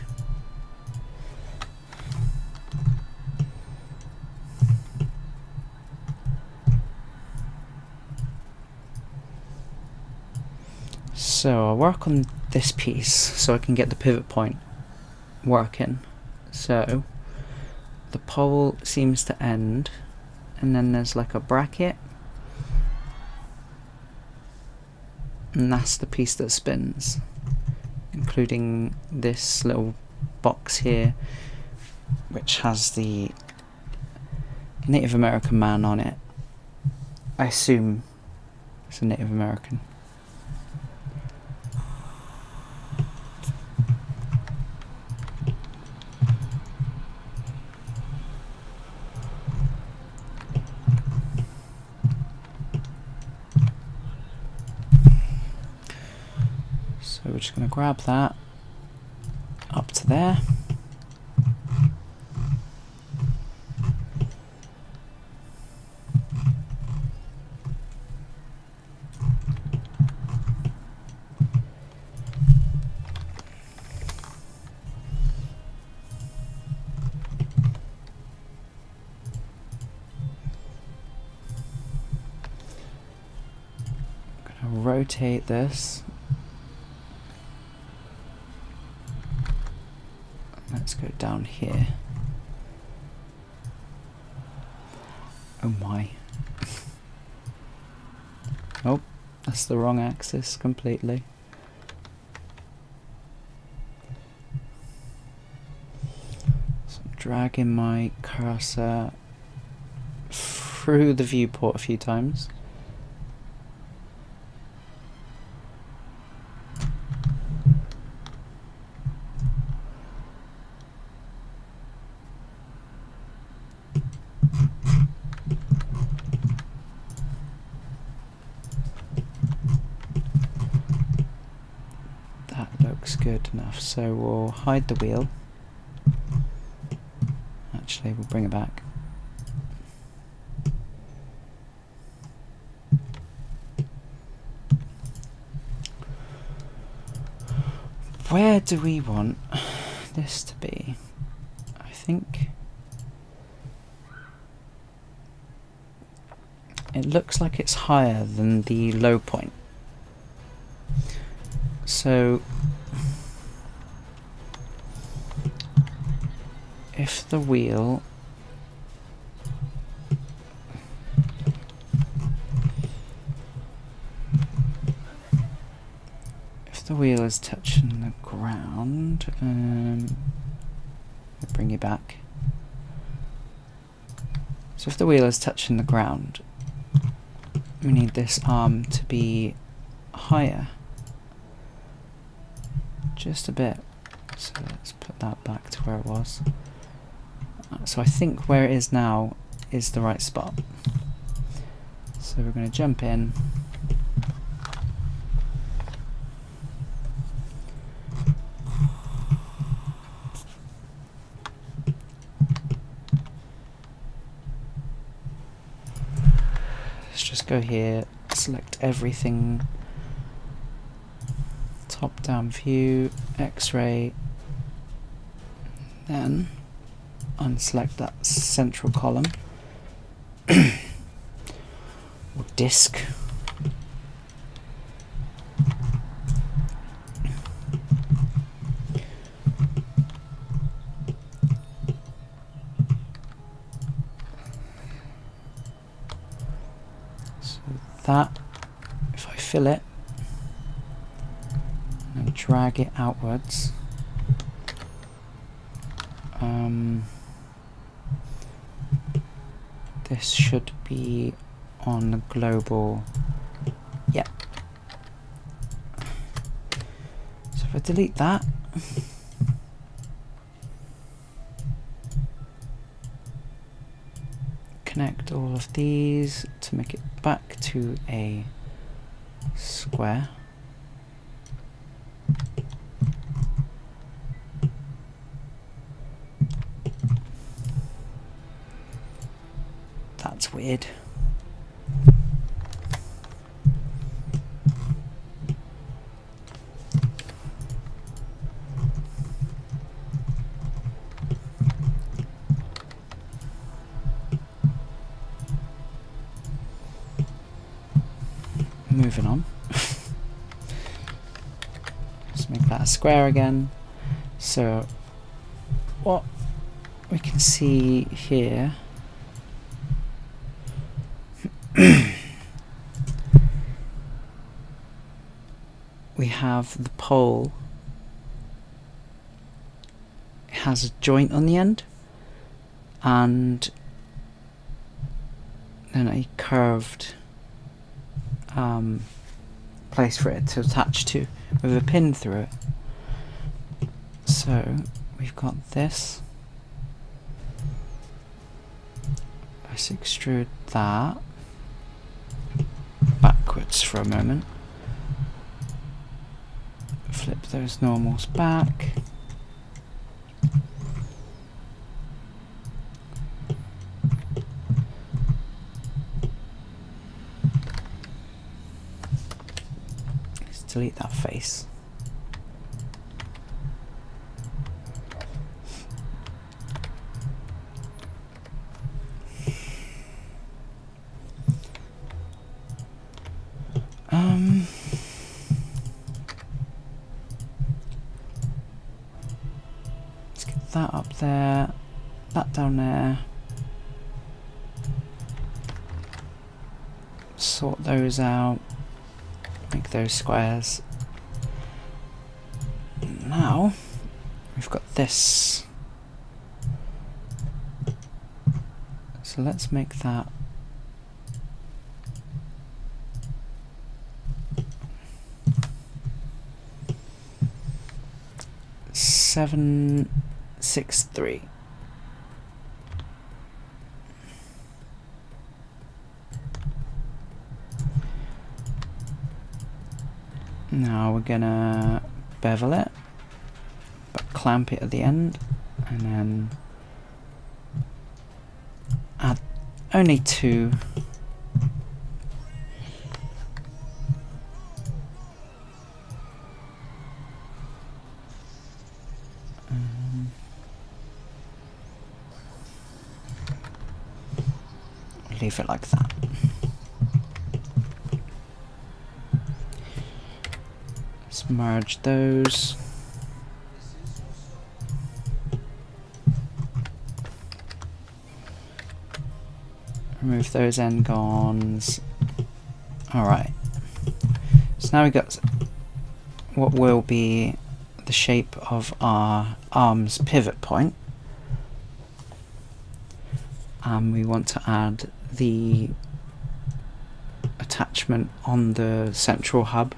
So I'll work on this piece so I can get the pivot point working. So the pole seems to end, and then there's like a bracket, and that's the piece that spins, including this little box here which has the Native American man on it. I assume it's a Native American. So we're just going to grab that up to there. I'm going to rotate this. Let's go down here. Oh my. Oh, that's the wrong axis completely. So I'm dragging my cursor through the viewport a few times. Good enough, so we'll hide the wheel. Actually, we'll bring it back. Where do we want this to be? I think it looks like it's higher than the low point. So if the wheel is touching the ground, I'll bring you back. So if the wheel is touching the ground, we need this arm to be higher, just a bit. So let's put that back to where it was. So I think where it is now is the right spot. So we're going to jump in. Let's just go here, select everything, top down view, X-ray, then unselect that central column or disc. So that, if I fill it and drag it outwards, This should be on the global. Yep. So if I delete that, connect all of these to make it back to a square. That's weird. Moving on. Let's make that a square again. So what we can see here we have the pole. It has a joint on the end and then a curved place for it to attach to with a pin through it. So we've got this. Let's extrude that backwards for a moment. Flip those normals back. Let's delete that face. Let's get that up there, that down there. Sort those out, make those squares. Now we've got this. So let's make that seven, 6, 3. Now we're gonna bevel it, but clamp it at the end, and then add only 2. Leave it like that. Let's merge those. Remove those end-ons. Alright. So now we've got what will be the shape of our arm's pivot point. And we want to add the attachment on the central hub.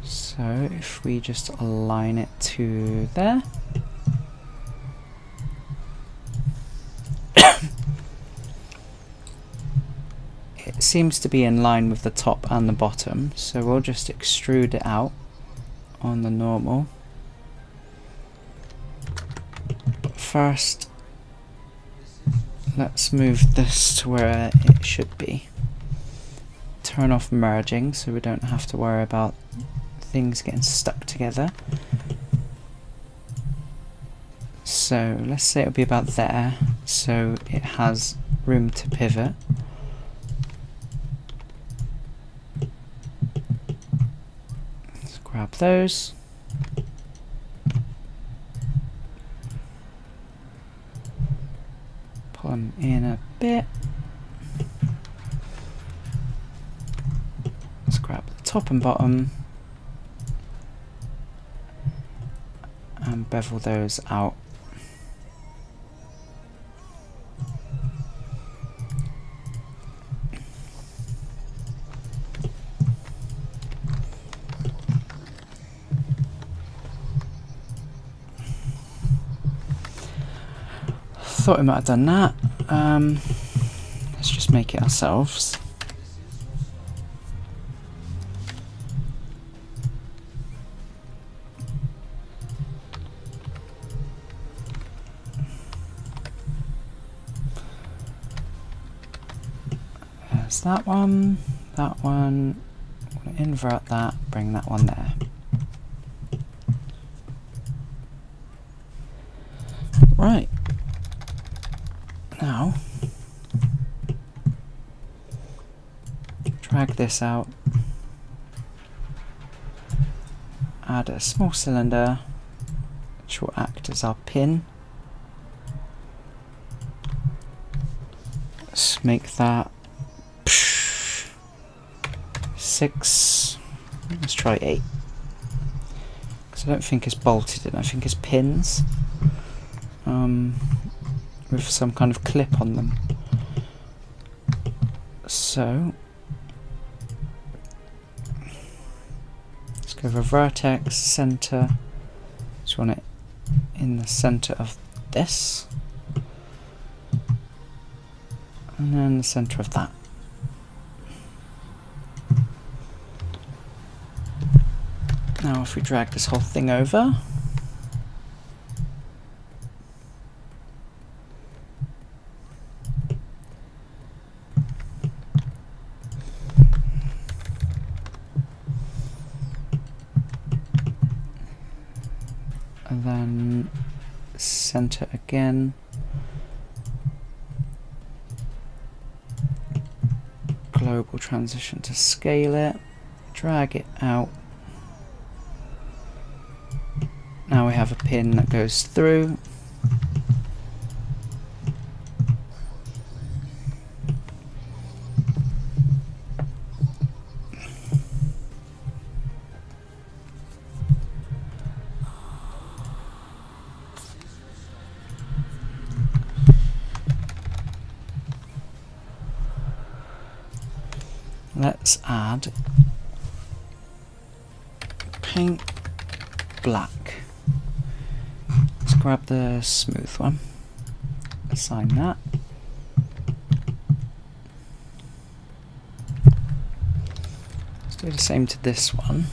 So if we just align it to there. It seems to be in line with the top and the bottom, so we'll just extrude it out on the normal. But first, let's move this to where it should be. Turn off merging so we don't have to worry about things getting stuck together. So let's say it'll be about there, so it has room to pivot. Let's grab those. Pull them in a bit. top and bottom and bevel those out. Thought we might have done that. Let's just make it ourselves. There's that one, that one. I'm going to invert that, bring that one there. Right. Now, drag this out, add a small cylinder which will act as our pin. Let's make that 6, let's try 8, because I don't think it's bolted in, I think it's pins. With some kind of clip on them. So let's go for vertex, center. Just want it in the center of this, and then the center of that. Now if we drag this whole thing over, and then center again, global transition to scale it, drag it out. Now we have a pin that goes through. Let's add paint black. Let's grab the smooth one, assign that. Let's do the same to this one.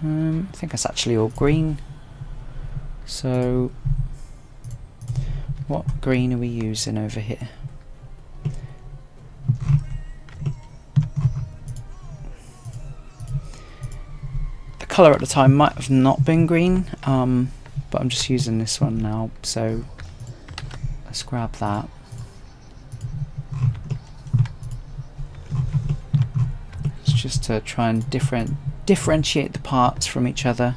I think that's actually all green. So what green are we using over here? The colour at the time might have not been green, but I'm just using this one now, so let's grab that. It's just to try and differentiate the parts from each other.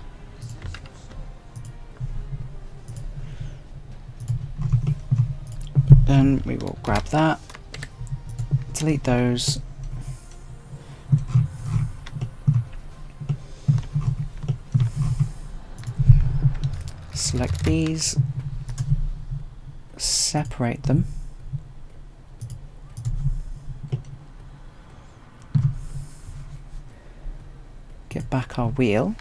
Then we will grab that, delete those, select these, separate them, get back our wheel,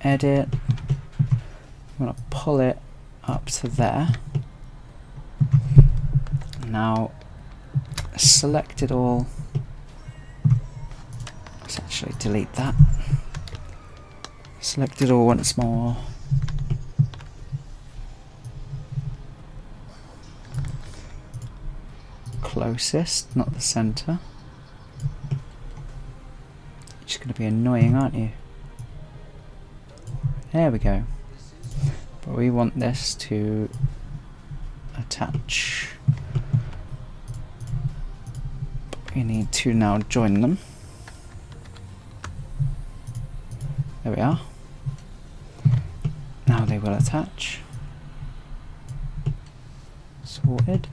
edit, I'm going to pull it up to there. Now select it all. Let's actually delete that. Select it all once more. Closest, not the center. You're just going to be annoying, aren't you? There we go. But we want this to attach. We need to now join them. There we are. Now they will attach. sorted.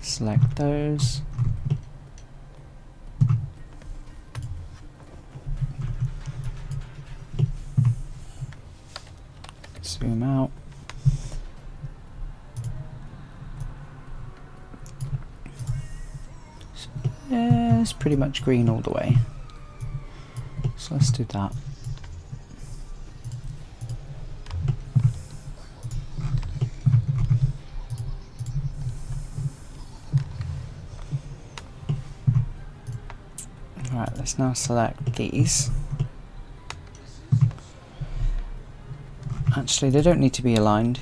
Select those. Zoom out. Yeah, it's pretty much green all the way. So let's do that. Alright, let's now select these. Actually, they don't need to be aligned.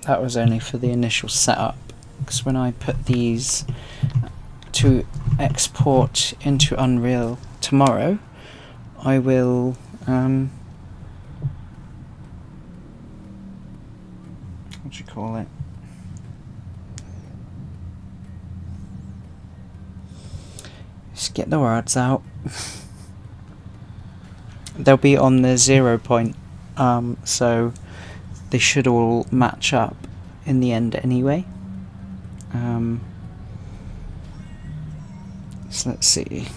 That was only for the initial setup, because when I put these to export into Unreal tomorrow, I will what do you call it? Just get the words out. They'll be on the 0 point, so they should all match up in the end anyway. So let's see.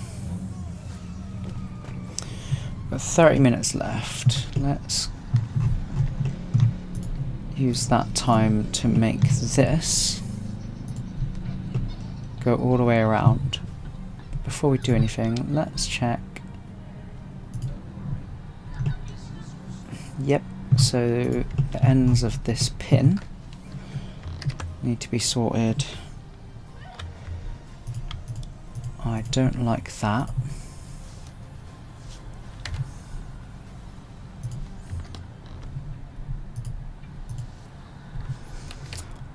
Got 30 minutes left. Let's use that time to make this go all the way around. Before we do anything, let's check. Yep, so the ends of this pin need to be sorted. I don't like that.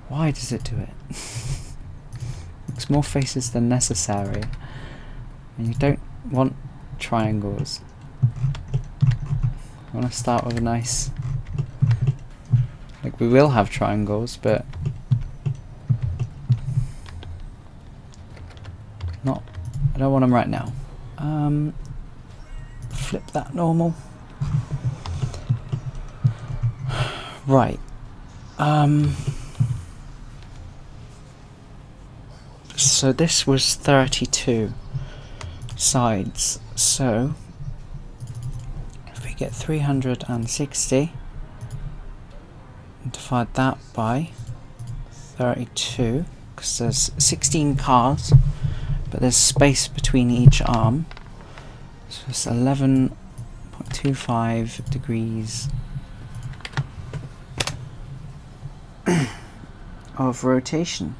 Why does it do it? Makes more faces than necessary. And you don't want triangles. I want to start with a nice... Like, we will have triangles, but... not... I don't want them right now. Flip that normal. Right. So this was 32 sides. So if we get 360 and divide that by 32, because there's 16 cars, but there's space between each arm, so it's 11.25 degrees of rotation.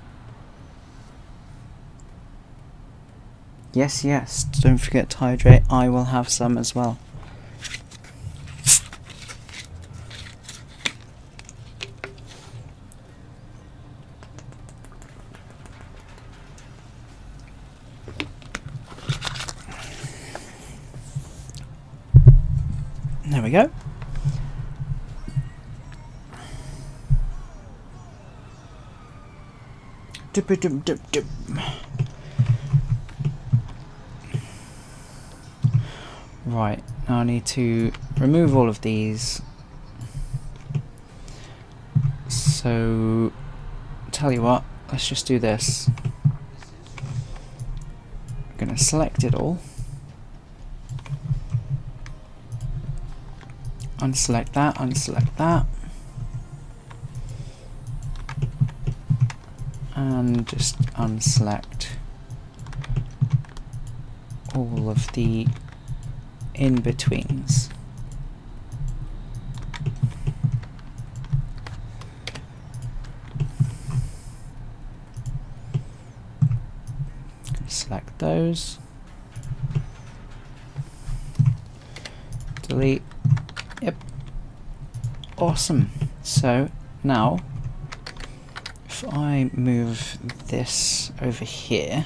Yes, yes, don't forget to hydrate. I will have some as well. There we go. Dip, dip, dip, dip. Right, now I need to remove all of these. So, tell you what, let's just do this. I'm going to select it all. Unselect that, unselect that. And just unselect all of the in-betweens. Select those. Delete. Yep. Awesome. So now if I move this over here,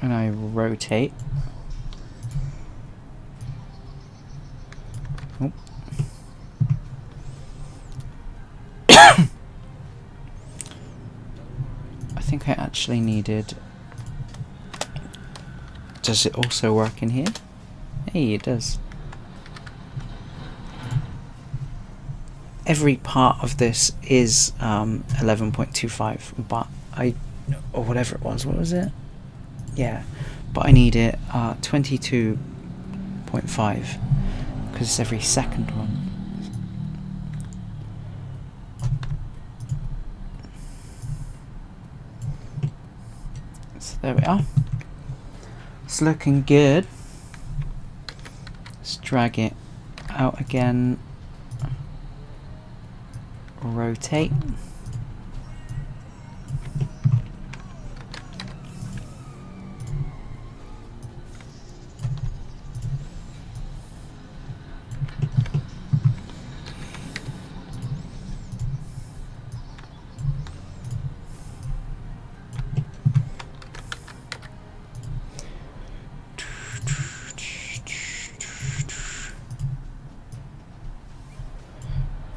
and I rotate, oh. actually needed. Does it also work in here? Hey, it does. Every part of this is 11.25, but or whatever it was, what was it? Yeah, but I need it 22.5 because it's every second one. So there we are. It's looking good. Let's drag it out again. Rotate.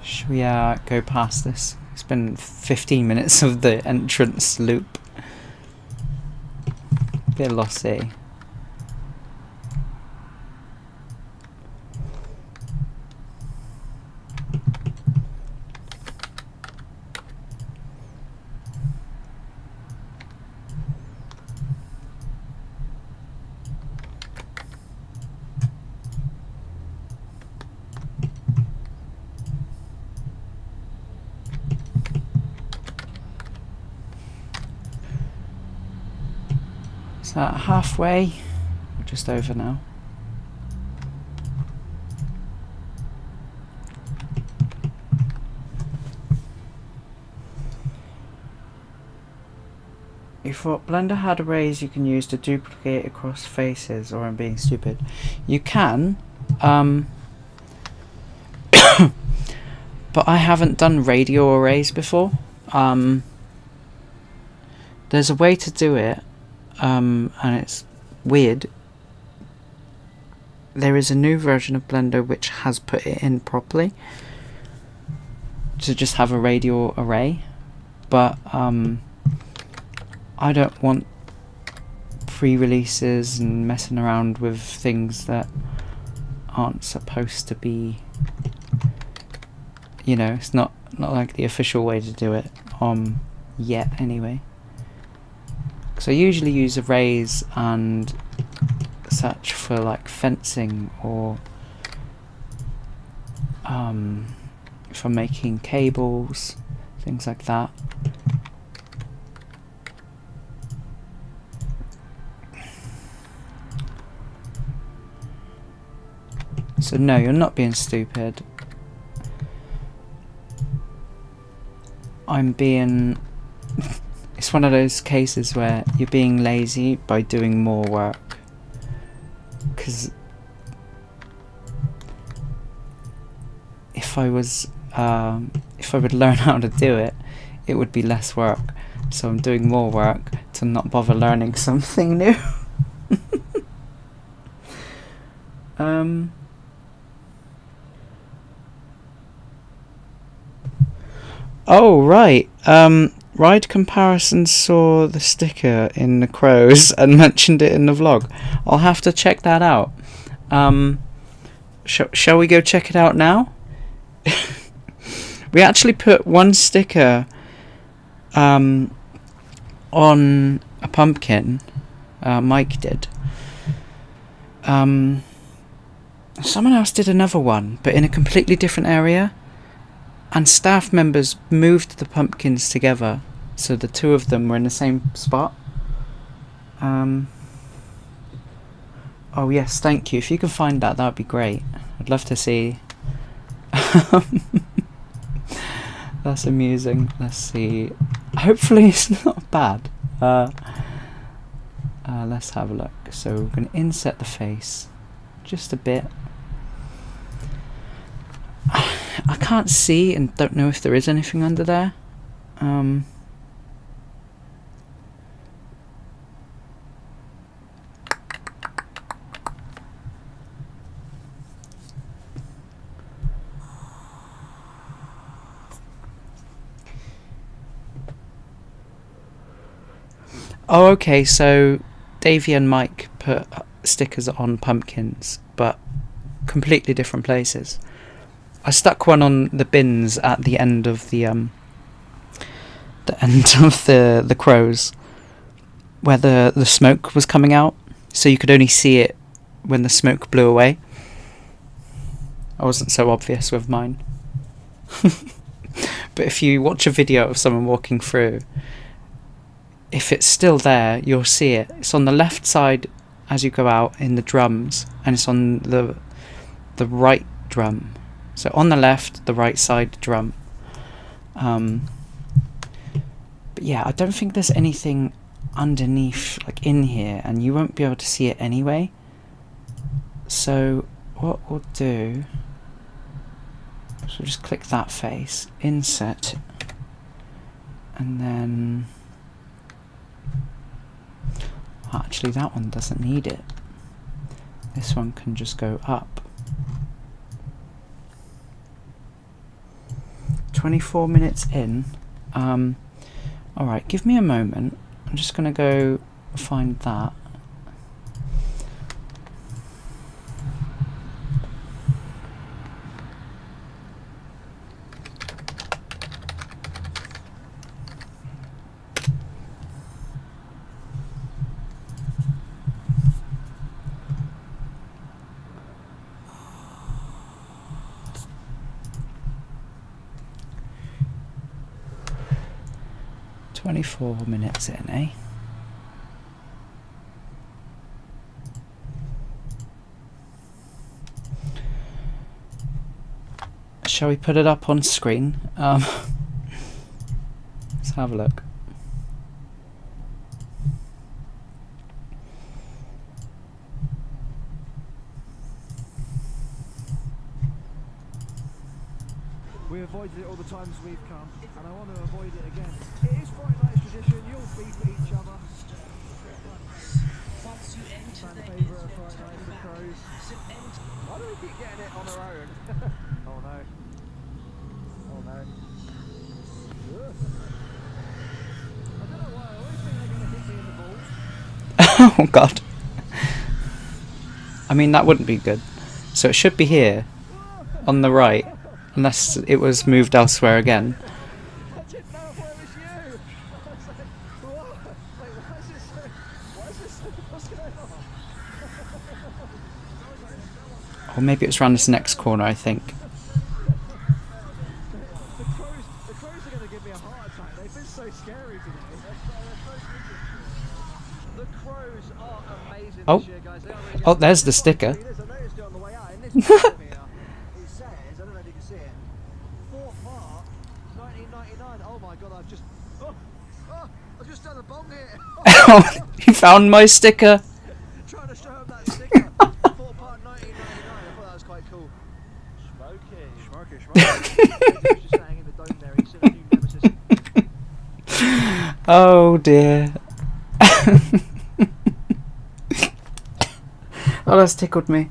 Should we go past this? It's been 15 minutes of the entrance loop. Bit lossy. Is that halfway? Or just over now? You thought Blender had arrays you can use to duplicate across faces, or I'm being stupid. You can, but I haven't done radial arrays before. There's a way to do it, and it's weird. There is a new version of Blender which has put it in properly to just have a radial array, but I don't want pre-releases and messing around with things that aren't supposed to be, you know, it's not like the official way to do it yet anyway. So I usually use arrays and such for like fencing, or for making cables, things like that. So no, you're not being stupid. I'm being... It's one of those cases where you're being lazy by doing more work. Because if I would learn how to do it, it would be less work. So I'm doing more work to not bother learning something new. Oh right. Ride Comparisons saw the sticker in the Crows and mentioned it in the vlog. I'll have to check that out. Shall we go check it out now? We actually put one sticker on a pumpkin. Mike did. Someone else did another one, but in a completely different area. And staff members moved the pumpkins together, so the two of them were in the same spot. Oh yes, thank you. If you can find that, that would be great. I'd love to see. That's amusing. Let's see. Hopefully it's not bad. Let's have a look. So we're going to inset the face just a bit. I can't see and don't know if there is anything under there. Oh, okay, so Davey and Mike put stickers on pumpkins, but completely different places. I stuck one on the bins at the end of the end of the crows, where the smoke was coming out, so you could only see it when the smoke blew away. I wasn't so obvious with mine. But if you watch a video of someone walking through, if it's still there, you'll see it. It's on the left side as you go out in the drums, and it's on the right drum. So on the left, the right side drum. But yeah, I don't think there's anything underneath, like in here, and you won't be able to see it anyway. So what we'll do, so just click that face, inset, and then actually that one doesn't need it. This one can just go up. 24 minutes in. Alright, give me a moment. I'm just gonna go find that. "24 minutes in, eh?" Shall we put it up on screen? Let's have a look. We avoided it all the times we've come, and I want to avoid it again. It is Friday night's tradition, you'll beef at each other. Fan favourite of Friday night for crows. Why do we keep getting it on our own? Oh no. Oh no. I don't know why, I always think they're going to hit me in the balls. Oh god. I mean, that wouldn't be good. So it should be here, on the right, unless it was moved elsewhere again. I didn't know if it was you. I was like, what? Wait, why is this what's going on? Or maybe it's around this next corner, I think. The crows are going to give me a heart attack. They've been so scary today. The crows are amazing Oh. this year, guys. They are really Oh, there's the sticker. I noticed it on the way out. In this video here, it says, I don't know if you can see it, Thorpe Park, 1999. Oh my god, I've just done a bomb here. Oh, you found my sticker. Trying to show him that sticker. Thorpe Park 1999. I thought that was quite cool. Smoky. Just saying in the dome there. He's seen a new nemesis. Oh dear. Oh, that's tickled me.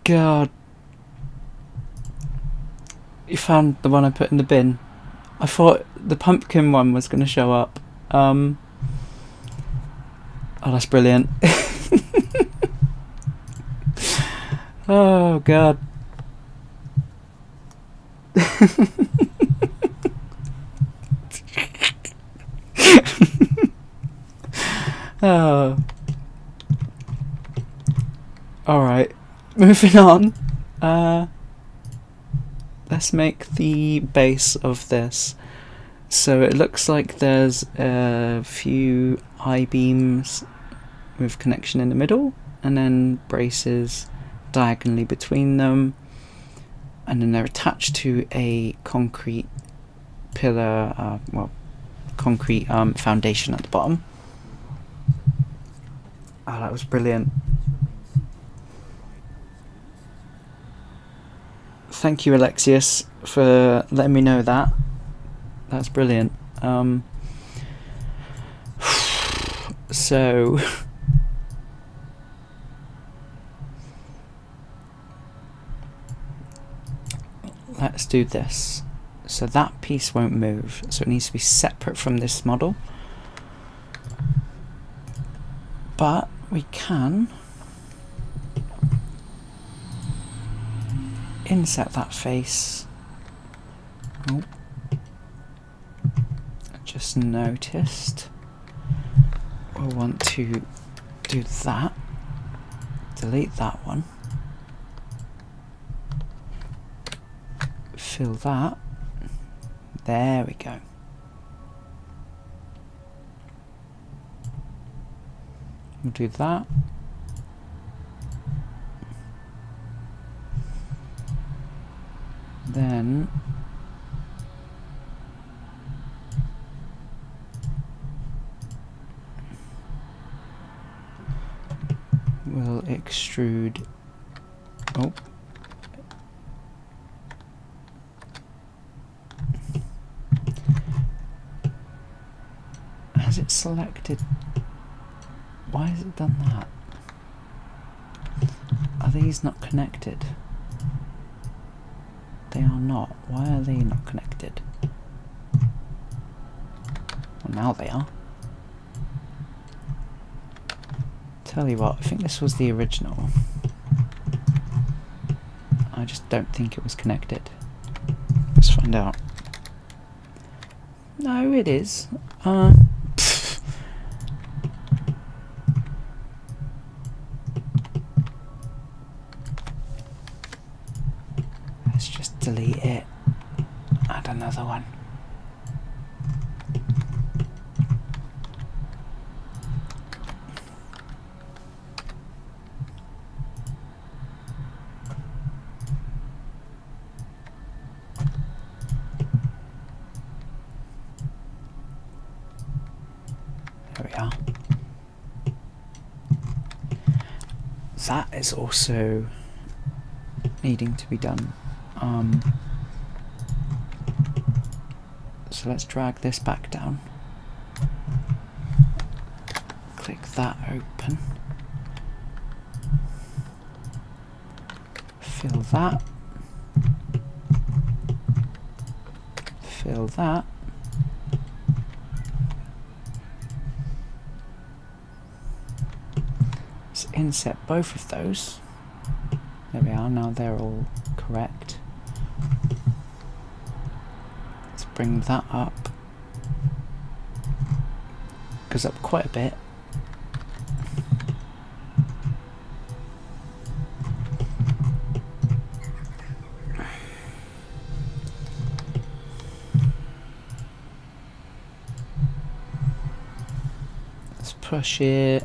God. You found the one I put in the bin. I thought the pumpkin one was going to show up. Oh, that's brilliant. Oh, God. Oh. Alright, moving on. Let's make the base of this. So it looks like there's a few I-beams with connection in the middle, and then braces diagonally between them, and then they're attached to a concrete pillar, concrete foundation at the bottom. Oh, that was brilliant. Thank you, Alexius, for letting me know that. That's brilliant. So let's do this. So that piece won't move, so it needs to be separate from this model. But we can inset that face. Oh, I just noticed we'll want to do that. Delete that one. Fill that. There we go. We'll do that. Then we'll extrude. Oh. Has it selected? Why has it done that? Are these not connected? They are not. Why are they not connected? Well, now they are. Tell you what, I think this was the original. I just don't think it was connected. Let's find out. No, it is. Let's just delete it. Add another one. There we are. That is also needing to be done. So let's drag this back down. Click that open. Fill that. Fill that. Let's inset both of those. There we are, now they're all correct. Let's bring that up. Goes up quite a bit. Let's push it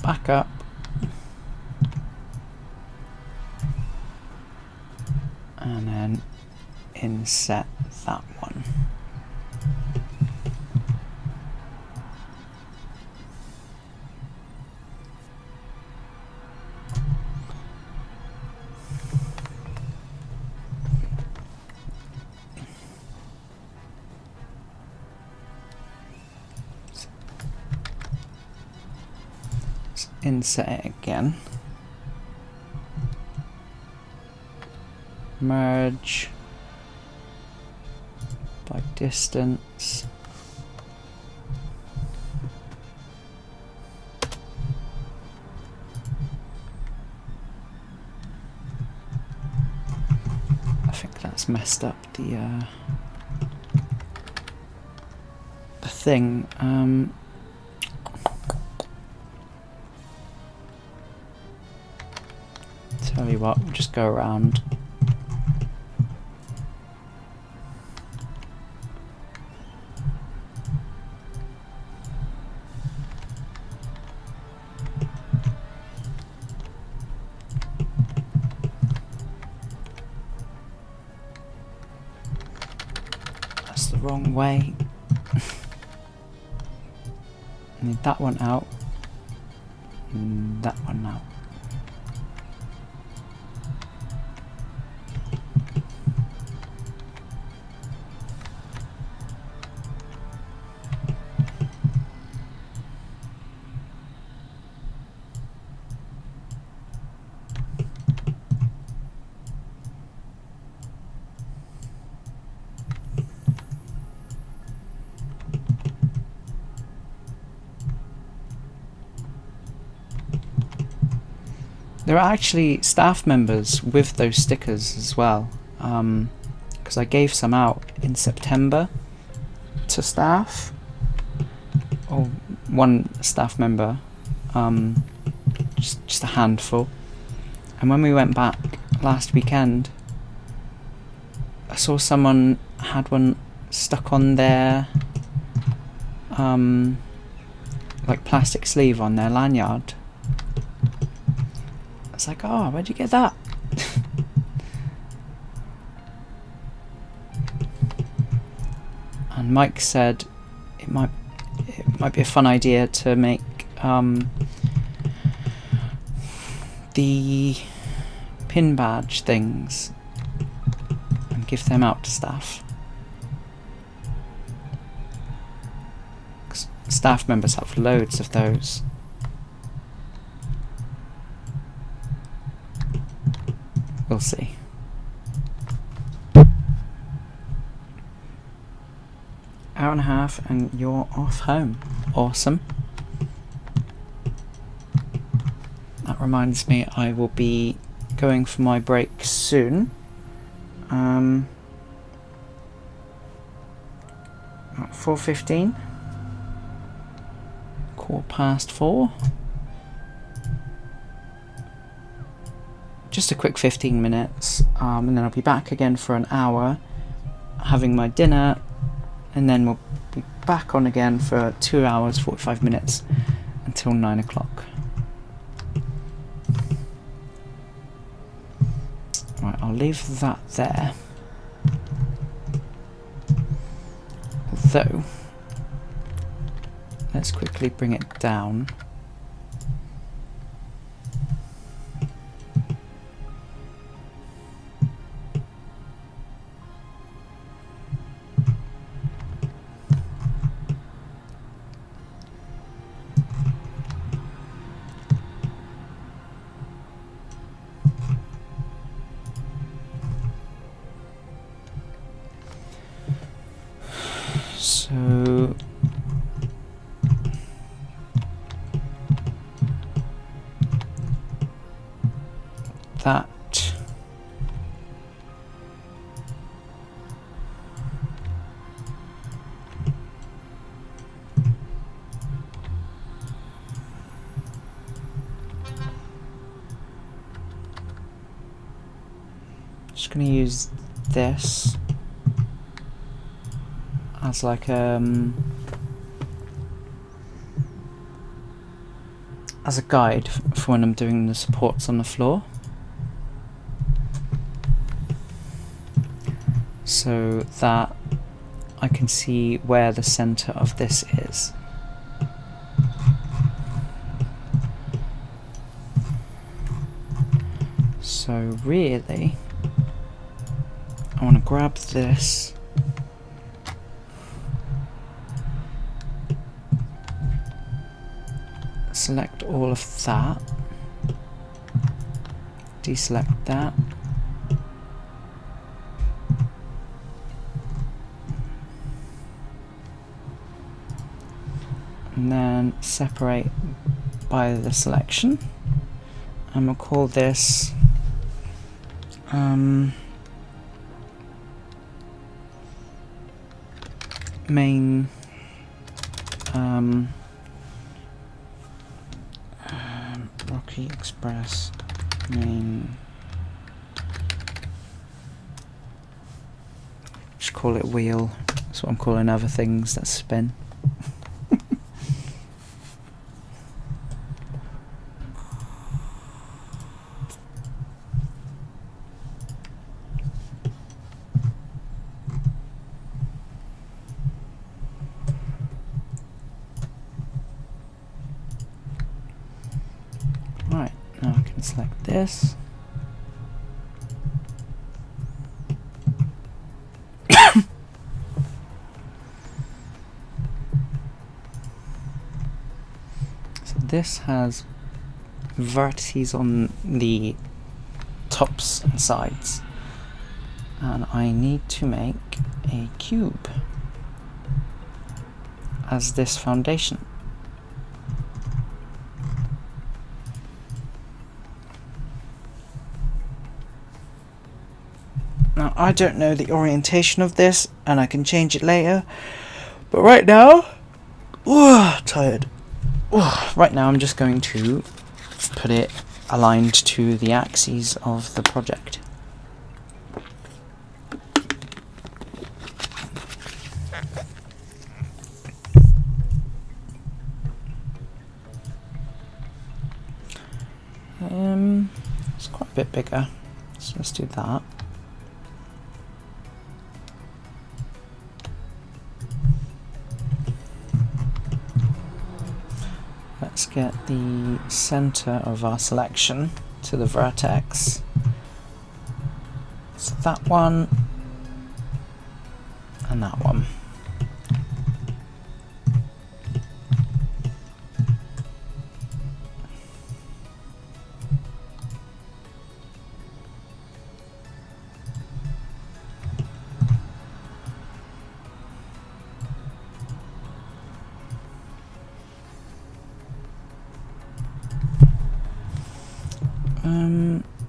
back up. And then inset that one. Let's inset it again. Merge by distance. I think that's messed up the thing. Tell you what, we'll just go around. That's the wrong way. Need that one out. And that one out. There are actually staff members with those stickers as well, because I gave some out in September to staff, or one staff member, just a handful. And when we went back last weekend, I saw someone had one stuck on their like plastic sleeve on their lanyard. I was like, oh, where'd you get that? And Mike said it might be a fun idea to make the pin badge things and give them out to staff. 'Cause staff members have loads of those. We'll see. Hour and a half and you're off home. Awesome. That reminds me, I will be going for my break soon. At 4:15. 4:15. Just a quick 15 minutes, and then I'll be back again for an hour, having my dinner, and then we'll be back on again for 2 hours, 45 minutes, until 9 o'clock. Right, I'll leave that there. Although, let's quickly bring it down. So that just going to use this as like as a guide for when I'm doing the supports on the floor, so that I can see where the center of this is. So really, I want to grab this, select all of that, deselect that, and then separate by the selection, and we'll call this main Rocky Express main, just call it wheel. That's what I'm calling other things that spin. Right, now I can select this. So this has vertices on the tops and sides, and I need to make a cube as this foundation. Now, I don't know the orientation of this, and I can change it later, but right now, tired. Right now I'm just going to put it aligned to the axes of the project. It's quite a bit bigger, so let's do that. Let's get the center of our selection to the vertex. So that one and that one.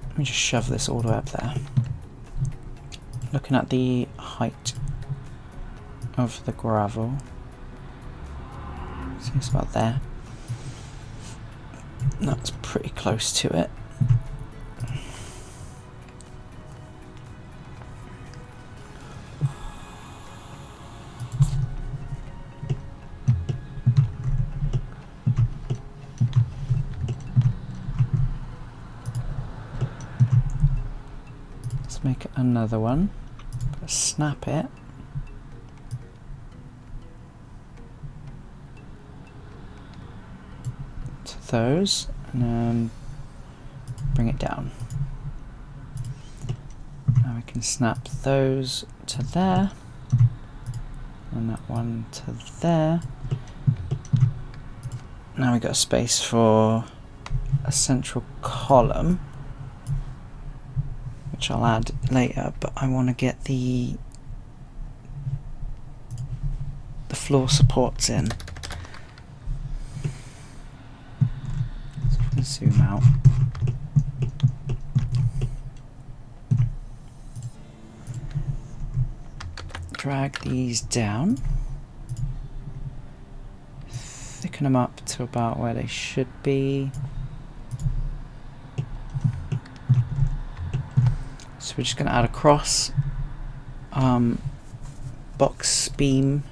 Let me just shove this all the way up there. Looking at the height of the gravel, so it's about there. That's pretty close to it. Make another one, snap it, to those, and then bring it down. Now we can snap those to there, and that one to there. Now we've got a space for a central column, which I'll add later, but I want to get the floor supports in. So we can zoom out. Drag these down. Thicken them up to about where they should be. So we're just going to add a cross box beam.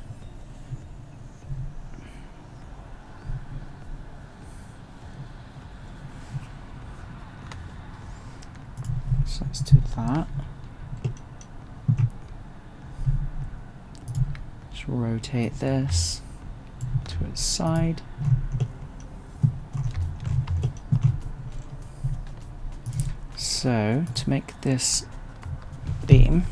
So let's do that. Just rotate this to its side. So, to make this beam,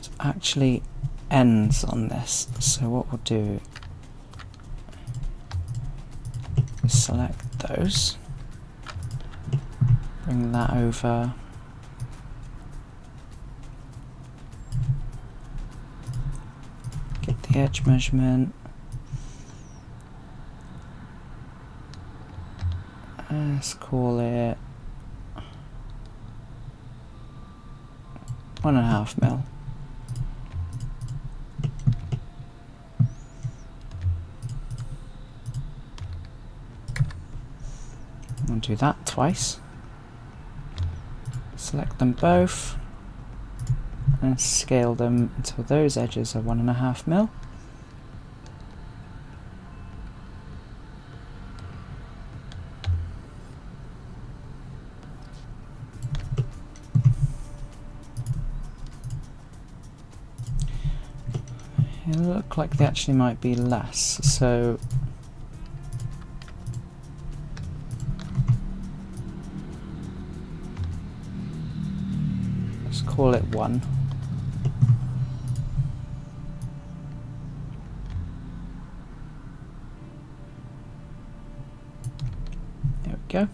it actually ends on this. So what we'll do is select those, bring that over. The edge measurement. Let's call it 1.5 mil. We'll do that twice. Select them both and scale them until those edges are 1.5 mil. It look like they actually might be less, so let's call it 1. There we go.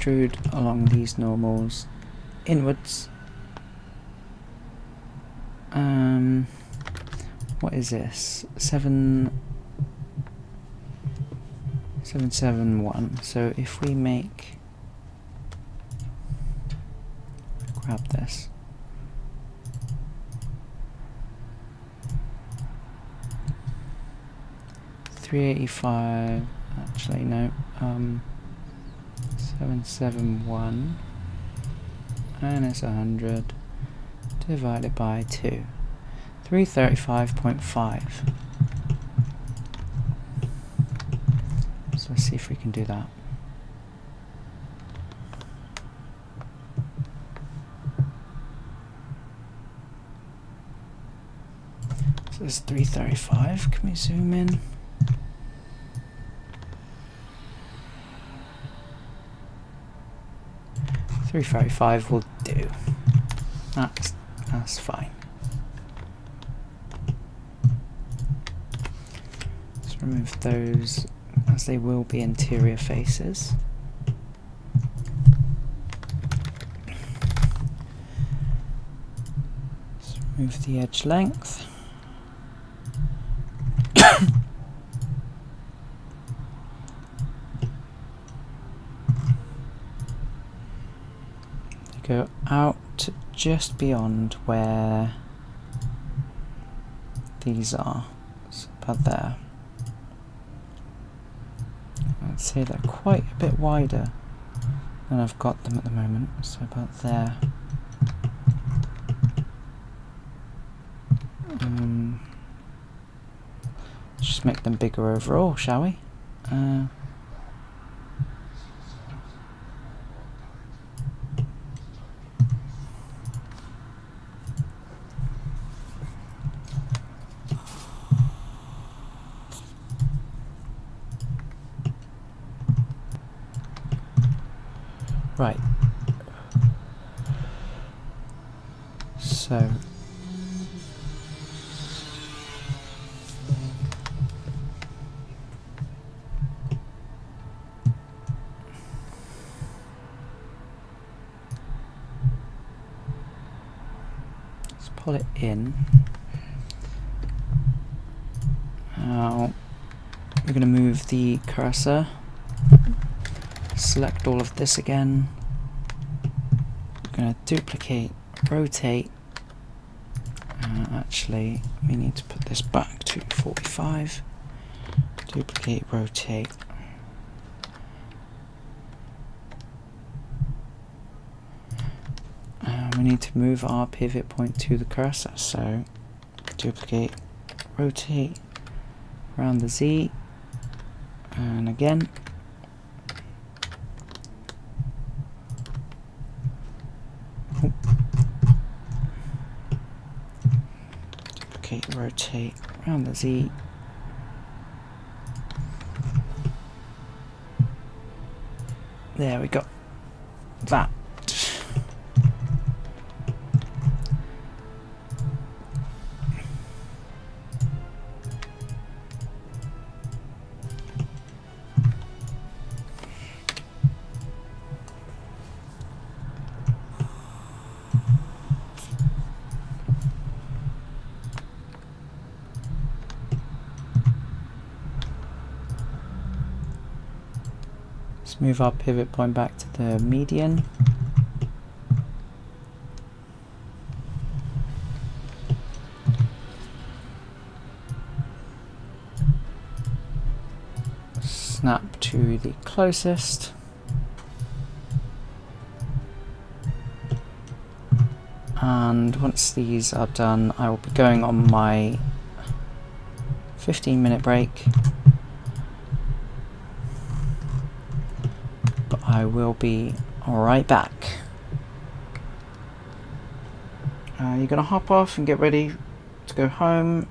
extrude along these normals inwards. What is this? 771. So if we make, grab this. $385. Actually, no. 771 minus 100 divided by 2. 335.5. So let's see if we can do that. So it's 335. Can we zoom in? $335 will do. That's fine. Let's remove those, as they will be interior faces. Let's remove the edge length. Go out to just beyond where these are, so about there. I'd say they're quite a bit wider than I've got them at the moment, so about there. Just make them bigger overall, shall we? Right. So let's pull it in. Now we're going to move the cursor. Select all of this again. We're going to duplicate, rotate. Actually, we need to put this back to 45. Duplicate, rotate. We need to move our pivot point to the cursor. So, duplicate, rotate around the Z, and again. Rotate around the Z. There we go. That. Let's move our pivot point back to the median. Snap to the closest. And once these are done, I will be going on my 15-minute break. I will be right back. You're gonna hop off and get ready to go home.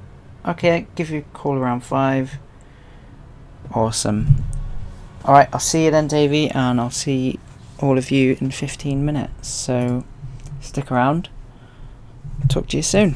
Okay, give you a call around 5. Awesome. Alright, I'll see you then, Davey, and I'll see all of you in 15 minutes. So stick around. Talk to you soon.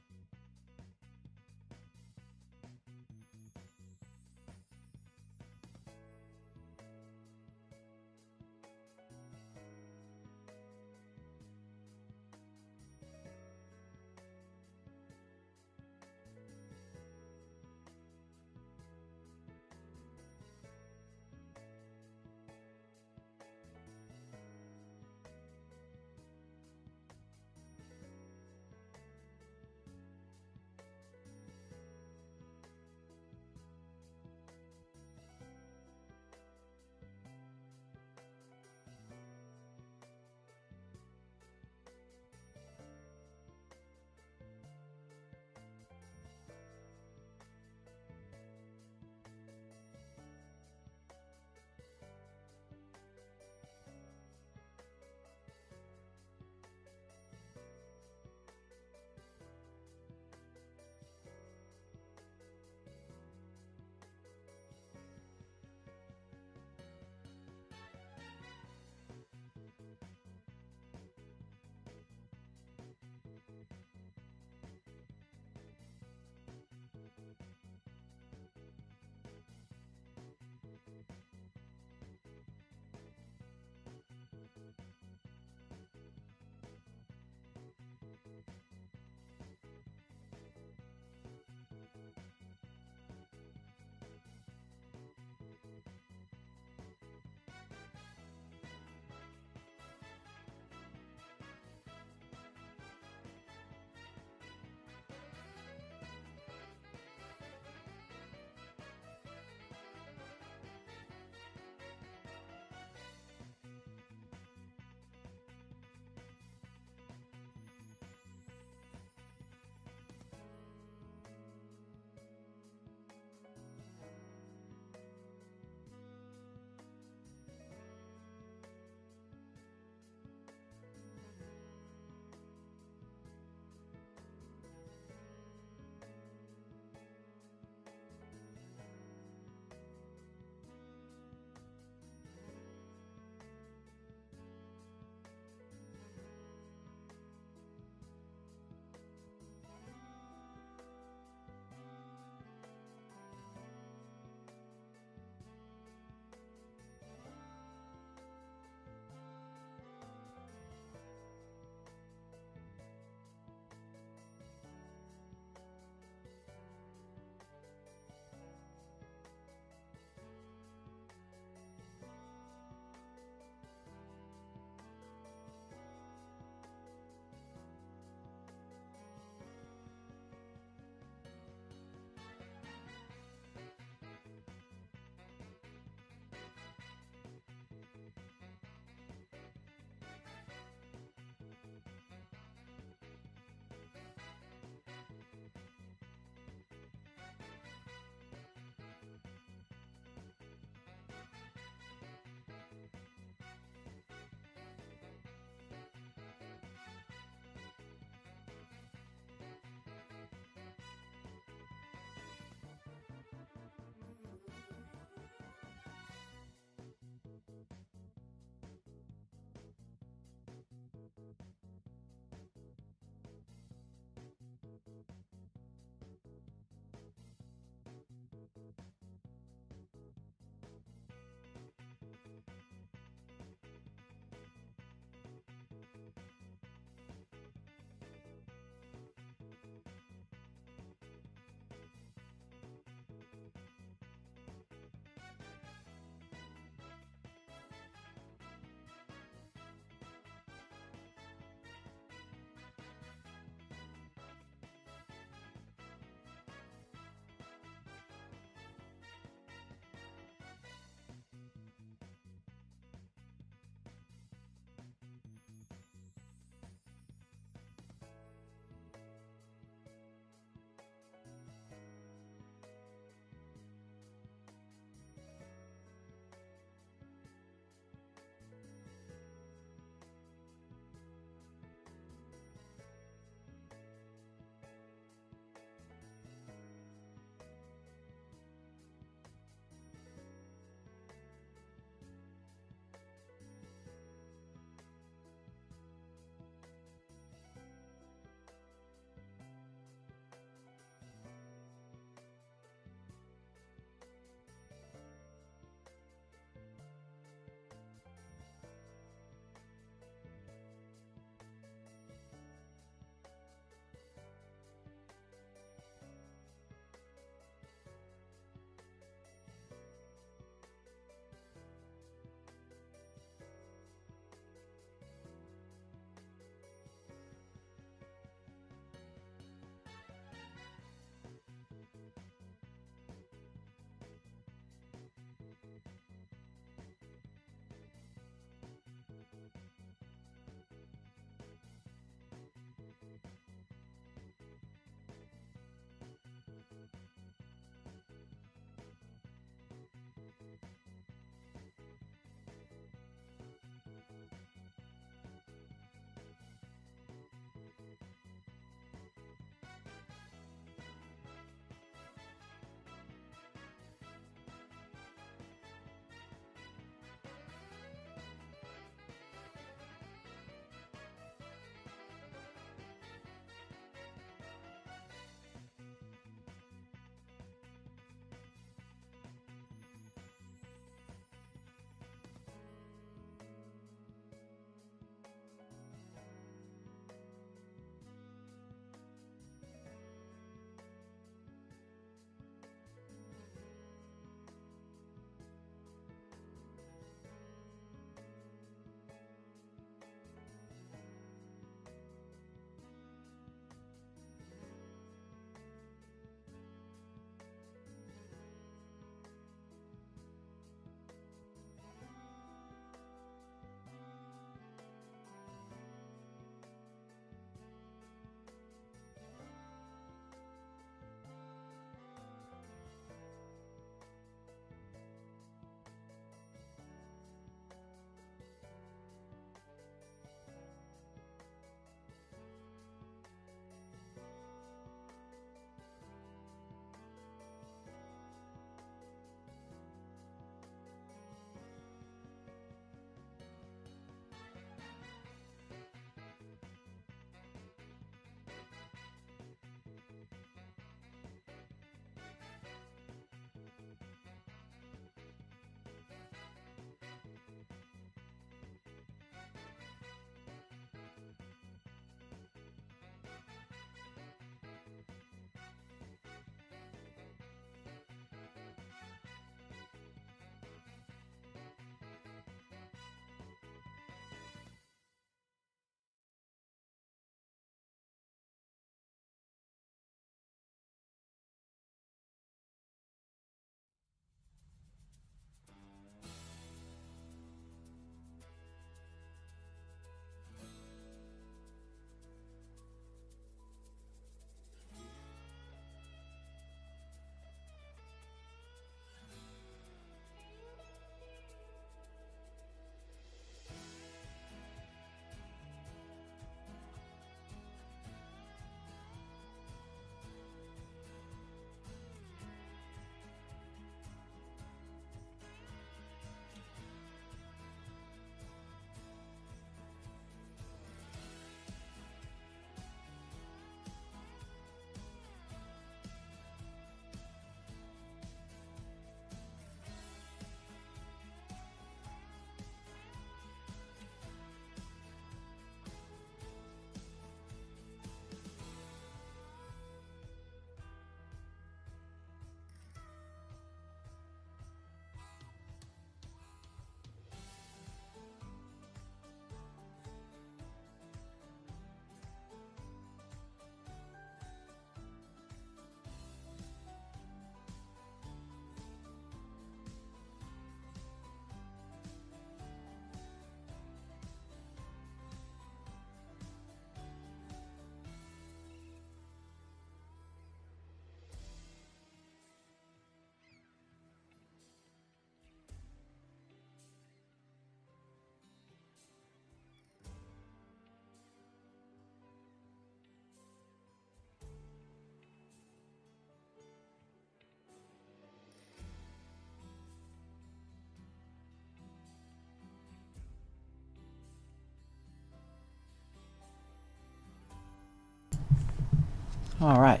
Alright.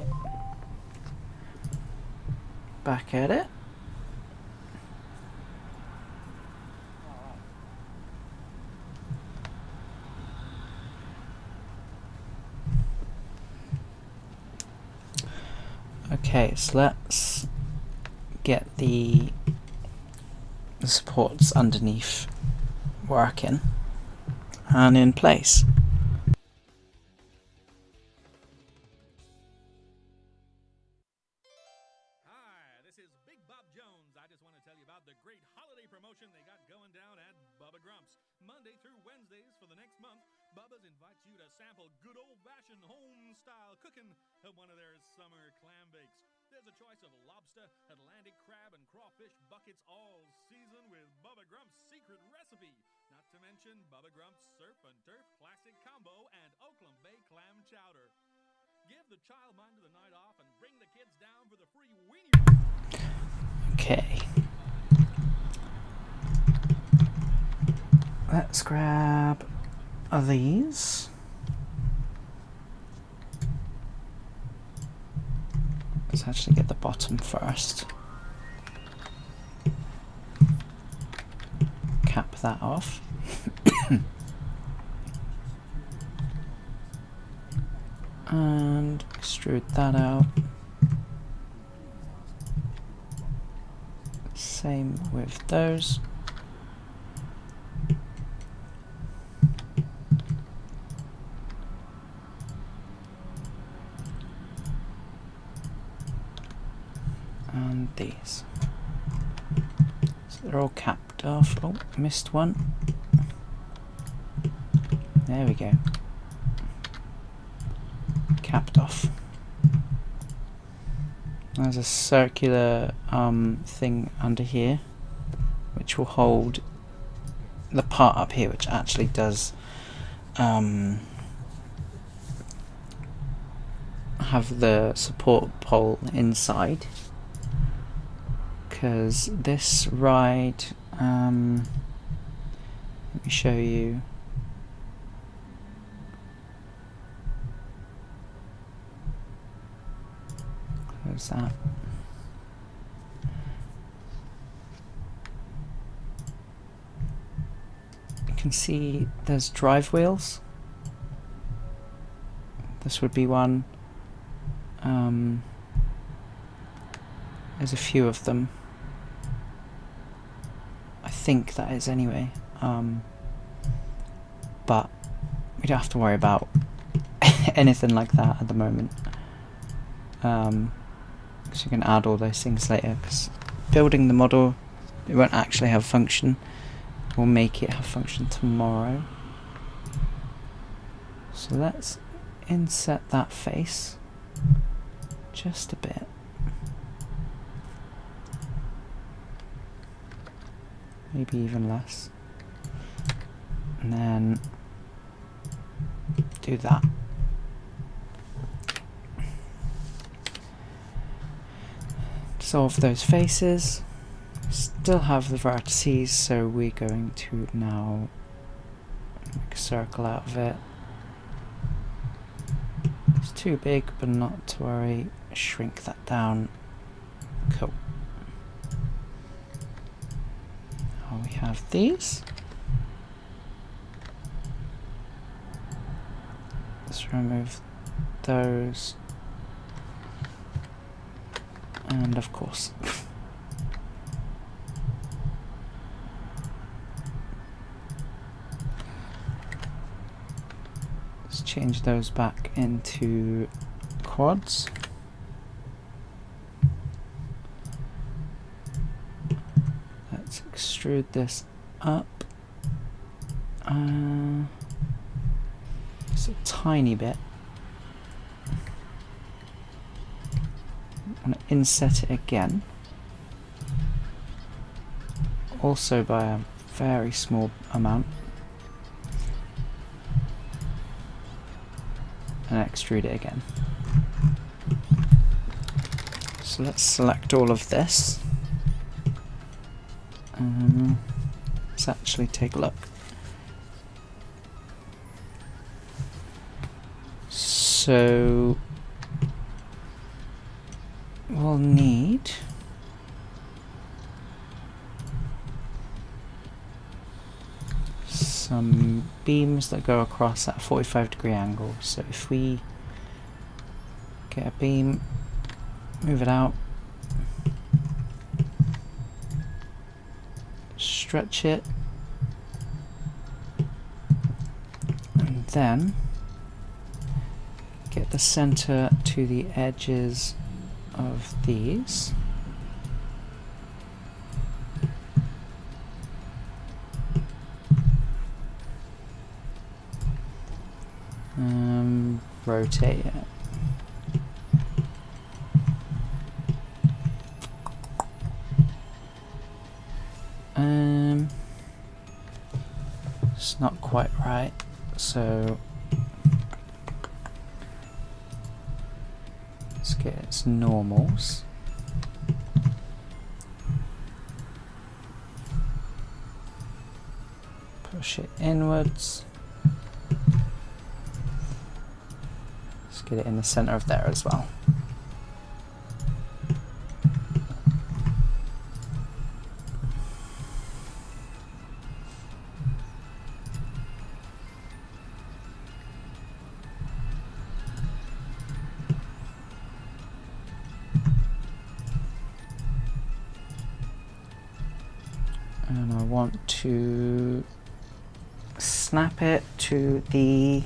Back at it. Okay, so let's get the supports underneath working and in place. Hi, this is Big Bob Jones. I just want to tell you about the great holiday promotion they got going down at Bubba Grump's. Monday through Wednesdays for the next month, Bubba's invites you to sample good old-fashioned home-style cooking at one of their summer clam bakes. There's a choice of lobster, Atlantic crab, and crawfish buckets, all seasoned with Bubba Grump's secret recipe. Not to mention Bubba Grump's Surf and Turf Classic Combo and Oakland Bay Clam Chowder. Give the child mind of the night off and bring the kids down for the free weenie. Okay. Let's grab these. Let's actually get the bottom first. Cap that off. And extrude that out. Same with those. And these. So they're all capped off. Oh, missed one. There we go. Capped off. There's a circular thing under here which will hold the part up here, which actually does have the support pole inside, because this ride, let me show you. Close that. You can see there's drive wheels. This would be one. There's a few of them. I think that is anyway. But we don't have to worry about anything like that at the moment. Because you can add all those things later. Because building the model, it won't actually have function. We'll make it have function tomorrow. So let's inset that face just a bit. Maybe even less. And then do that. Dissolve those faces. Still have the vertices, so we're going to now make a circle out of it. It's too big, but not to worry. Shrink that down. Cool. Now we have these. Let's remove those. And of course. Let's change those back into quads. Let's extrude this up. Just a tiny bit. I'm going to inset it again, also by a very small amount, and extrude it again. So let's select all of this. Let's actually take a look. So we'll need some beams that go across at a 45-degree angle. So if we get a beam, move it out, stretch it, and then get the center to the edges of these. Rotate it. It's not quite right, so let's get its normals. Push it inwards. Let's get it in the center of there as well. And I want to snap it to the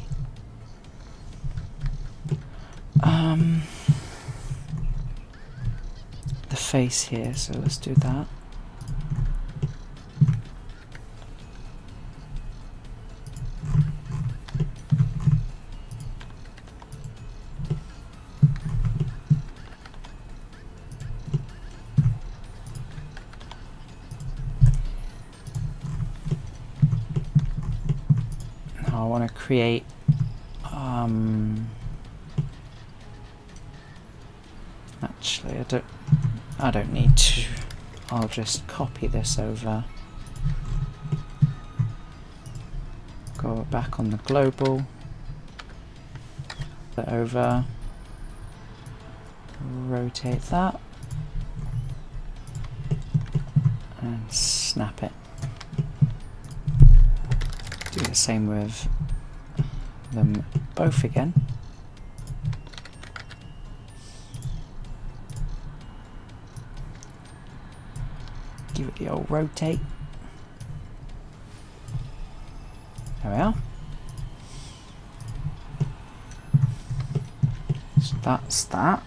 face here, so let's do that. Now I want to create actually I don't need to. I'll just copy this over. Go back on the global. Put it over. Rotate that. And snap it. Do the same with them both again. Give it the old rotate. There we are. So that's that.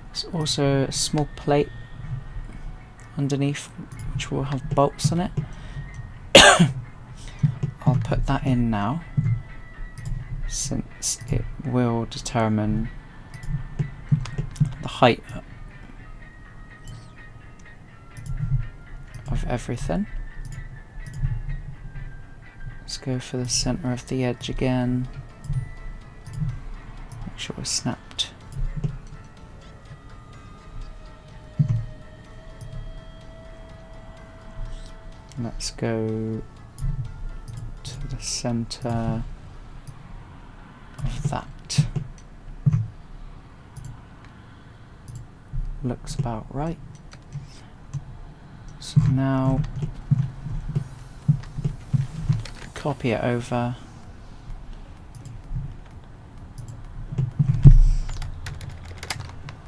There's also a small plate underneath which will have bolts on it. I'll put that in now, since it will determine the height of everything. Let's go for the center of the edge again. Make sure we're snapped. Let's go to the center of that. Looks about right. So now copy it over.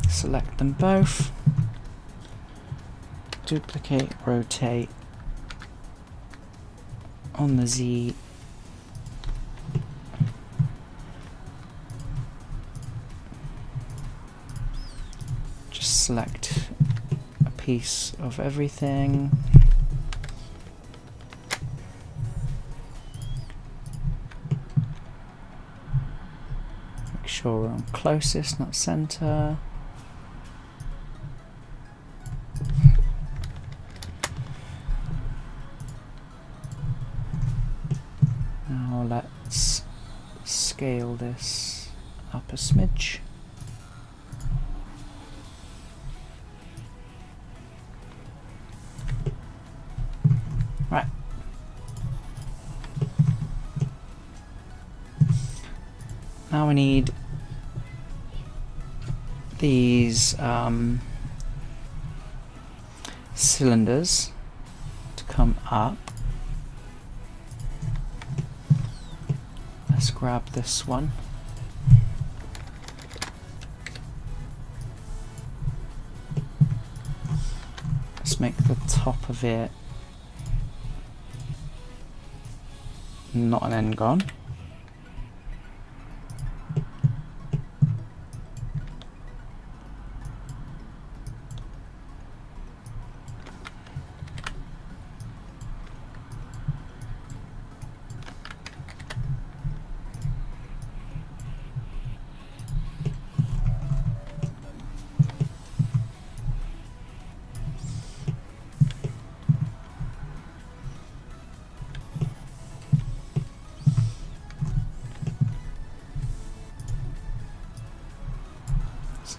Select them both. Duplicate, rotate. On the Z, just select a piece of everything. Make sure we're on closest, not center. Let's scale this up a smidge. Now I need these cylinders to come up. Let's grab this one. Let's make the top of it not an end-gon.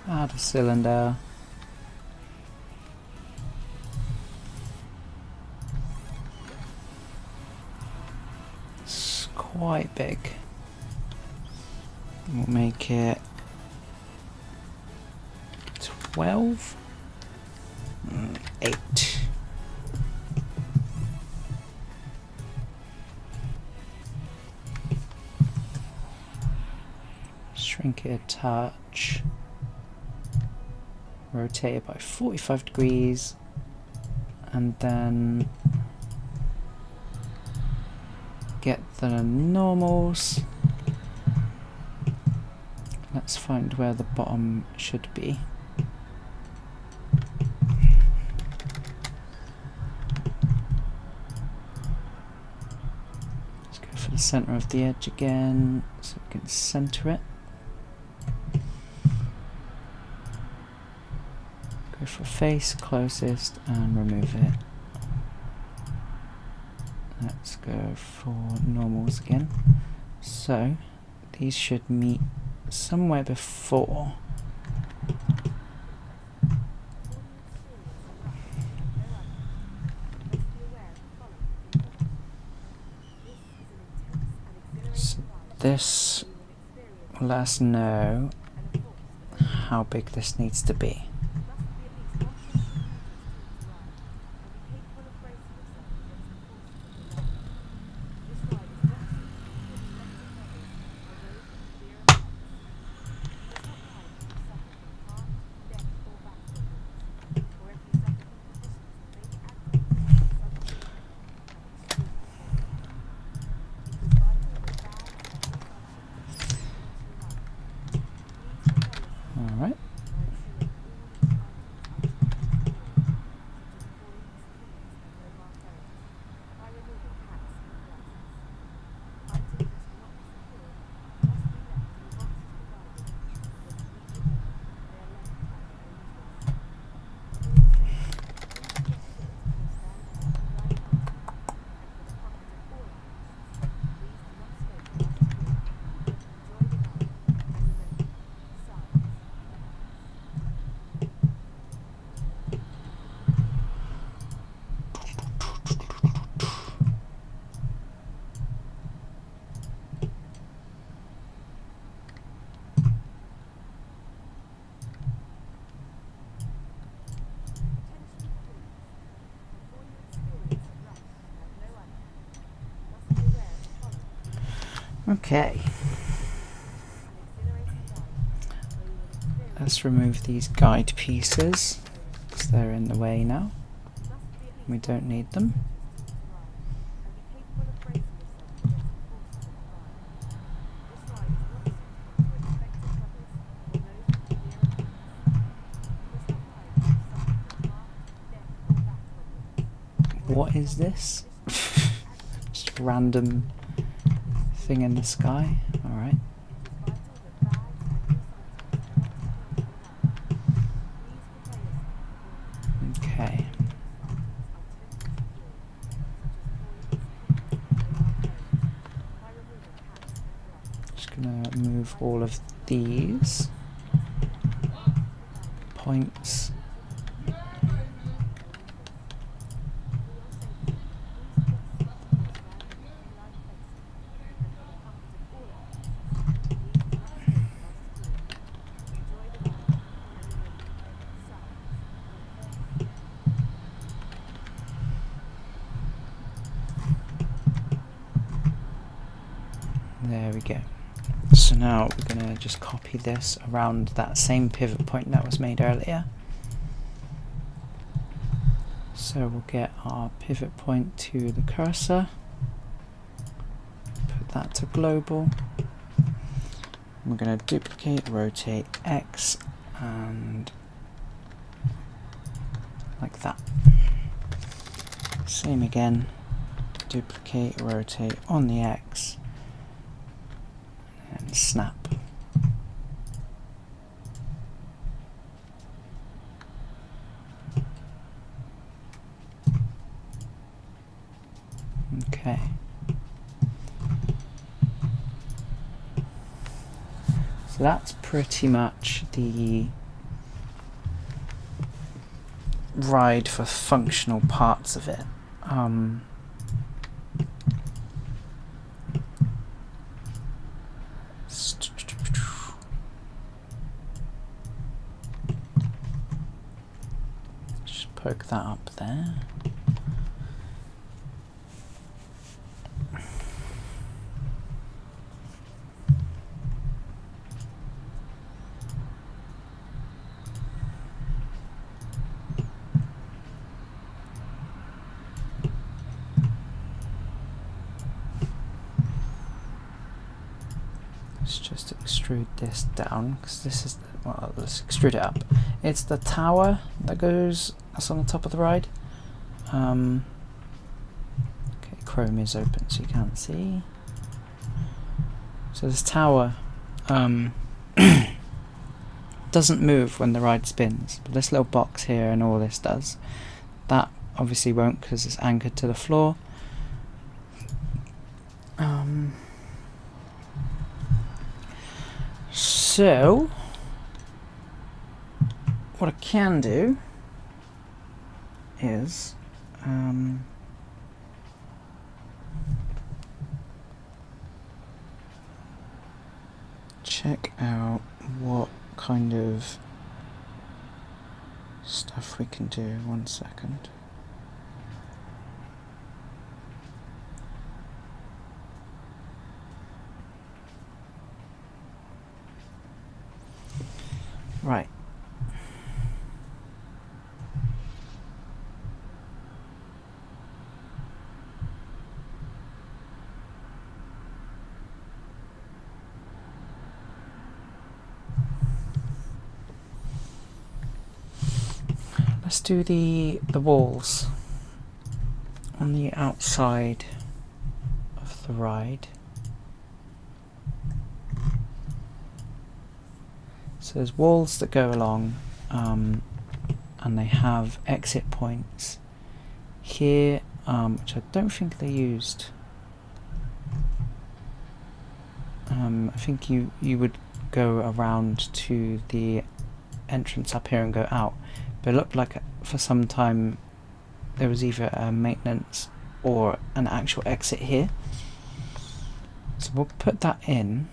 Add a cylinder. It's quite big. We'll make it 12. 8. Shrink it a touch. Rotate it by 45 degrees, and then get the normals. Let's find where the bottom should be. Let's go for the center of the edge again, so we can center it. Go for face closest and remove it. Let's go for normals again. So these should meet somewhere before. So this will let us know how big this needs to be. Alright. Okay. Let's remove these guide pieces because they're in the way now. We don't need them. What is this? Just a random thing in the sky. Alright. Okay. Just gonna move all of these points. There we go. So now we're going to just copy this around that same pivot point that was made earlier. So we'll get our pivot point to the cursor, put that to global. We're going to duplicate, rotate X, and like that. Same again, duplicate, rotate on the X, and snap. Okay. So that's pretty much the ride for functional parts of it. Just poke that up there. Let's just extrude this down, because this is, well, let's extrude it up. It's the tower that goes, that's on the top of the ride. Okay, Chrome is open so you can't see. So this tower doesn't move when the ride spins, but this little box here and all this does. That obviously won't because it's anchored to the floor. So, what I can do is check out what kind of stuff we can do. 1 second. Right. Let's do the walls on the outside of the ride. So there's walls that go along, and they have exit points here, which I don't think they used. I think you would go around to the entrance up here and go out, but it looked like for some time there was either a maintenance or an actual exit here. So we'll put that in.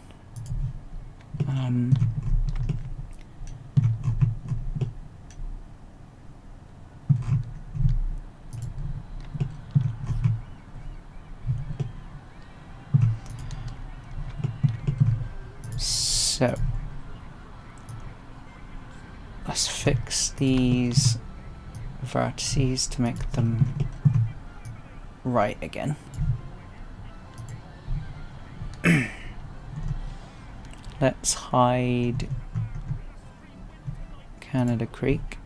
So let's fix these vertices to make them right again. Let's hide Canada Creek.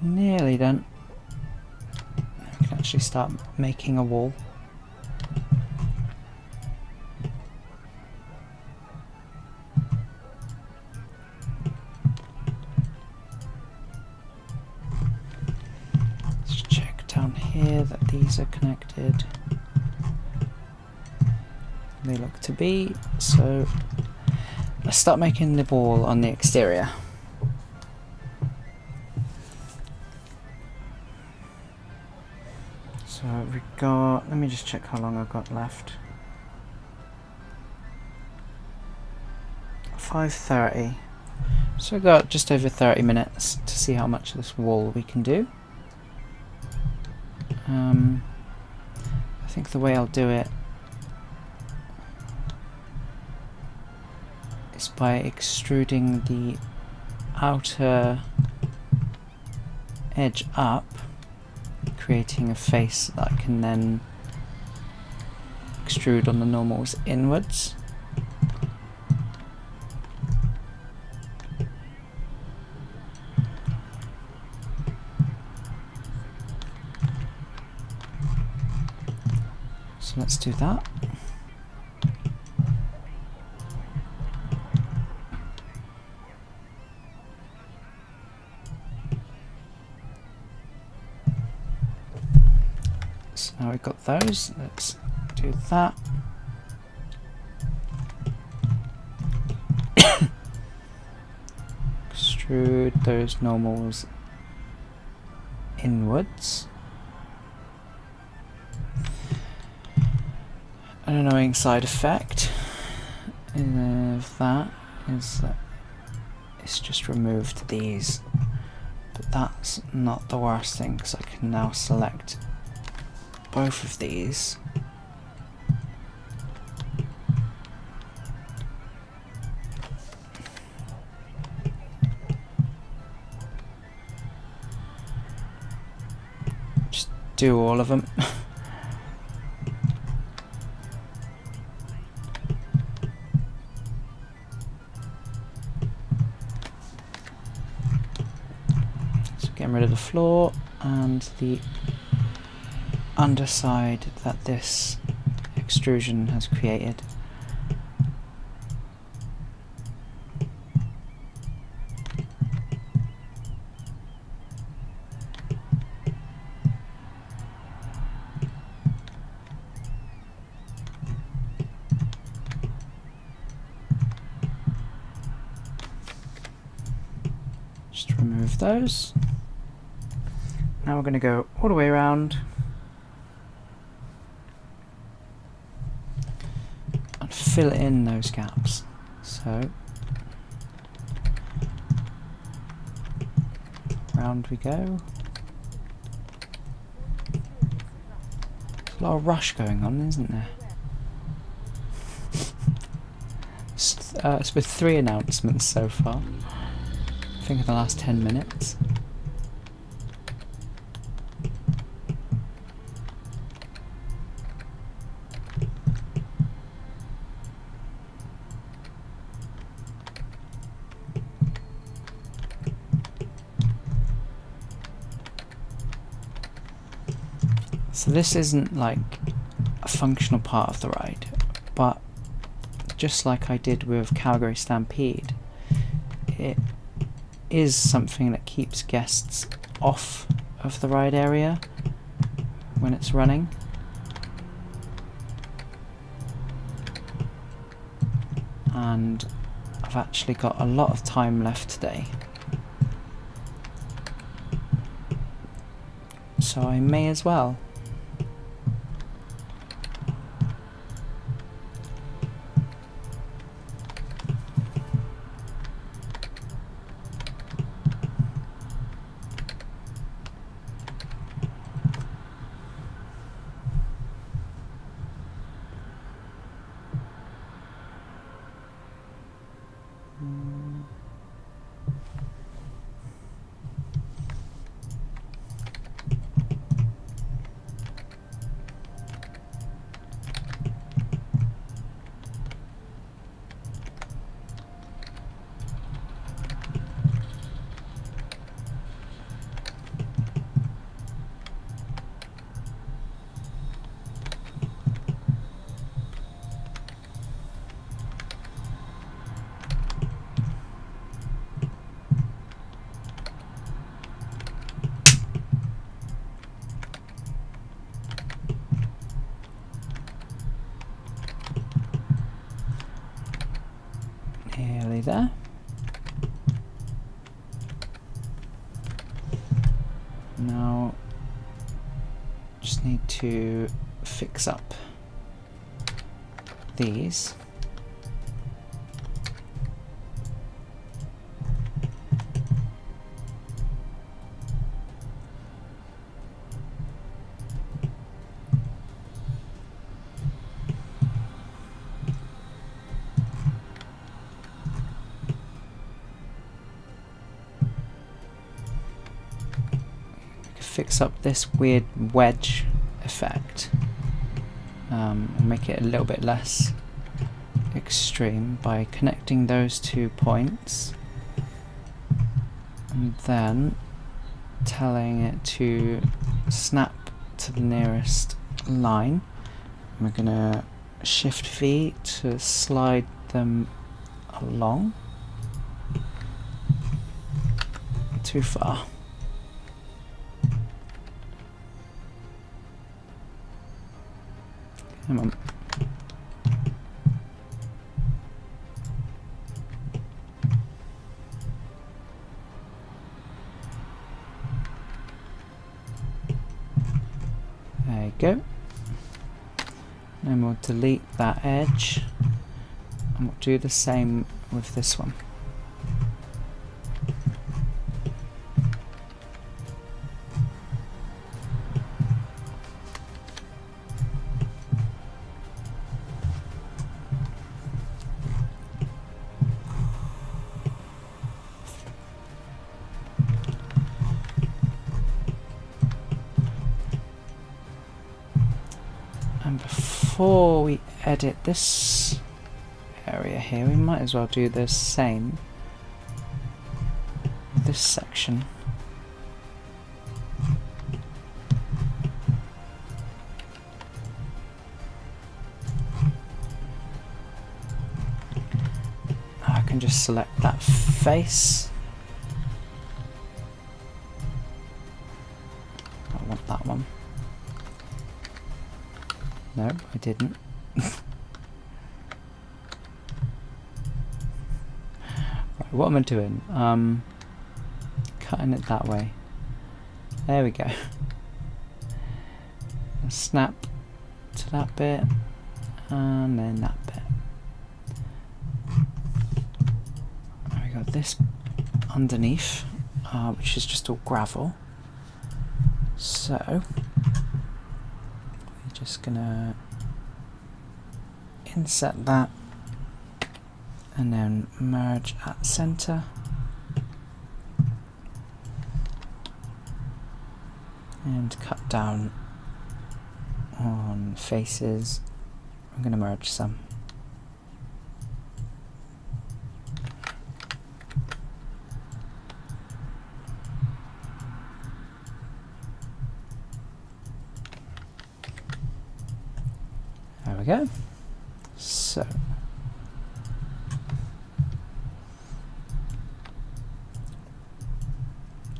Nearly done. We can actually start making a wall. Let's check down here that these are connected. They look to be, so let's start making the wall on the exterior. So we got, let me just check how long I've got left. 5:30. So we've got just over 30 minutes to see how much of this wall we can do. I think the way I'll do it is by extruding the outer edge up, creating a face that I can then extrude on the normals inwards. So let's do that. So now we've got those, let's do that. Extrude those normals inwards. An annoying side effect of that is that it's just removed these, but that's not the worst thing because I can now select both of these. Just do all of them. Getting rid of the floor and the underside that this extrusion has created. Just remove those. Now we're going to go all the way around and fill in those gaps. So round we go. There's a lot of rush going on, isn't there? It's with 3 announcements so far, I think in the last 10 minutes. So this isn't like a functional part of the ride, but just like I did with Calgary Stampede, it is something that keeps guests off of the ride area when it's running. And I've actually got a lot of time left today, so I may as well. Now, just need to fix up these. Fix up this weird wedge effect and make it a little bit less extreme by connecting those 2 points and then telling it to snap to the nearest line. We're gonna shift V to slide them along. Too far. Come on. There you go. Then we'll delete that edge and we'll do the same with this one. Before we edit this area here, we might as well do the same with this section. I can just select that face. I want that one. No, I didn't. Right, what am I doing? Cutting it that way. There we go. Snap to that bit, and then that bit. We got this underneath, which is just all gravel. So just gonna insert that and then merge at center and cut down on faces. I'm gonna merge some. There we go. So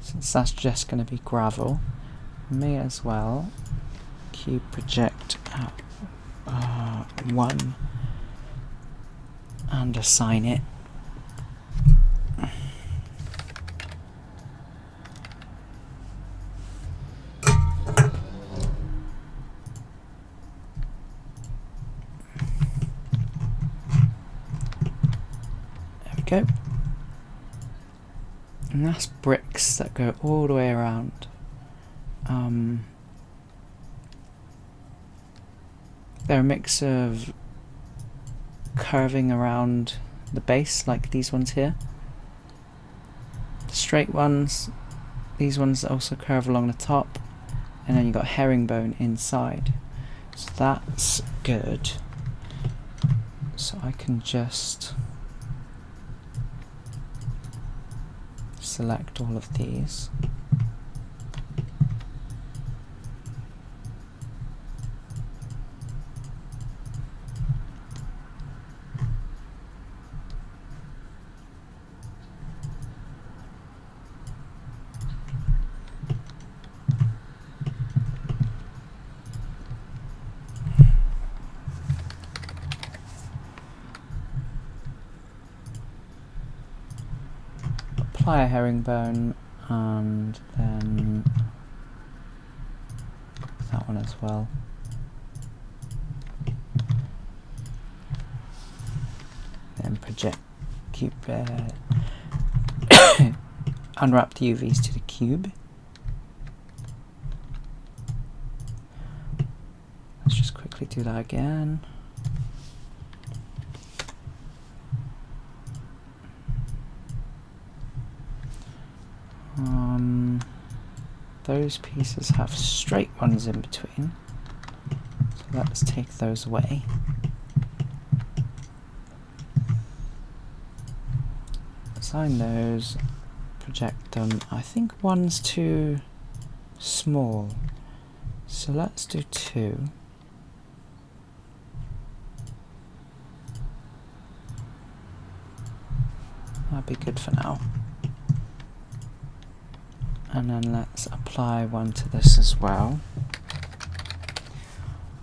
since that's just going to be gravel, may as well cube project out 1 and assign it go. And that's bricks that go all the way around. They're a mix of curving around the base, like these ones here. The straight ones, these ones also curve along the top, and then you've got herringbone inside. So that's good. So I can just select all of these. Apply a herringbone and then that one as well. Then project cube, unwrap the UVs to the cube. Let's just quickly do that again. Those pieces have straight ones in between, so let's take those away. Assign those, project them. I think one's too small, so let's do 2. That'd be good for now. And then let's apply one to this as well.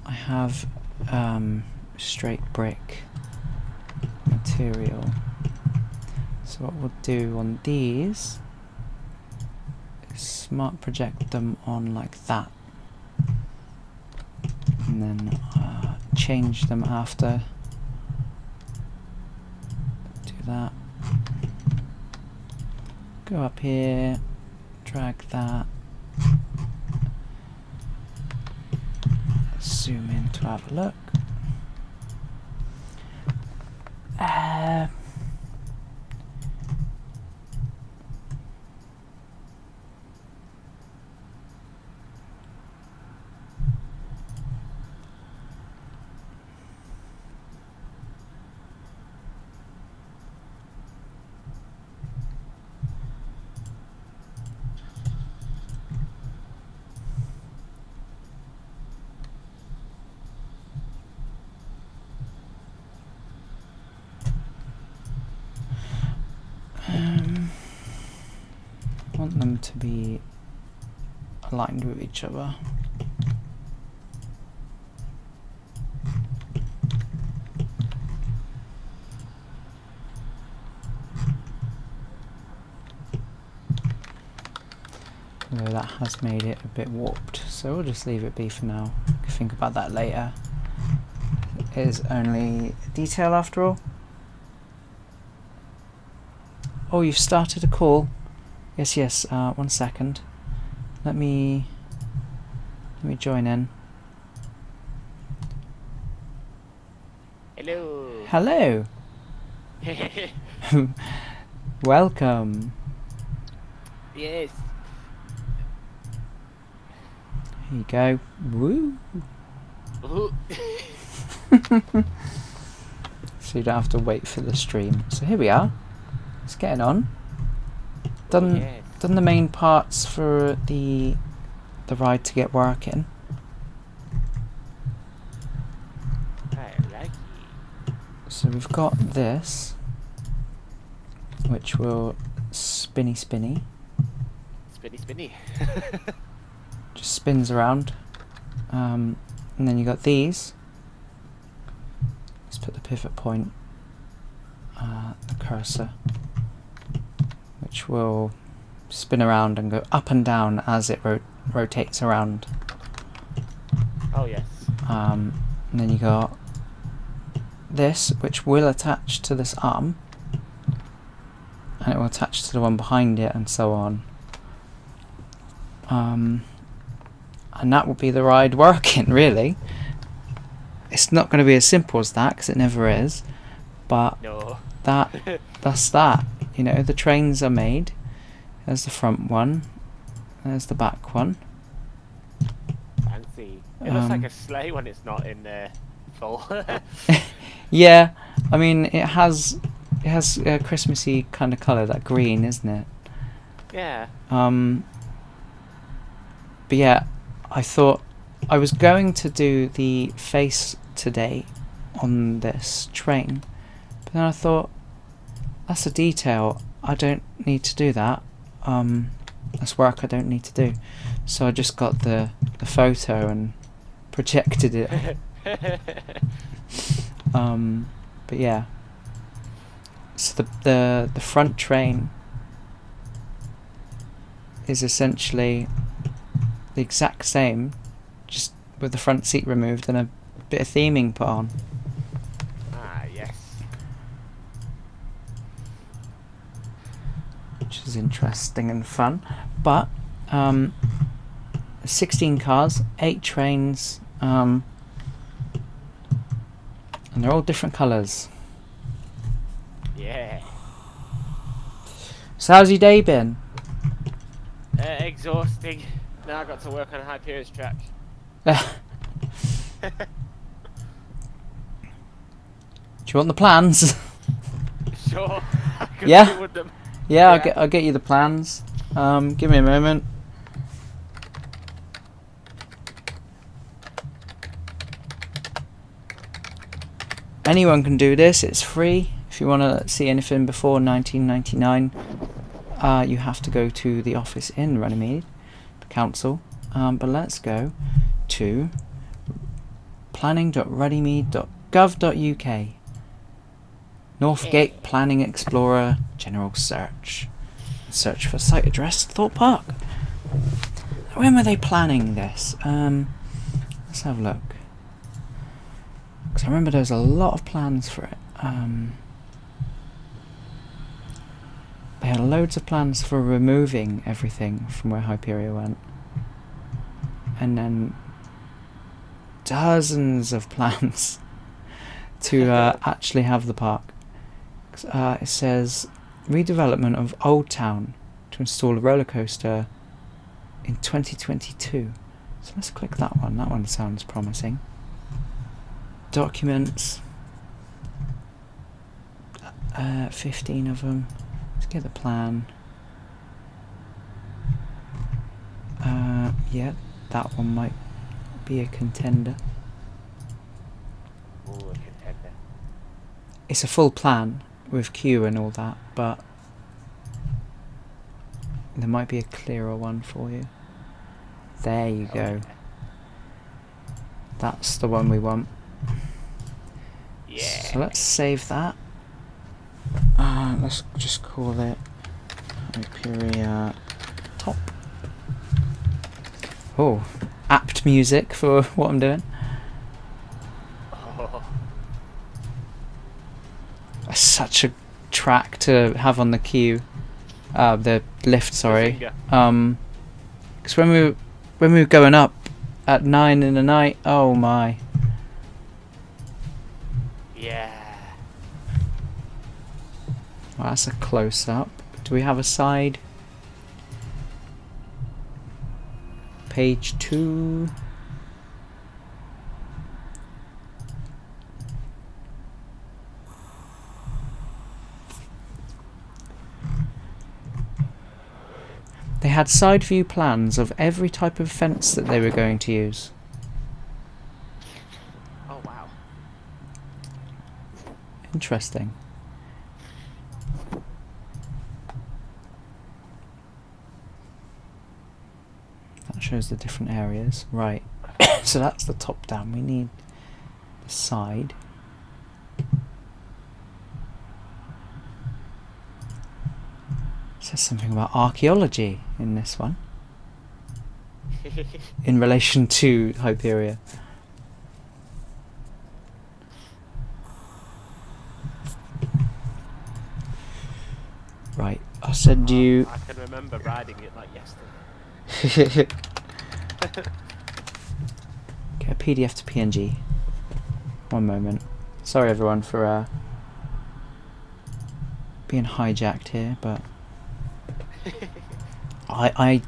I have straight brick material. So what we'll do on these is smart project them on like that. And then change them after. Do that. Go up here. Drag that, zoom in to have a look. Want them to be aligned with each other. Although that has made it a bit warped, so we'll just leave it be for now. We can think about that later. It is only a detail after all. Oh, you've started a call. Yes, 1 second. Let me join in. Hello. Hello. Welcome. Yes. Here you go. Woo. So you don't have to wait for the stream. So here we are. It's getting on. Done the main parts for the ride to get working. I like it. So we've got this, which will spinny. Spinny. Just spins around. And then you got these. Let's put the pivot point, the cursor, which will spin around and go up and down as it rotates around. Oh yes. And then you got this, which will attach to this arm, and it will attach to the one behind it, and so on. And that will be the ride working, really. It's not going to be as simple as that, because it never is, but no. that's that. You know, the trains are made. There's the front one. There's the back one. Fancy. It looks like a sleigh when it's not in full. Yeah, I mean it has a Christmassy kind of colour, that green, isn't it? Yeah. But yeah, I thought I was going to do the face today on this train, but then I thought that's a detail. I don't need to do that. That's work I don't need to do. So I just got the photo and projected it. But yeah. So the front train is essentially the exact same, just with the front seat removed and a bit of theming put on. Ah, yes. Which is interesting and fun. But 16 cars, 8 trains, and they're all different colours. Yeah. So how's your day been? Exhausting. Now I got to work on Hyperion's track. Do you want the plans? Sure. I could Yeah. deal with them. Yeah, I'll get you the plans. Give me a moment. Anyone can do this. It's free. If you want to see anything before 1999, you have to go to the office in Runnymede, the council. But let's go to planning.runnymede.gov.uk. Northgate Planning Explorer General Search. Search for site address Thorpe Park. When were they planning this? Let's have a look. Because I remember there was a lot of plans for it. They had loads of plans for removing everything from where Hyperia went. And then dozens of plans to actually have the park. It says redevelopment of Old Town to install a roller coaster in 2022. So let's click that one. That one sounds promising. Documents. 15 of them. Let's get the plan. Yeah, that one might be a contender. Ooh, a contender. It's a full plan with queue and all that, but there might be a clearer one for you. There you go. Okay. That's the one we want. Yeah. So let's save that. Let's just call it Hyperia Top. Oh, apt music for what I'm doing. Oh. That's such a track to have on the queue. The lift, sorry. Because when we were going up at 9 in the night, oh my. Yeah. Well, that's a close up. Do we have a side? Page 2. They had side view plans of every type of fence that they were going to use. Oh wow. Interesting. That shows the different areas. Right. So that's the top down. We need the side. It says something about archaeology in this one. In relation to Hyperia. Right, I'll send you... I can remember riding it like yesterday. Get a PDF to PNG. One moment. Sorry everyone for being hijacked here, but I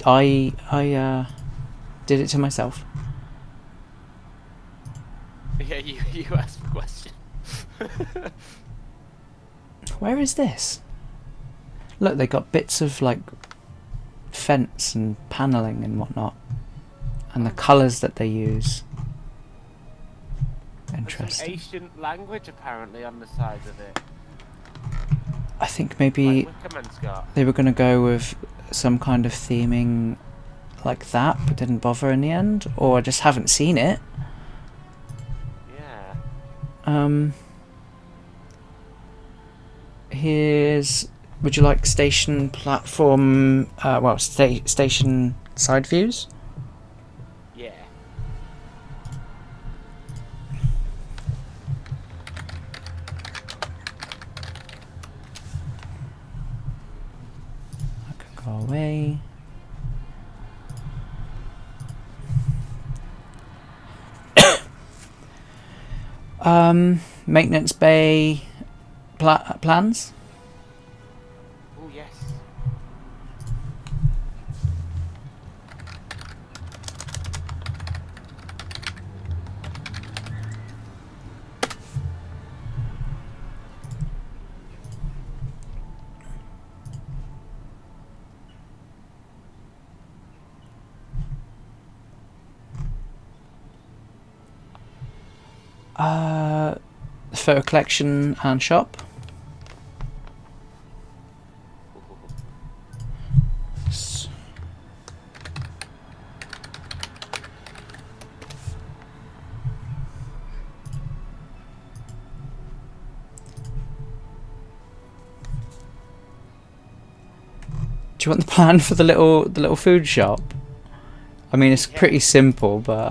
did it to myself. Yeah, you asked the question. Where is this? Look, they got bits of like fence and paneling and whatnot, and the colours that they use. Interesting. There's some ancient language apparently on the sides of it. I think maybe Like Wickerman's got. they were going to go with some kind of theming like that, but didn't bother in the end, or I just haven't seen it. Yeah. Here's... Would you like station platform... station side views? Yeah. Go away. Maintenance bay plans. Oh yes. Photo collection and shop. Do you want the plan for the little food shop? I mean, it's pretty simple, but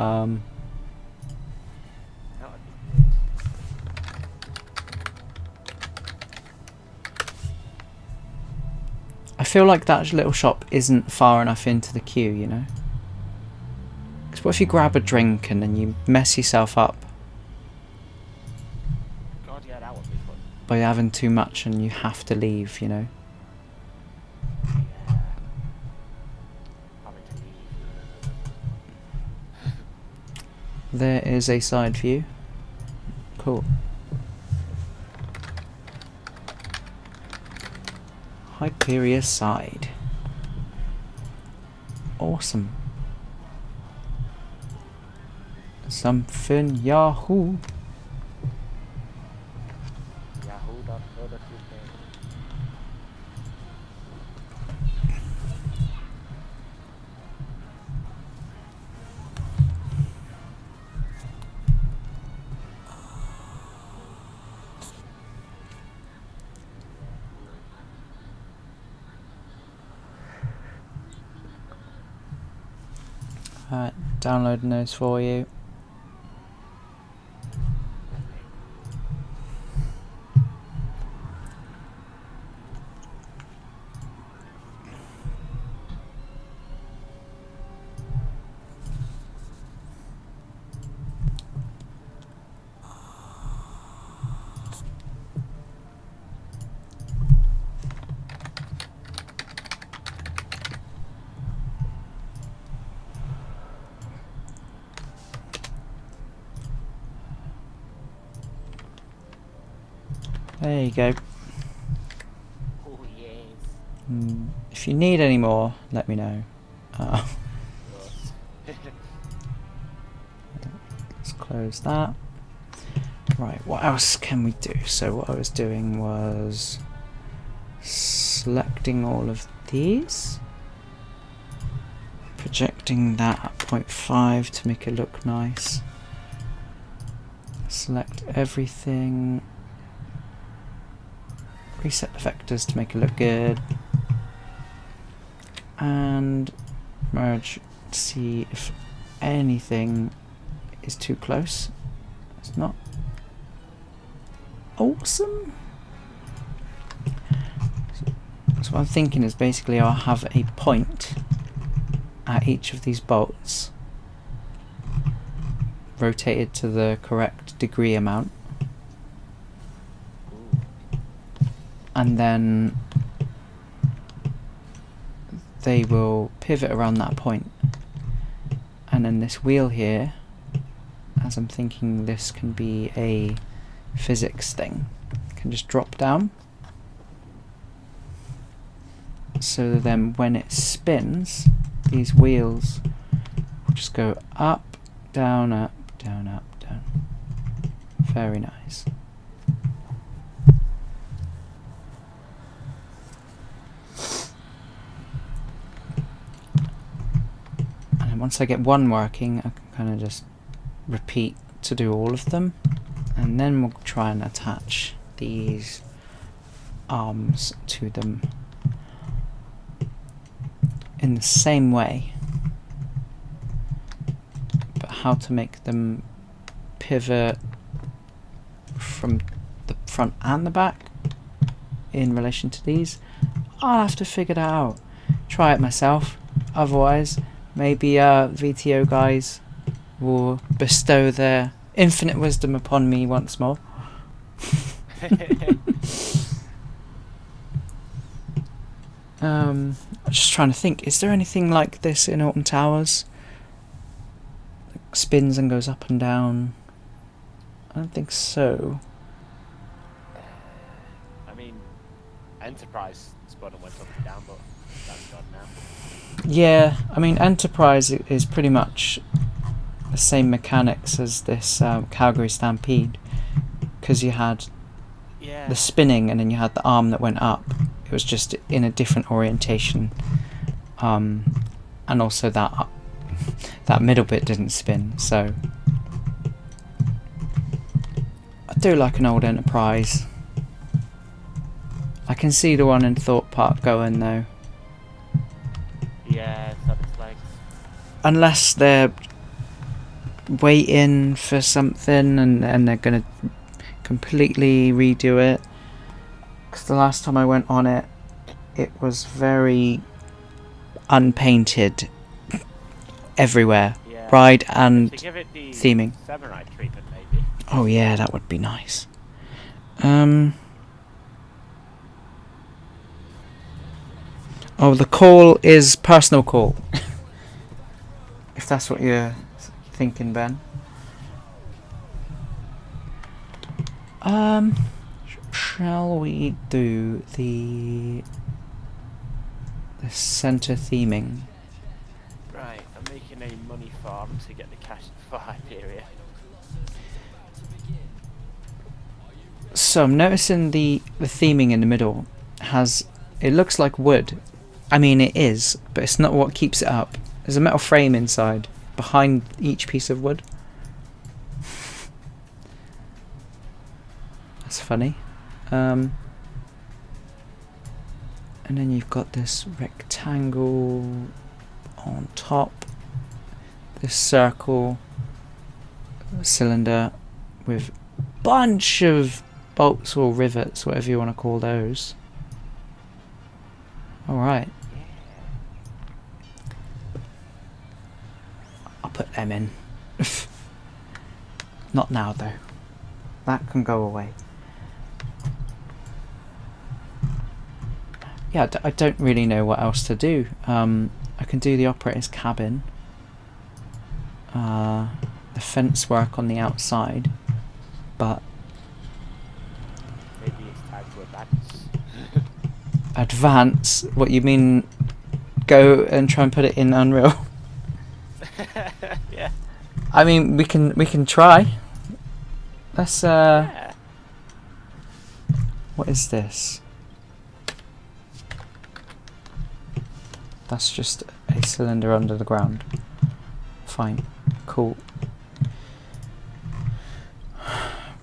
I feel like that little shop isn't far enough into the queue, you know? Because what if you grab a drink and then you mess yourself up God, yeah, that would be fun. by having too much and you have to leave, you know? There is a side view. Cool. Hyperia's side. Awesome. Something Yahoo. Alright, downloading those for you. There you go. Oh yes. If you need any more, let me know. Let's close that. Right, what else can we do? So what I was doing was selecting all of these, projecting that at 0.5 to make it look nice. Select everything. Reset the vectors to make it look good, and merge to see if anything is too close. It's not. Awesome. So what I'm thinking is basically I'll have a point at each of these bolts rotated to the correct degree amount. And then they will pivot around that point. And then this wheel here, as I'm thinking this can be a physics thing, can just drop down. So then when it spins, these wheels will just go up, down, up, down, up, down. Very nice. Once I get one working, I can kind of just repeat to do all of them, and then we'll try and attach these arms to them in the same way, but how to make them pivot from the front and the back in relation to these, I'll have to figure that out. try it myself. Otherwise, maybe VTO guys will bestow their infinite wisdom upon me once more. I'm just trying to think, is there anything like this in Alton Towers? Like spins and goes up and down? I don't think so. I mean, Enterprise spun and went up and down, but that's gone now. Yeah, I mean, Enterprise is pretty much the same mechanics as this Calgary Stampede, because you had the spinning and then you had the arm that went up. It was just in a different orientation, and also that middle bit didn't spin. So I do like an old Enterprise. I can see the one in Thorpe Park going though. Yeah, it's on its legs. Unless they're waiting for something and they're gonna completely redo it. Because the last time I went on it, it was very unpainted everywhere. Yeah. Ride and To give it the theming. samurai treatment, maybe. Oh yeah, that would be nice. Oh, the call is personal call. If that's what you're thinking, Ben. Shall we do the center theming? Right, I'm making a money farm to get the cash for Hyperia. So I'm noticing the theming in the middle has, it looks like wood. I mean it is, but it's not what keeps it up. There's a metal frame inside, behind each piece of wood. That's funny. And then you've got this rectangle on top, this circle, cylinder with a bunch of bolts or rivets, whatever you want to call those. Alright. I'll put them in. Not now though. That can go away. Yeah, I don't really know what else to do. I can do the operator's cabin. The fence work on the outside. But Maybe it's time to advance. advance? What you mean? Go and try and put it in Unreal? Yeah. I mean, we can try. Let's Yeah. What is this? That's just a cylinder under the ground. Fine. Cool.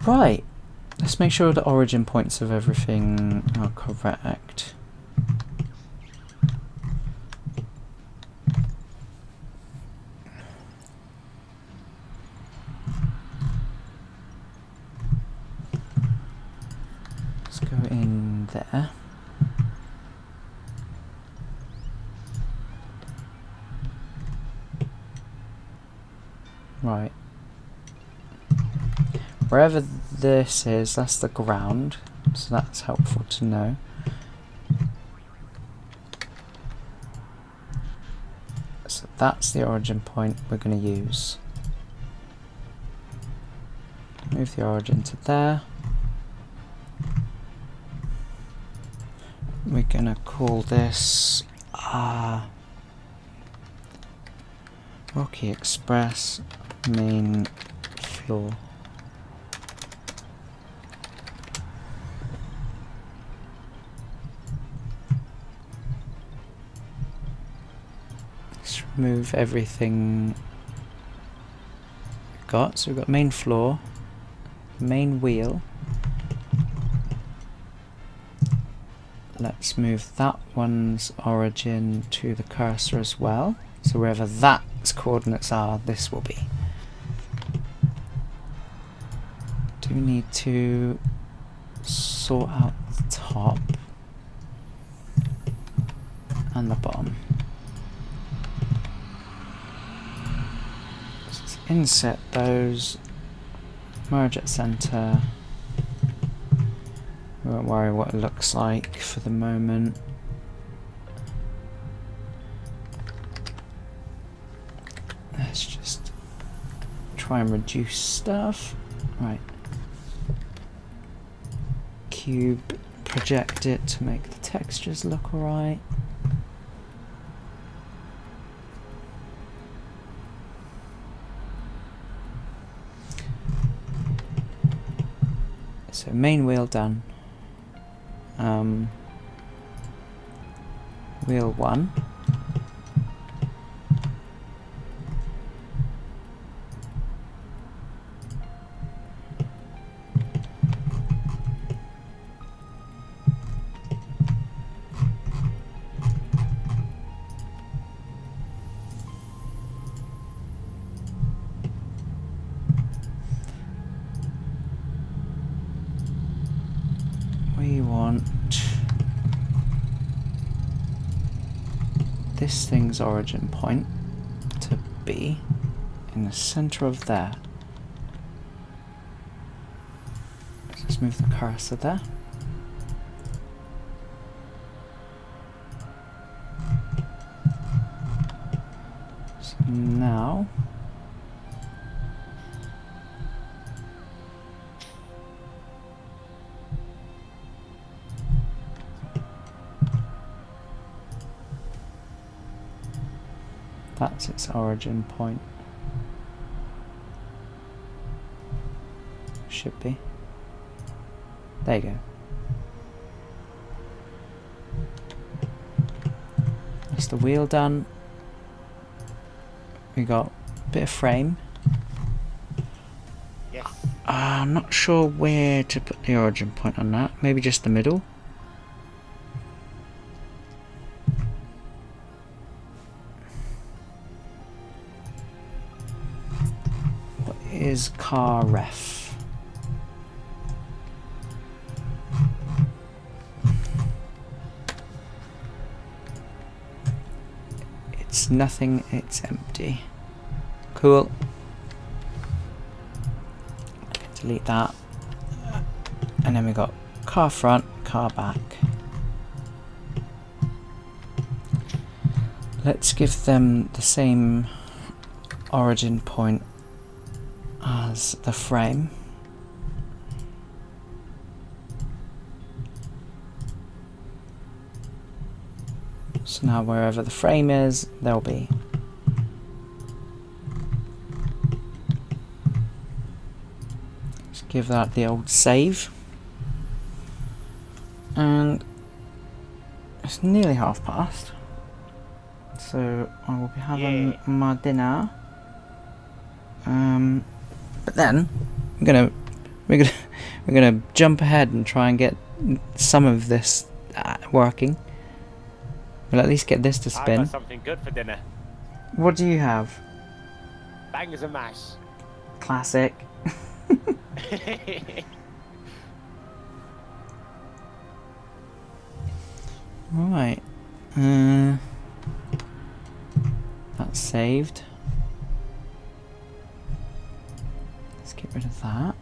Right. Let's make sure the origin points of everything are correct. Let's go in there. Right. Wherever this is, that's the ground, so that's helpful to know. So that's the origin point we're going to use. Move the origin to there. We're going to call this Rocky Express main floor. Let's remove everything we've got. So we've got main floor, main wheel. Let's move that one's origin to the cursor as well. So wherever that's coordinates are, this will be. Do need to sort out the top. and the bottom. So let's inset those, merge at center. We won't worry what it looks like for the moment. Let's just try and reduce stuff. Right. Cube, project it to make the textures look alright. So main wheel done. Wheel 1. We want this thing's origin point to be in the center of there. Let's move the cursor there. So now that's its origin point. Should be. There you go. That's the wheel done. We got a bit of frame. Yes. I'm not sure where to put the origin point on that. Maybe just the middle. Is car ref. It's nothing, it's empty. Cool. Delete that. And then we got car front, car back. Let's give them the same origin point as the frame. So now wherever the frame is, they'll be. Just give that the old save. And it's nearly past. So I will be having my dinner. But then we're gonna jump ahead and try and get some of this working. We'll at least get this to spin. I got something good for dinner. What do you have? Bangers and mash. Classic. Right. That's saved. Let's get rid of that.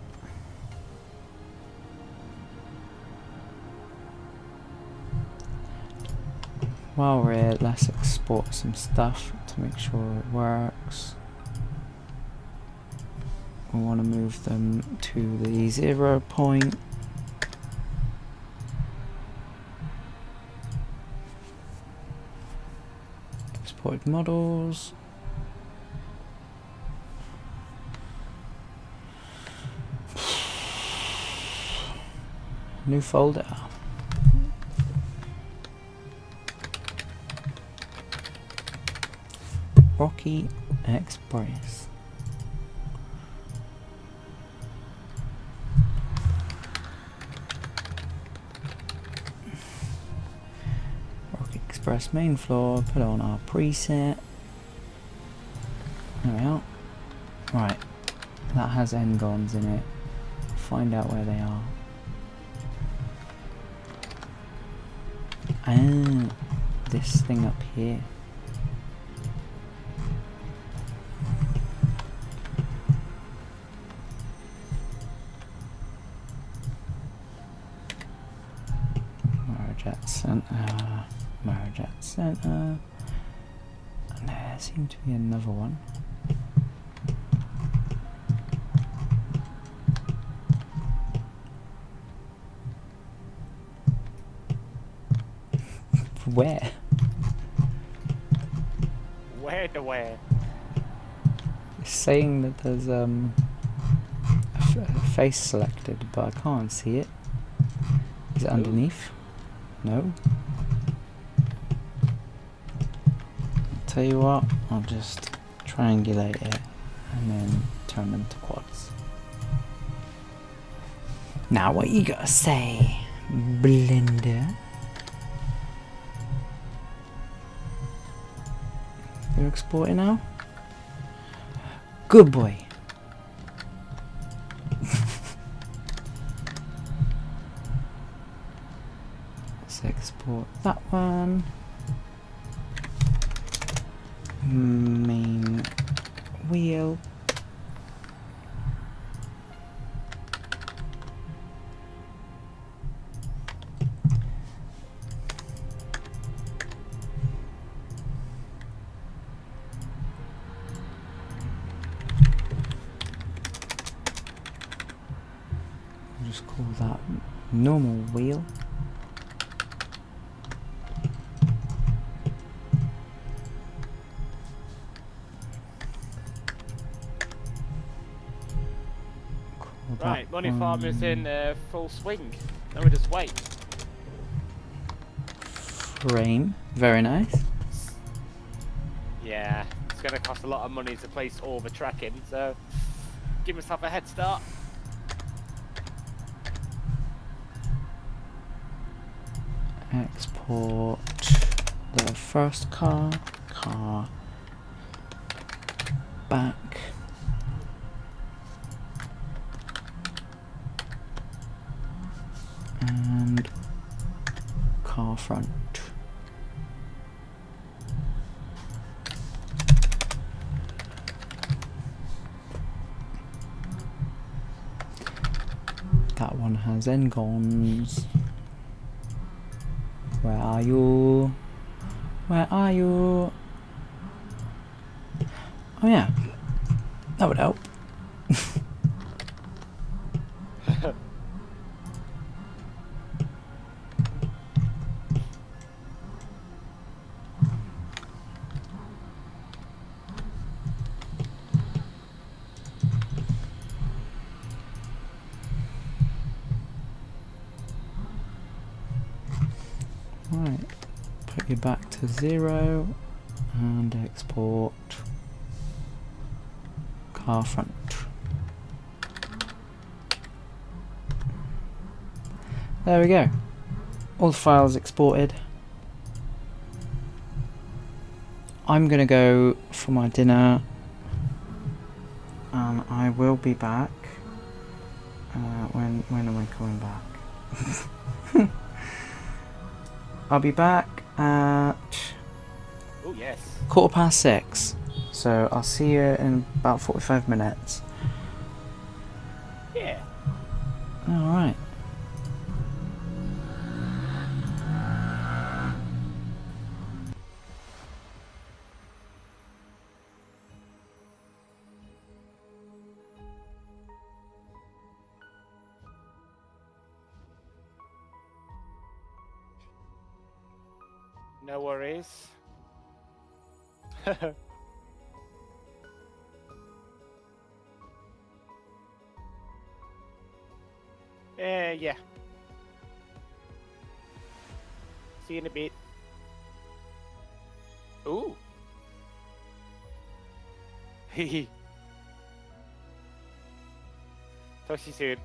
While we're here, let's export some stuff to make sure it works. We want to move them to the 0 point. Exported models. New folder. Rocky Express. Rocky Express main floor, put on our preset. There we are. Right, that has n-gons in it. Find out where they are. Ah, this thing up here. Marajet Center, Marajet Center, and there seemed to be another one. Where? Where to where? It's saying that there's a face selected, but I can't see it. Is it underneath? No. I'll tell you what, I'll just triangulate it and then turn them to quads. Now what you gotta say, Blender? You're exporting now? Good boy. Let's export that one. Main wheel. Just call that normal wheel. Right, money farm is in full swing. Now we just wait. Frame, very nice. Yeah, it's going to cost a lot of money to place all the tracking, so give myself a head start. Export the first car back. And car front. That one has engons. Where are you? Where are you? Oh yeah, that would help. Right, put you back to 0 and export car front. There we go. All the files exported. I'm gonna go for my dinner and I will be back. When am I coming back? I'll be back at Oh yes. 6:15. So I'll see you in about 45 minutes. Yeah. Alright. No worries. Yeah. See you in a bit. Ooh. Hehe. Talk to you soon.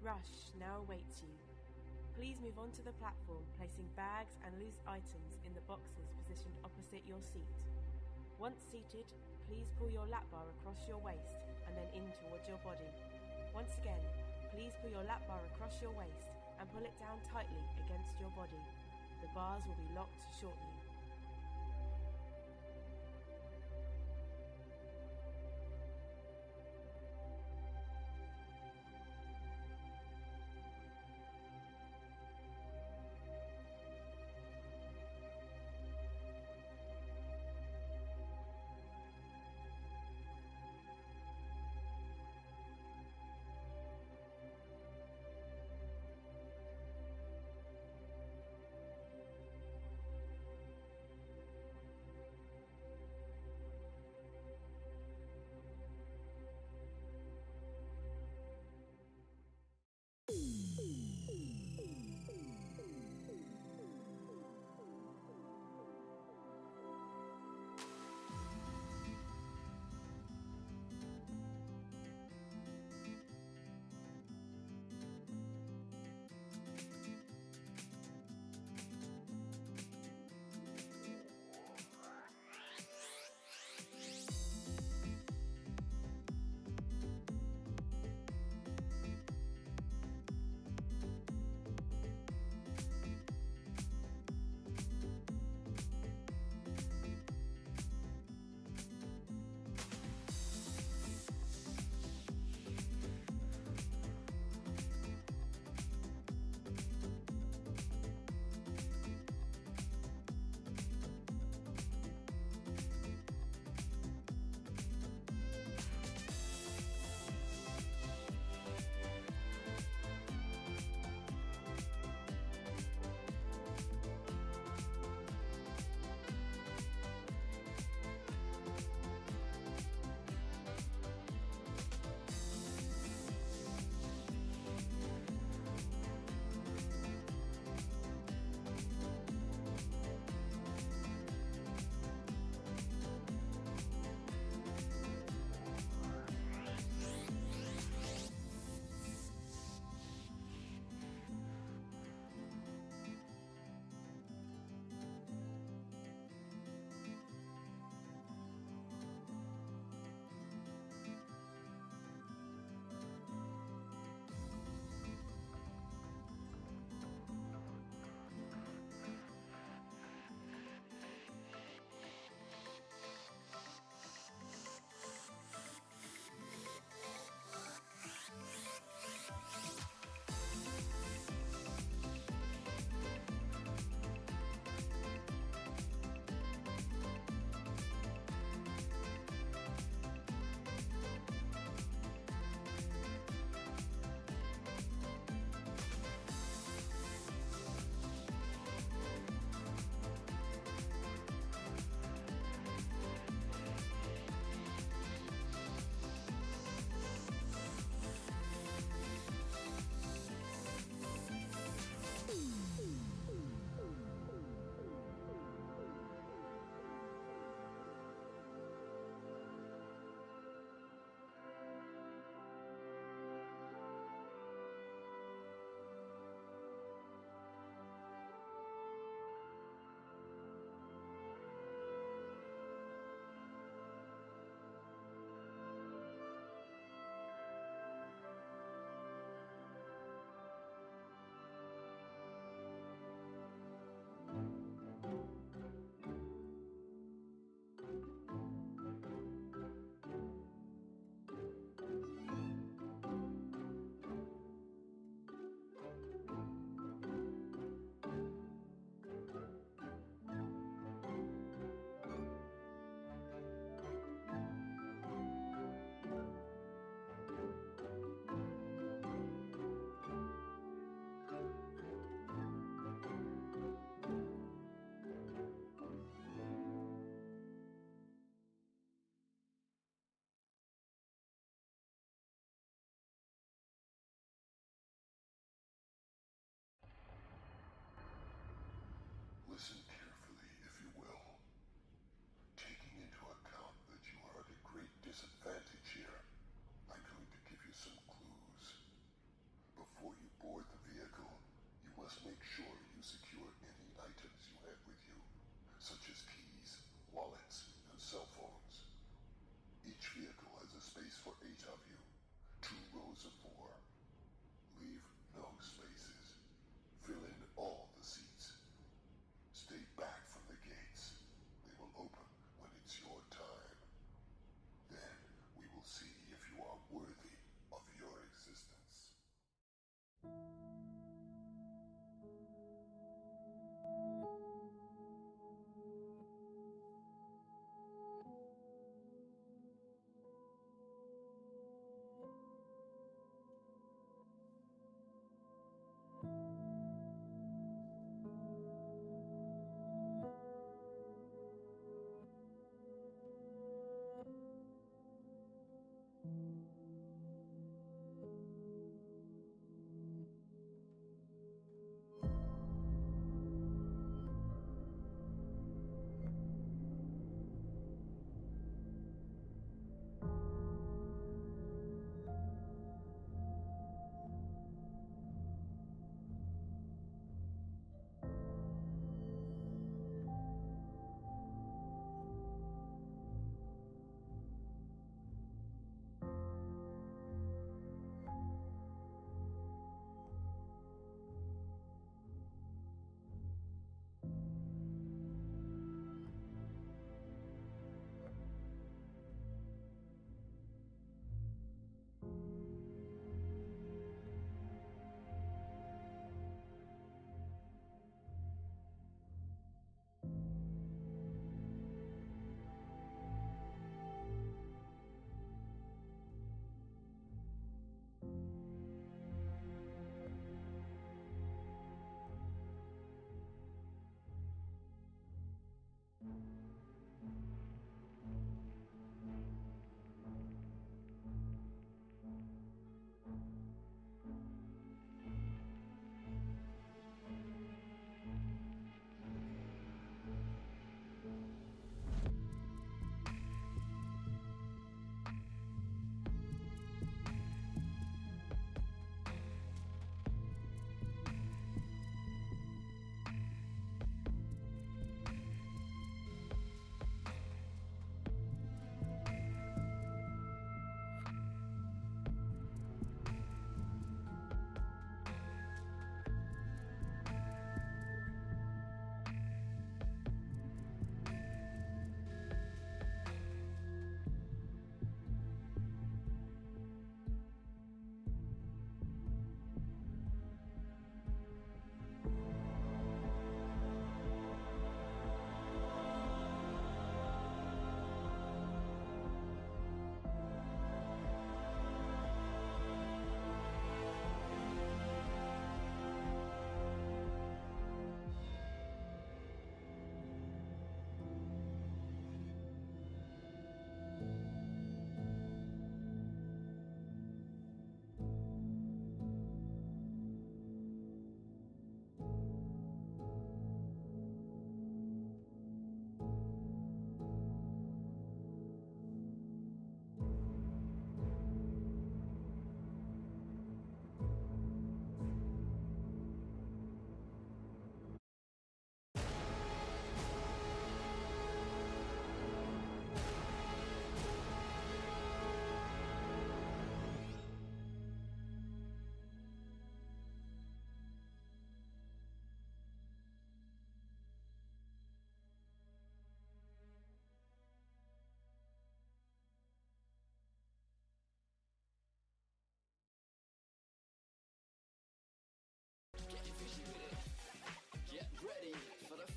Rush now awaits you. Please move onto the platform, placing bags and loose items in the boxes positioned opposite your seat. Once seated, please pull your lap bar across your waist and then in towards your body. Once again, please pull your lap bar across your waist and pull it down tightly against your body. The bars will be locked shortly. Listen carefully, if you will. Taking into account that you are at a great disadvantage here, I'm going to give you some clues. Before you board the vehicle, you must make sure you secure any items you have with you, such as keys, wallets, and cell phones. Each vehicle has a space for 8 of you, 2 rows of 4. Leave no spaces. Fill in all the seats. Stay back from the gates. They will open when it's your time. Then we will see if you are worthy of your existence.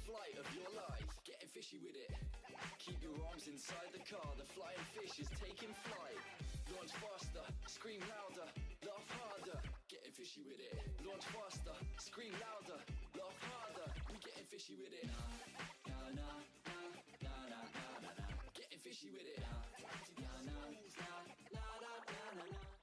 flight of your life, getting fishy with it. Keep your arms inside the car, the flying fish is taking flight. Launch faster, scream louder, laugh harder, getting fishy with it. Launch faster, scream louder, laugh harder, we getting fishy with it. Na na na na na na na na, getting fishy with it. Na na na na na na na na.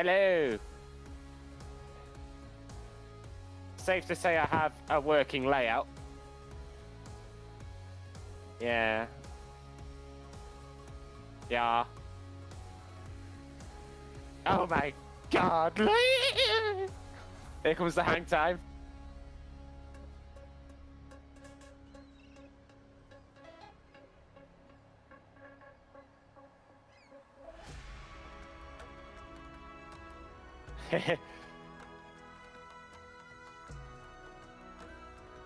Hello. Safe to say I have a working layout. Yeah. Yeah. Oh my god. Here comes the hang time.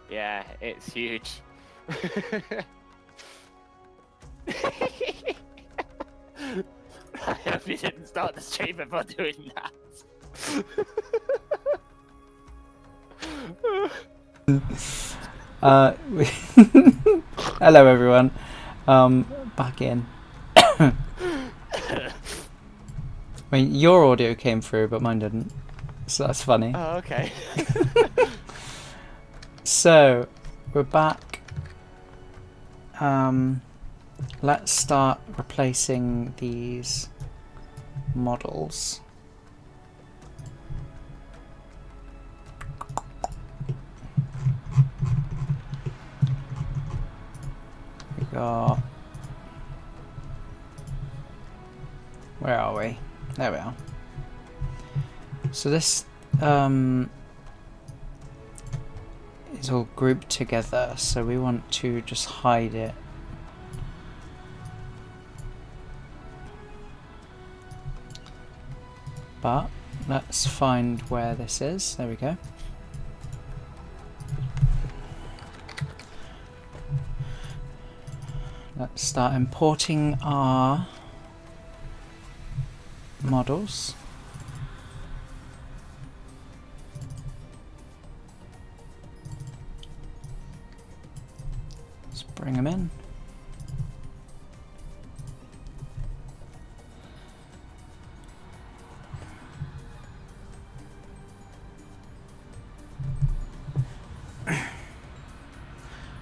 Yeah, it's huge. I hope you didn't start the stream before doing that. Hello everyone. Back in. I mean, your audio came through, but mine didn't. So that's funny. Oh, okay. So, we're back. Let's start replacing these models. We got... Where are we? There we are. So this is all grouped together, so we want to just hide it. But let's find where this is. There we go. Let's start importing our models. Let's bring them in.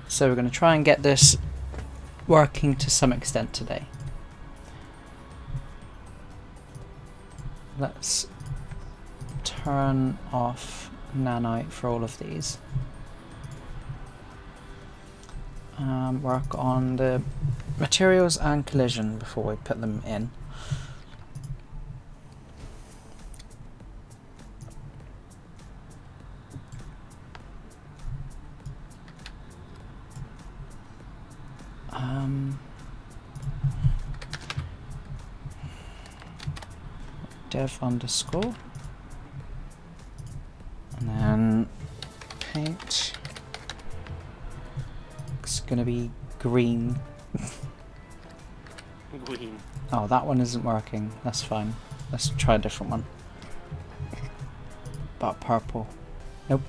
So we're going to try and get this working to some extent today. Let's turn off nanite for all of these. Work on the materials and collision before we put them in. Dev underscore, and then paint. It's gonna be green. Green. Oh, that one isn't working. That's fine. Let's try a different one. But purple. Nope.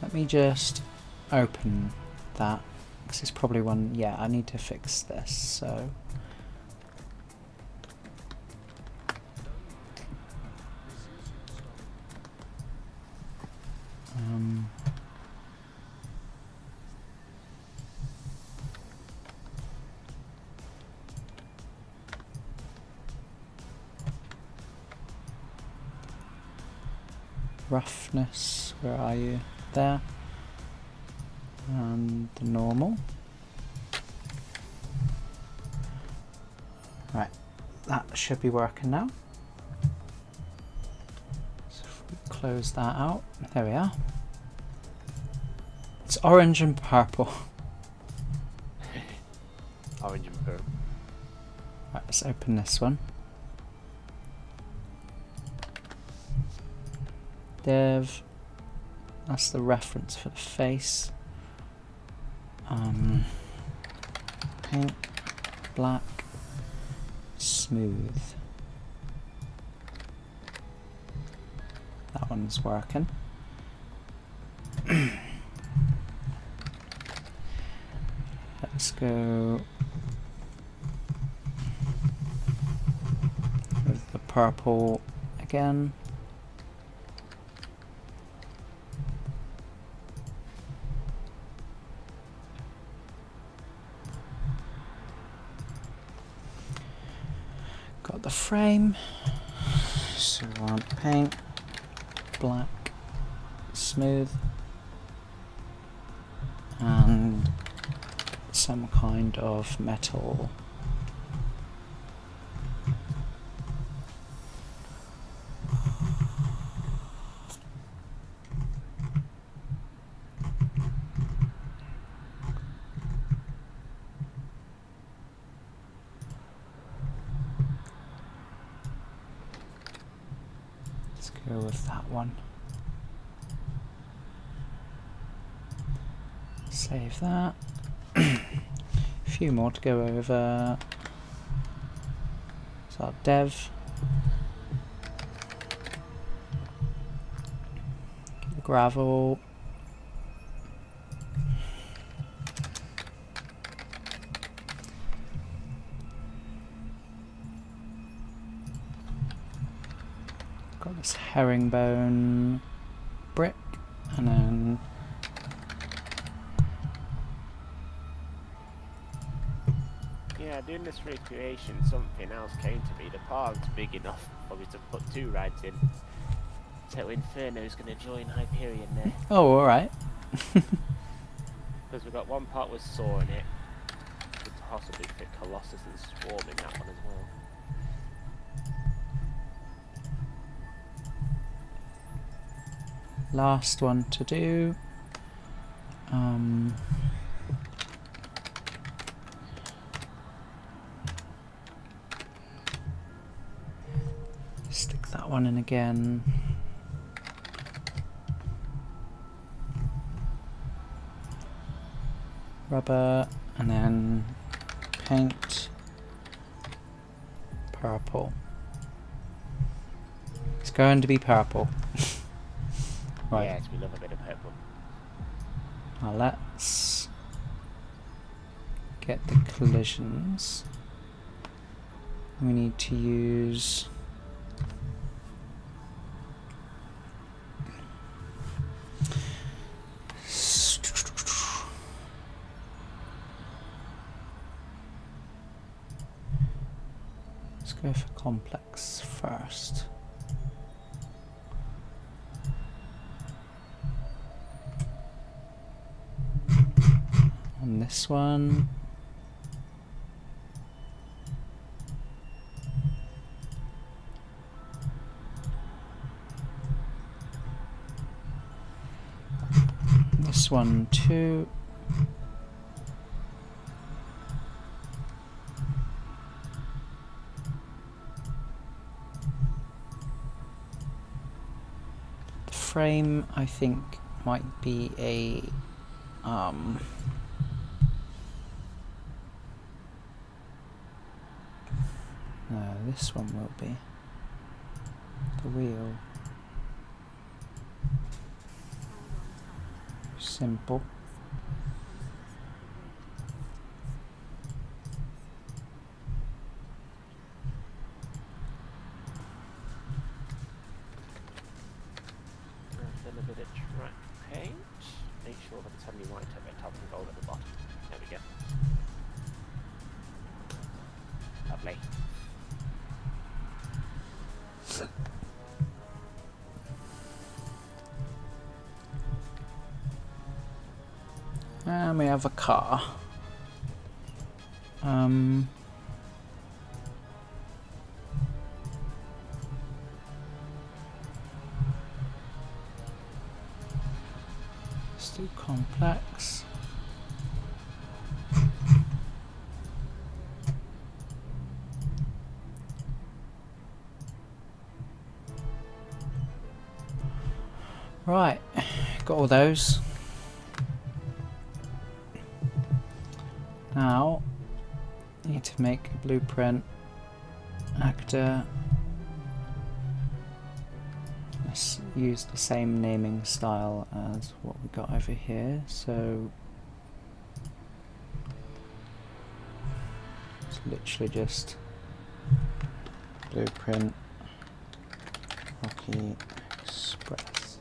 Let me just open that, because it's probably one. Yeah, I need to fix this. So. Roughness, where are you? There. And the normal. Right, that should be working now. So if we close that out, there we are. It's orange and purple. Orange and purple. Right, let's open this one. Dev, that's the reference for the face. Paint, black, smooth. That one's working. Let's go with the purple again. Got the frame. So we want paint, black, smooth, and some kind of metal. Let's go with that one. Save that. A few more to go over. So our dev. Gravel. Got this herringbone brick, and then yeah, doing this recreation, something else came to me. The park's big enough for me to put 2 rides in. So Inferno's going to join Hyperion there. oh, alright. Because we've got one part with Saw in it. Could possibly fit Colossus and Swarm in that one as well. Last one to do. Stick that one in again. Rubber, and then paint, purple. It's going to be purple. Right. Yes, we love a bit of purple. Now let's get the collisions. We need to use let's go for complex first. On this one, this one too. The frame, I think, might be a no, this one will be the wheel. Simple. Then a bit of track paint. Make sure that it's only white at the top and gold at the bottom. There we go. Lovely. And we have a car. Let's do complex. Right, got all those. Now, need to make a blueprint, actor. Let's use the same naming style as what we got over here. So, it's literally just blueprint, Rocky Express.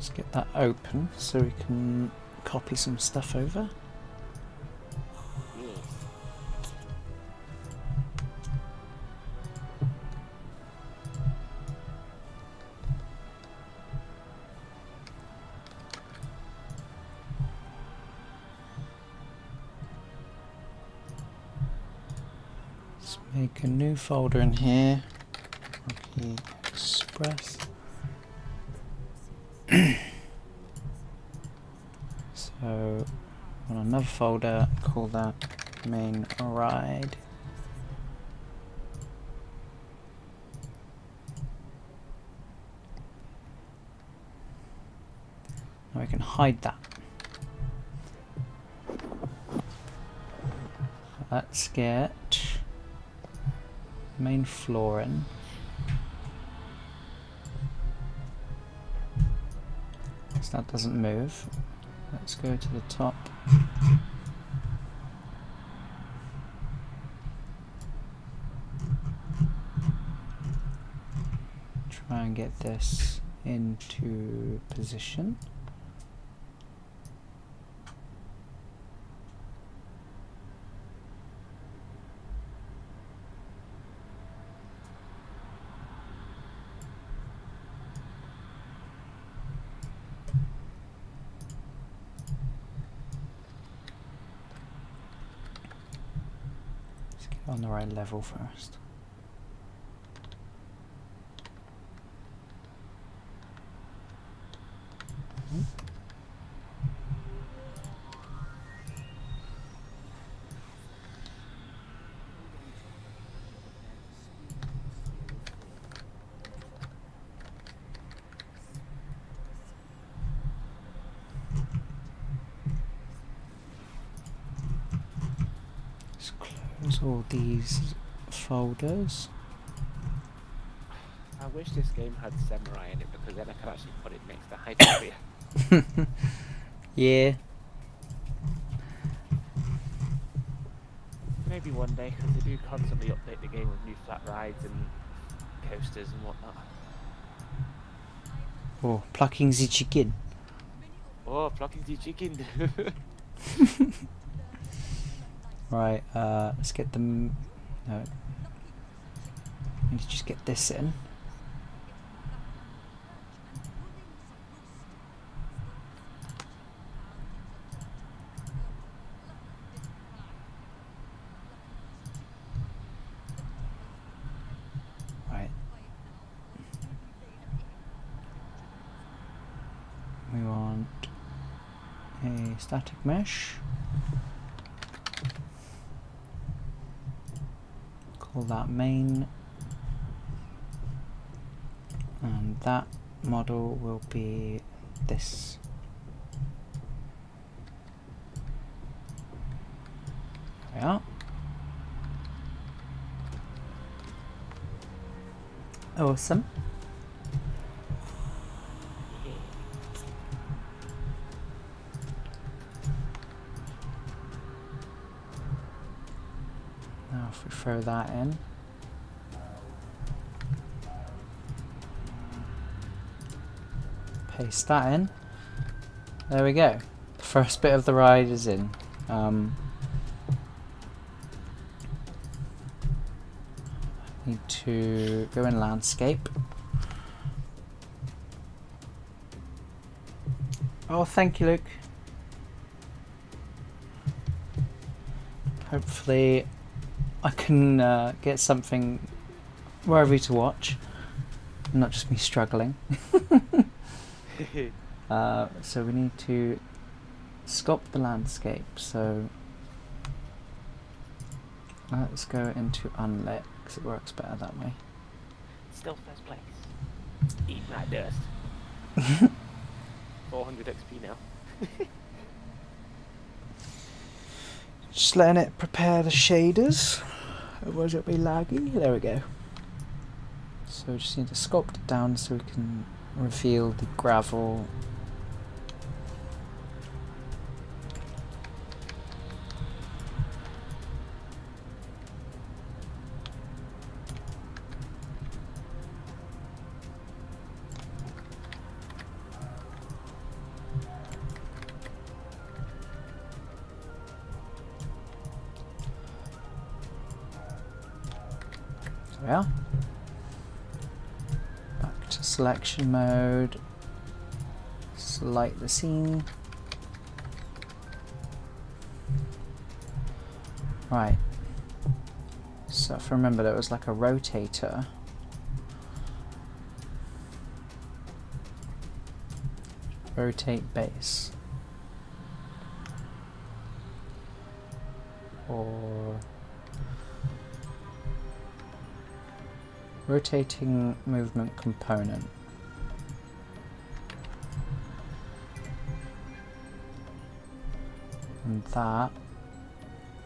Let's get that open so we can copy some stuff over. Let's make a new folder in here. Rocky Express. So on another folder, call that main ride. Now we can hide that. Let's get main floor in. So that doesn't move. Let's go to the top. Try and get this into position. On the right level first. Close all these folders. I wish this game had Samurai in it because then I could actually put it next to Hyperia. Yeah. Maybe one day, because they do constantly update the game with new flat rides and coasters and whatnot. Oh, plucking the chicken. Oh, plucking the chicken. Right, let's get them. No, I need to just get this in. Right. We want a static mesh. Call that main, and that model will be this. There we are. Awesome. Now if we throw that in, paste that in, there we go. The first bit of the ride is in. Need to go in landscape. Oh, thank you, Luke. Hopefully I can get something worthy to watch, not just me struggling. So we need to sculpt the landscape, so let's go into unlit because it works better that way. Still first place. Eat my dust. 400 XP now. Just letting it prepare the shaders, otherwise it'll be laggy. There we go. So we just need to sculpt it down so we can reveal the gravel. There we are. Back to selection mode. Select the scene. Right. So if I remember, there was like a rotator. Rotate base. Or rotating movement component. And that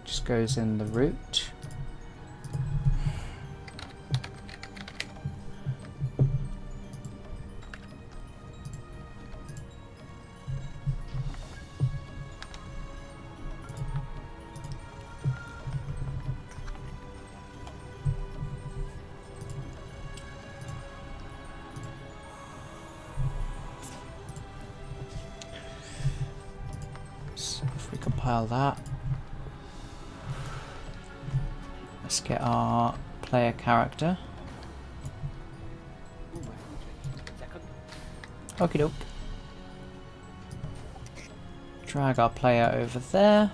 just goes in the root. So if we compile that, let's get our player character. Okie doke. Drag our player over there.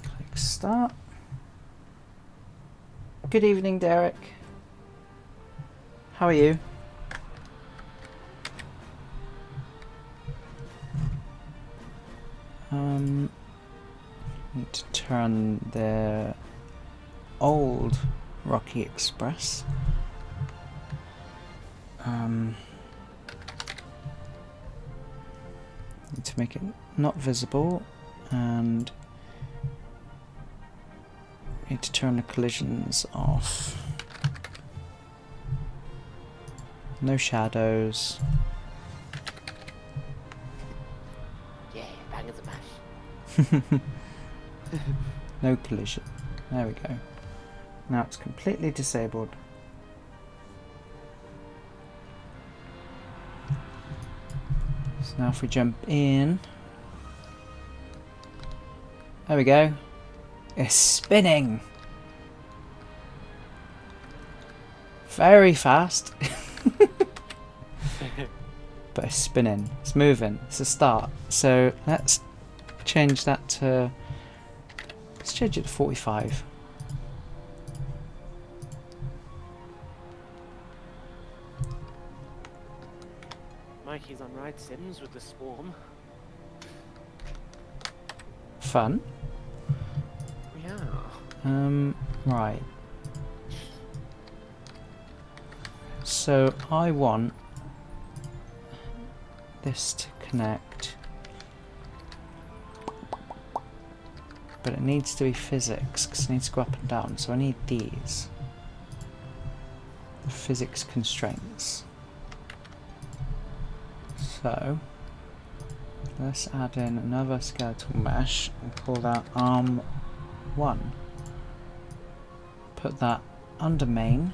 Click start. Good evening, Derek. How are you? Need to turn the old Rocky Express. Need to make it not visible, and need to turn the collisions off. No shadows. Yeah, bang as a mash. No collision. There we go. Now it's completely disabled. So now if we jump in, there we go. It's spinning. Very fast. But it's spinning. It's moving. It's a start. So let's change that to, let's change it to 45. Mikey's on ride sims with the swarm. Fun. Yeah. Right. So I want this to connect, but it needs to be physics because it needs to go up and down, so I need these physics constraints. So let's add in another skeletal mesh and call that arm 1. Put that under main.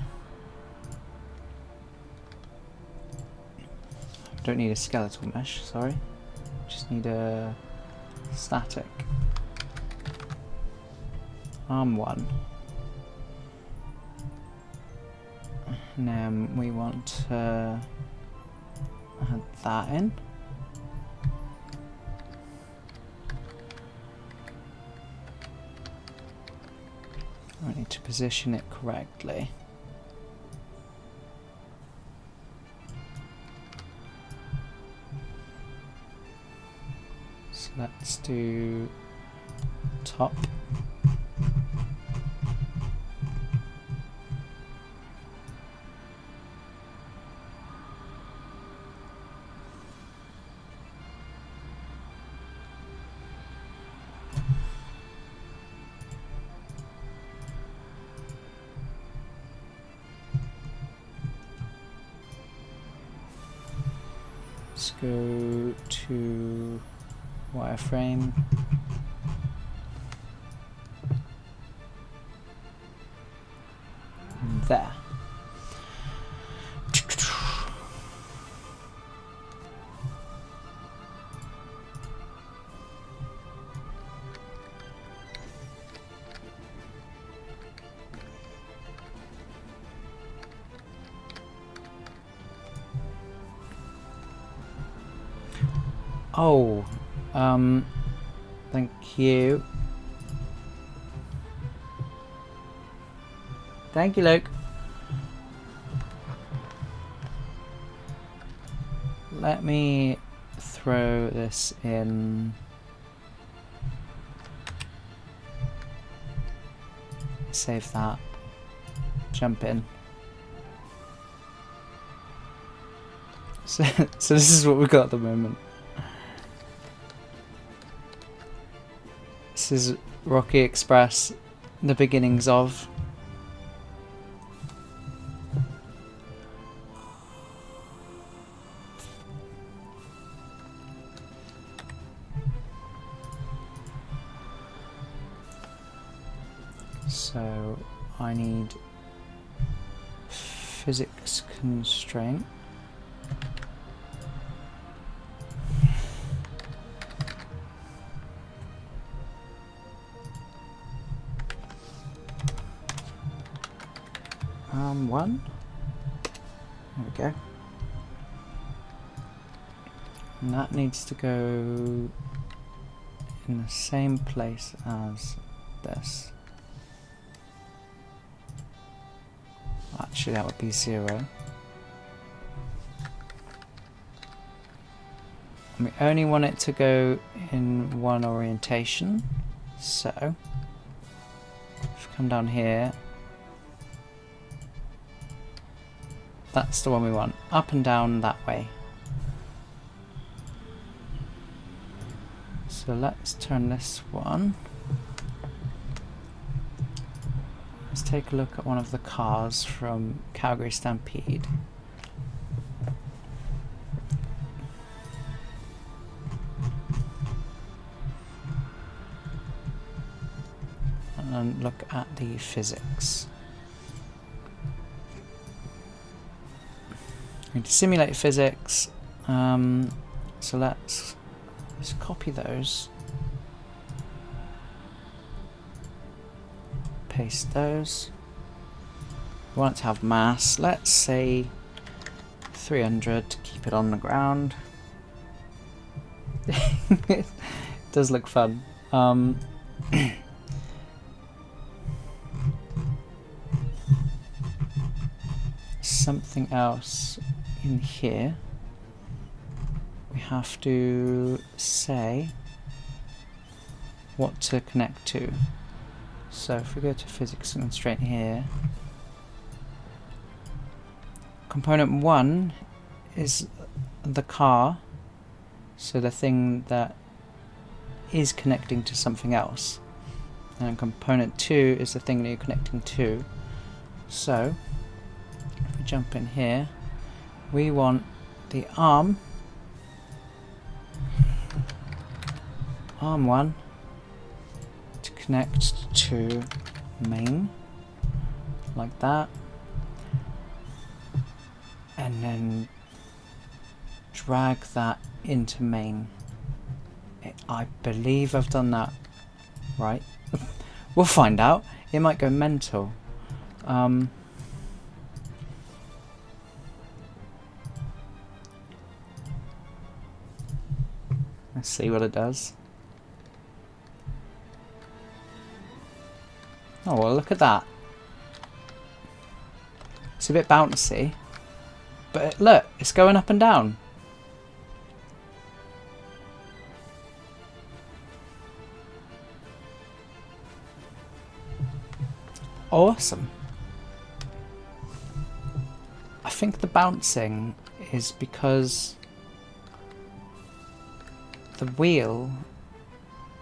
Don't need a skeletal mesh, sorry. Just need a static. Arm 1. And then we want to add that in. I need to position it correctly. So let's do top. Let's go to wireframe. There. Oh, thank you. Thank you, Luke. Let me throw this in. Save that. Jump in. So this is what we've got at the moment. This is Rocky Express, the beginnings of. So I need physics constraint. One. There we go. And that needs to go in the same place as this. Actually, that would be 0. And we only want it to go in one orientation. So, if we come down here, that's the one we want. Up and down that way. So let's turn this one. Let's take a look at one of the cars from Calgary Stampede. And then look at the physics. We need to simulate physics. So let's copy those. Paste those. We want it to have mass. Let's say 300 to keep it on the ground. It does look fun. Something else in here. We have to say what to connect to. So if we go to physics constraint here, component 1 is the car, so the thing that is connecting to something else, and component 2 is the thing that you're connecting to. So if we jump in here, we want the arm 1 to connect to main, like that, and then drag that into main. I believe I've done that right. We'll find out. It might go mental. Let's see what it does. Oh, well, look at that. It's a bit bouncy. But look, it's going up and down. Awesome. I think the bouncing is because the wheel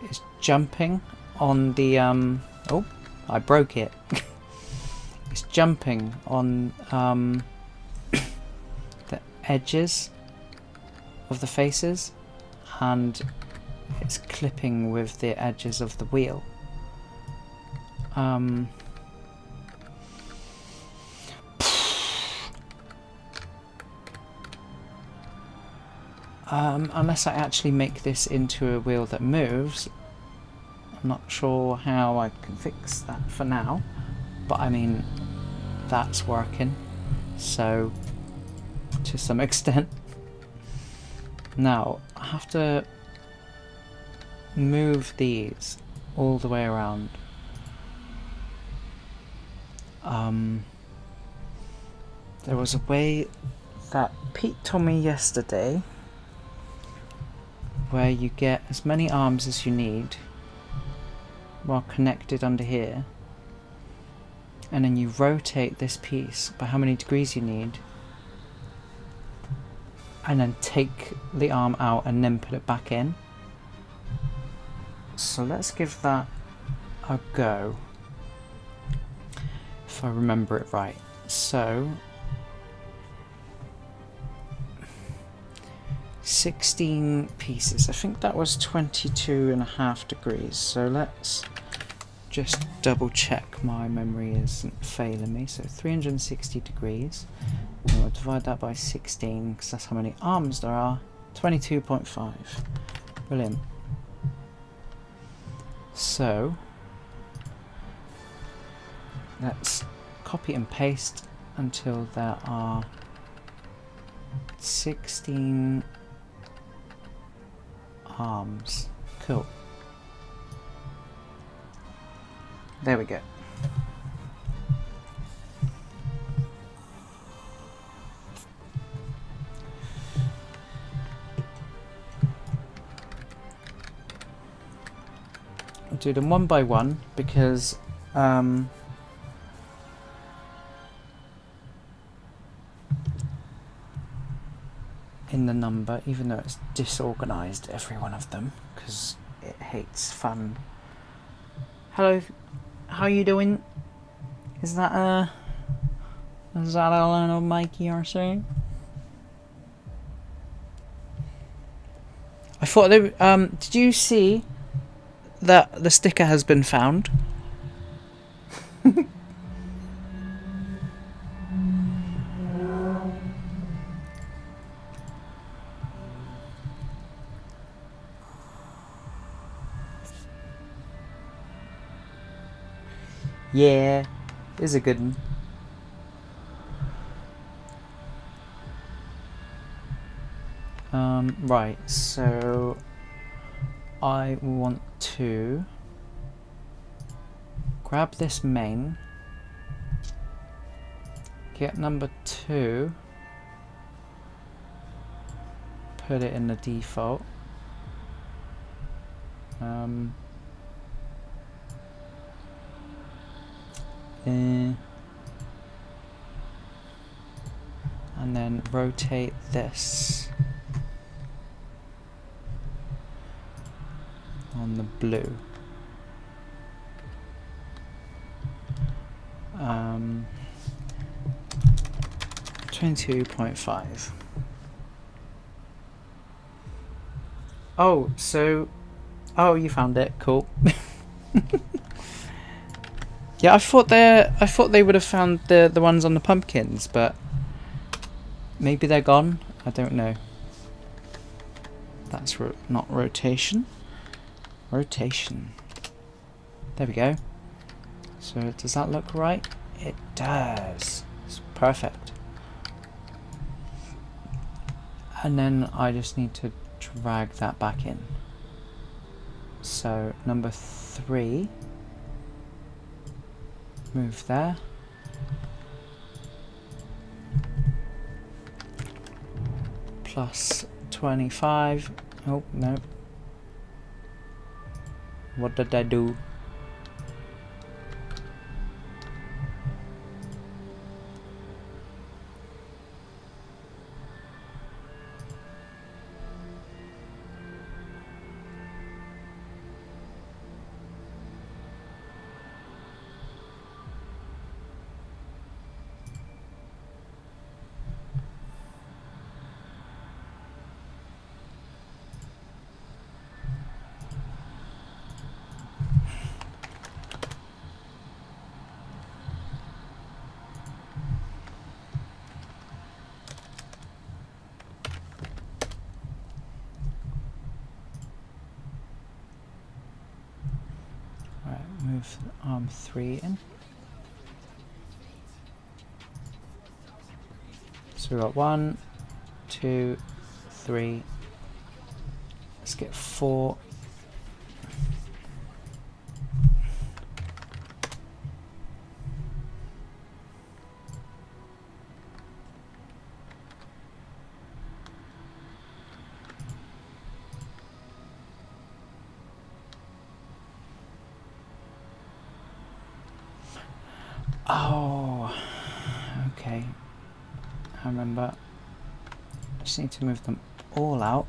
is jumping on the oh, I broke it. It's jumping on the edges of the faces, and it's clipping with the edges of the wheel. Unless I actually make this into a wheel that moves, I'm not sure how I can fix that for now, but I mean, that's working, so to some extent. Now, have to move these all the way around. There was a way that Pete told me yesterday where you get as many arms as you need while connected under here, and then you rotate this piece by how many degrees you need, and then take the arm out and then put it back in. So let's give that a go, if I remember it right. So 16 pieces. I think that was 22.5 degrees. So let's just double check my memory isn't failing me. So 360 degrees. And we'll divide that by 16 because that's how many arms there are. 22.5. Brilliant. So let's copy and paste until there are 16 arms. Cool. There we go. I'll do them one by one because in the number, even though it's disorganized, every one of them, because it hates fun. Hello, how you doing? Is that a little Mikey or something? I thought they did you see that the sticker has been found? Yeah, is a good one. Right, so I want to grab this main, get number 2, put it in the default, and then rotate this on the blue. 22.5. Oh, so you found it. Cool. Yeah, I thought they would have found the ones on the pumpkins, but maybe they're gone. I don't know. That's not rotation. Rotation. There we go. So does that look right? It does. It's perfect. And then I just need to drag that back in. So number 3. Move there. Plus 25. Oh, no. What did I do? Move arm 3 in. So we've got 1, 2, 3, get 4. Oh, okay. I remember. I just need to move them all out.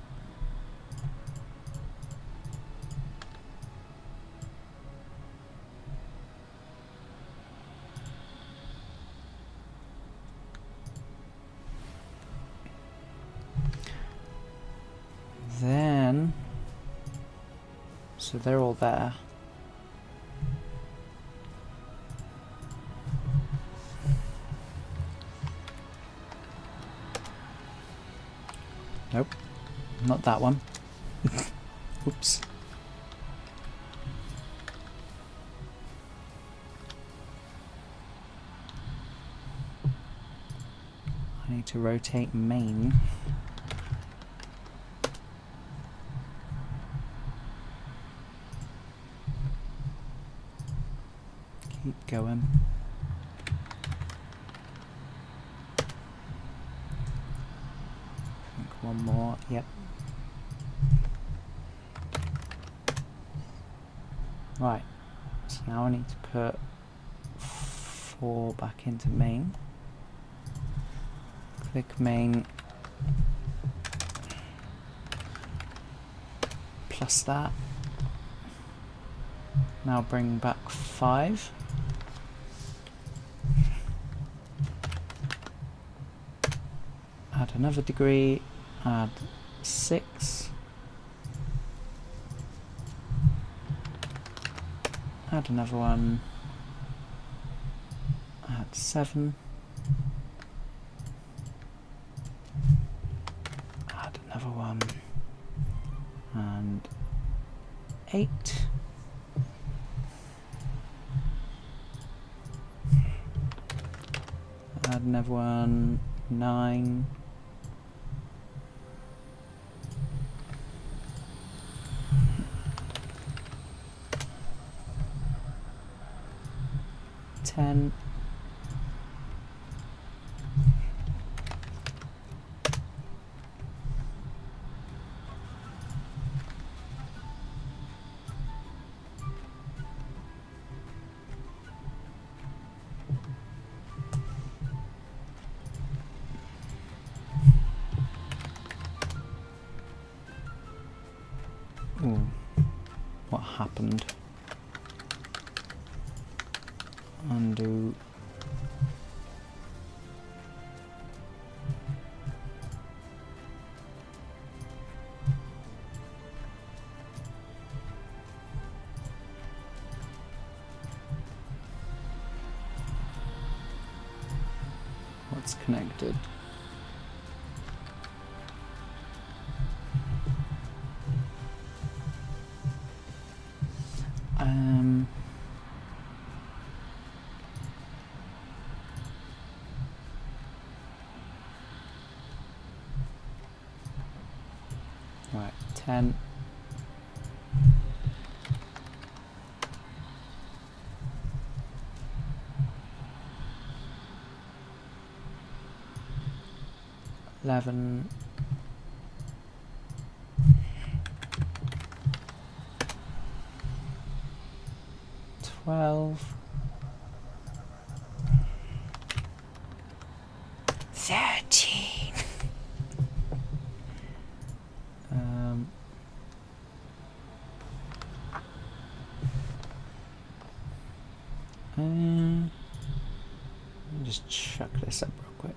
Then, so they're all there. Nope, not that one. Oops. I need to rotate main. Keep going. I think one more, yep. Right, so now I need to put 4 back into main. Click main. Plus that. Now bring back 5. Add another degree. Add 6. Add another one. Add 7. Add another one. And 8. Add another one. 9. Ten. Ooh, what happened? Undo. What's connected? Right, 10. Eleven. 12. 13. Let me just chuck this up real quick.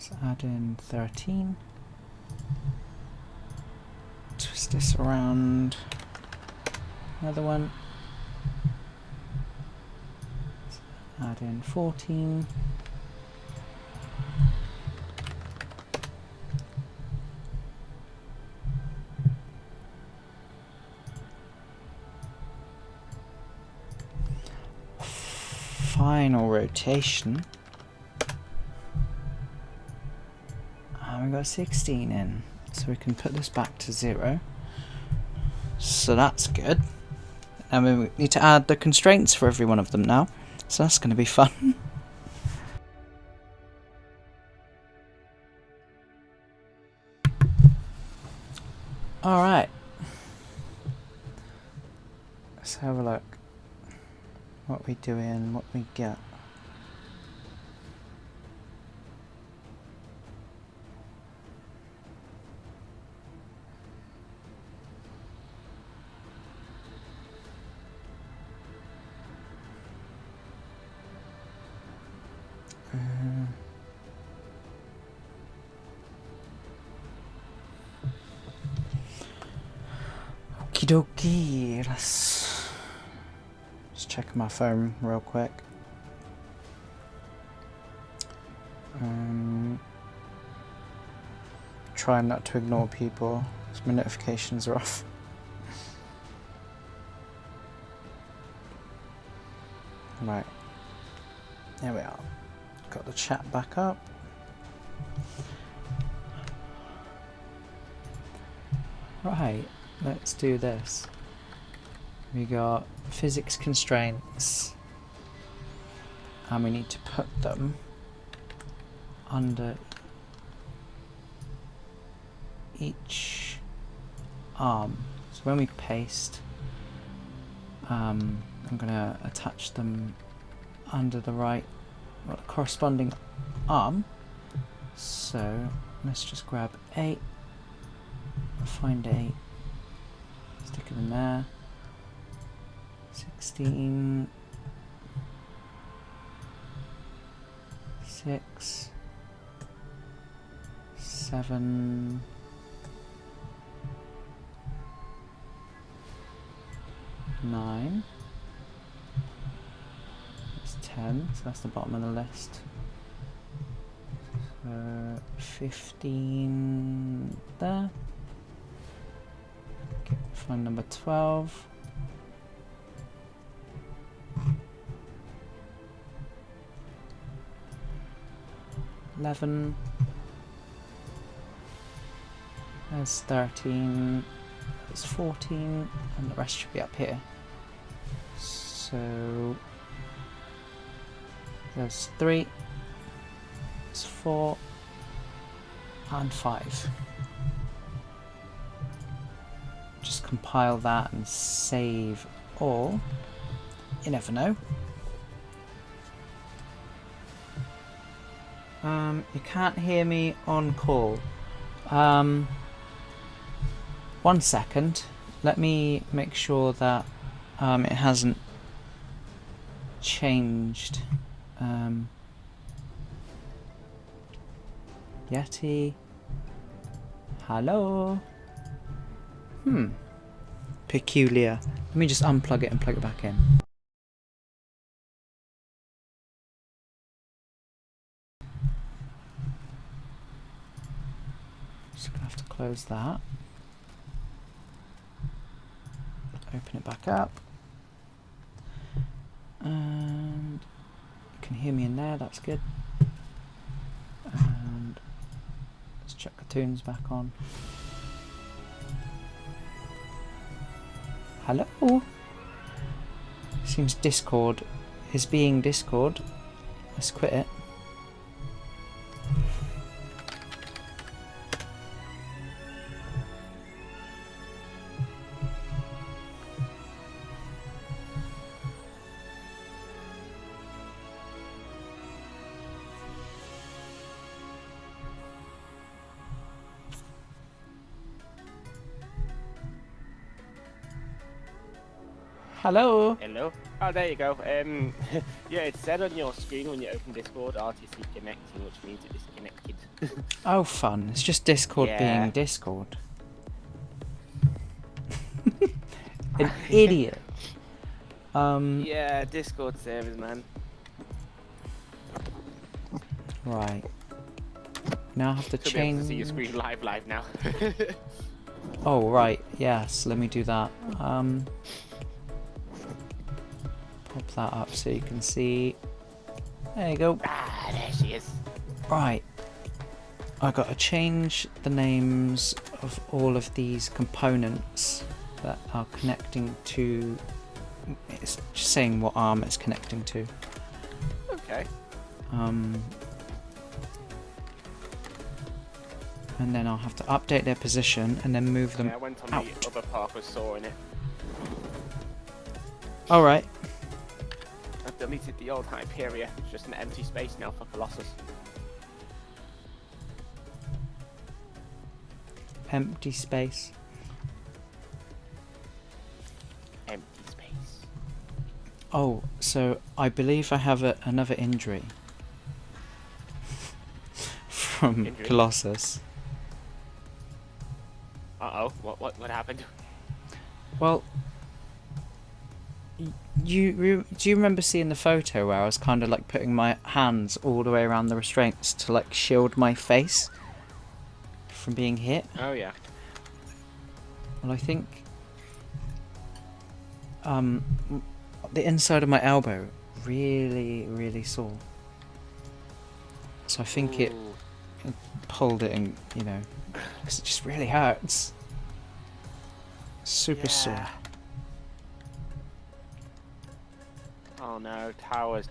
Let's add in 13. Twist this around. Another one. Let's add in 14. Final rotation. And we got 16 in, so we can put this back to 0. So that's good. And we need to add the constraints for every one of them now, so that's going to be fun. Alright, let's have a look. What we doing, what we get. Okie dokie, let's just check my phone real quick. Try not to ignore people, because my notifications are off. Right, there we are. Got the chat back up. Right, let's do this. We got physics constraints, and we need to put them under each arm. So when we paste, I'm gonna attach them under the right, well, the corresponding arm. So let's just grab 8, find 8, stick it in there. 16, 6, 7, 9. That's 10, so that's the bottom of the list. 15 there. Okay, find number 12. 11. There's 13. There's 14, and the rest should be up here. So there's 3. There's 4 and 5. Just compile that and save all. You never know. You can't hear me on call. 1 second. Let me make sure that it hasn't changed. Yeti. Hello. Peculiar. Let me just unplug it and plug it back in. Just gonna have to close that. Open it back up. And you can hear me in there, that's good. And let's check the tunes back on. Hello? Seems Discord is being Discord. Let's quit it. Hello. Hello. Oh, there you go. Yeah, it said on your screen when you open Discord, RTC connecting, which means it disconnected. Oh, fun. It's just Discord Yeah. being Discord. An idiot. Yeah, Discord servers, man. Right. Now I have to Should be able to see your change. screen live now. Oh, right. Yes, let me do that. Pop that up so you can see. There you go. Ah, there she is. Right. I got to change the names of all of these components that are connecting to. It's just saying what arm it's connecting to. Okay. And then I'll have to update their position and then move them Yeah, I went on out. the other park with sawing it. Alright. I've deleted the old Hyperia. It's just an empty space now for Colossus. Empty space. Empty space. Oh, so I believe I have another injury from Injury? Colossus. Uh-oh, what happened? Well, do you remember seeing the photo where I was kind of like putting my hands all the way around the restraints to like shield my face from being hit? Oh yeah. Well, I think the inside of my elbow really sore. So I think it pulled it, and you know, because it just really hurts. Super sore. Oh no, towers,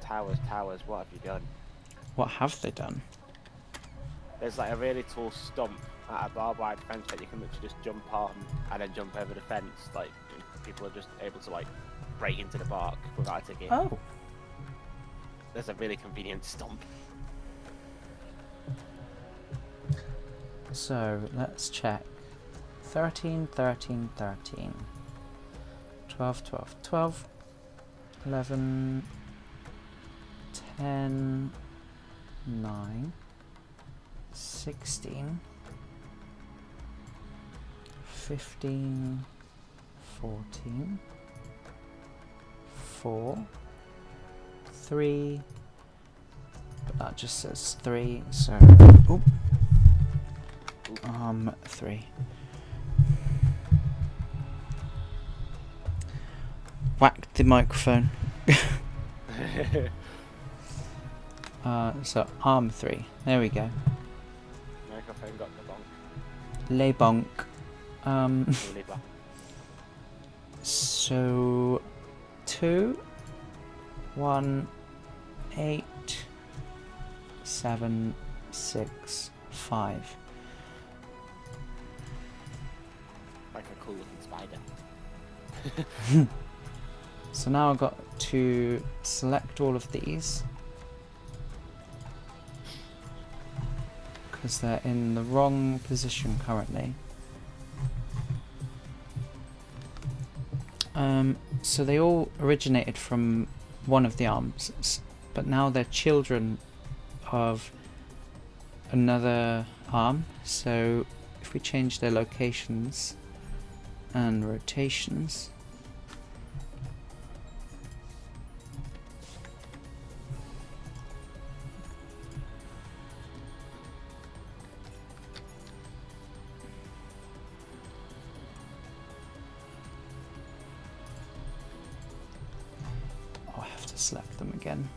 what have you done? What have they done? There's like a really tall stump at a barbed wire fence that you can literally just jump on and then jump over the fence. Like, people are just able to like break into the park without a ticket. Oh. There's a really convenient stump. So, let's check. 13, 13, 13. 12, 12, 12. 11. 10. 9. 16. 15. 14. 4. 3. But that just says 3, so... Oop. 3. Whacked the microphone. So arm 3. There we go. Microphone got the bonk. Les bonk. Really bonk. So 2, 1, 8, 7, 6, 5. Like a cool looking spider. So now I've got to select all of these because they're in the wrong position currently. So they all originated from one of the arms, but now they're children of another arm. So if we change their locations and rotations, I have to select them again.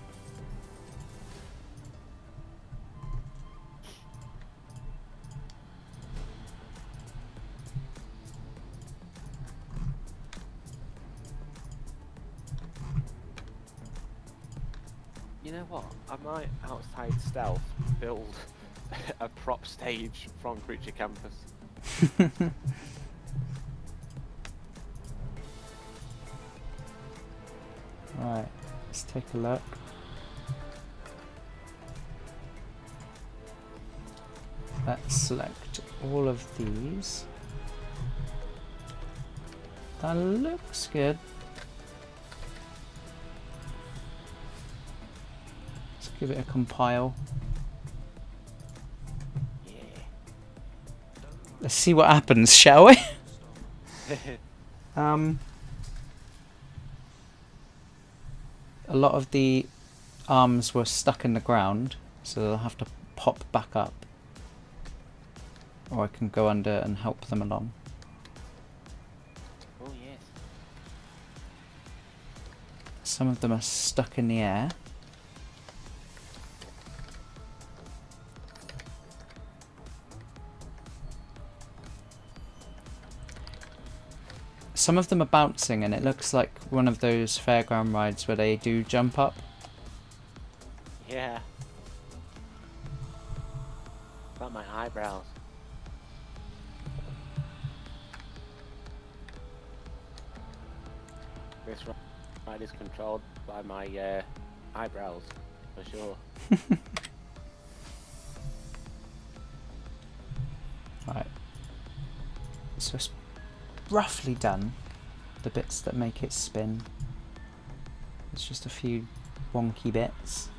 You know what? I might, outside stealth, build a prop stage from Creature Campus. Right, let's take a look. Let's select all of these. That looks good. give it a compile. Yeah. Let's see what happens, shall we? A lot of the arms were stuck in the ground, so they'll have to pop back up. Or I can go under and help them along. Oh yes. Some of them are stuck in the air. Some of them are bouncing, and it looks like one of those fairground rides where they do jump up. Yeah. Got my eyebrows. This ride is controlled by my eyebrows, for sure. Right. So it's roughly done. The bits that make it spin. There's just a few wonky bits.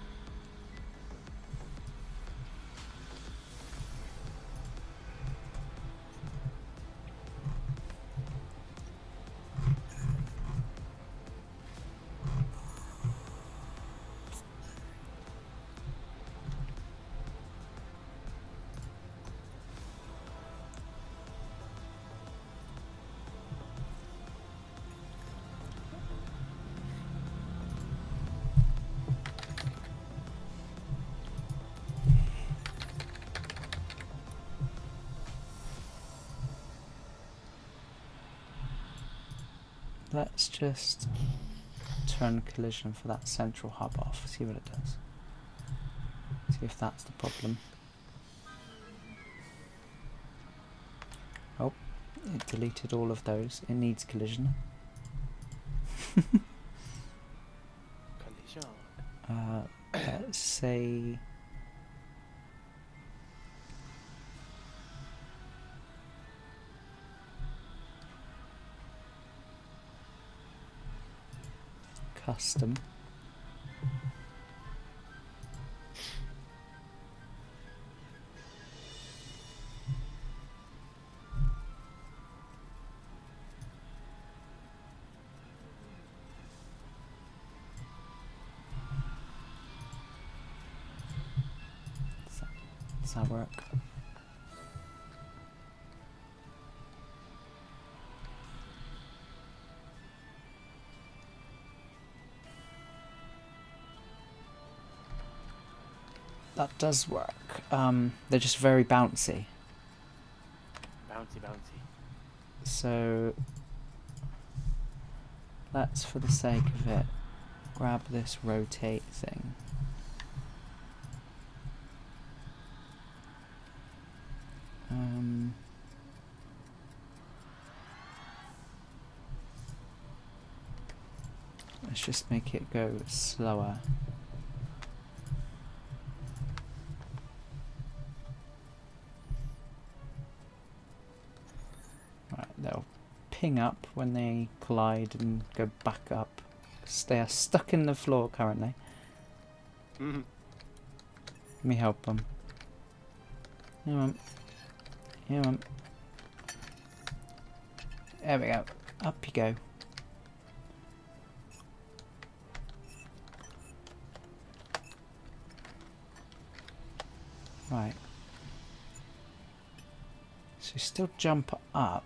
Let's just turn collision for that central hub off, see what it does. See if that's the problem. Oh, it deleted all of those. It needs collision. Let's say... custom. Does that work? That does work. They're just very bouncy. Bouncy. So let's, for the sake of it, grab this rotate thing. Let's just make it go slower. Right, they'll ping up when they collide and go back up, because they are stuck in the floor currently. Let me help them. Come on. Come on. There we go. Up you go. Right. So still jump up.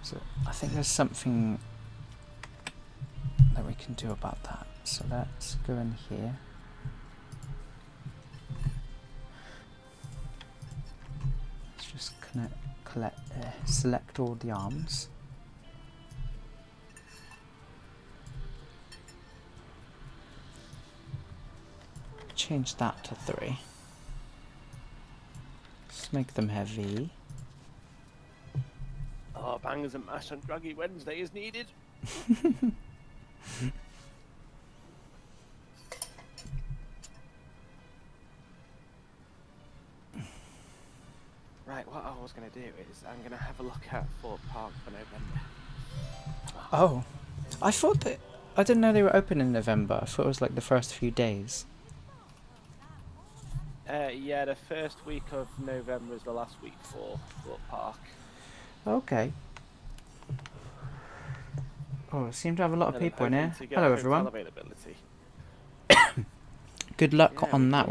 So I think there's something that we can do about that. So let's go in here. Let's just select all the arms. Change that to 3. Let's make them heavy. Oh, bangers and mash on Druggy Wednesday is needed. Right, what I was going to do is I'm going to have a look at Thorpe Park for November. Oh, I thought that I didn't know they were open in November. I thought it was like the first few days. Yeah, the first week of November is the last week for Thorpe Park. Okay. Oh, I seem to have a lot of And I'm people in hoping here. to get Hello, hotel everyone. availability. Good luck Yeah, on we that do.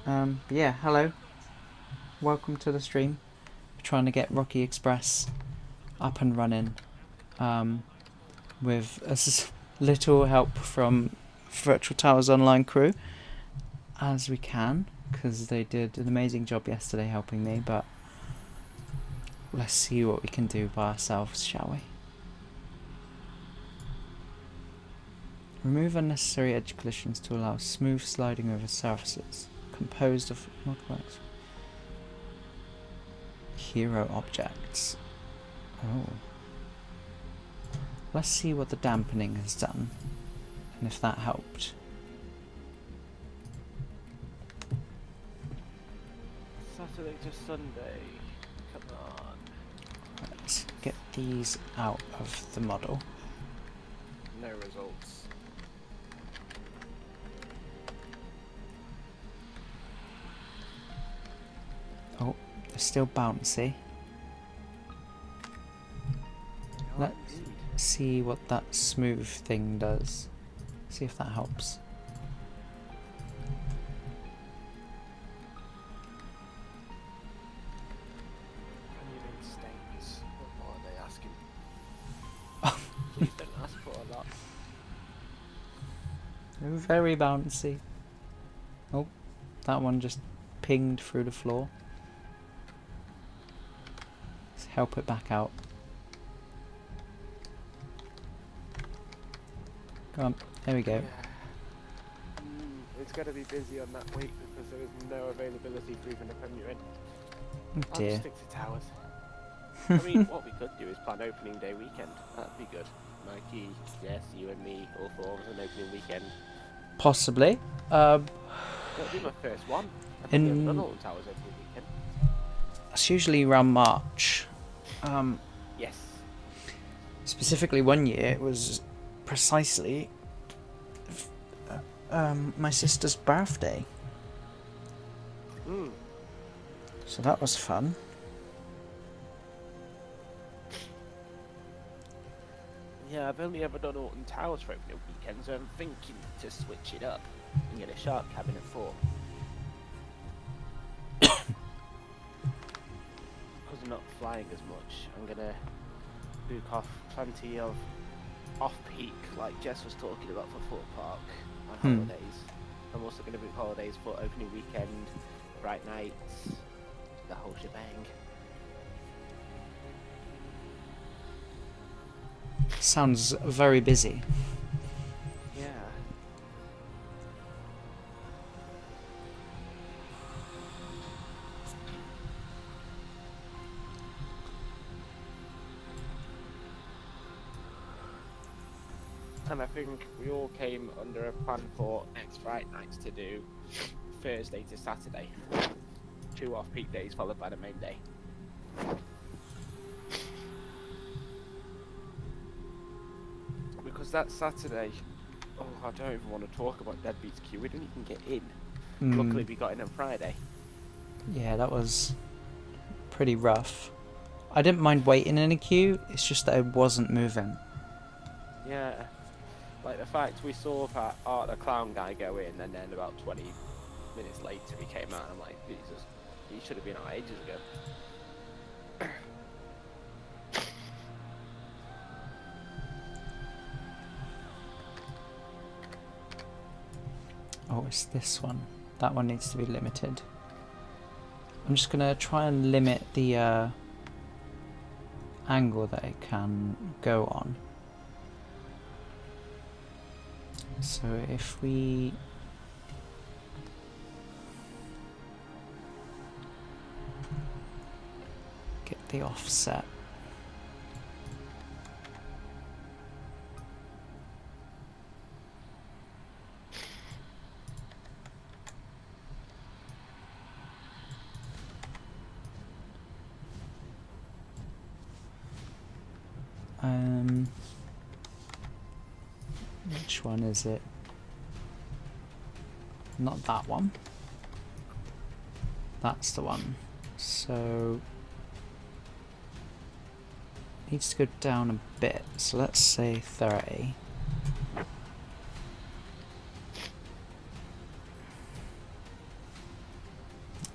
one. Yeah, hello. Welcome to the stream. We're trying to get Rocky Express up and running. With as little help from Virtual Towers Online crew as we can, because they did an amazing job yesterday helping me, but let's see what we can do by ourselves, shall we? Remove unnecessary edge collisions to allow smooth sliding over surfaces composed of hero objects. Oh. Let's see what the dampening has done, and if that helped. Saturday to Sunday. Come on. Let's get these out of the model. No results. Oh, they're still bouncy. Let's see what that smooth thing does. See if that helps. Stains. What are they asking? Please don't ask for a lot. They're very bouncy. Oh, that one just pinged through the floor. Let's help it back out. Come on, there we go. Yeah. It's going to be busy on that week because there is no availability for even a Premier Inn. Oh I'll dear. just stick to Towers. I mean, what we could do is plan opening day weekend. That'd be good. Mikey, Jess, you and me, all four of us an opening weekend. Possibly. That'll be my first one. I think I've done In all the Towers opening weekend. it's usually around March. Yes. Specifically, one year it was precisely my sister's birthday. Mm. So that was fun. Yeah, I've only ever done Alton Towers for opening weekend, so I'm thinking to switch it up and get a shark cabin at 4. Because I'm not flying as much, I'm gonna book off plenty of off-peak, like Jess was talking about for Thorpe Park on holidays. I'm also gonna book holidays for opening weekend, bright nights, the whole shebang. Sounds very busy. Yeah. And I think we all came under a plan for next Friday nights to do Thursday to Saturday. 2 off-peak days followed by the main day. Because that Saturday, oh, I don't even want to talk about Deadbeats queue. We didn't even get in. Luckily, we got in on Friday. Yeah, that was pretty rough. I didn't mind waiting in a queue, it's just that it wasn't moving. Yeah. Like the fact we saw that Art the Clown guy go in, and then about 20 minutes later he came out, and I'm like, Jesus, he should have been out ages ago. Oh, it's this one. That one needs to be limited. I'm just gonna try and limit the angle that it can go on. So if we get the offset. Which one is it? Not that one. That's the one. So needs to go down a bit. So let's say 30.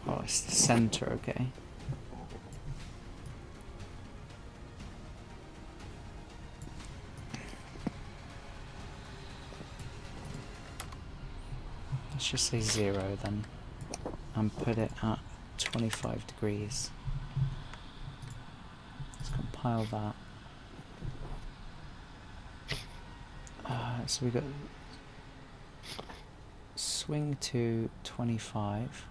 Oh, it's the center, okay. Let's just say 0 then, and put it at 25 degrees. Let's compile that. So we got swing to 25,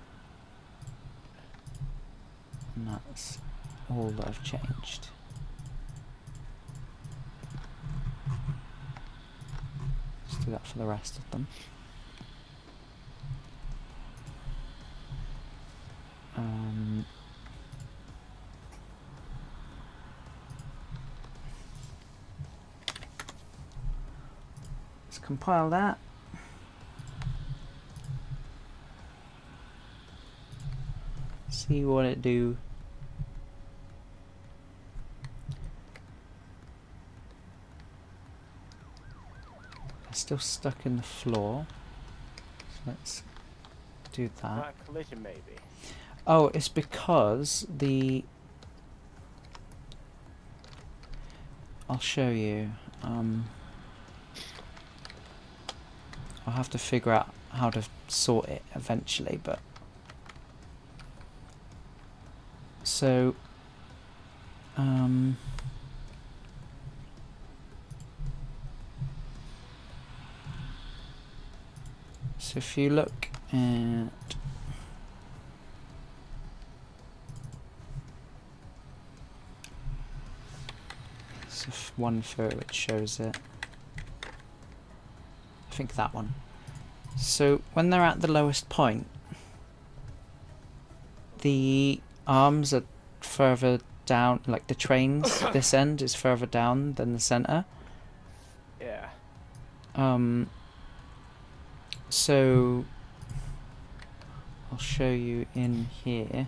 and that's all that I've changed. Let's do that for the rest of them. Let's compile that. See what it do. It's still stuck in the floor. So let's do that. Collision maybe. Oh, it's because the... I'll show you. I'll have to figure out how to sort it eventually, but... So... So if you look at... So one photo which shows it. I think that one. So when they're at the lowest point, the arms are further down, like the trains, this end is further down than the center. Yeah. So I'll show you in here.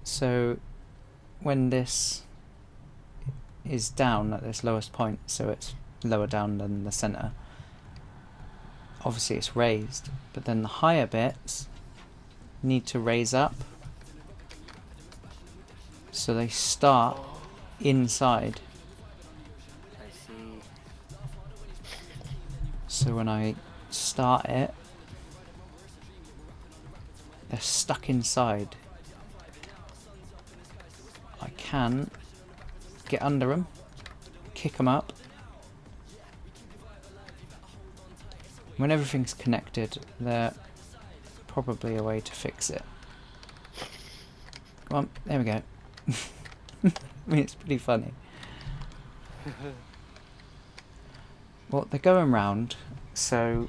So when this is down at this lowest point, so it's lower down than the center, obviously it's raised, but then the higher bits need to raise up, so they start inside. I see. So when I start it, they're stuck inside. I can get under them, kick them up. When everything's connected, there's probably a way to fix it. Come on, there we go. I mean, it's pretty funny. Well, they're going round, so...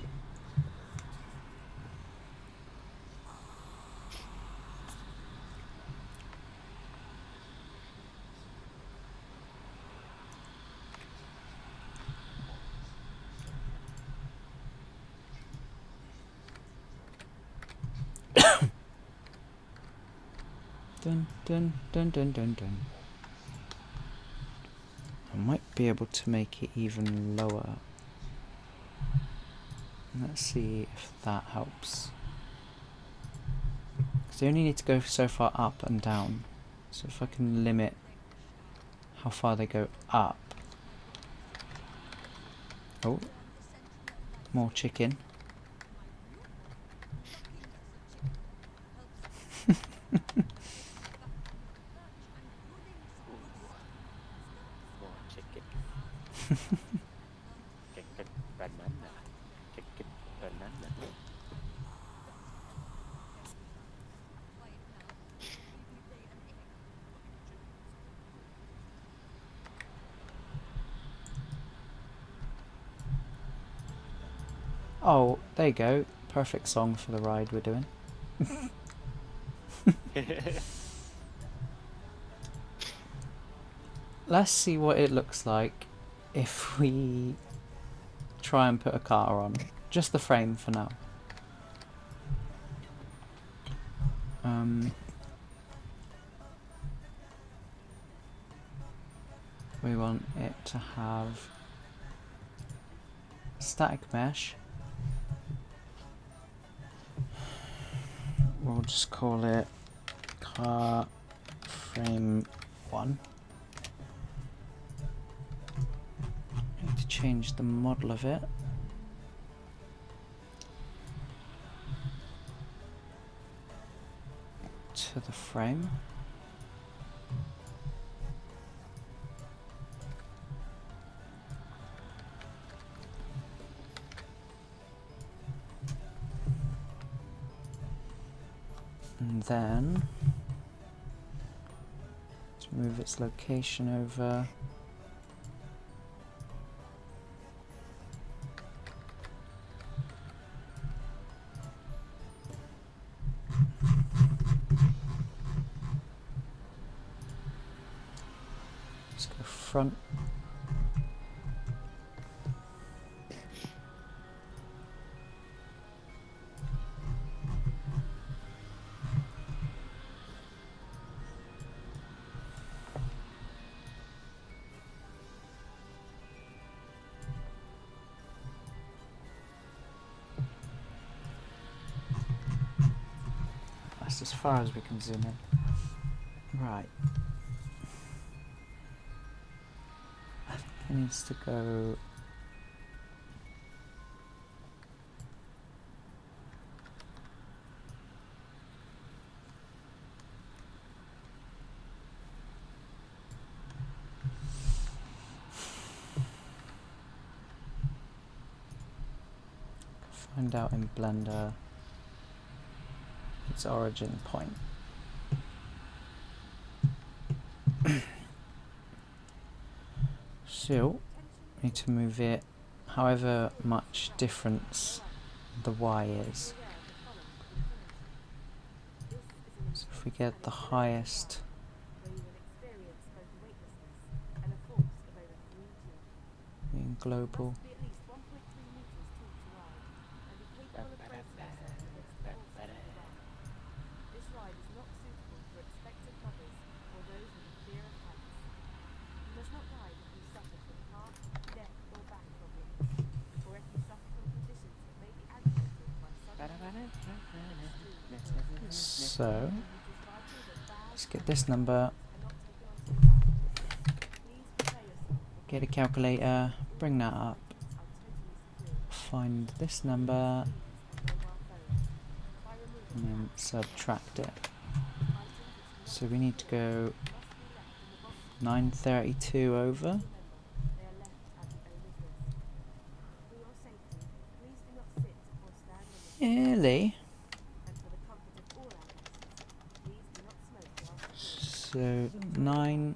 Dun, dun, dun, dun, dun, dun. I might be able to make it even lower. Let's see if that helps. Because they only need to go so far up and down. So if I can limit how far they go up. Oh, more chicken. Chicken banana. Chicken banana. Oh, there you go. Perfect song for the ride we're doing. Let's see what it looks like if we try and put a car on. Just the frame for now. We want it to have static mesh. We'll just call it car frame 1. I need to change the model of it. To the frame. And then let's move its location over. Let's go front. That's as far as we can zoom in. Right. I think it needs to go. Find out in Blender its origin point. So, need to move it however much difference the Y is. So if we get the highest in global. So, let's get this number, get a calculator, bring that up, find this number, and then subtract it. So we need to go 932 over. Really? So 9.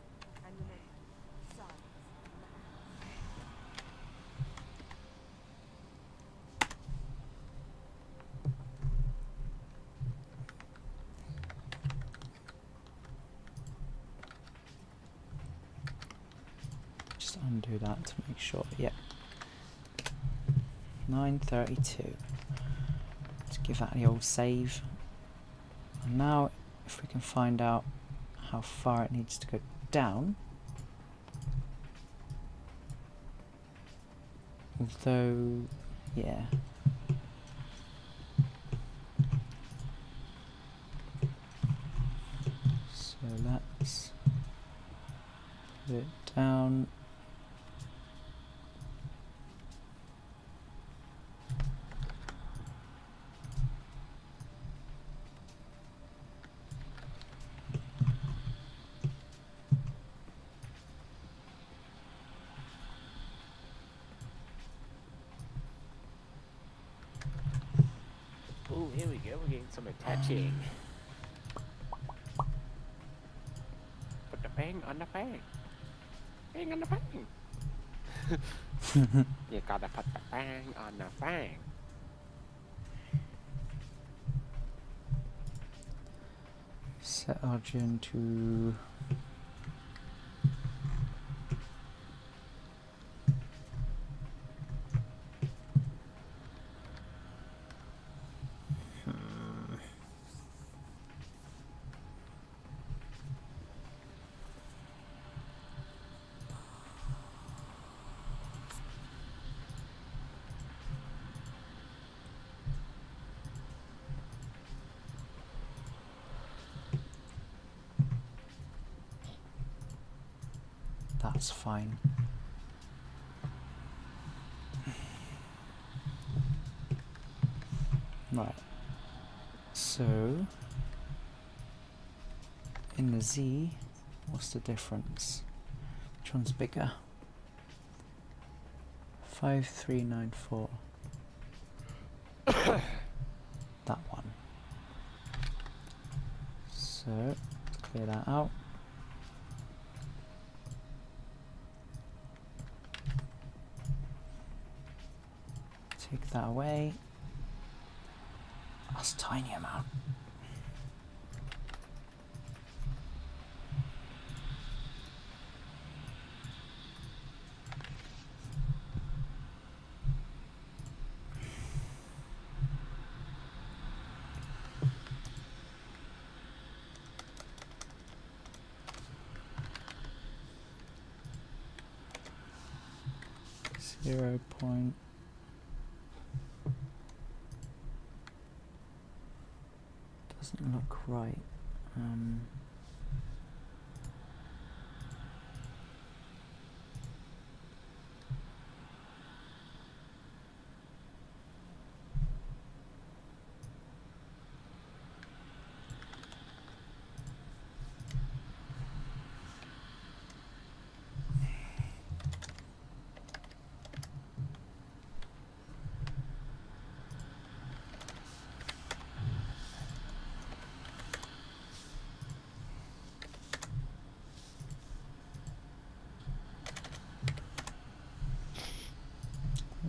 Just undo that to make sure. Yeah. 932. Let's give that the old save. And now, if we can find out how far it needs to go down. Although, yeah. So let's put it down. Oh, here we go. We're getting some attaching. Put the bang on the bang. Bang on the bang. You gotta put the bang on the bang. Set origin to that's fine. Right. So in the Z, what's the difference? Which one's bigger? 5394. That one. So clear that out. Take that away. That's a tiny amount. .0. Doesn't look right.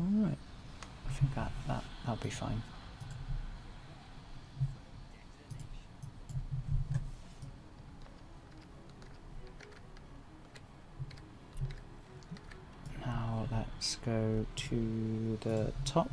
Alright, I think that'll be fine. Now let's go to the top.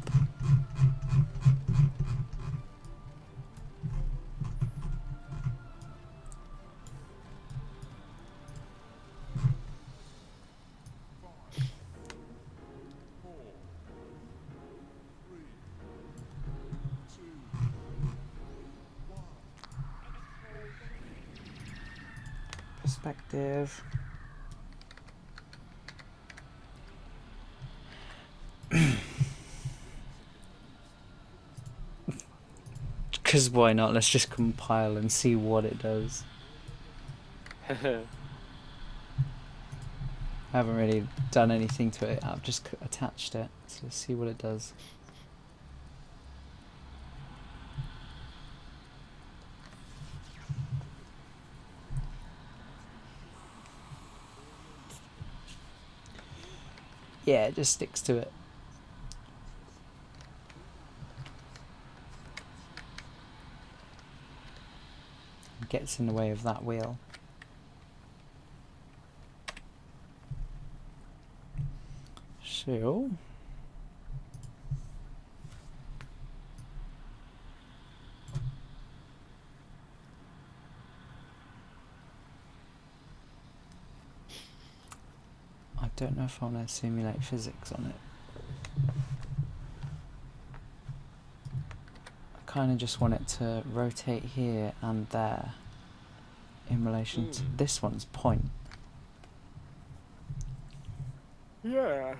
Perspective. Because why not? Let's just compile and see what it does. I haven't really done anything to it. I've just attached it. So let's see what it does. Yeah, it just sticks to it. Gets in the way of that wheel. So I don't know if I want to simulate physics on it. I kind of just want it to rotate here and there in relation to this one's point. Yeah.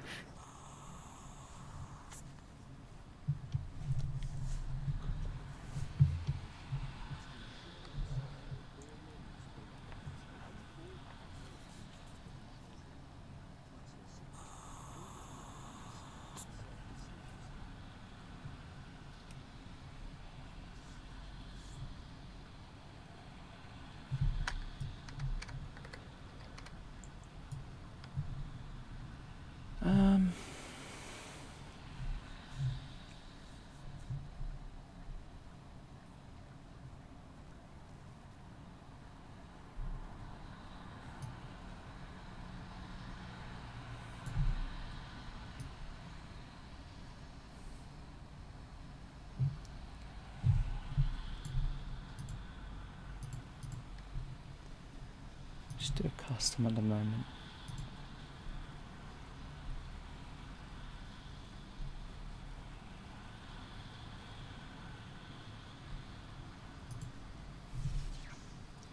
Just do a custom at the moment.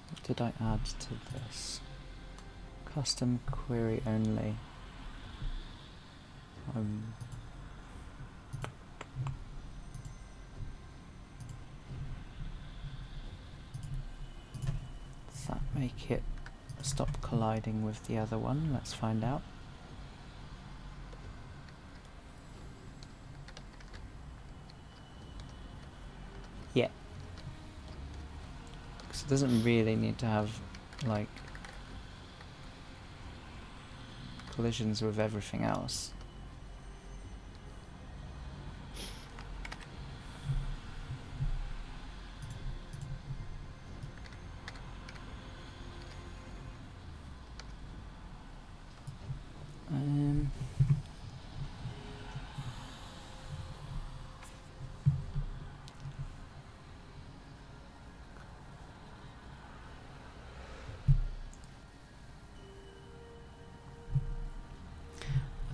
What did I add to this? Custom query only. Does that make it stop colliding with the other one? Let's find out. Yeah. Because it doesn't really need to have like collisions with everything else.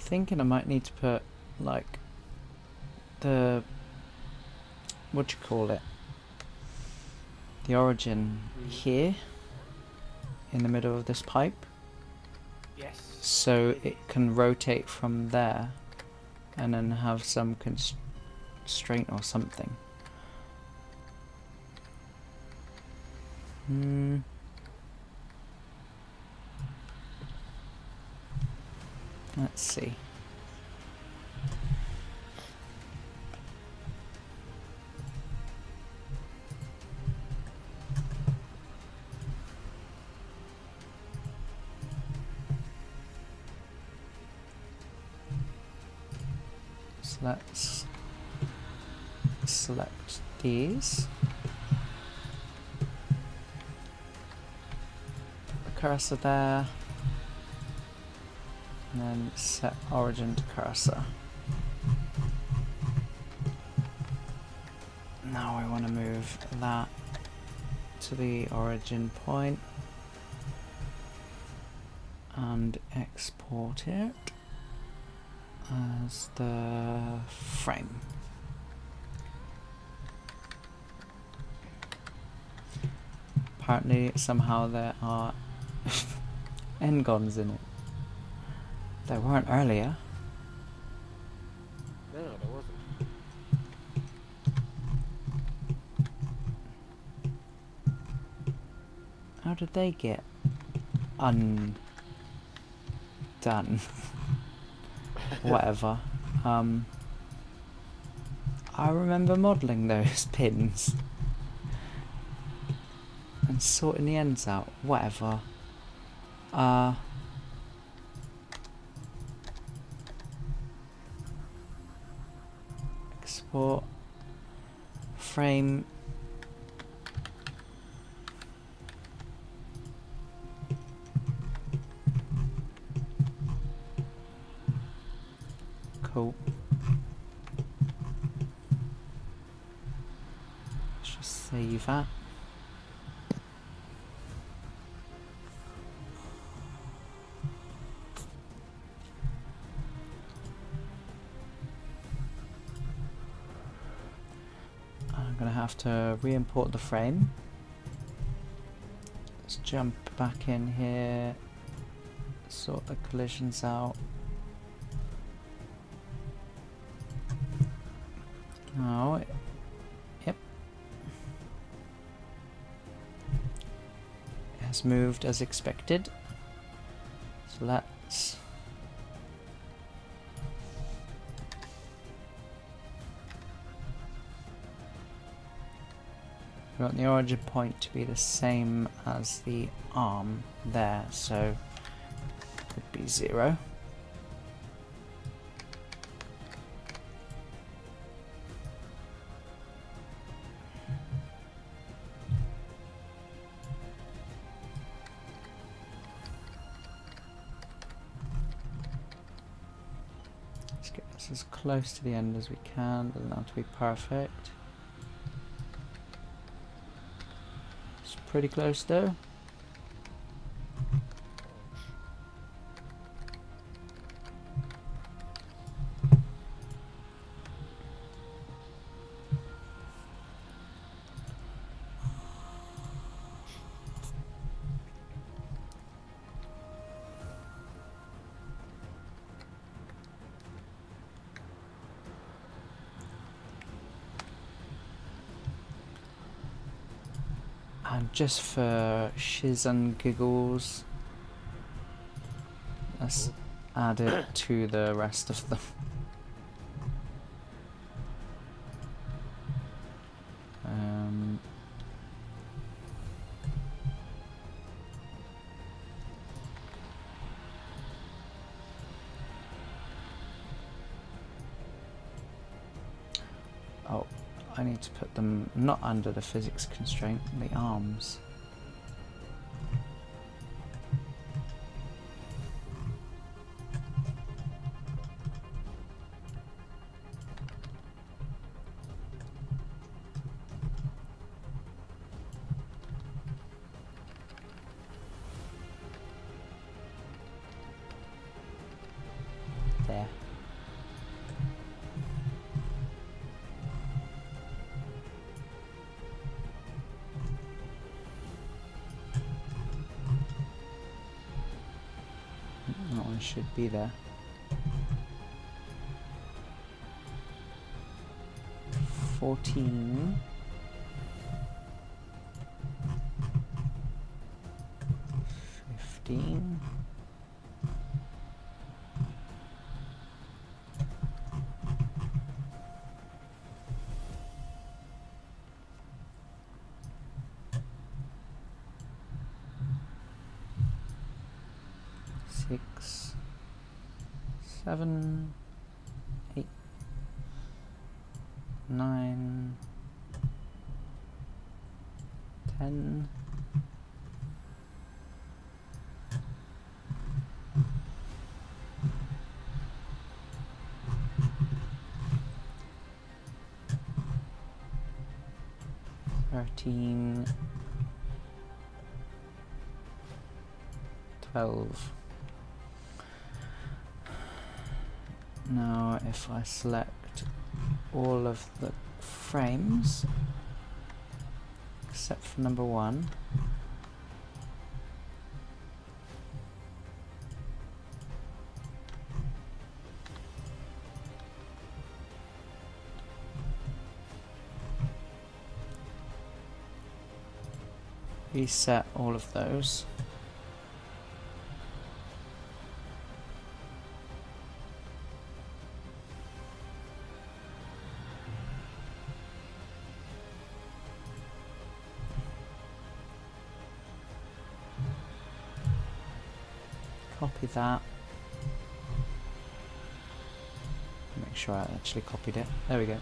Thinking I might need to put like the what do you call it, the origin here in the middle of this pipe. Yes. So it can rotate from there and then have some constraint or something. Let's see. So let's select these. Cursor there. And then set origin to cursor. Now I want to move that to the origin point and export it as the frame. Apparently somehow there are n-gons in it. There weren't earlier. No, there wasn't. How did they get undone? Whatever. I remember modelling those pins and sorting the ends out. Whatever. Export frame. Cool. Let's just save that. I'm gonna have to re-import the frame. Let's jump back in here, sort the collisions out. Oh, yep. It has moved as expected. So let's we want the origin point to be the same as the arm there, so it would be 0. Let's get this as close to the end as we can, doesn't have to be perfect. It's pretty close though. And just for shiz and giggles, let's add it to the rest of them. Oh, I need to put them not under the physics constraint, the arms. There. That one should be there. 14. 15. 6, 7, 8, 9, 10. 13, 12. Now if I select all of the frames except for number 1, reset all of those. Copy that. Make sure I actually copied it. There we go.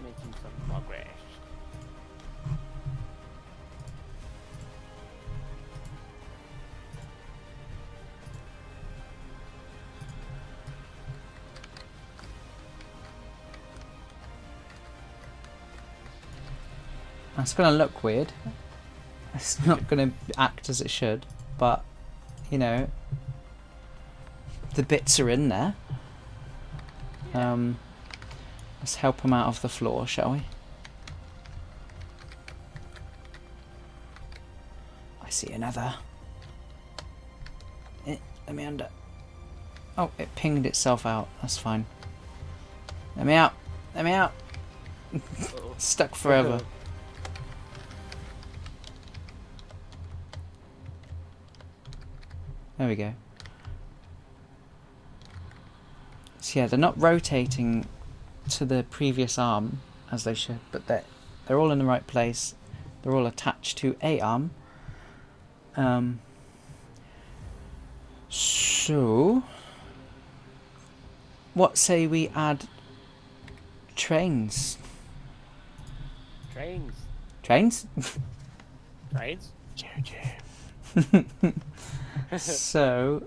Making some progress. That's going to look weird. It's not going to act as it should, but, you know, the bits are in there. Let's help them out of the floor, shall we? I see another. Let me under. Oh, it pinged itself out. That's fine. Let me out. Let me out. Stuck forever. There we go. So yeah, they're not rotating to the previous arm as they should, but they're all in the right place. They're all attached to a arm. So what say we add trains? Trains. Trains? Trains? So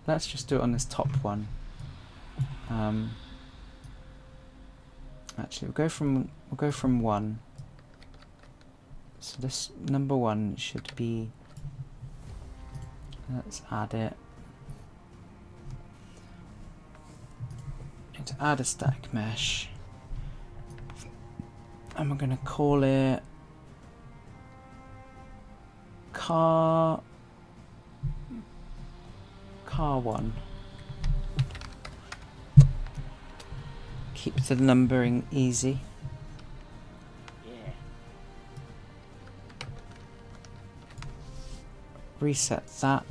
let's just do it on this top one. Actually, we'll go from 1. So this number 1 should be. Let's add it. Need to add a stack mesh, and we're going to call it car car one. Keep the numbering easy. Yeah. Reset that.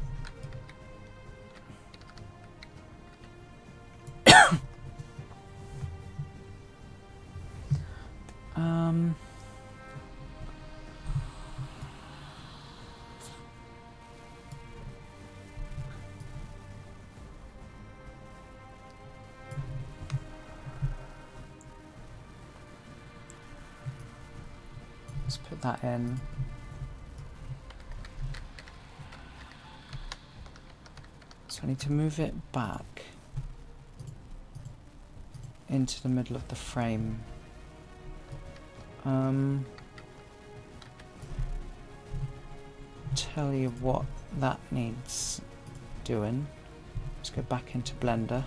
Let's put that in. So I need to move it back into the middle of the frame. Tell you what that needs doing. Let's go back into Blender.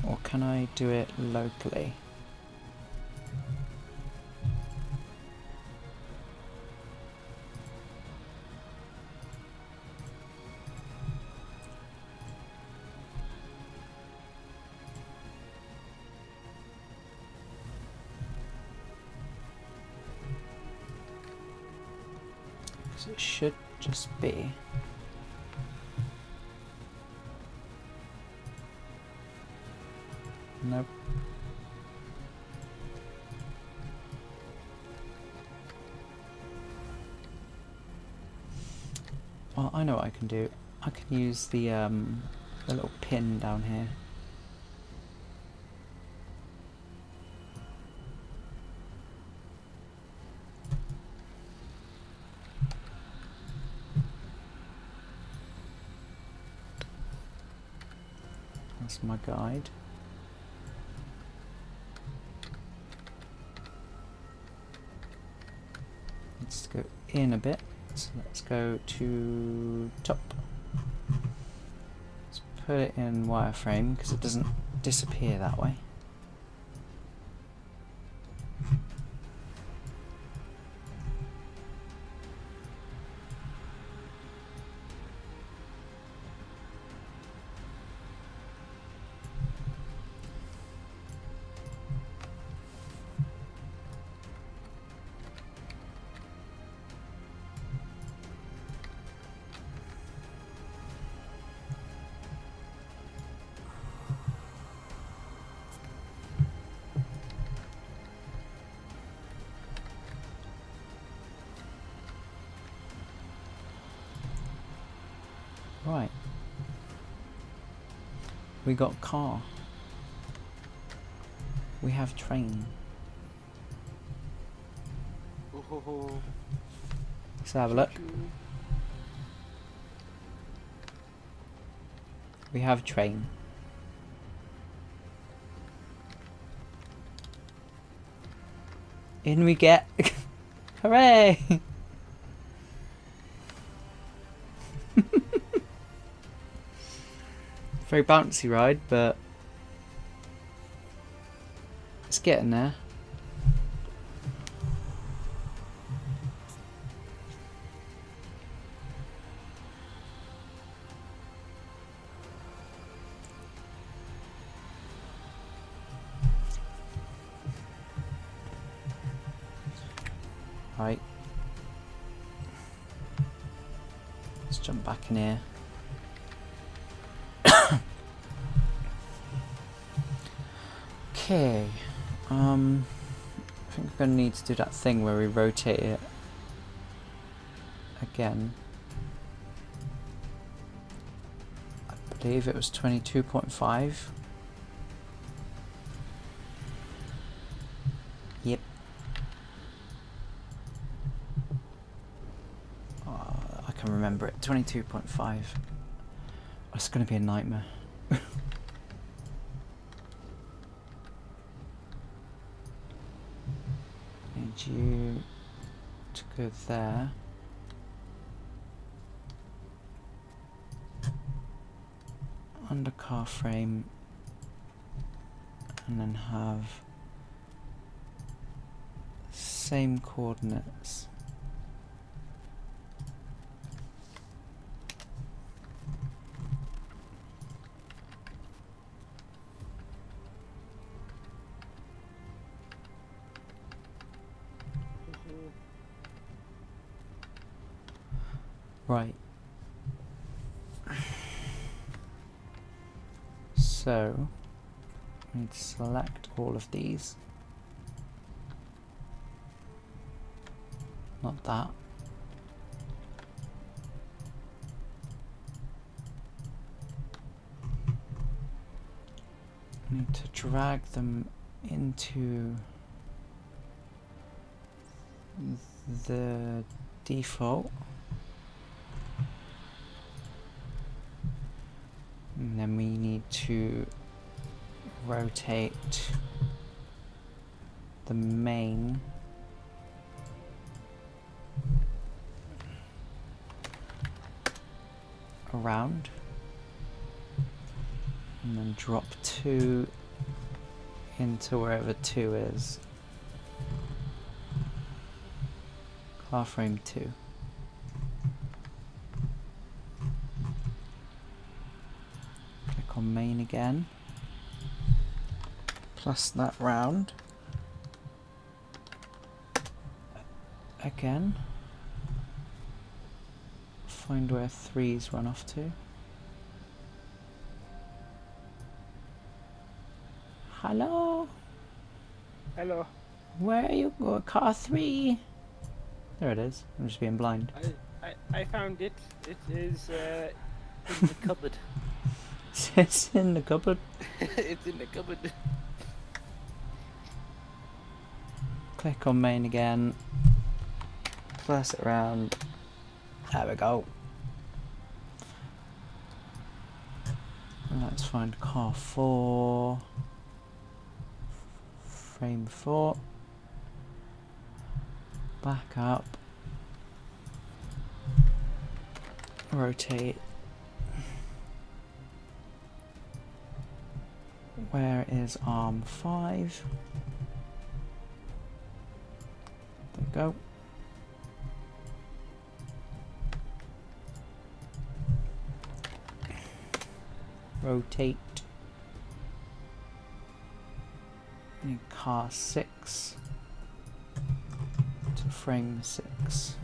Or can I do it locally? So it should just be nope. Well, I know what I can do. I can use the little pin down here. That's my guide. Let's go in a bit. So let's go to top. Let's put it in wireframe because it doesn't disappear that way. Right. We got car. We have train. Let's have a look. We have train. In we get. Hooray! Very bouncy ride, but it's getting there. Right. Let's jump back in here. Okay, I think we're going to need to do that thing where we rotate it again. I believe it was 22.5. Yep. I can remember it, 22.5. It's going to be a nightmare. You to go there. Under car frame, and then have same coordinates. Right. So, I need to select all of these. Not that. I need to drag them into the default. And then we need to rotate the main around and then drop 2 into wherever 2 is. Car frame 2. Click on main again. Plus that round. Again. Find where 3's run off to. Hello? Hello. Where are you going? Car 3! There it is. I'm just being blind. I found it. It is in the cupboard. It's in the cupboard. It's in the cupboard. Click on main again. Plus it around. There we go. And let's find car 4. Frame 4. Back up. Rotate. Where is arm 5? There we go. Rotate. And car 6 to frame 6.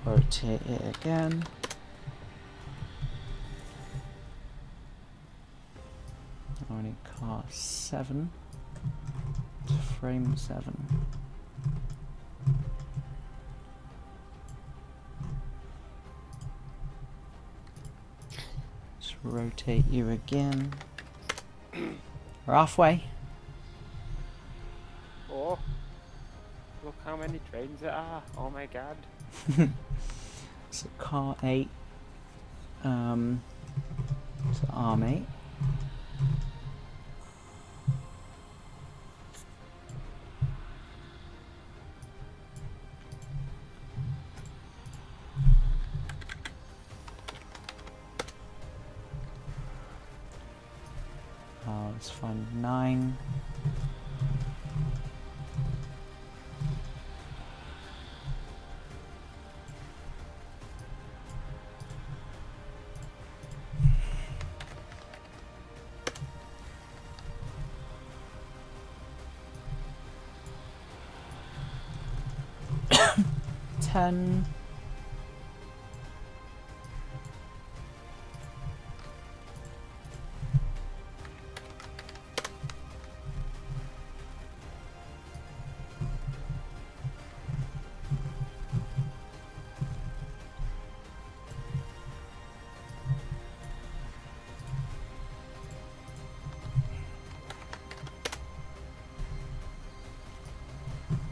Rotate it again. I need car 7 to frame 7. Just rotate you again. We're halfway. Oh, look how many trains there are. Oh my god. So car 8. So arm 8. Let's find 9. Ten.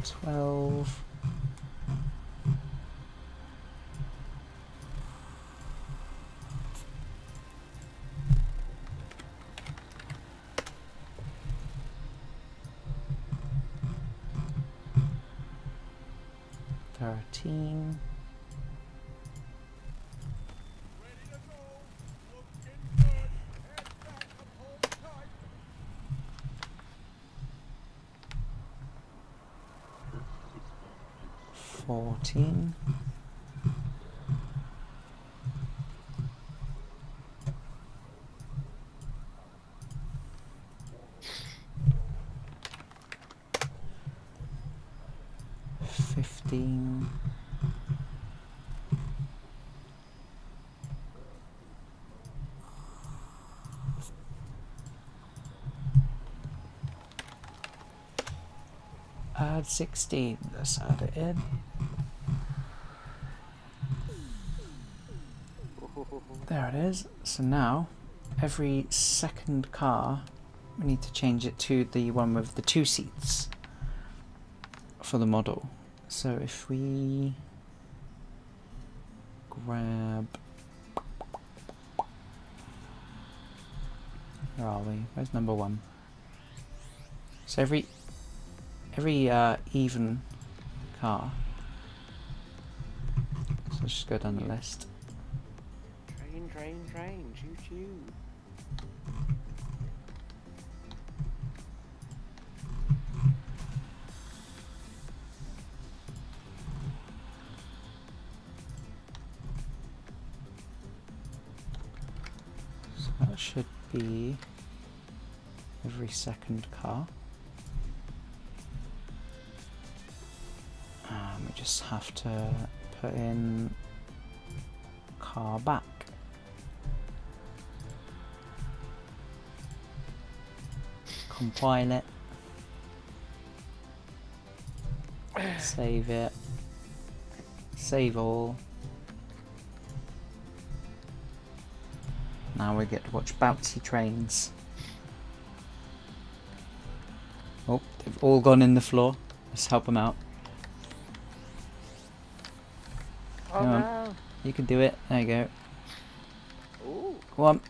Twelve. 14. Add 16. Let's add it in. There it is. So now, every second car, we need to change it to the one with the 2 seats for the model. So if we grab... Where are we? Where's number 1? So every even car. So let's just go down the list. Train, choo-choo. So that should be every second car. We just have to put in car back. Compile it. Save it. Save all. Now we get to watch bouncy trains. Oh, they've all gone in the floor. Let's help them out. Oh Come on. no. You can do it. There you go. Ooh. Go on.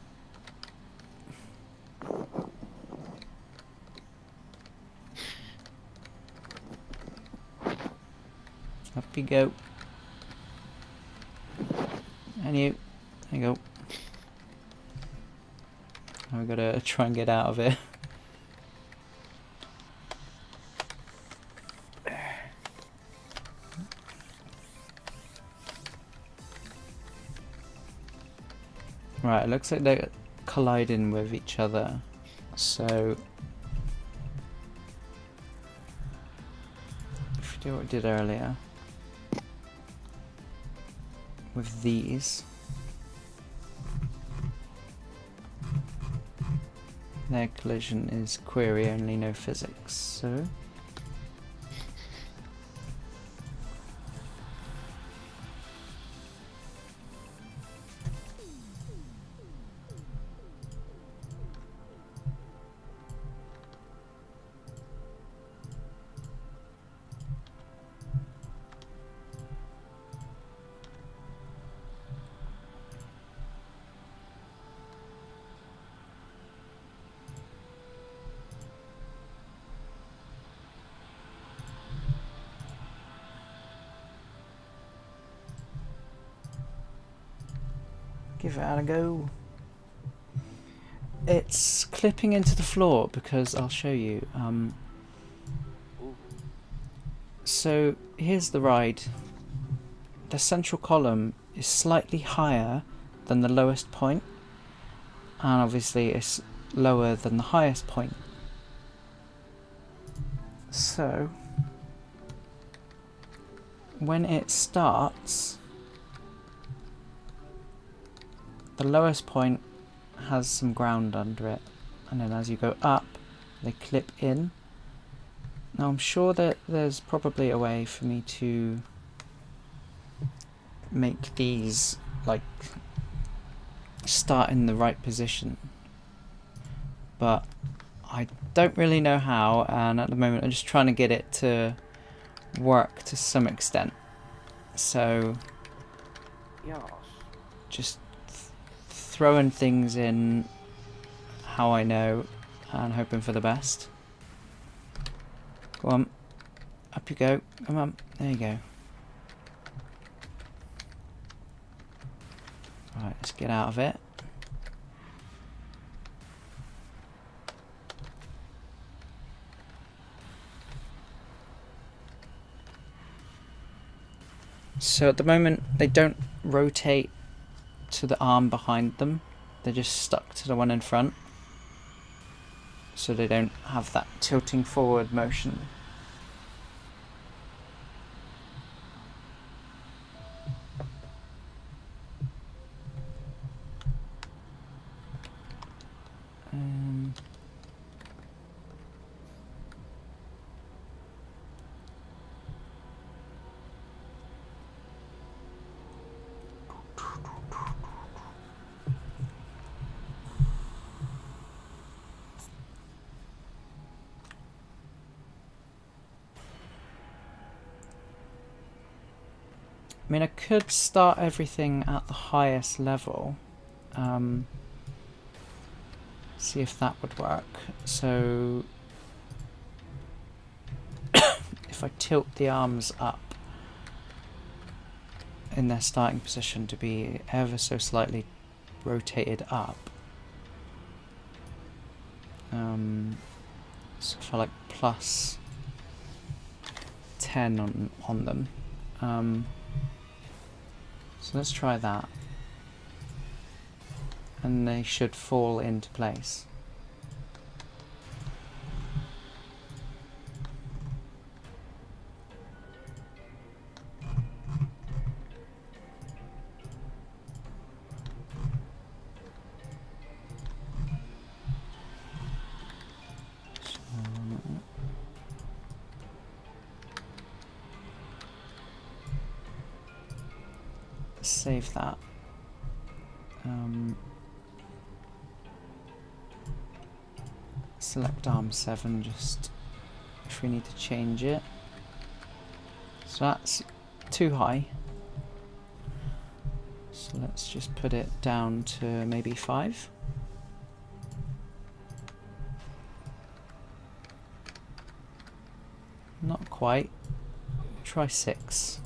Up you go. And you. There you go. Now we've got to try and get out of it. Right, it looks like they're colliding with each other. So if we do what we did earlier with these, their collision is query only, no physics. So give it a go. It's clipping into the floor because I'll show you. So here's the ride. The central column is slightly higher than the lowest point, and obviously it's lower than the highest point. So when it starts, the lowest point has some ground under it, and then as you go up they clip in. Now I'm sure that there's probably a way for me to make these like start in the right position, but I don't really know how, and at the moment I'm just trying to get it to work to some extent. So just throwing things in how I know and hoping for the best. Go on, up you go, come on, there you go. Right, let's get out of it. So at the moment they don't rotate to the arm behind them. They're just stuck to the one in front. So they don't have that tilting forward motion. I mean, I could start everything at the highest level. See if that would work. So if I tilt the arms up in their starting position to be ever so slightly rotated up. So for like plus 10 on them. So let's try that. And they should fall into place. Save that. Select arm 7 just if we need to change it. So that's too high. So let's just put it down to maybe 5. Not quite. Try 6.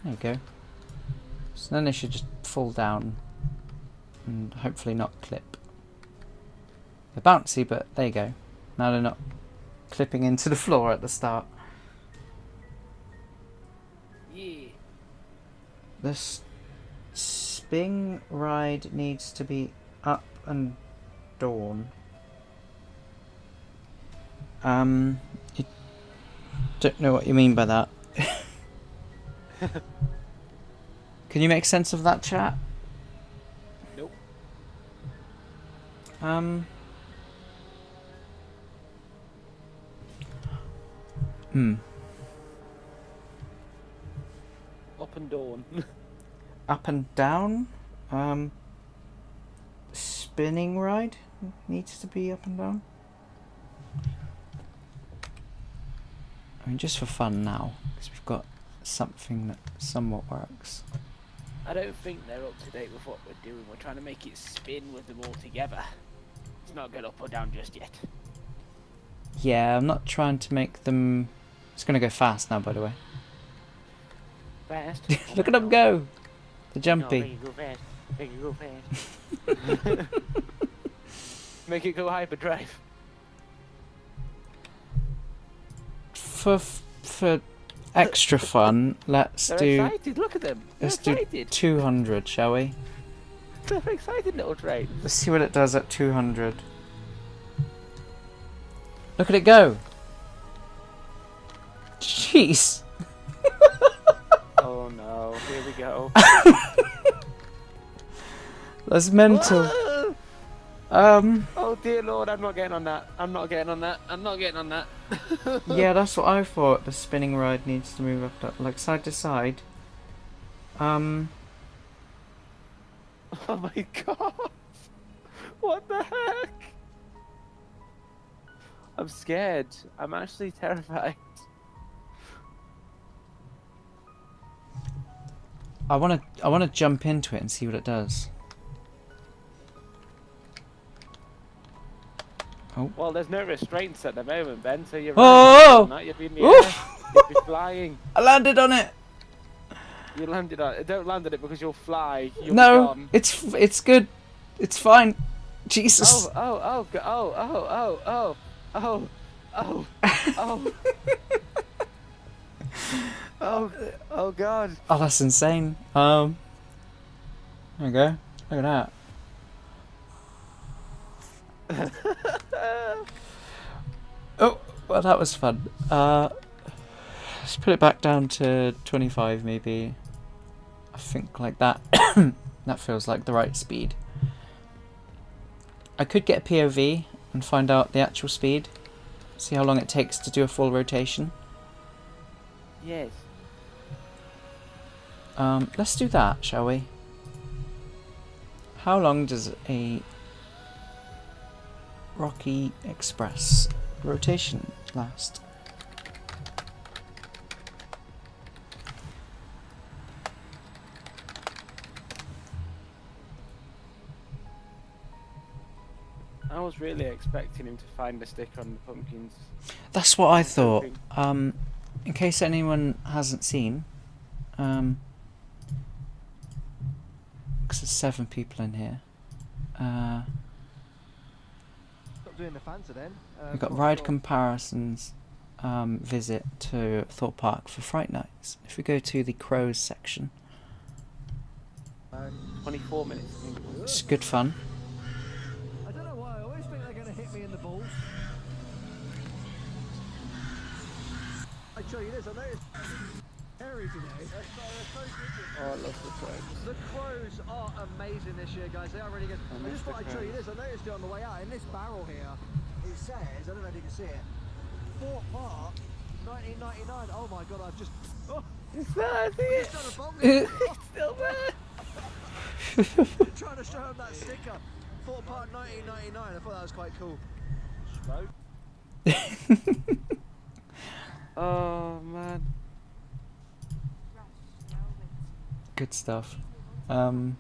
There you go. So then they should just fall down and hopefully not clip. They're bouncy, but there you go. Now they're not clipping into the floor at the start. Yeah. The spin ride needs to be up and down. I don't know what you mean by that. Can you make sense of that, chat? Nope. Up and down. Up and down. Spinning ride needs to be up and down. I mean, just for fun now, because we've got something that somewhat works. I don't think they're up to date with what we're doing. We're trying to make it spin with them all together. It's not going up or down just yet. Yeah, I'm not trying to make them... It's going to go fast now, by the way. Fast? Look at them go! The jumpy. No, make it go fast. Make it go fast. Make it go hyperdrive. For extra fun, let's They're do... excited, look at them. They're Let's do excited. 200, shall we? They're excited little trains. Let's see what it does at 200. Look at it go! Jeez! Oh no, here we go. That's mental. Oh dear lord, I'm not getting on that. I'm not getting on that. I'm not getting on that. Yeah, that's what I thought. The spinning ride needs to move up, like side to side. Oh my god. What the heck? I'm scared. I'm actually terrified. I wanna jump into it and see what it does. Oh. Well, there's no restraints at the moment, Ben, so you're Oh! right. You'd be in the air. You'd be flying. I landed on it! You landed on it. Don't land on it because you'll fly. You'll be No, gone. it's good. It's fine. Jesus. Oh God. Oh, that's insane. There we go. Look at that. Oh, well, that was fun. Let's put it back down to 25, maybe. I think like that. That feels like the right speed. I could get a POV and find out the actual speed. See how long it takes to do a full rotation. Yes. Let's do that, shall we? How long does a Rocky Express rotation last? I was really expecting him to find a stick on the pumpkins. That's what I thought. In case anyone hasn't seen, because there's 7 people in here. Stop doing the fancy then. We've got ride comparisons, visit to Thorpe Park for Fright Nights. If we go to the Crows section, 24 minutes. it's good fun. I don't know why, I always think they're going to hit me in the balls. I'd show you this, I noticed hairy today. Oh, I love the crows. The crows are amazing this year, guys. They are really good. I just thought I'd show you this. I noticed it on the way out. In this barrel here, it says, I don't know if you can see it, Thorpe Park, 1999. Oh my God, I've just... Oh, it's there, I see it. I've just done a bomb. It's still there. Trying to show him that sticker. Thorpe Park 1999. I thought that was quite cool. Smoke. Oh man. Good stuff. Right,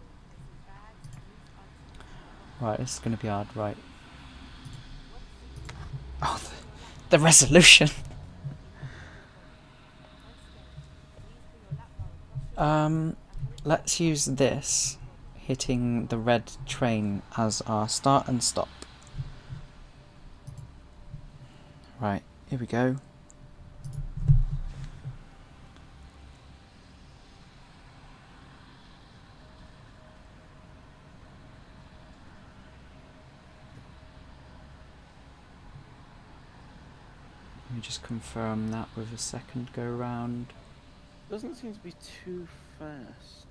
this is going to be hard, right. Oh, the resolution! Let's use this, hitting the red train as our start and stop. Right, here we go. Let me just confirm that with a second go round. Doesn't seem to be too fast.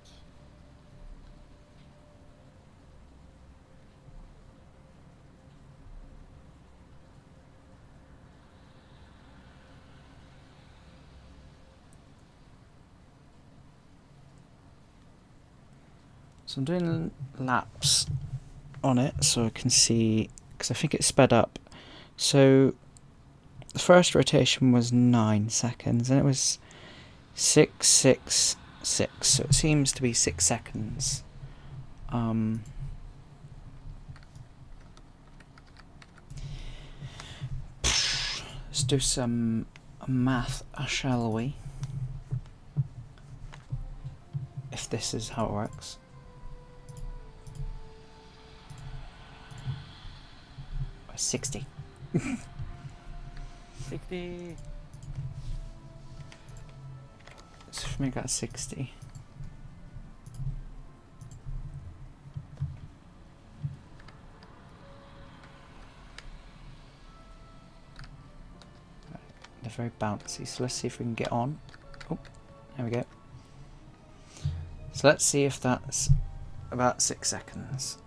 So I'm doing laps on it so I can see, because I think it's sped up. So the first rotation was 9 seconds and it was 666, so it seems to be 6 seconds. Let's do some math, shall we? If this is how it works. Or 60. 60. Let's make that 60. They're very bouncy, so let's see if we can get on. Oh, there we go. So let's see if that's about 6 seconds.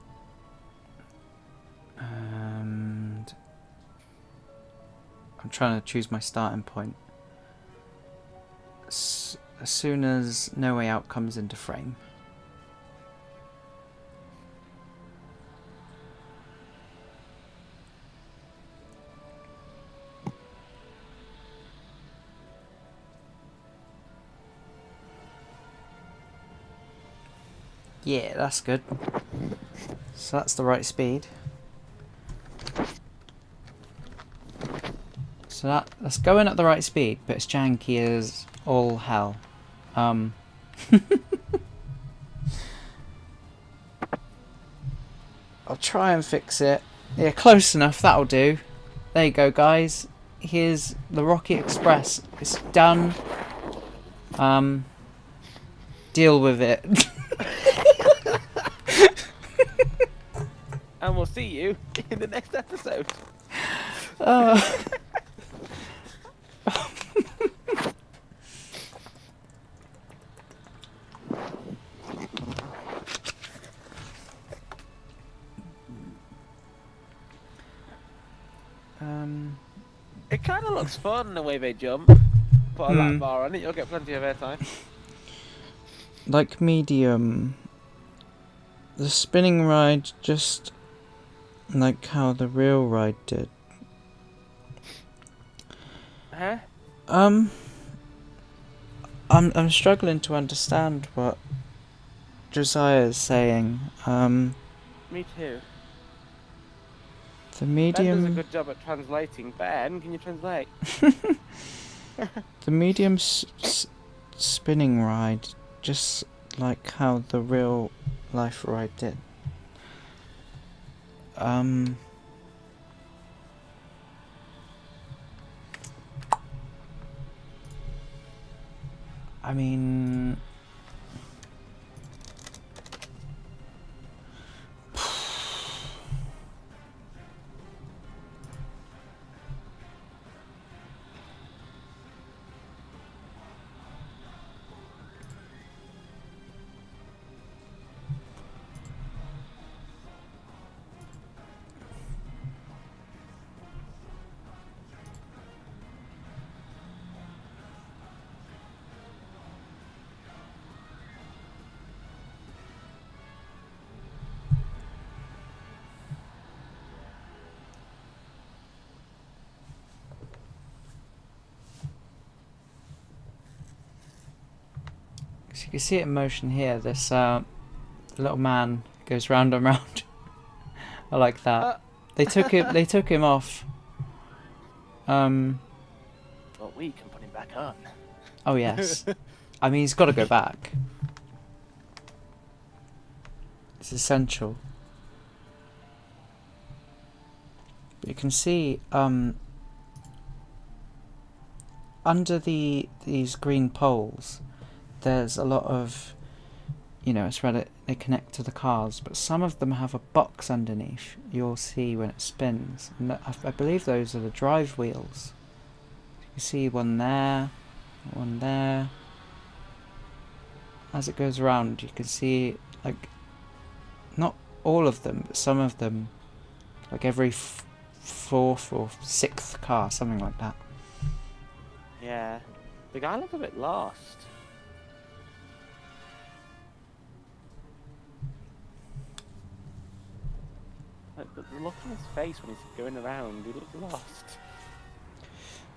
And I'm trying to choose my starting point. As soon as No Way Out comes into frame. Yeah, that's good. So that's the right speed. So that's going at the right speed, but it's janky as all hell. I'll try and fix it. Yeah, close enough. That'll do. There you go, guys. Here's the Rocket Express. It's done. Deal with it. And we'll see you in the next episode. It kind of looks fun the way they jump. Put a lap bar on it, you'll get plenty of airtime. Like medium. The spinning ride just like how the real ride did. Huh? I'm struggling to understand what Josiah is saying. Me too. The Ben medium. does a good job at translating. Ben, can you translate? The medium spinning ride, just like how the real life ride did. I mean, so you can see it in motion here. This little man goes round and round. I like that. They took him. They took him off. But we can put him back on. Oh yes. I mean, he's got to go back. It's essential. But you can see under these green poles, there's a lot of, you know, it's where they connect to the cars, but some of them have a box underneath. You'll see when it spins, and I believe those are the drive wheels. You see one there, one there. As it goes around, you can see, like, not all of them, but some of them, like every fourth or sixth car, something like that. Yeah, the guy looked a bit lost. Like, the look on his face when he's going around, he looked lost.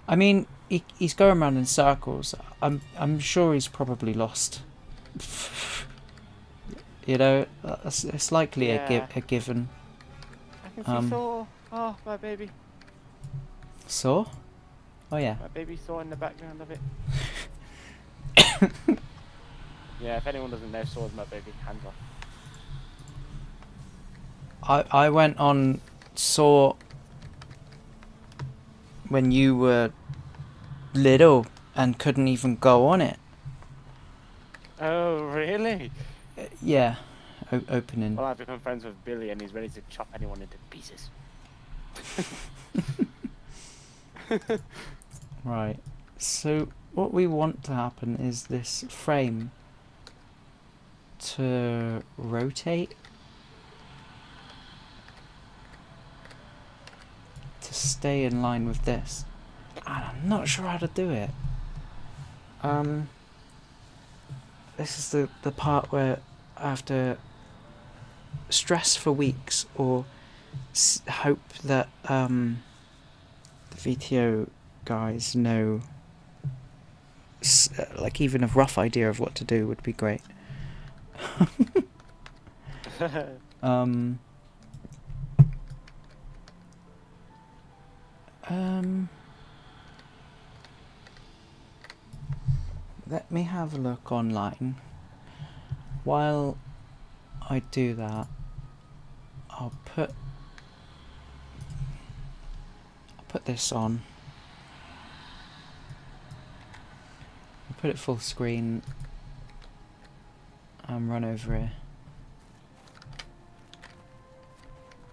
I mean, he's going around in circles. I'm sure he's probably lost. You know, it's likely a given. I can see Saw. Oh, my baby. Saw? Oh yeah. My baby Saw in the background of it. Yeah, if anyone doesn't know, Saw's my baby. Hands off. I went on Saw when you were little and couldn't even go on it. Oh, really? Yeah, opening. Well, I've become friends with Billy and he's ready to chop anyone into pieces. Right, so what we want to happen is this frame to rotate, to stay in line with this, and I'm not sure how to do it. This is the part where I have to stress for weeks or hope that the VTO guys know, like, even a rough idea of what to do would be great. Let me have a look online. While I do that, I'll put this on. I'll put it full screen and run over here.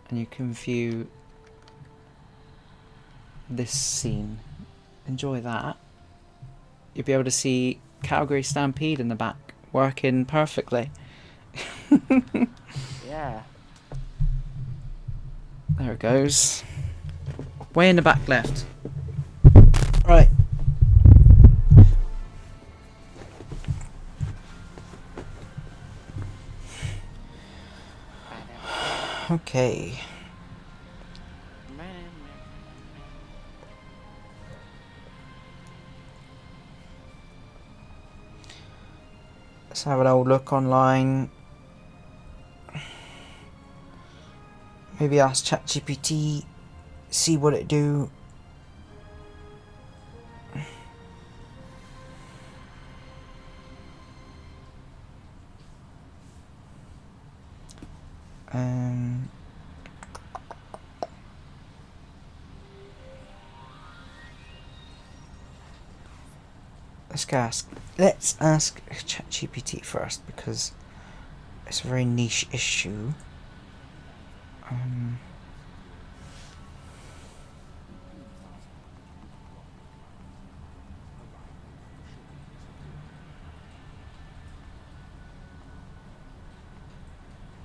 And you can view this scene. Enjoy that. You'll be able to see Calgary Stampede in the back, working perfectly. Yeah. There it goes. Way in the back left. Right. Okay. Let's have an old look online. Maybe ask ChatGPT, see what it do. Let's ask ChatGPT first, because it's a very niche issue.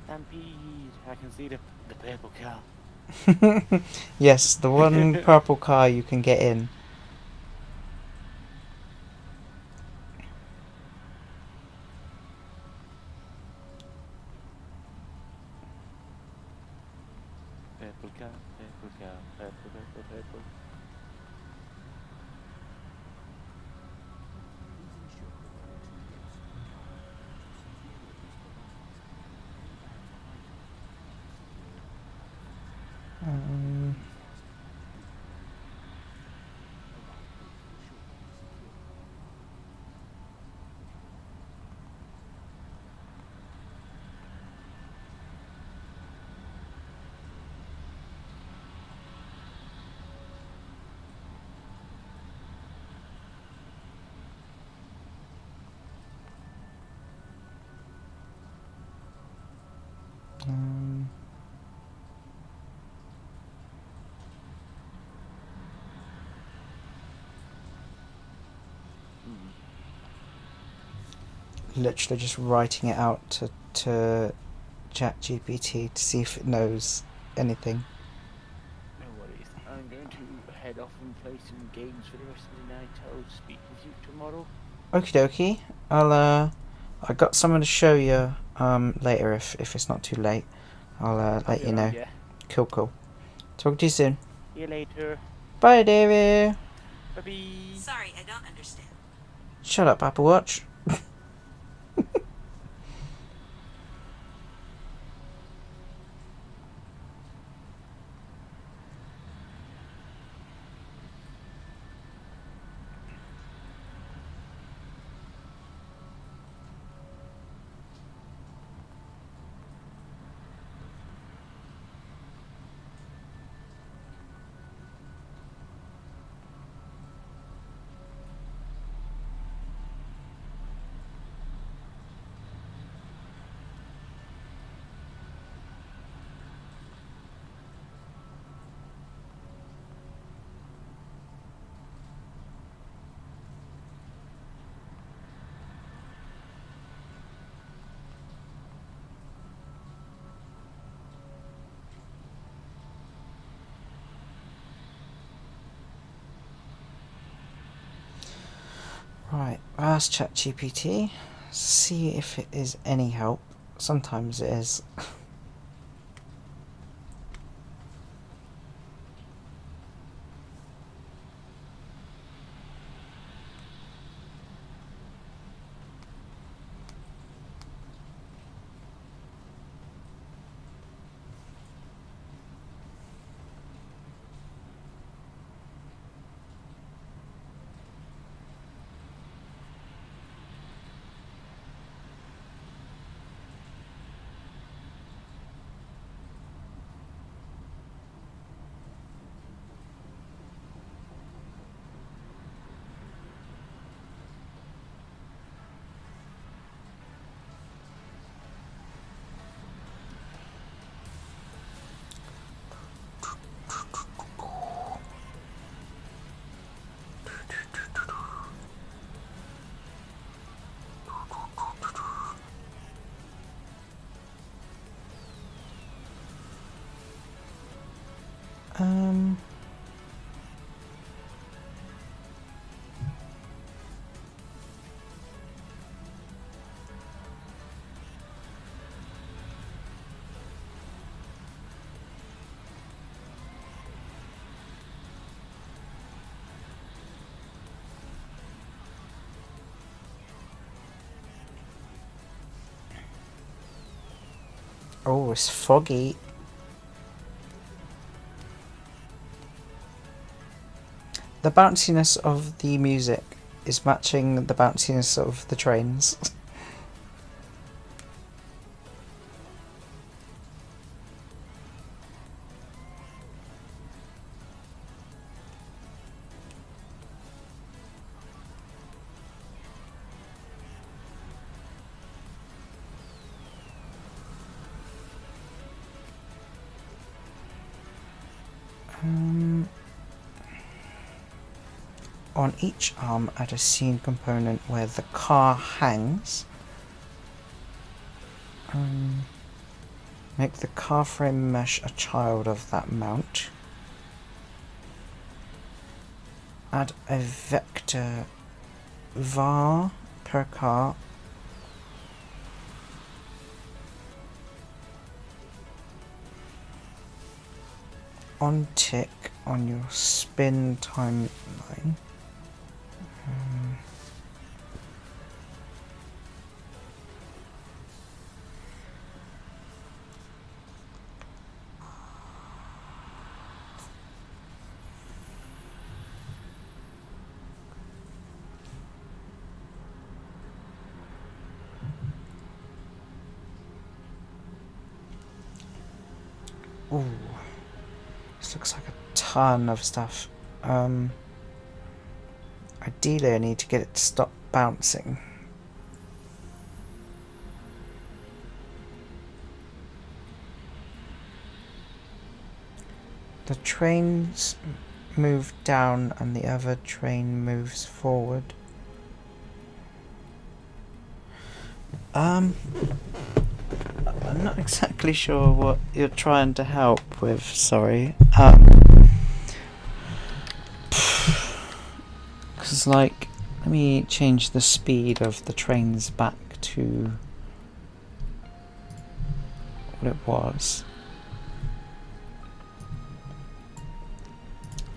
Stampede, I can see the purple car. Yes, the one purple car you can get in. Purple car, purple. Literally just writing it out to ChatGPT to see if it knows anything. No worries. I'm going to head off and play some games for the rest of the night. I'll speak with you tomorrow. Okie dokie. I got something to show you later if it's not too late. I'll let you know. Yeah. Cool. Talk to you soon. See you later. Bye, Davey. Bye. Sorry, I don't understand. Shut up, Apple Watch. Right, ask ChatGPT, see if it is any help. Sometimes it is. Oh, it's foggy. The bounciness of the music is matching the bounciness of the trains. On each arm, add a scene component where the car hangs. Make the car frame mesh a child of that mount. Add a vector var per car. On tick on your spin timeline. Ooh, this looks like a ton of stuff. Ideally I need to get it to stop bouncing. The trains move down and the other train moves forward. I'm not exactly sure what you're trying to help with, sorry. Because, like, let me change the speed of the trains back to what it was.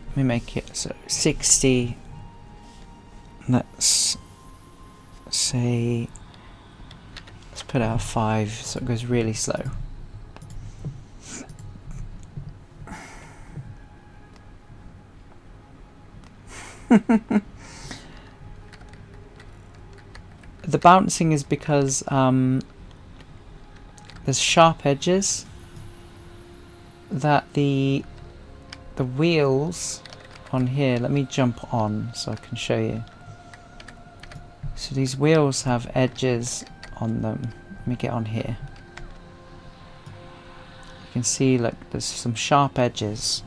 Let me make it so 60. Let's say, let's put out 5 so it goes really slow. The bouncing is because there's sharp edges that the wheels on here, let me jump on so I can show you. So these wheels have edges on them. Let me get on here. You can see, like, there's some sharp edges.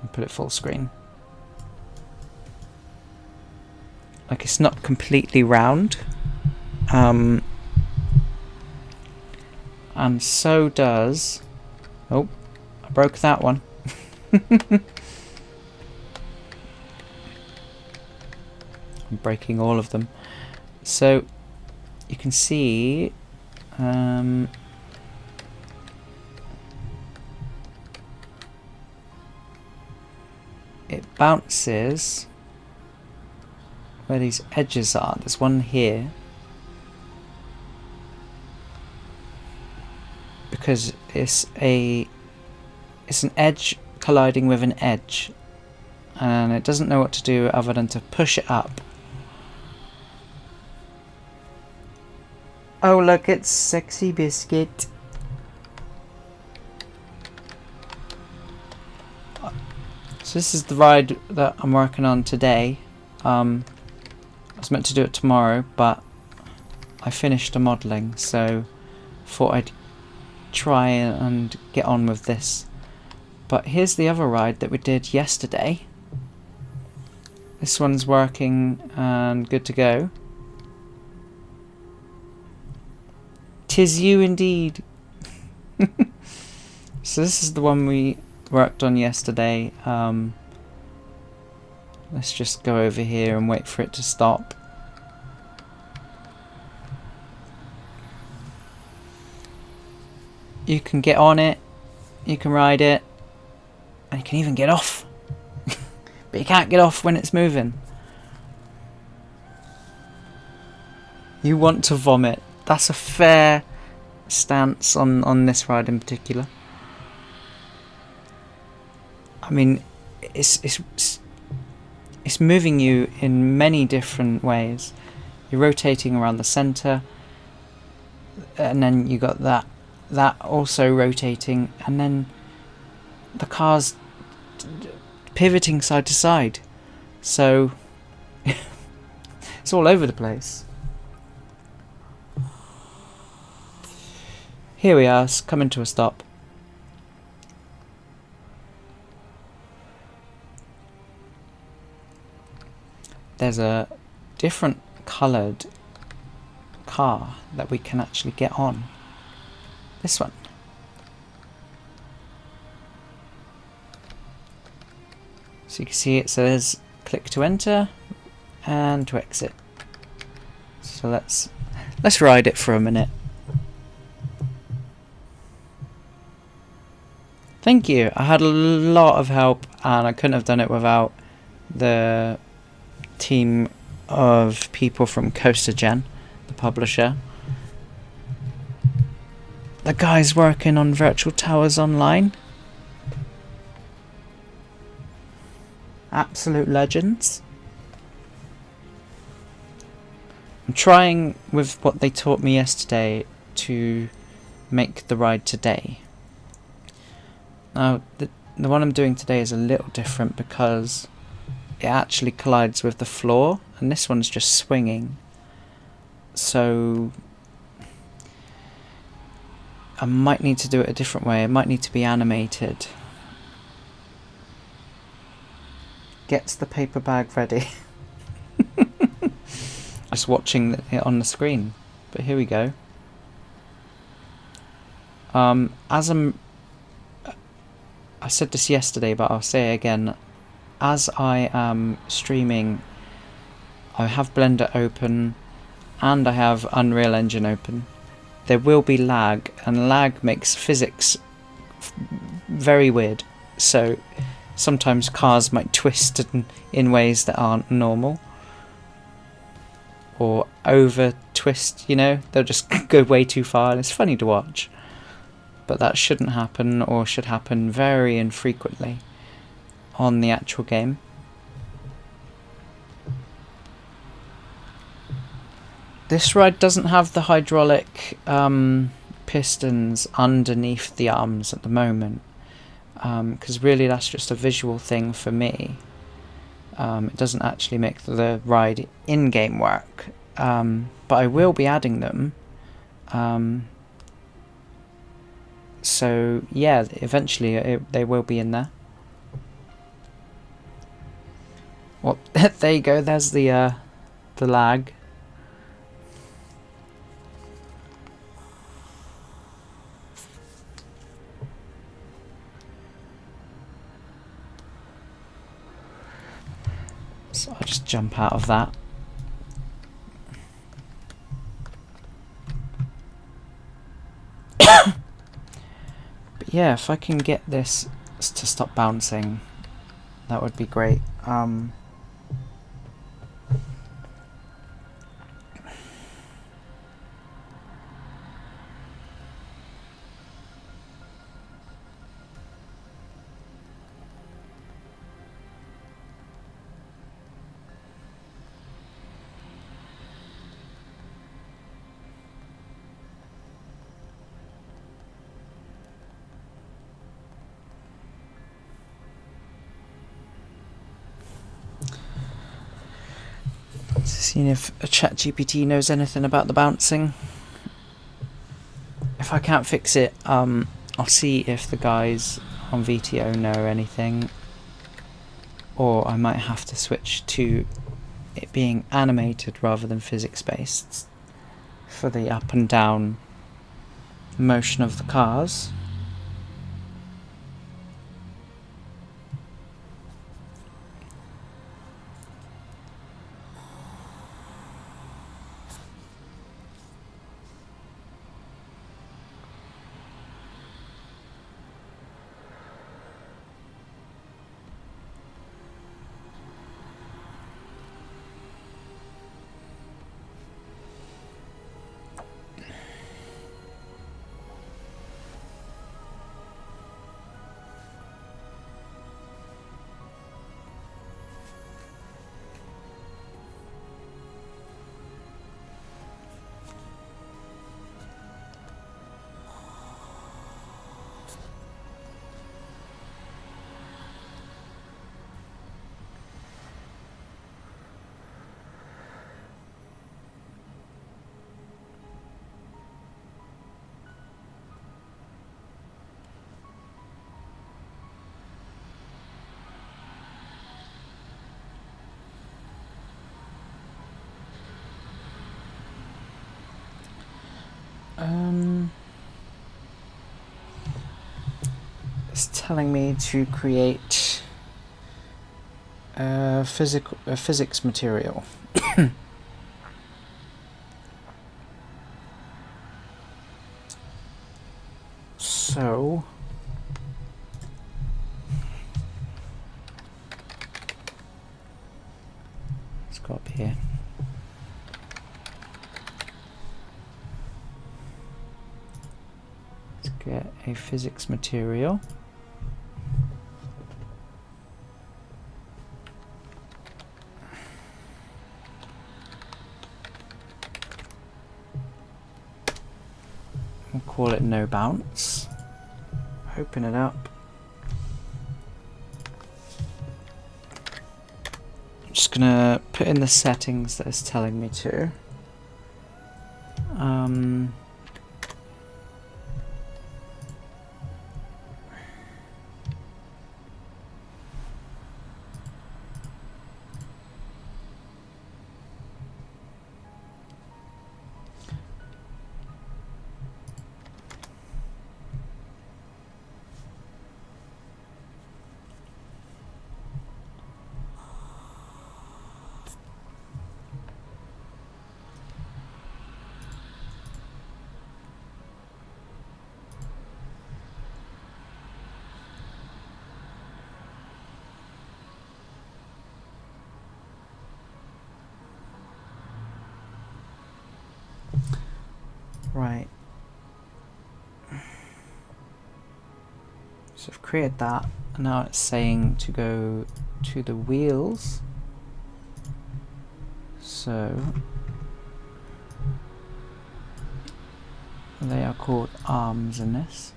I'll put it full screen. Like, it's not completely round. And so does... Oh, I broke that one. I'm breaking all of them. So, you can see... it bounces where these edges are. There's one here. Because it's an edge colliding with an edge, and it doesn't know what to do other than to push it up. Oh look, it's Sexy Biscuit. So this is the ride that I'm working on today. I was meant to do it tomorrow, but I finished the modelling, so thought I'd try and get on with this. But here's the other ride that we did yesterday. This one's working and good to go. 'Tis you indeed. So this is the one we worked on yesterday. Let's just go over here and wait for it to stop. You can get on it, you can ride it, and you can even get off. But you can't get off when it's moving. You want to vomit. That's a fair stance on this ride in particular. I mean, it's moving you in many different ways. You're rotating around the center, and then you got that also rotating, and then the car's pivoting side to side. So it's all over the place. Here we are, it's coming to a stop. There's a different coloured car that we can actually get on. This one. So you can see it says click to enter and to exit. So let's ride it for a minute. Thank you. I had a lot of help and I couldn't have done it without the team of people from CoasterGen, the publisher. The guys working on Virtual Towers Online. Absolute legends. I'm trying with what they taught me yesterday to make the ride today. Now, the one I'm doing today is a little different because it actually collides with the floor, and this one's just swinging. So I might need to do it a different way. It might need to be animated. Gets the paper bag ready. Just watching it on the screen. But here we go. I said this yesterday, but I'll say it again. As I am streaming, I have Blender open and I have Unreal Engine open. There will be lag, and lag makes physics very weird. So sometimes cars might twist in ways that aren't normal. Or over twist, you know, they'll just go way too far, and it's funny to watch. But that shouldn't happen, or should happen very infrequently on the actual game. This ride doesn't have the hydraulic pistons underneath the arms at the moment, because really that's just a visual thing for me. It doesn't actually make the ride in-game work, but I will be adding them. So yeah, eventually they will be in there. Well, there you go. There's the lag. So I'll just jump out of that. But yeah, if I can get this to stop bouncing, that would be great. Seeing if ChatGPT knows anything about the bouncing. If I can't fix it, I'll see if the guys on VTO know anything, or I might have to switch to it being animated rather than physics based for the up and down motion of the cars. It's telling me to create a physics material. So let's go up here. Let's get a physics material. We'll call it no bounce. Open it up. I'm just gonna put in the settings that it's telling me to. Right. So I've created that, and now it's saying to go to the wheels. So they are called arms in this.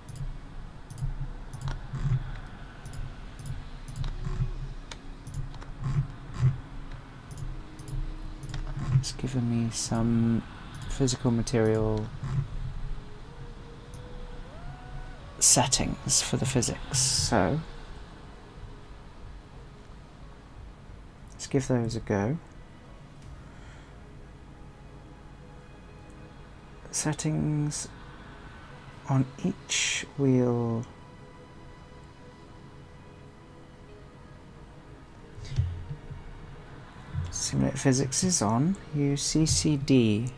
It's given me some physical material settings for the physics, so let's give those a go. Settings on each wheel. Simulate physics is on. Use CCD.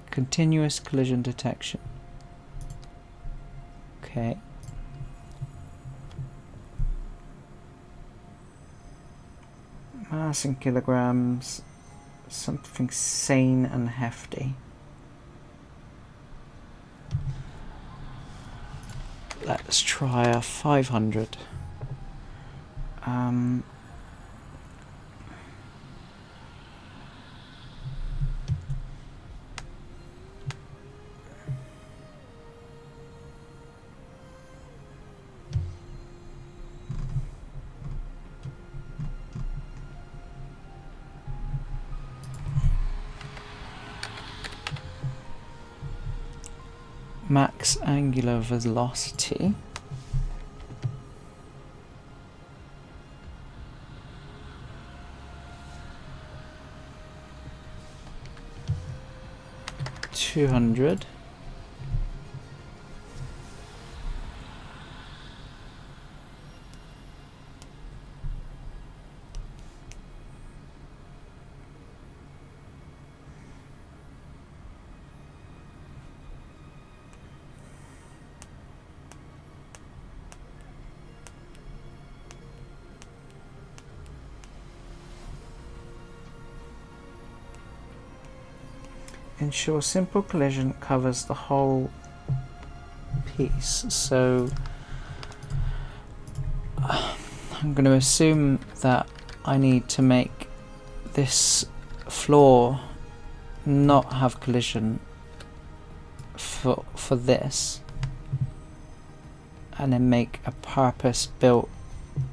Continuous collision detection. Okay. Mass in kilograms. Something sane and hefty. Let's try a 500. Max angular velocity. $200. Ensure simple collision covers the whole piece. So I'm going to assume that I need to make this floor not have collision for this, and then make a purpose-built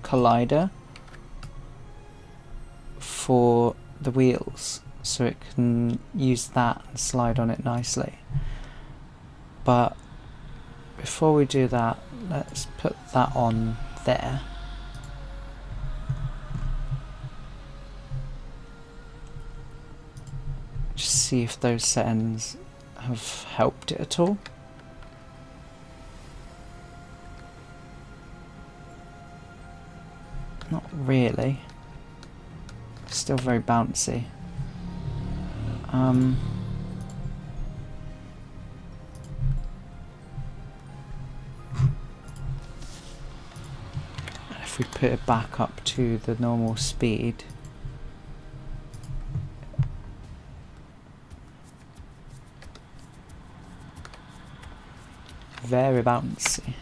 collider for the wheels, so it can use that and slide on it nicely. But before we do that, let's put that on there. see if those settings have helped it at all. Not really. Still very bouncy. If we put it back up to the normal speed, very bouncy.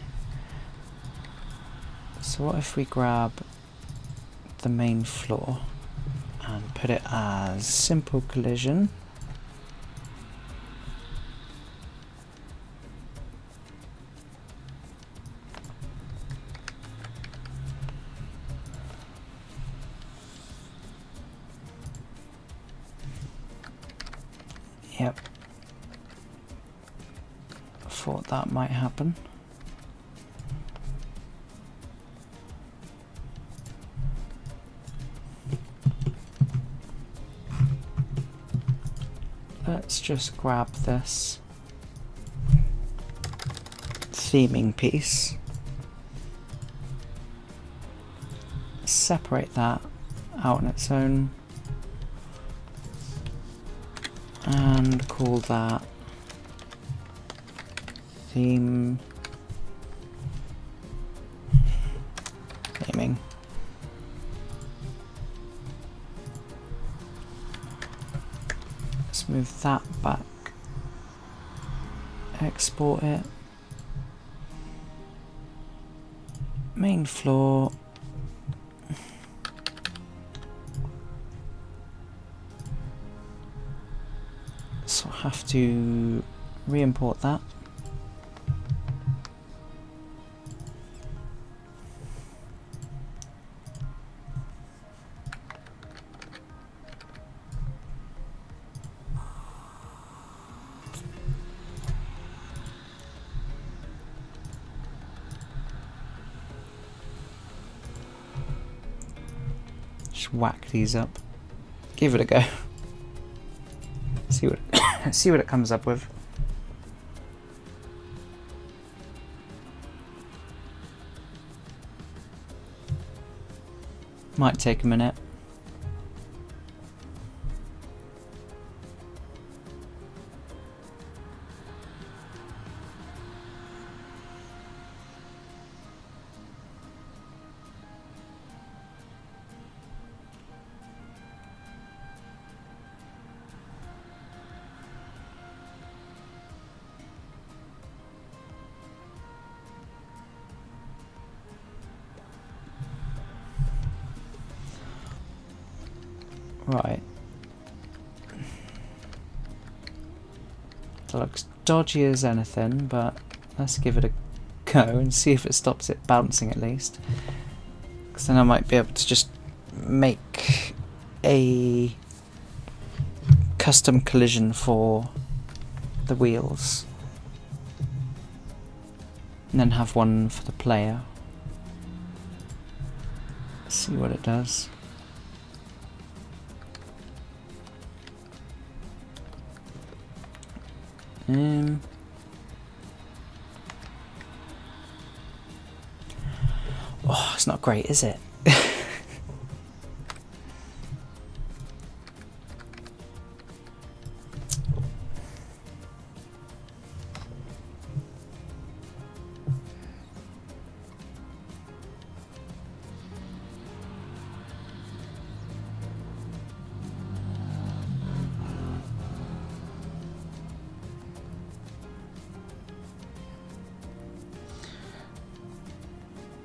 So what if we grab the main floor and put it as simple collision? Yep. Thought that might happen. Let's just grab this theming piece, separate that out on its own, and call that theming. Move that back, export it, main floor, so I have to re-import that. Whack these up, give it a go, see what see what it comes up with. Might take a minute. Right. That looks dodgy as anything, but let's give it a go and see if it stops it bouncing at least. Because then I might be able to just make a custom collision for the wheels. And then have one for the player. See what it does. Oh, it's not great, is it?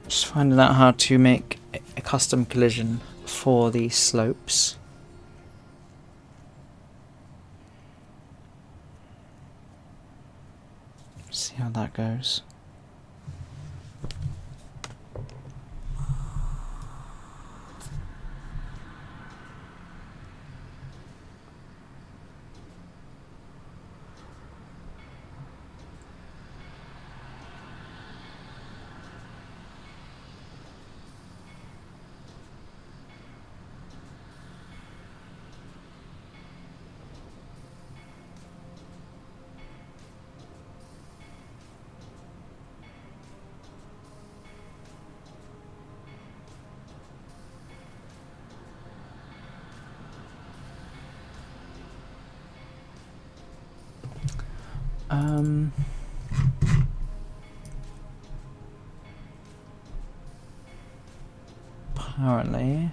Just finding out how to make a custom collision for these slopes. See how that goes. Apparently.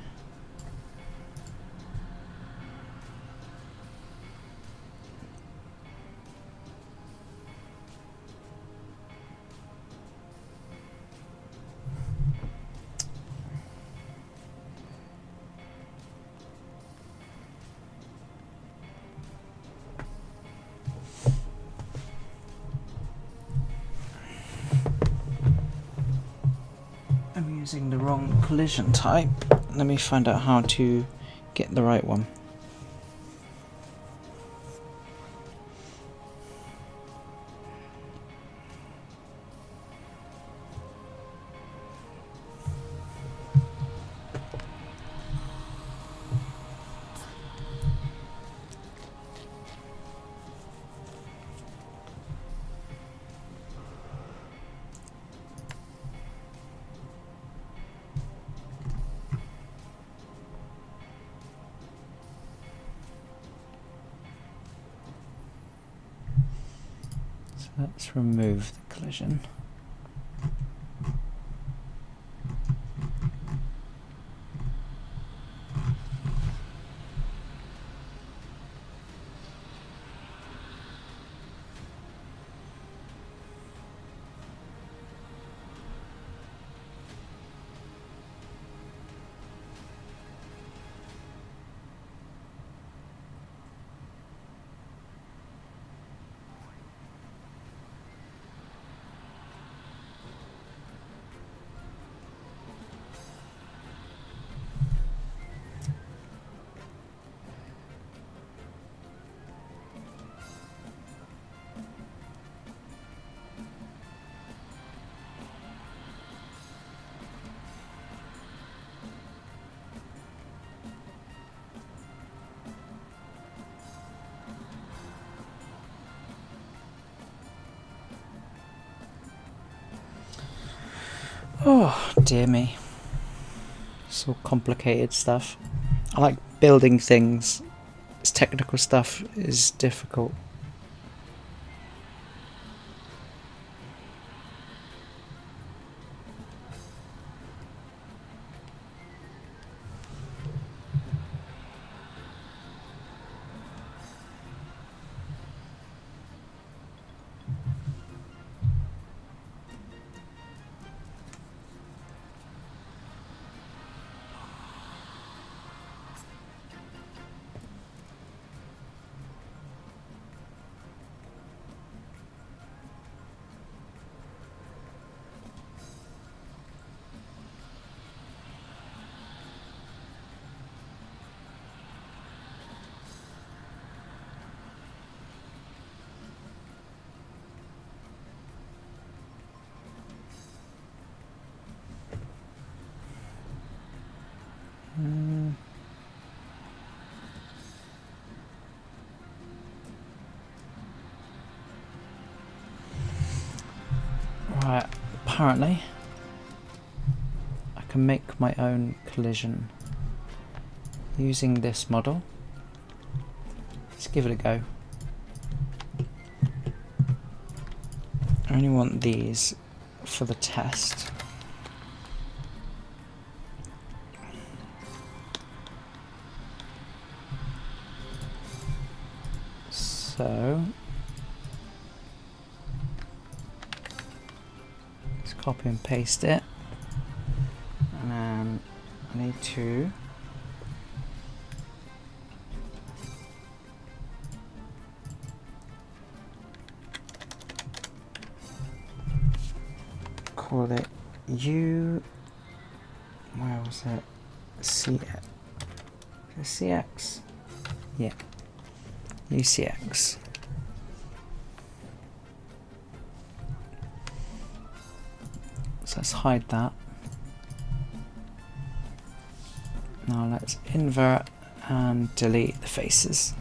I'm using the wrong collision type. Let me find out how to get the right one. Let's remove the collision. Oh, dear me. So complicated stuff. I like building things. This technical stuff is difficult. Right, apparently I can make my own collision using this model. Let's give it a go. I only want these for the test. So let's copy and paste it, and then I need to call it U. Where was it? CX. Yeah. UCX. So let's hide that. Now let's invert and delete the faces.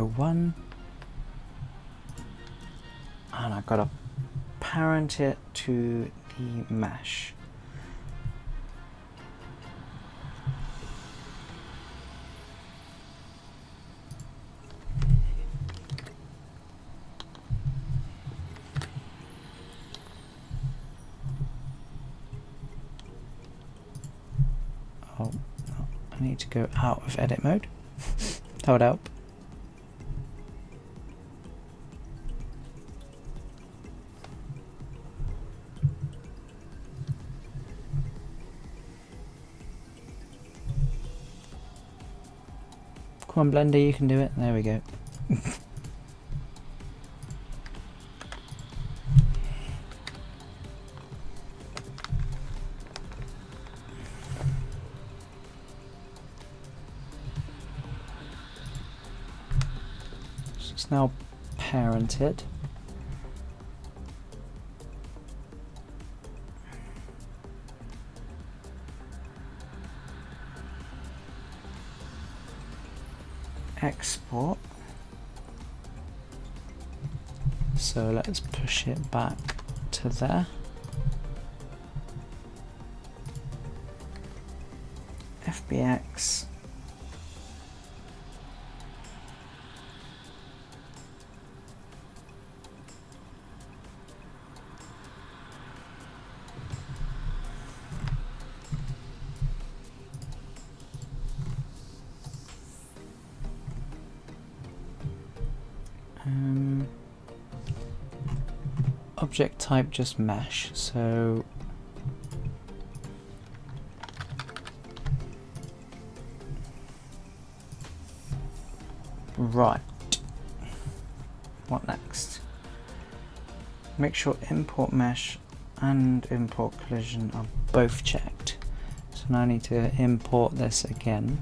01. And I've got to parent it to the mesh. Oh, I need to go out of edit mode. That would help. Come on, Blender, you can do it. There we go. It's now parented. Export. So let's push it back to there. FBX. Object type just mesh, so right, what next? Make sure import mesh and import collision are both checked. So now I need to import this again.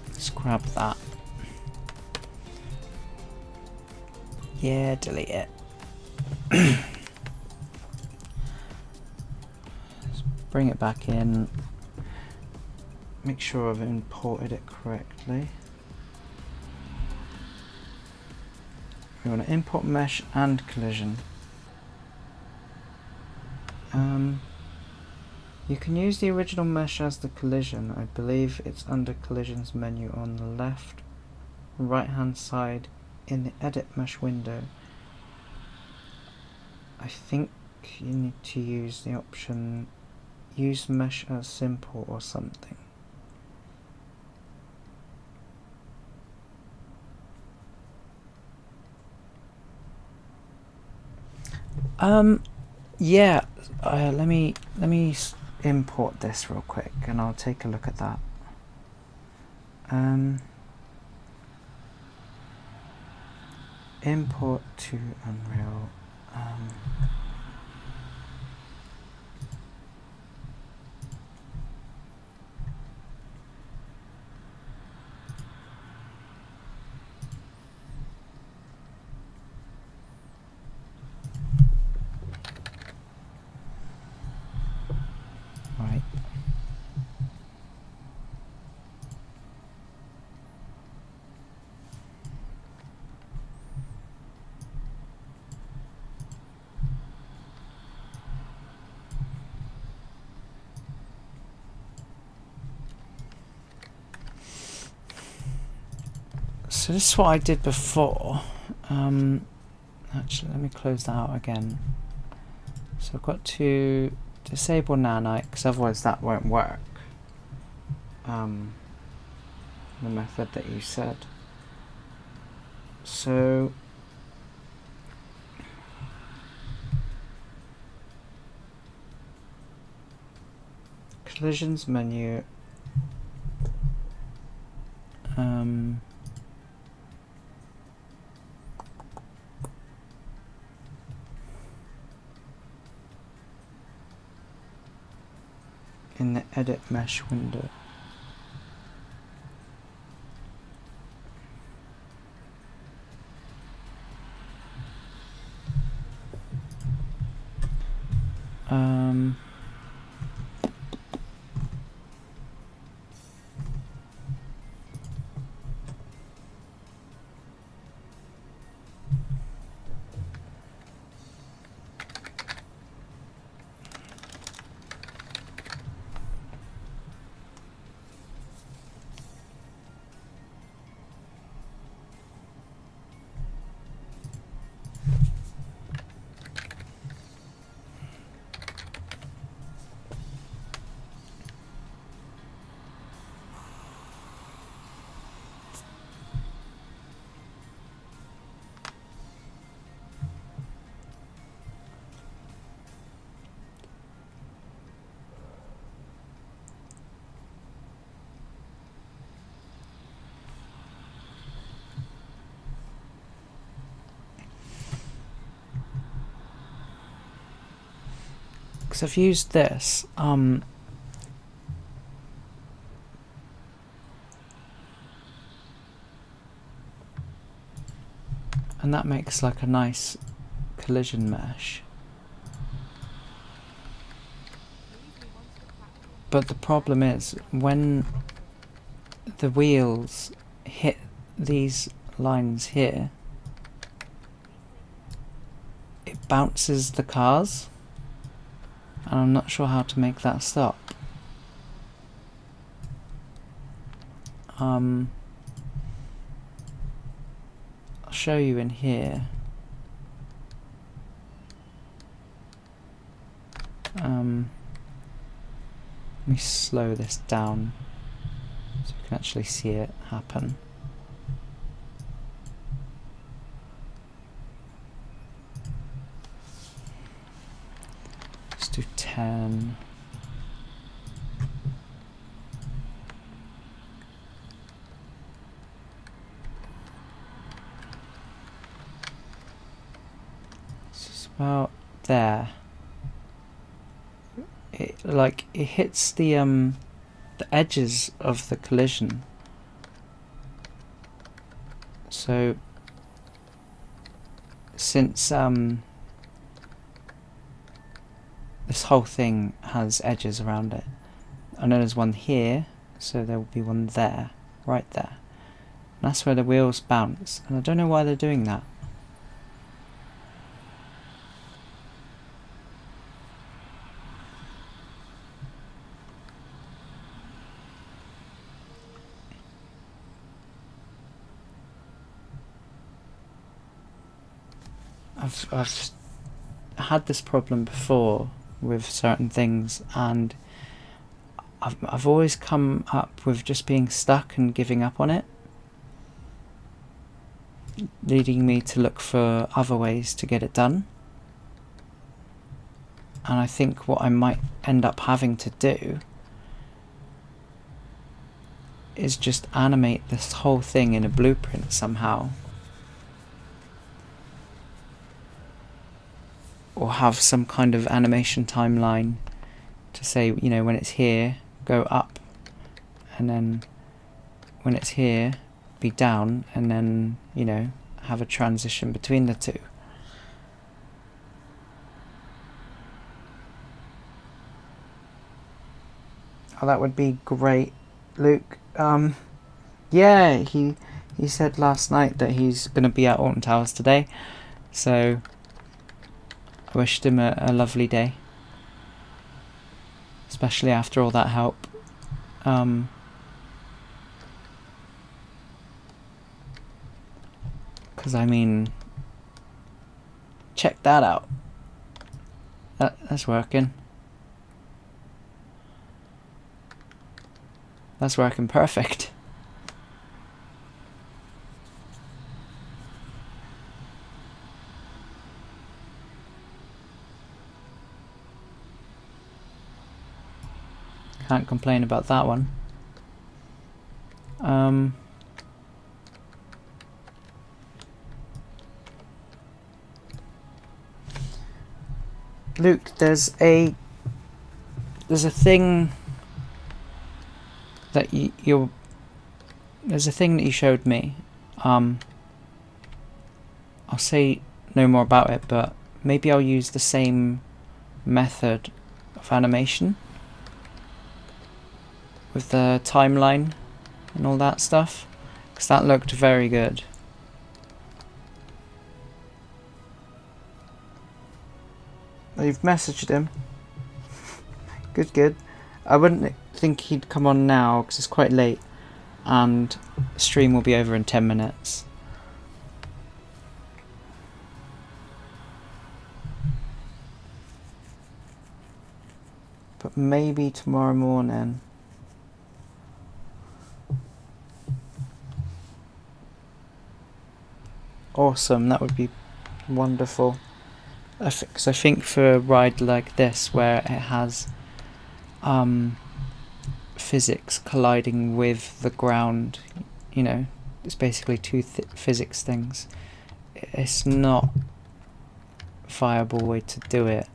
Let's grab that. Yeah, delete it. Let's bring it back in. Make sure I've imported it correctly. We want to import mesh and collision. You can use the original mesh as the collision. I believe it's under collisions menu on the left right hand side in the edit mesh window. I think you need to use the option use mesh as simple or something. Yeah, let me import this real quick and I'll take a look at that. Import to Unreal. Right. So this is what I did before. Actually, let me close that out again. So I've got to disable nanite because otherwise that won't work. The method that you said. So collisions menu. in the edit mesh window. Because I've used this, and that makes like a nice collision mesh. But the problem is, when the wheels hit these lines here, it bounces the cars. And I'm not sure how to make that stop. I'll show you in here. Let me slow this down so you can actually see it happen. Let's do 10. It's about there. It hits the edges of the collision. So since this whole thing has edges around it, I know there's one here, so there will be one there, right there. And that's where the wheels bounce, and I don't know why they're doing that. I've had this problem before with certain things, and I've always come up with just being stuck and giving up on it, leading me to look for other ways to get it done. And I think what I might end up having to do is just animate this whole thing in a blueprint somehow. Or have some kind of animation timeline to say, you know, when it's here, go up, and then when it's here, be down, and then, you know, have a transition between the two. Oh, that would be great, Luke. Yeah, he said last night that he's going to be at Alton Towers today, so I wished him a lovely day, especially after all that help. Because I mean, check that out. That's working. That's working perfect. Can't complain about that one. Luke, there's a thing that you're... There's a thing that you showed me. I'll say no more about it, but maybe I'll use the same method of animation with the timeline and all that stuff, because that looked very good. You've messaged him. Good. I wouldn't think he'd come on now because it's quite late and the stream will be over in 10 minutes. But maybe tomorrow morning. Awesome, that would be wonderful. Because I think for a ride like this, where it has physics colliding with the ground, you know, it's basically two physics things. It's not a viable way to do it.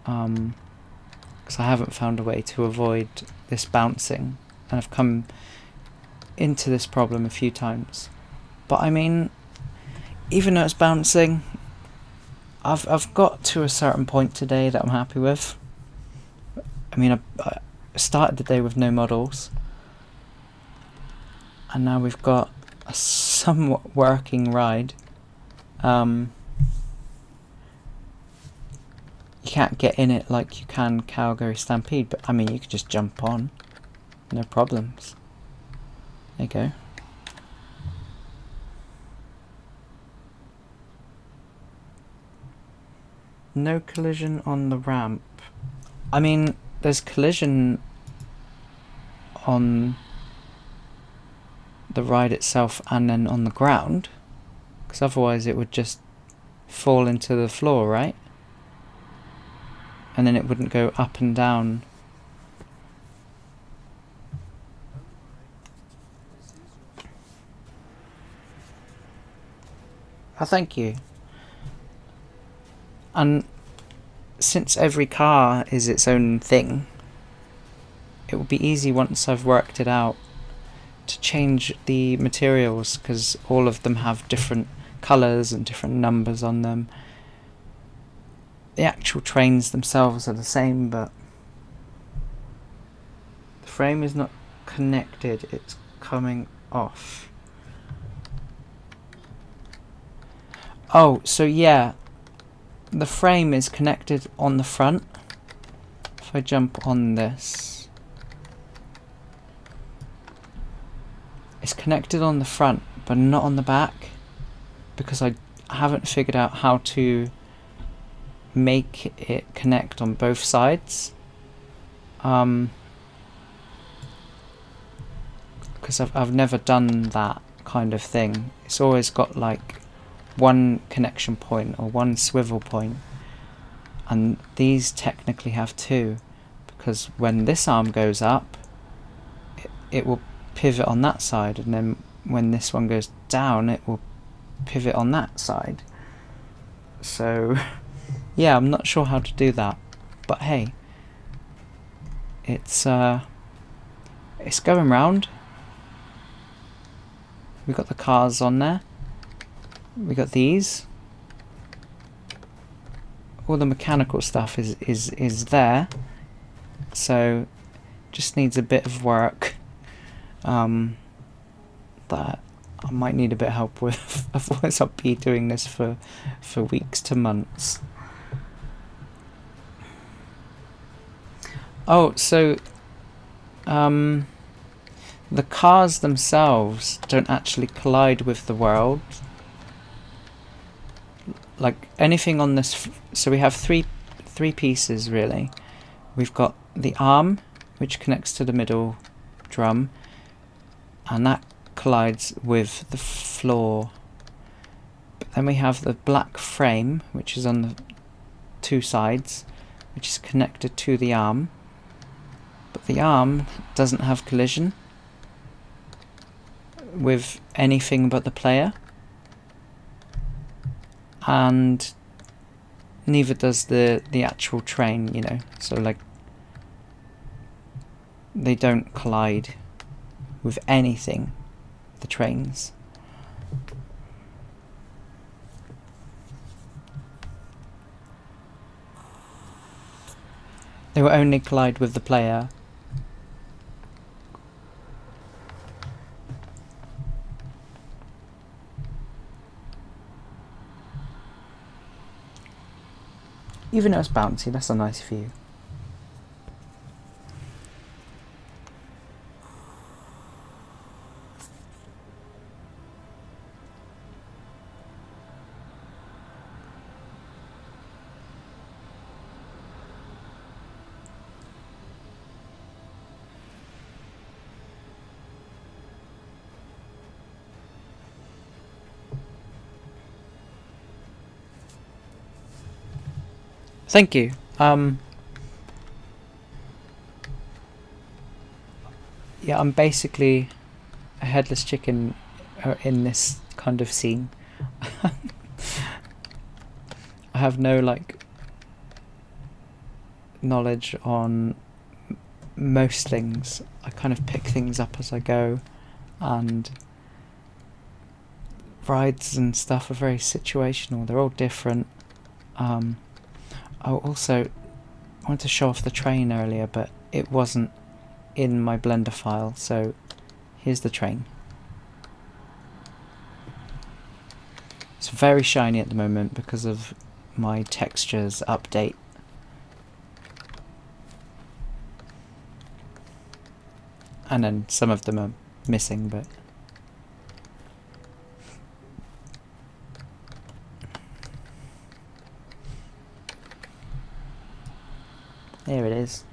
Because I haven't found a way to avoid this bouncing, and I've come into this problem a few times. But I mean, even though it's bouncing, I've got to a certain point today that I'm happy with. I mean, I started the day with no models, and now we've got a somewhat working ride. You can't get in it like you can Calgary Stampede, but I mean, you could just jump on, no problems. There you go. No collision on the ramp. I mean, there's collision on the ride itself and then on the ground, because otherwise it would just fall into the floor, right? And then it wouldn't go up and down. Oh, thank you. And since every car is its own thing, it will be easy once I've worked it out to change the materials, because all of them have different colours and different numbers on them. The actual trains themselves are the same, but the frame is not connected, it's coming off. Oh, so yeah, the frame is connected on the front. If I jump on this, it's connected on the front but not on the back, because I haven't figured out how to make it connect on both sides. Because I've never done that kind of thing. It's always got like one connection point or one swivel point, and these technically have two, because when this arm goes up, it will pivot on that side, and then when this one goes down, it will pivot on that side. So yeah, I'm not sure how to do that, but hey, it's going round. We've got the cars on there. We got these. All the mechanical stuff is there. So just needs a bit of work that I might need a bit of help with. Otherwise I'll be doing this for weeks to months. Oh, so the cars themselves don't actually collide with the world. Like anything on this, so we have three pieces really. We've got the arm, which connects to the middle drum, and that collides with the floor. But then we have the black frame, which is on the two sides, which is connected to the arm. But the arm doesn't have collision with anything but the player. And neither does the actual train, you know. So like they don't collide with anything, the trains. They will only collide with the player. Even though it's bouncy, that's a nice view. Thank you. Yeah, I'm basically a headless chicken in this kind of scene. I have no like knowledge on most things. I kind of pick things up as I go, and rides and stuff are very situational. They're all different. I also wanted to show off the train earlier, but it wasn't in my Blender file, so here's the train. It's very shiny at the moment because of my textures update. And then some of them are missing, but there it is.